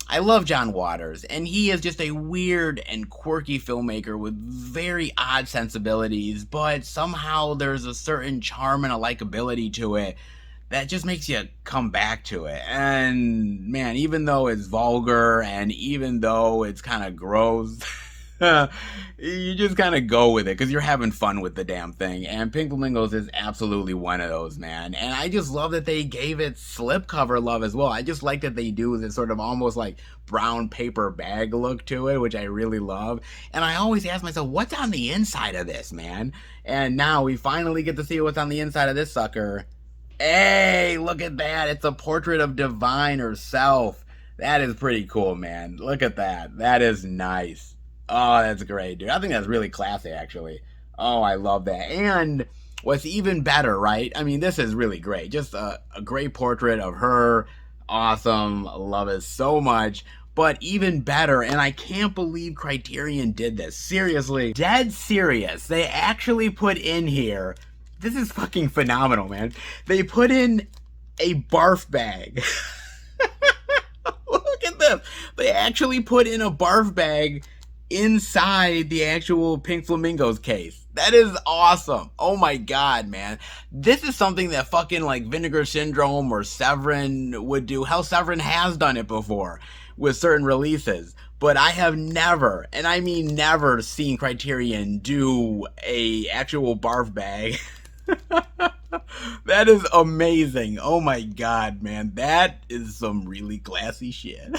S1: I love John Waters, and he is just a weird and quirky filmmaker with very odd sensibilities, but somehow there's a certain charm and a likability to it that just makes you come back to it. And man, even though it's vulgar and even though it's kind of gross, you just kind of go with it because you're having fun with the damn thing. And Pink Flamingos is absolutely one of those, man. And I just love that they gave it slipcover love as well. I just like that they do this sort of almost like brown paper bag look to it, which I really love. And I always ask myself, what's on the inside of this, man? And now we finally get to see what's on the inside of this sucker. Hey, look at that. It's a portrait of Divine herself. That is pretty cool, man. Look at that. That is nice. Oh, that's great, dude. I think that's really classy, actually. Oh, I love that. And what's even better, right? I mean, this is really great. Just a great portrait of her. Awesome. Love it so much. But even better, and I can't believe Criterion did this. Seriously. Dead serious. They actually put in here, this is fucking phenomenal, man. They put in a barf bag. Look at this. They actually put in a barf bag inside the actual Pink Flamingos case. That is awesome. Oh my God, man. This is something that fucking like Vinegar Syndrome or Severin would do. Hell, Severin has done it before with certain releases. But I have never, and I mean never, seen Criterion do a actual barf bag. That is amazing. Oh my God, man. That is some really classy shit.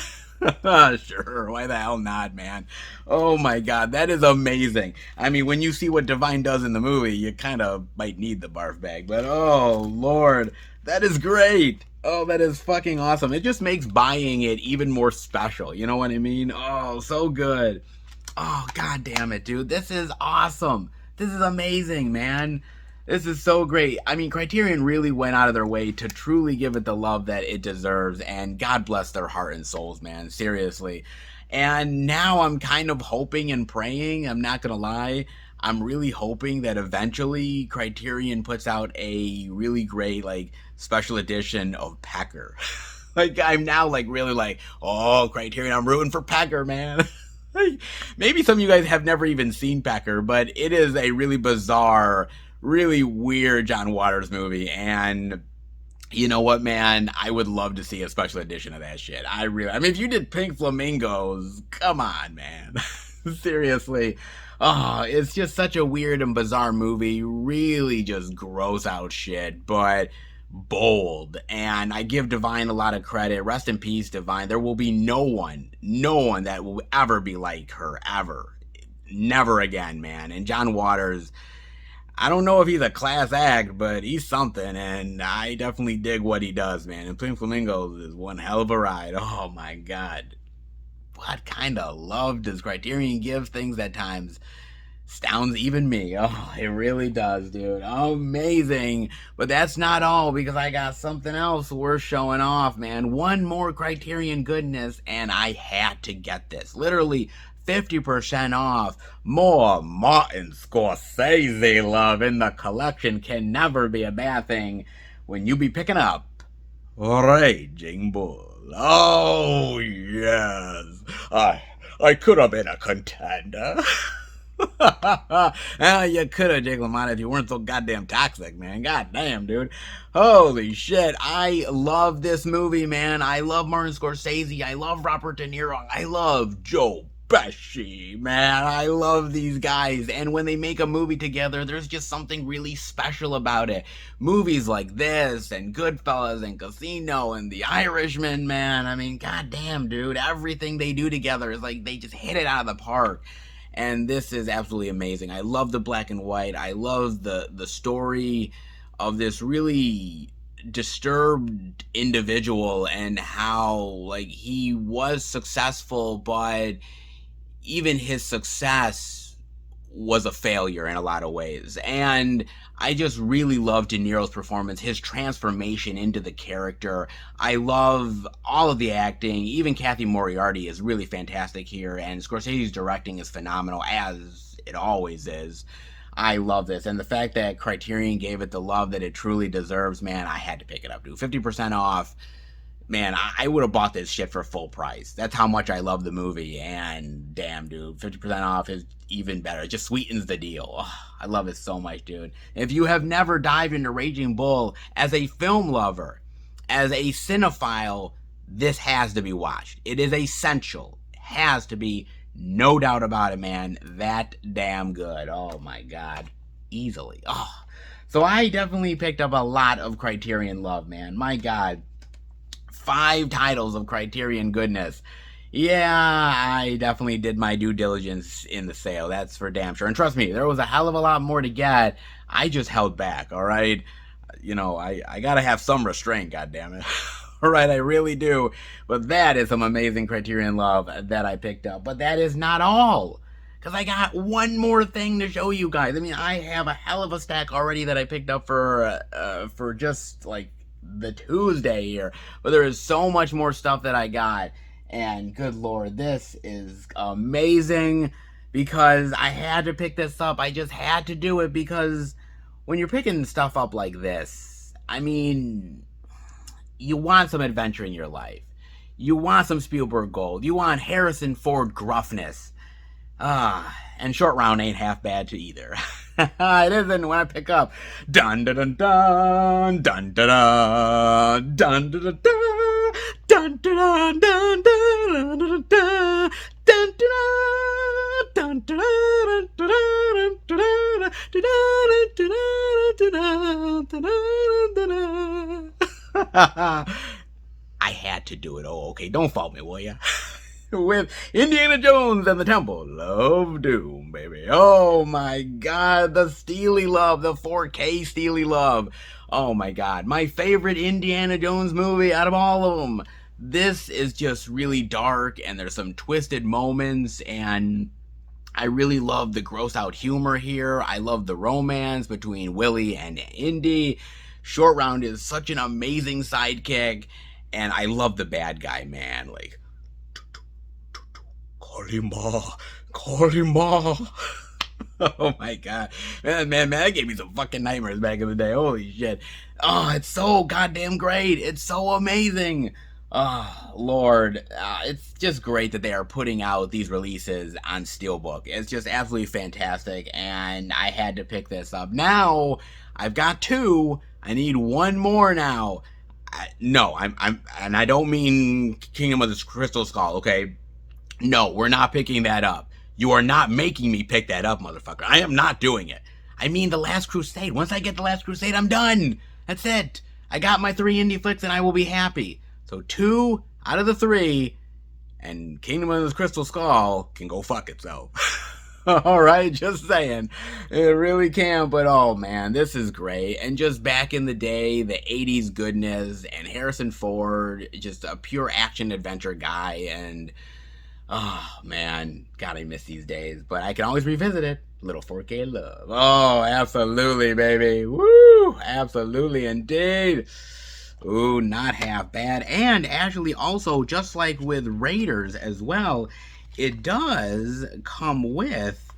S1: Sure, why the hell not, man? Oh my God, that is amazing. I mean, when you see what Divine does in the movie, you kind of might need the barf bag, but oh Lord, that is great. Oh, that is fucking awesome. It just makes buying it even more special, you know what I mean? Oh, so good. Oh, God damn it, dude. This is awesome. This is amazing, man. This is so great. I mean, Criterion really went out of their way to truly give it the love that it deserves, and God bless their heart and souls, man. Seriously. And now I'm kind of hoping and praying, I'm not gonna lie, I'm really hoping that eventually Criterion puts out a really great, like, special edition of Pecker. Like, I'm now, like, really like, oh, Criterion, I'm rooting for Pecker, man. Like, maybe some of you guys have never even seen Pecker, but it is a really bizarre, really weird John Waters movie, and you know what, man? I would love to see a special edition of that shit. I mean, if you did Pink Flamingos, come on, man. Seriously. Oh, it's just such a weird and bizarre movie. Really just gross out shit, but bold. And I give Divine a lot of credit. Rest in peace, Divine. There will be no one that will ever be like her, ever. Never again, man. And John Waters, I don't know if he's a class act, but he's something, and I definitely dig what he does, man. And Pink Flamingos is one hell of a ride. Oh my god. What kind of love does Criterion give things at times? Astounds even me. Oh, it really does, dude. Amazing. But that's not all, because I got something else worth showing off, man. One more Criterion goodness, and I had to get this. Literally 50% off. More Martin Scorsese love in the collection can never be a bad thing when you be picking up Raging Bull. Oh, yes. I could have been a contender. Well, you could have, Jake LaMotta, if you weren't so goddamn toxic, man. God damn, dude. Holy shit. I love this movie, man. I love Martin Scorsese. I love Robert De Niro. I love Joe Pesci, man. I love these guys. And when they make a movie together, there's just something really special about it. Movies like this and Goodfellas and Casino and The Irishman, man. I mean, goddamn, dude. Everything they do together is like they just hit it out of the park. And this is absolutely amazing. I love the black and white. I love the story of this really disturbed individual and how, like, he was successful, but even his success was a failure in a lot of ways. And I just really love De Niro's performance, his transformation into the character. I love all of the acting. Even Kathy Moriarty is really fantastic here, and Scorsese's directing is phenomenal, as it always is. I love this, and the fact that Criterion gave it the love that it truly deserves, man, I had to pick it up, dude. 50% off. Man, I would have bought this shit for full price. That's how much I love the movie. And damn, dude, 50% off is even better. It just sweetens the deal. Oh, I love it so much, dude. If you have never dived into Raging Bull as a film lover, as a cinephile, this has to be watched. It is essential. It has to be. No doubt about it, man. That damn good. Oh my god. Easily. Oh. So I definitely picked up a lot of Criterion love, man. My god. 5 titles of Criterion goodness. Yeah, I definitely did my due diligence in the sale. That's for damn sure. And trust me, there was a hell of a lot more to get. I just held back, alright? You know, I gotta have some restraint, goddammit. Alright, I really do. But that is some amazing Criterion love that I picked up. But that is not all. Because I got one more thing to show you guys. I mean, I have a hell of a stack already that I picked up for just, like, the Tuesday here, but there is so much more stuff that I got, and good lord, this is amazing, because I had to pick this up. I just had to do it, because when you're picking stuff up like this, I mean, you want some adventure in your life, you want some Spielberg gold, you want Harrison Ford gruffness, and Short Round ain't half bad to either. It isn't when I pick up dun dun dun dun dun dun dun dun dun dun dun dun dun dun dun dun. I had to do it. Oh, okay. Don't fault me, will ya? With Indiana Jones and the Temple of Doom, baby. Oh my god, the Steely Love, the 4K Steely Love. Oh my god, my favorite Indiana Jones movie out of all of them. This is just really dark, and there's some twisted moments, and I really love the gross out humor here. I love the romance between Willie and Indy. Short Round is such an amazing sidekick, and I love the bad guy, man. Like,
S2: Kalima, Kalima. Oh my god. Man, that gave me some fucking nightmares back in the day. Holy shit. Oh, it's so goddamn great. It's so amazing. Oh, Lord. It's just great that they are putting out these releases on Steelbook. It's just absolutely fantastic, and I had to pick this up. Now, I've got two. I need one more now. And I don't mean Kingdom of the Crystal Skull, okay? No, we're not picking that up. You are not making me pick that up, motherfucker. I am not doing it. I mean The Last Crusade. Once I get The Last Crusade, I'm done. That's it. I got my 3 indie flicks and I will be happy. So 2 out of the 3, and Kingdom of the Crystal Skull can go fuck itself. Alright, just saying. It really can, but oh man, this is great. And just back in the day, the 80s goodness, and Harrison Ford, just a pure action adventure guy, and oh man, God, I miss these days, but I can always revisit it. Little 4K love. Oh, absolutely, baby. Woo! Absolutely, indeed. Ooh, not half bad. And actually, also, just like with Raiders as well, it does come with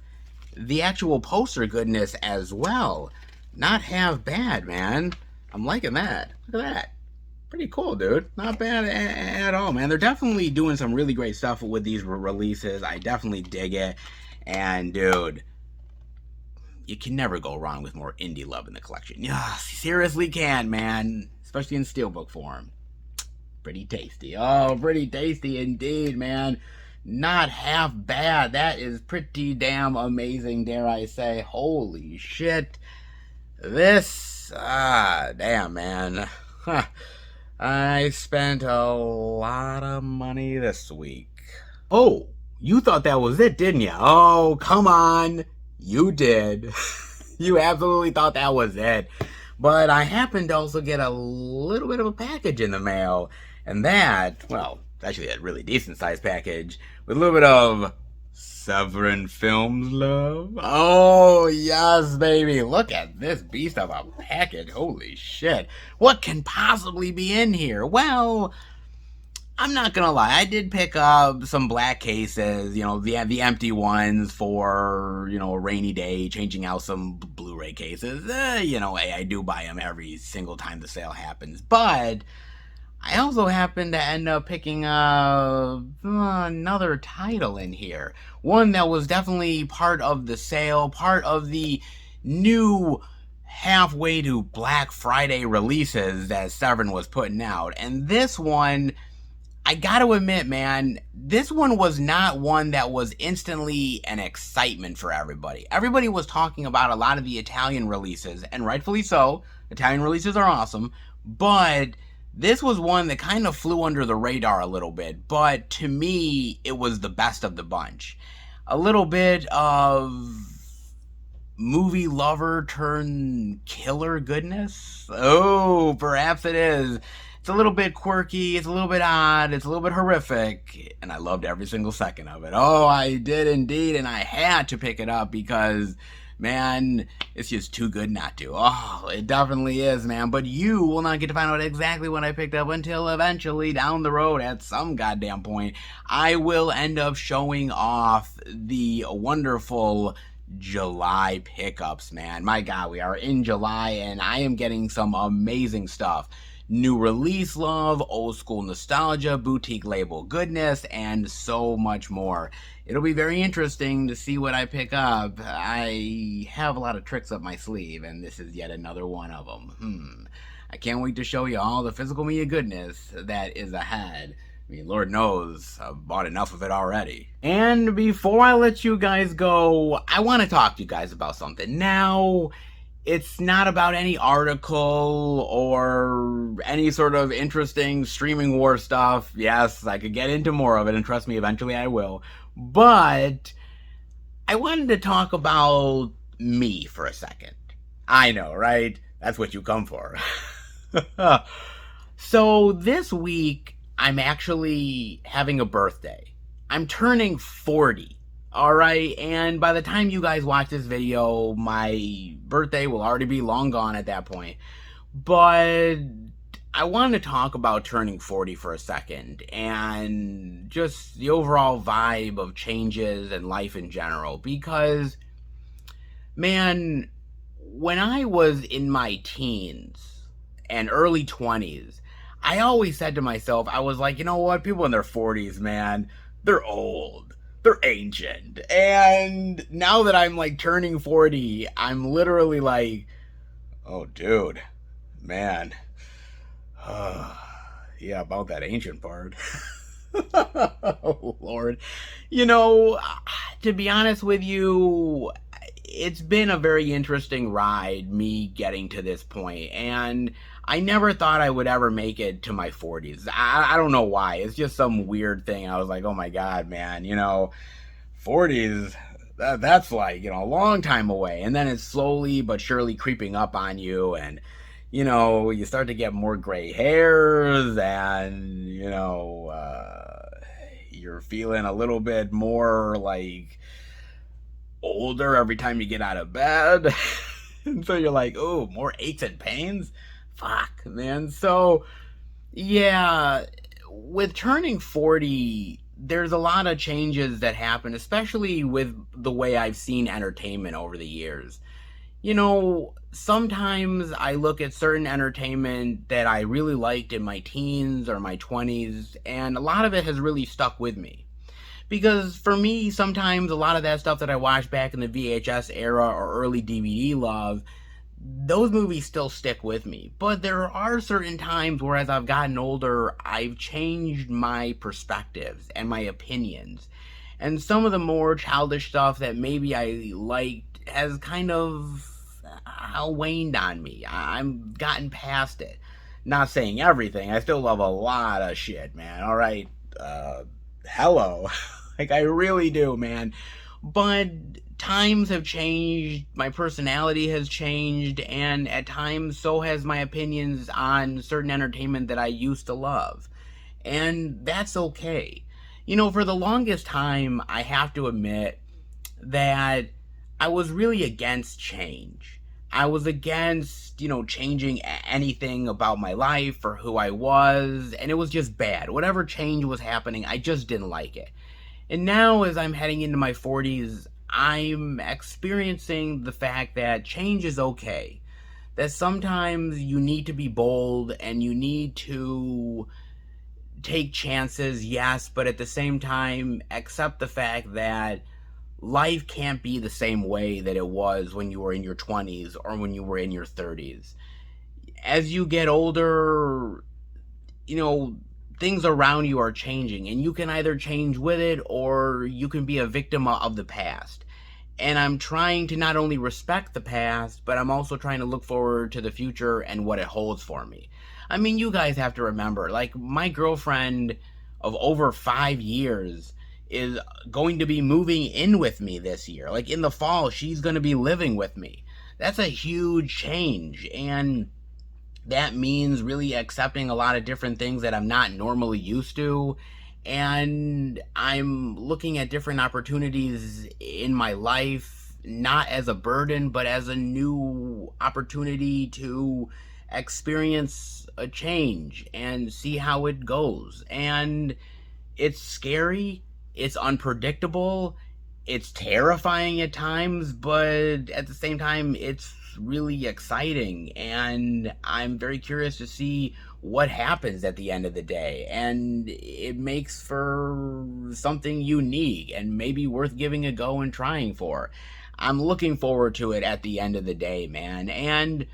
S2: the actual poster goodness as well. Not half bad, man. I'm liking that. Look at that. Pretty cool, dude. Not bad at all, man. They're definitely doing some really great stuff with these releases. I definitely dig it. And, dude, you can never go wrong with more indie love in the collection. Yeah, seriously can, man. Especially in steelbook form. Pretty tasty. Oh, pretty tasty indeed, man. Not half bad. That is pretty damn amazing, dare I say. Holy shit. This, damn, man. Huh. I spent a lot of money this week. Oh, you thought that was it, didn't you? Oh, come on. You did. You absolutely thought that was it. But I happened to also get a little bit of a package in the mail. And that, well, actually a really decent sized package with a little bit of Severin Films love. Oh, yes, baby. Look at this beast of a package. Holy shit. What can possibly be in here? Well, I'm not gonna lie. I did pick up some black cases, you know, the empty ones for, you know, a rainy day, changing out some Blu-ray cases. You know, I do buy them every single time the sale happens. But I also happened to end up picking up another title in here. One that was definitely part of the sale, part of the new halfway to Black Friday releases that Severin was putting out. And this one, I gotta admit, man, this one was not one that was instantly an excitement for everybody. Everybody was talking about a lot of the Italian releases, and rightfully so. Italian releases are awesome, but this was one that kind of flew under the radar a little bit, but to me, it was the best of the bunch. A little bit of movie lover turned killer goodness. Oh, perhaps it is. It's a little bit quirky, it's a little bit odd, it's a little bit horrific, and I loved every single second of it. Oh, I did indeed, and I had to pick it up because, man, it's just too good not to. Oh, it definitely is, man. But you will not get to find out exactly what I picked up until eventually down the road at some goddamn point, I will end up showing off the wonderful July pickups, man. My God, we are in July and I am getting some amazing stuff. New release love, old school nostalgia, boutique label goodness, and so much more. It'll be very interesting to see what I pick up. I have a lot of tricks up my sleeve, and this is yet another one of them. I can't wait to show you all the physical media goodness that is ahead. I mean, Lord knows, I've bought enough of it already. And before I let you guys go, I want to talk to you guys about something. Now, it's not about any article or any sort of interesting streaming war stuff. Yes, I could get into more of it, and trust me, eventually I will. But I wanted to talk about me for a second. I know, right? That's what you come for. So this week, I'm actually having a birthday. I'm turning 40. Alright, and by the time you guys watch this video, my birthday will already be long gone at that point. But
S1: I want to talk about turning 40 for a second and just the overall vibe of changes and life in general. Because, man, when I was in my teens and early 20s, I always said to myself, I was like, you know what? People in their 40s, man, they're old. They're ancient. And now that I'm like turning 40, I'm literally like, oh, dude, man. Yeah, about that ancient part. Oh, Lord. You know, to be honest with you, it's been a very interesting ride, me getting to this point, and I never thought I would ever make it to my 40s. I don't know why. It's just some weird thing. I was like, oh my God, man, 40s, that's like, a long time away. And then it's slowly but surely creeping up on you, and you start to get more gray hairs, and you're feeling a little bit more like older every time you get out of bed. And so you're like, oh, more aches and pains? Fuck, man. So, yeah, with turning 40, there's a lot of changes that happen, especially with the way I've seen entertainment over the years. Sometimes I look at certain entertainment that I really liked in my teens or my 20s, and a lot of it has really stuck with me. Because for me, sometimes a lot of that stuff that I watched back in the VHS era or early DVD love, those movies still stick with me. But there are certain times where, as I've gotten older, I've changed my perspectives and my opinions. And some of the more childish stuff that maybe I liked has kind of waned on me. I've gotten past it. Not saying everything. I still love a lot of shit, man. All right. Hello. Like, I really do, man. But times have changed, my personality has changed, and at times so has my opinions on certain entertainment that I used to love. And that's okay. For the longest time, I have to admit that I was really against change. I was against, changing anything about my life or who I was, and it was just bad. Whatever change was happening, I just didn't like it. And now, as I'm heading into my 40s, I'm experiencing the fact that change is okay. That sometimes you need to be bold and you need to take chances, yes, but at the same time, accept the fact that life can't be the same way that it was when you were in your 20s or when you were in your 30s. As you get older, things around you are changing, and you can either change with it or you can be a victim of the past. And I'm trying to not only respect the past, but I'm also trying to look forward to the future and what it holds for me. I mean, you guys have to remember, like, my girlfriend of over 5 years is going to be moving in with me this year. Like, in the fall, she's going to be living with me. That's a huge change, and that means really accepting a lot of different things that I'm not normally used to. And I'm looking at different opportunities in my life, not as a burden, but as a new opportunity to experience a change and see how it goes. And it's scary, it's unpredictable, it's terrifying at times, but at the same time, it's really exciting, and I'm very curious to see what happens at the end of the day. And it makes for something unique and maybe worth giving a go and trying for. I'm looking forward to it at the end of the day, man. And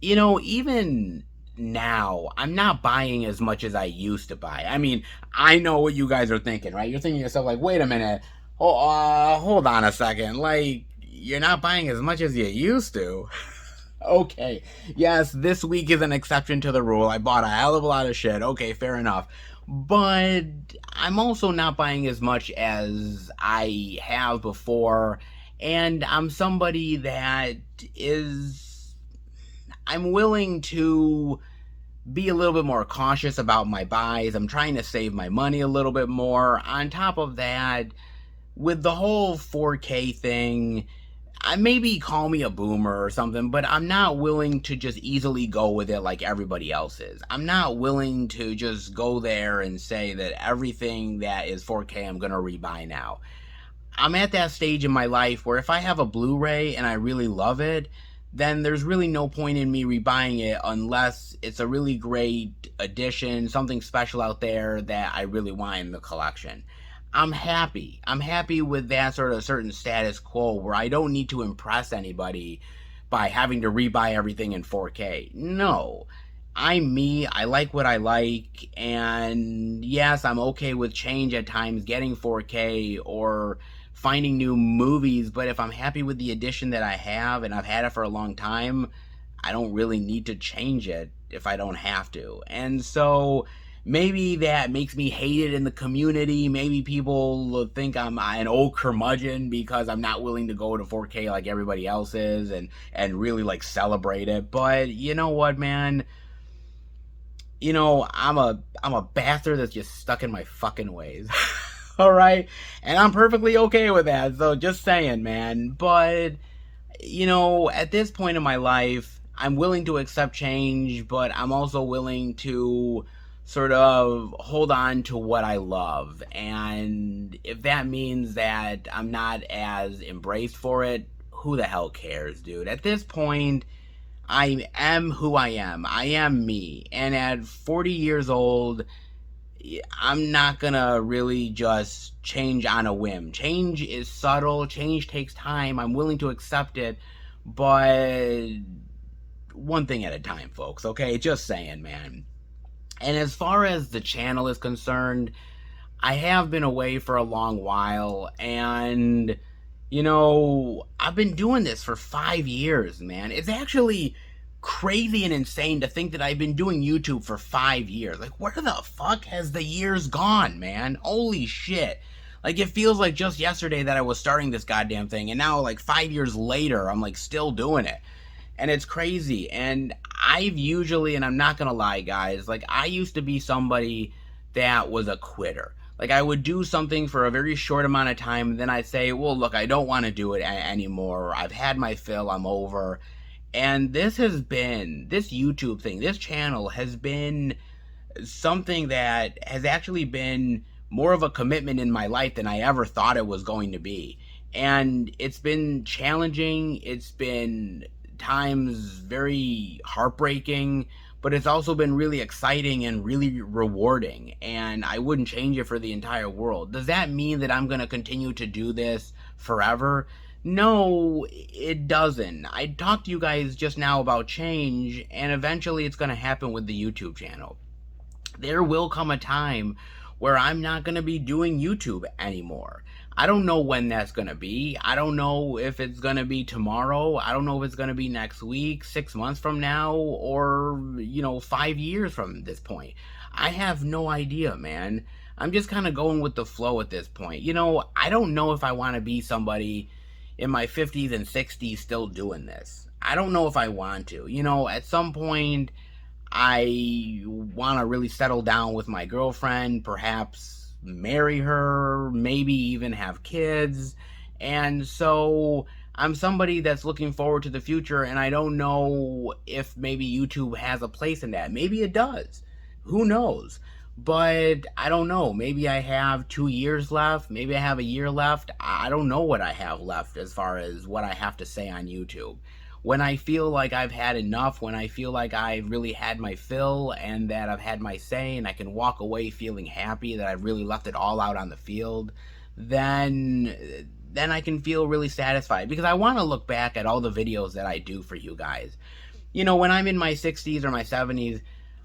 S1: even now, I'm not buying as much as I used to buy. I mean, I know what you guys are thinking, right? You're thinking to yourself, like, wait a minute, hold on a second, like, you're not buying as much as you used to. Okay, yes, this week is an exception to the rule. I bought a hell of a lot of shit. Okay, fair enough. But I'm also not buying as much as I have before. And I'm somebody that I'm willing to be a little bit more cautious about my buys. I'm trying to save my money a little bit more. On top of that, with the whole 4K thing, maybe call me a boomer or something, but I'm not willing to just easily go with it like everybody else is. I'm not willing to just go there and say that everything that is 4K I'm going to rebuy now. I'm at that stage in my life where if I have a Blu-ray and I really love it, then there's really no point in me rebuying it unless it's a really great addition, something special out there that I really want in the collection. I'm happy. I'm happy with that sort of certain status quo where I don't need to impress anybody by having to rebuy everything in 4K. No. I'm me, I like what I like, and yes, I'm okay with change at times, getting 4K or finding new movies, but if I'm happy with the edition that I have and I've had it for a long time, I don't really need to change it if I don't have to. And so maybe that makes me hated in the community. Maybe people think I'm an old curmudgeon because I'm not willing to go to 4K like everybody else is and really like celebrate it. But you know what, man? You know, I'm a bastard that's just stuck in my fucking ways. All right? And I'm perfectly okay with that. So just saying, man. But you know, at this point in my life, I'm willing to accept change, but I'm also willing to sort of hold on to what I love. And if that means that I'm not as embraced for it, who the hell cares, dude? At this point, I am who I am. I am me. And at 40 years old, I'm not gonna really just change on a whim. Change is subtle, change takes time. I'm willing to accept it, but one thing at a time, folks, okay? Just saying, man. And as far as the channel is concerned, I have been away for a long while, and you know, I've been doing this for 5 years, man. It's actually crazy and insane to think that I've been doing YouTube for 5 years. Like, where the fuck has the years gone, man? Holy shit. Like, it feels like just yesterday that I was starting this goddamn thing, and now, like, 5 years later, I'm, like, still doing it. And it's crazy. And I've usually, and I'm not gonna lie, guys, like, I used to be somebody that was a quitter. Like, I would do something for a very short amount of time, and then I'd say, well, look, I don't want to do it anymore. I've had my fill. I'm over. And this YouTube thing, this channel has been something that has actually been more of a commitment in my life than I ever thought it was going to be. And it's been challenging. It's been times very heartbreaking, but it's also been really exciting and really rewarding, and I wouldn't change it for the entire world. Does that mean that I'm going to continue to do this forever? No, it doesn't. I talked to you guys just now about change, and eventually it's going to happen with the YouTube channel. There will come a time where I'm not going to be doing YouTube anymore. I don't know when that's going to be. I don't know if it's going to be tomorrow. I don't know if it's going to be next week, 6 months from now, or, 5 years from this point. I have no idea, man. I'm just kind of going with the flow at this point. I don't know if I want to be somebody in my 50s and 60s still doing this. I don't know if I want to. At some point, I want to really settle down with my girlfriend, perhaps marry her, maybe even have kids. And so I'm somebody that's looking forward to the future, and I don't know if maybe YouTube has a place in that. Maybe it does. Who knows? But I don't know. Maybe I have 2 years left. Maybe I have a year left. I don't know what I have left as far as what I have to say on YouTube. When I feel like I've had enough, when I feel like I've really had my fill and that I've had my say and I can walk away feeling happy that I've really left it all out on the field, then I can feel really satisfied, because I want to look back at all the videos that I do for you guys. When I'm in my 60s or my 70s,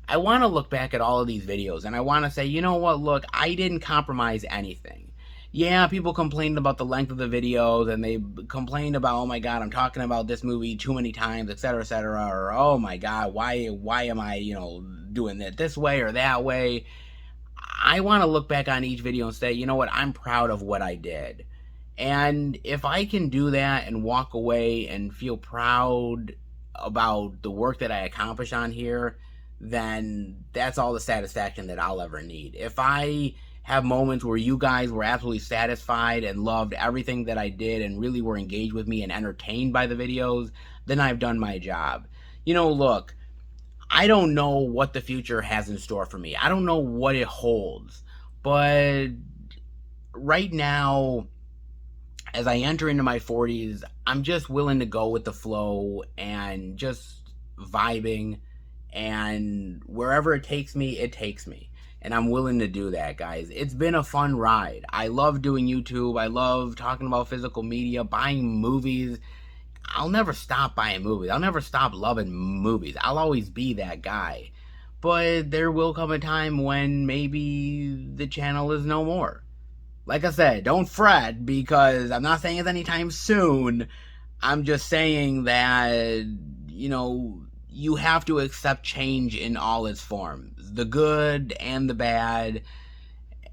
S1: I want to look back at all of these videos and I want to say, you know what, look, I didn't compromise anything. Yeah, people complained about the length of the videos, and they complained about, oh my god, I'm talking about this movie too many times, etc., or oh my god, why am I, doing it this way or that way? I want to look back on each video and say, you know what, I'm proud of what I did. And if I can do that and walk away and feel proud about the work that I accomplished on here, then that's all the satisfaction that I'll ever need. If I have moments where you guys were absolutely satisfied and loved everything that I did and really were engaged with me and entertained by the videos, then I've done my job. You know, look, I don't know what the future has in store for me. I don't know what it holds. But right now, as I enter into my 40s, I'm just willing to go with the flow and just vibing. And wherever it takes me, it takes me. And I'm willing to do that, guys. It's been a fun ride. I love doing YouTube. I love talking about physical media, buying movies. I'll never stop buying movies. I'll never stop loving movies. I'll always be that guy. But there will come a time when maybe the channel is no more. Like I said, don't fret, because I'm not saying it's anytime soon. I'm just saying that, you know, you have to accept change in all its forms. The good and the bad,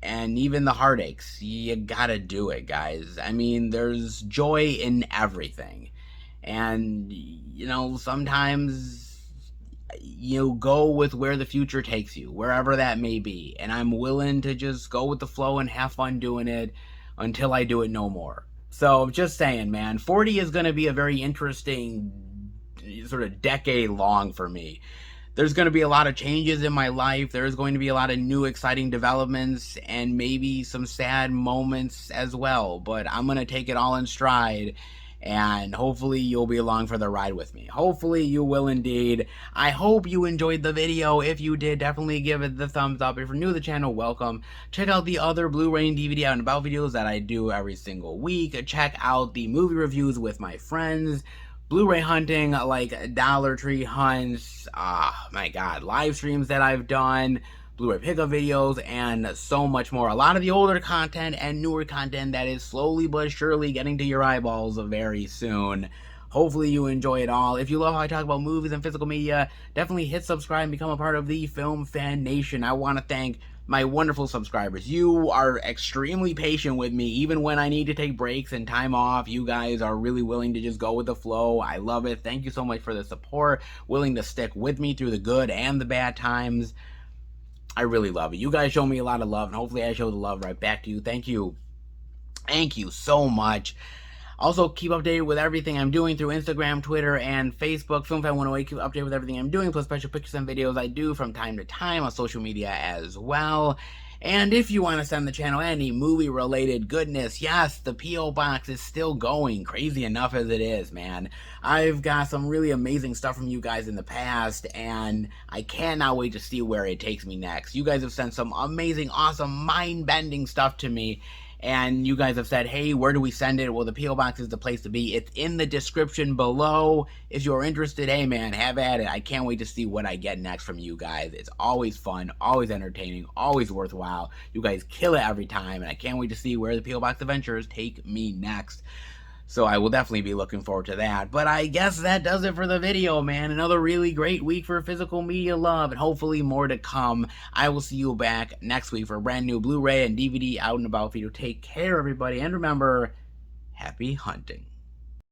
S1: and even the heartaches. You gotta do it, guys. I mean, there's joy in everything. And, you know, sometimes you go with where the future takes you, wherever that may be. And I'm willing to just go with the flow and have fun doing it until I do it no more. So, just saying, man, 40 is going to be a very interesting sort of decade long for me. There's going to be a lot of changes in my life. There's going to be a lot of new exciting developments and maybe some sad moments as well. But I'm going to take it all in stride. And hopefully you'll be along for the ride with me. Hopefully you will indeed. I hope you enjoyed the video. If you did, definitely give it the thumbs up. If you're new to the channel, welcome. Check out the other Blu-ray and DVD out and about videos that I do every single week. Check out the movie reviews with my friends. Blu-ray hunting, like Dollar Tree hunts. My God, live streams that I've done. Blu-ray pickup videos, and so much more. A lot of the older content and newer content that is slowly but surely getting to your eyeballs very soon. Hopefully you enjoy it all. If you love how I talk about movies and physical media, definitely hit subscribe and become a part of the Film Fan Nation. I want to thank my wonderful subscribers. You are extremely patient with me, even when I need to take breaks and time off. You guys are really willing to just go with the flow. I love it. Thank you so much for the support, willing to stick with me through the good and the bad times. I really love it. You guys show me a lot of love, and hopefully I show the love right back to you. Thank you. Thank you so much. Also, keep updated with everything I'm doing through Instagram, Twitter, and Facebook. FilmFan108, keep updated with everything I'm doing, plus special pictures and videos I do from time to time on social media as well. And if you want to send the channel any movie-related goodness, yes, the P.O. Box is still going, crazy enough as it is, man. I've got some really amazing stuff from you guys in the past, and I cannot wait to see where it takes me next. You guys have sent some amazing, awesome, mind-bending stuff to me, and you guys have said, hey, where do we send it? Well, the P.O. Box is the place to be. It's in the description below. If you're interested, hey, man, have at it. I can't wait to see what I get next from you guys. It's always fun, always entertaining, always worthwhile. You guys kill it every time, and I can't wait to see where the P.O. Box adventures take me next. So I will definitely be looking forward to that. But I guess that does it for the video, man. Another really great week for physical media love, and hopefully more to come. I will see you back next week for a brand new Blu-ray and DVD out and about video. Take care, everybody, and remember, happy hunting.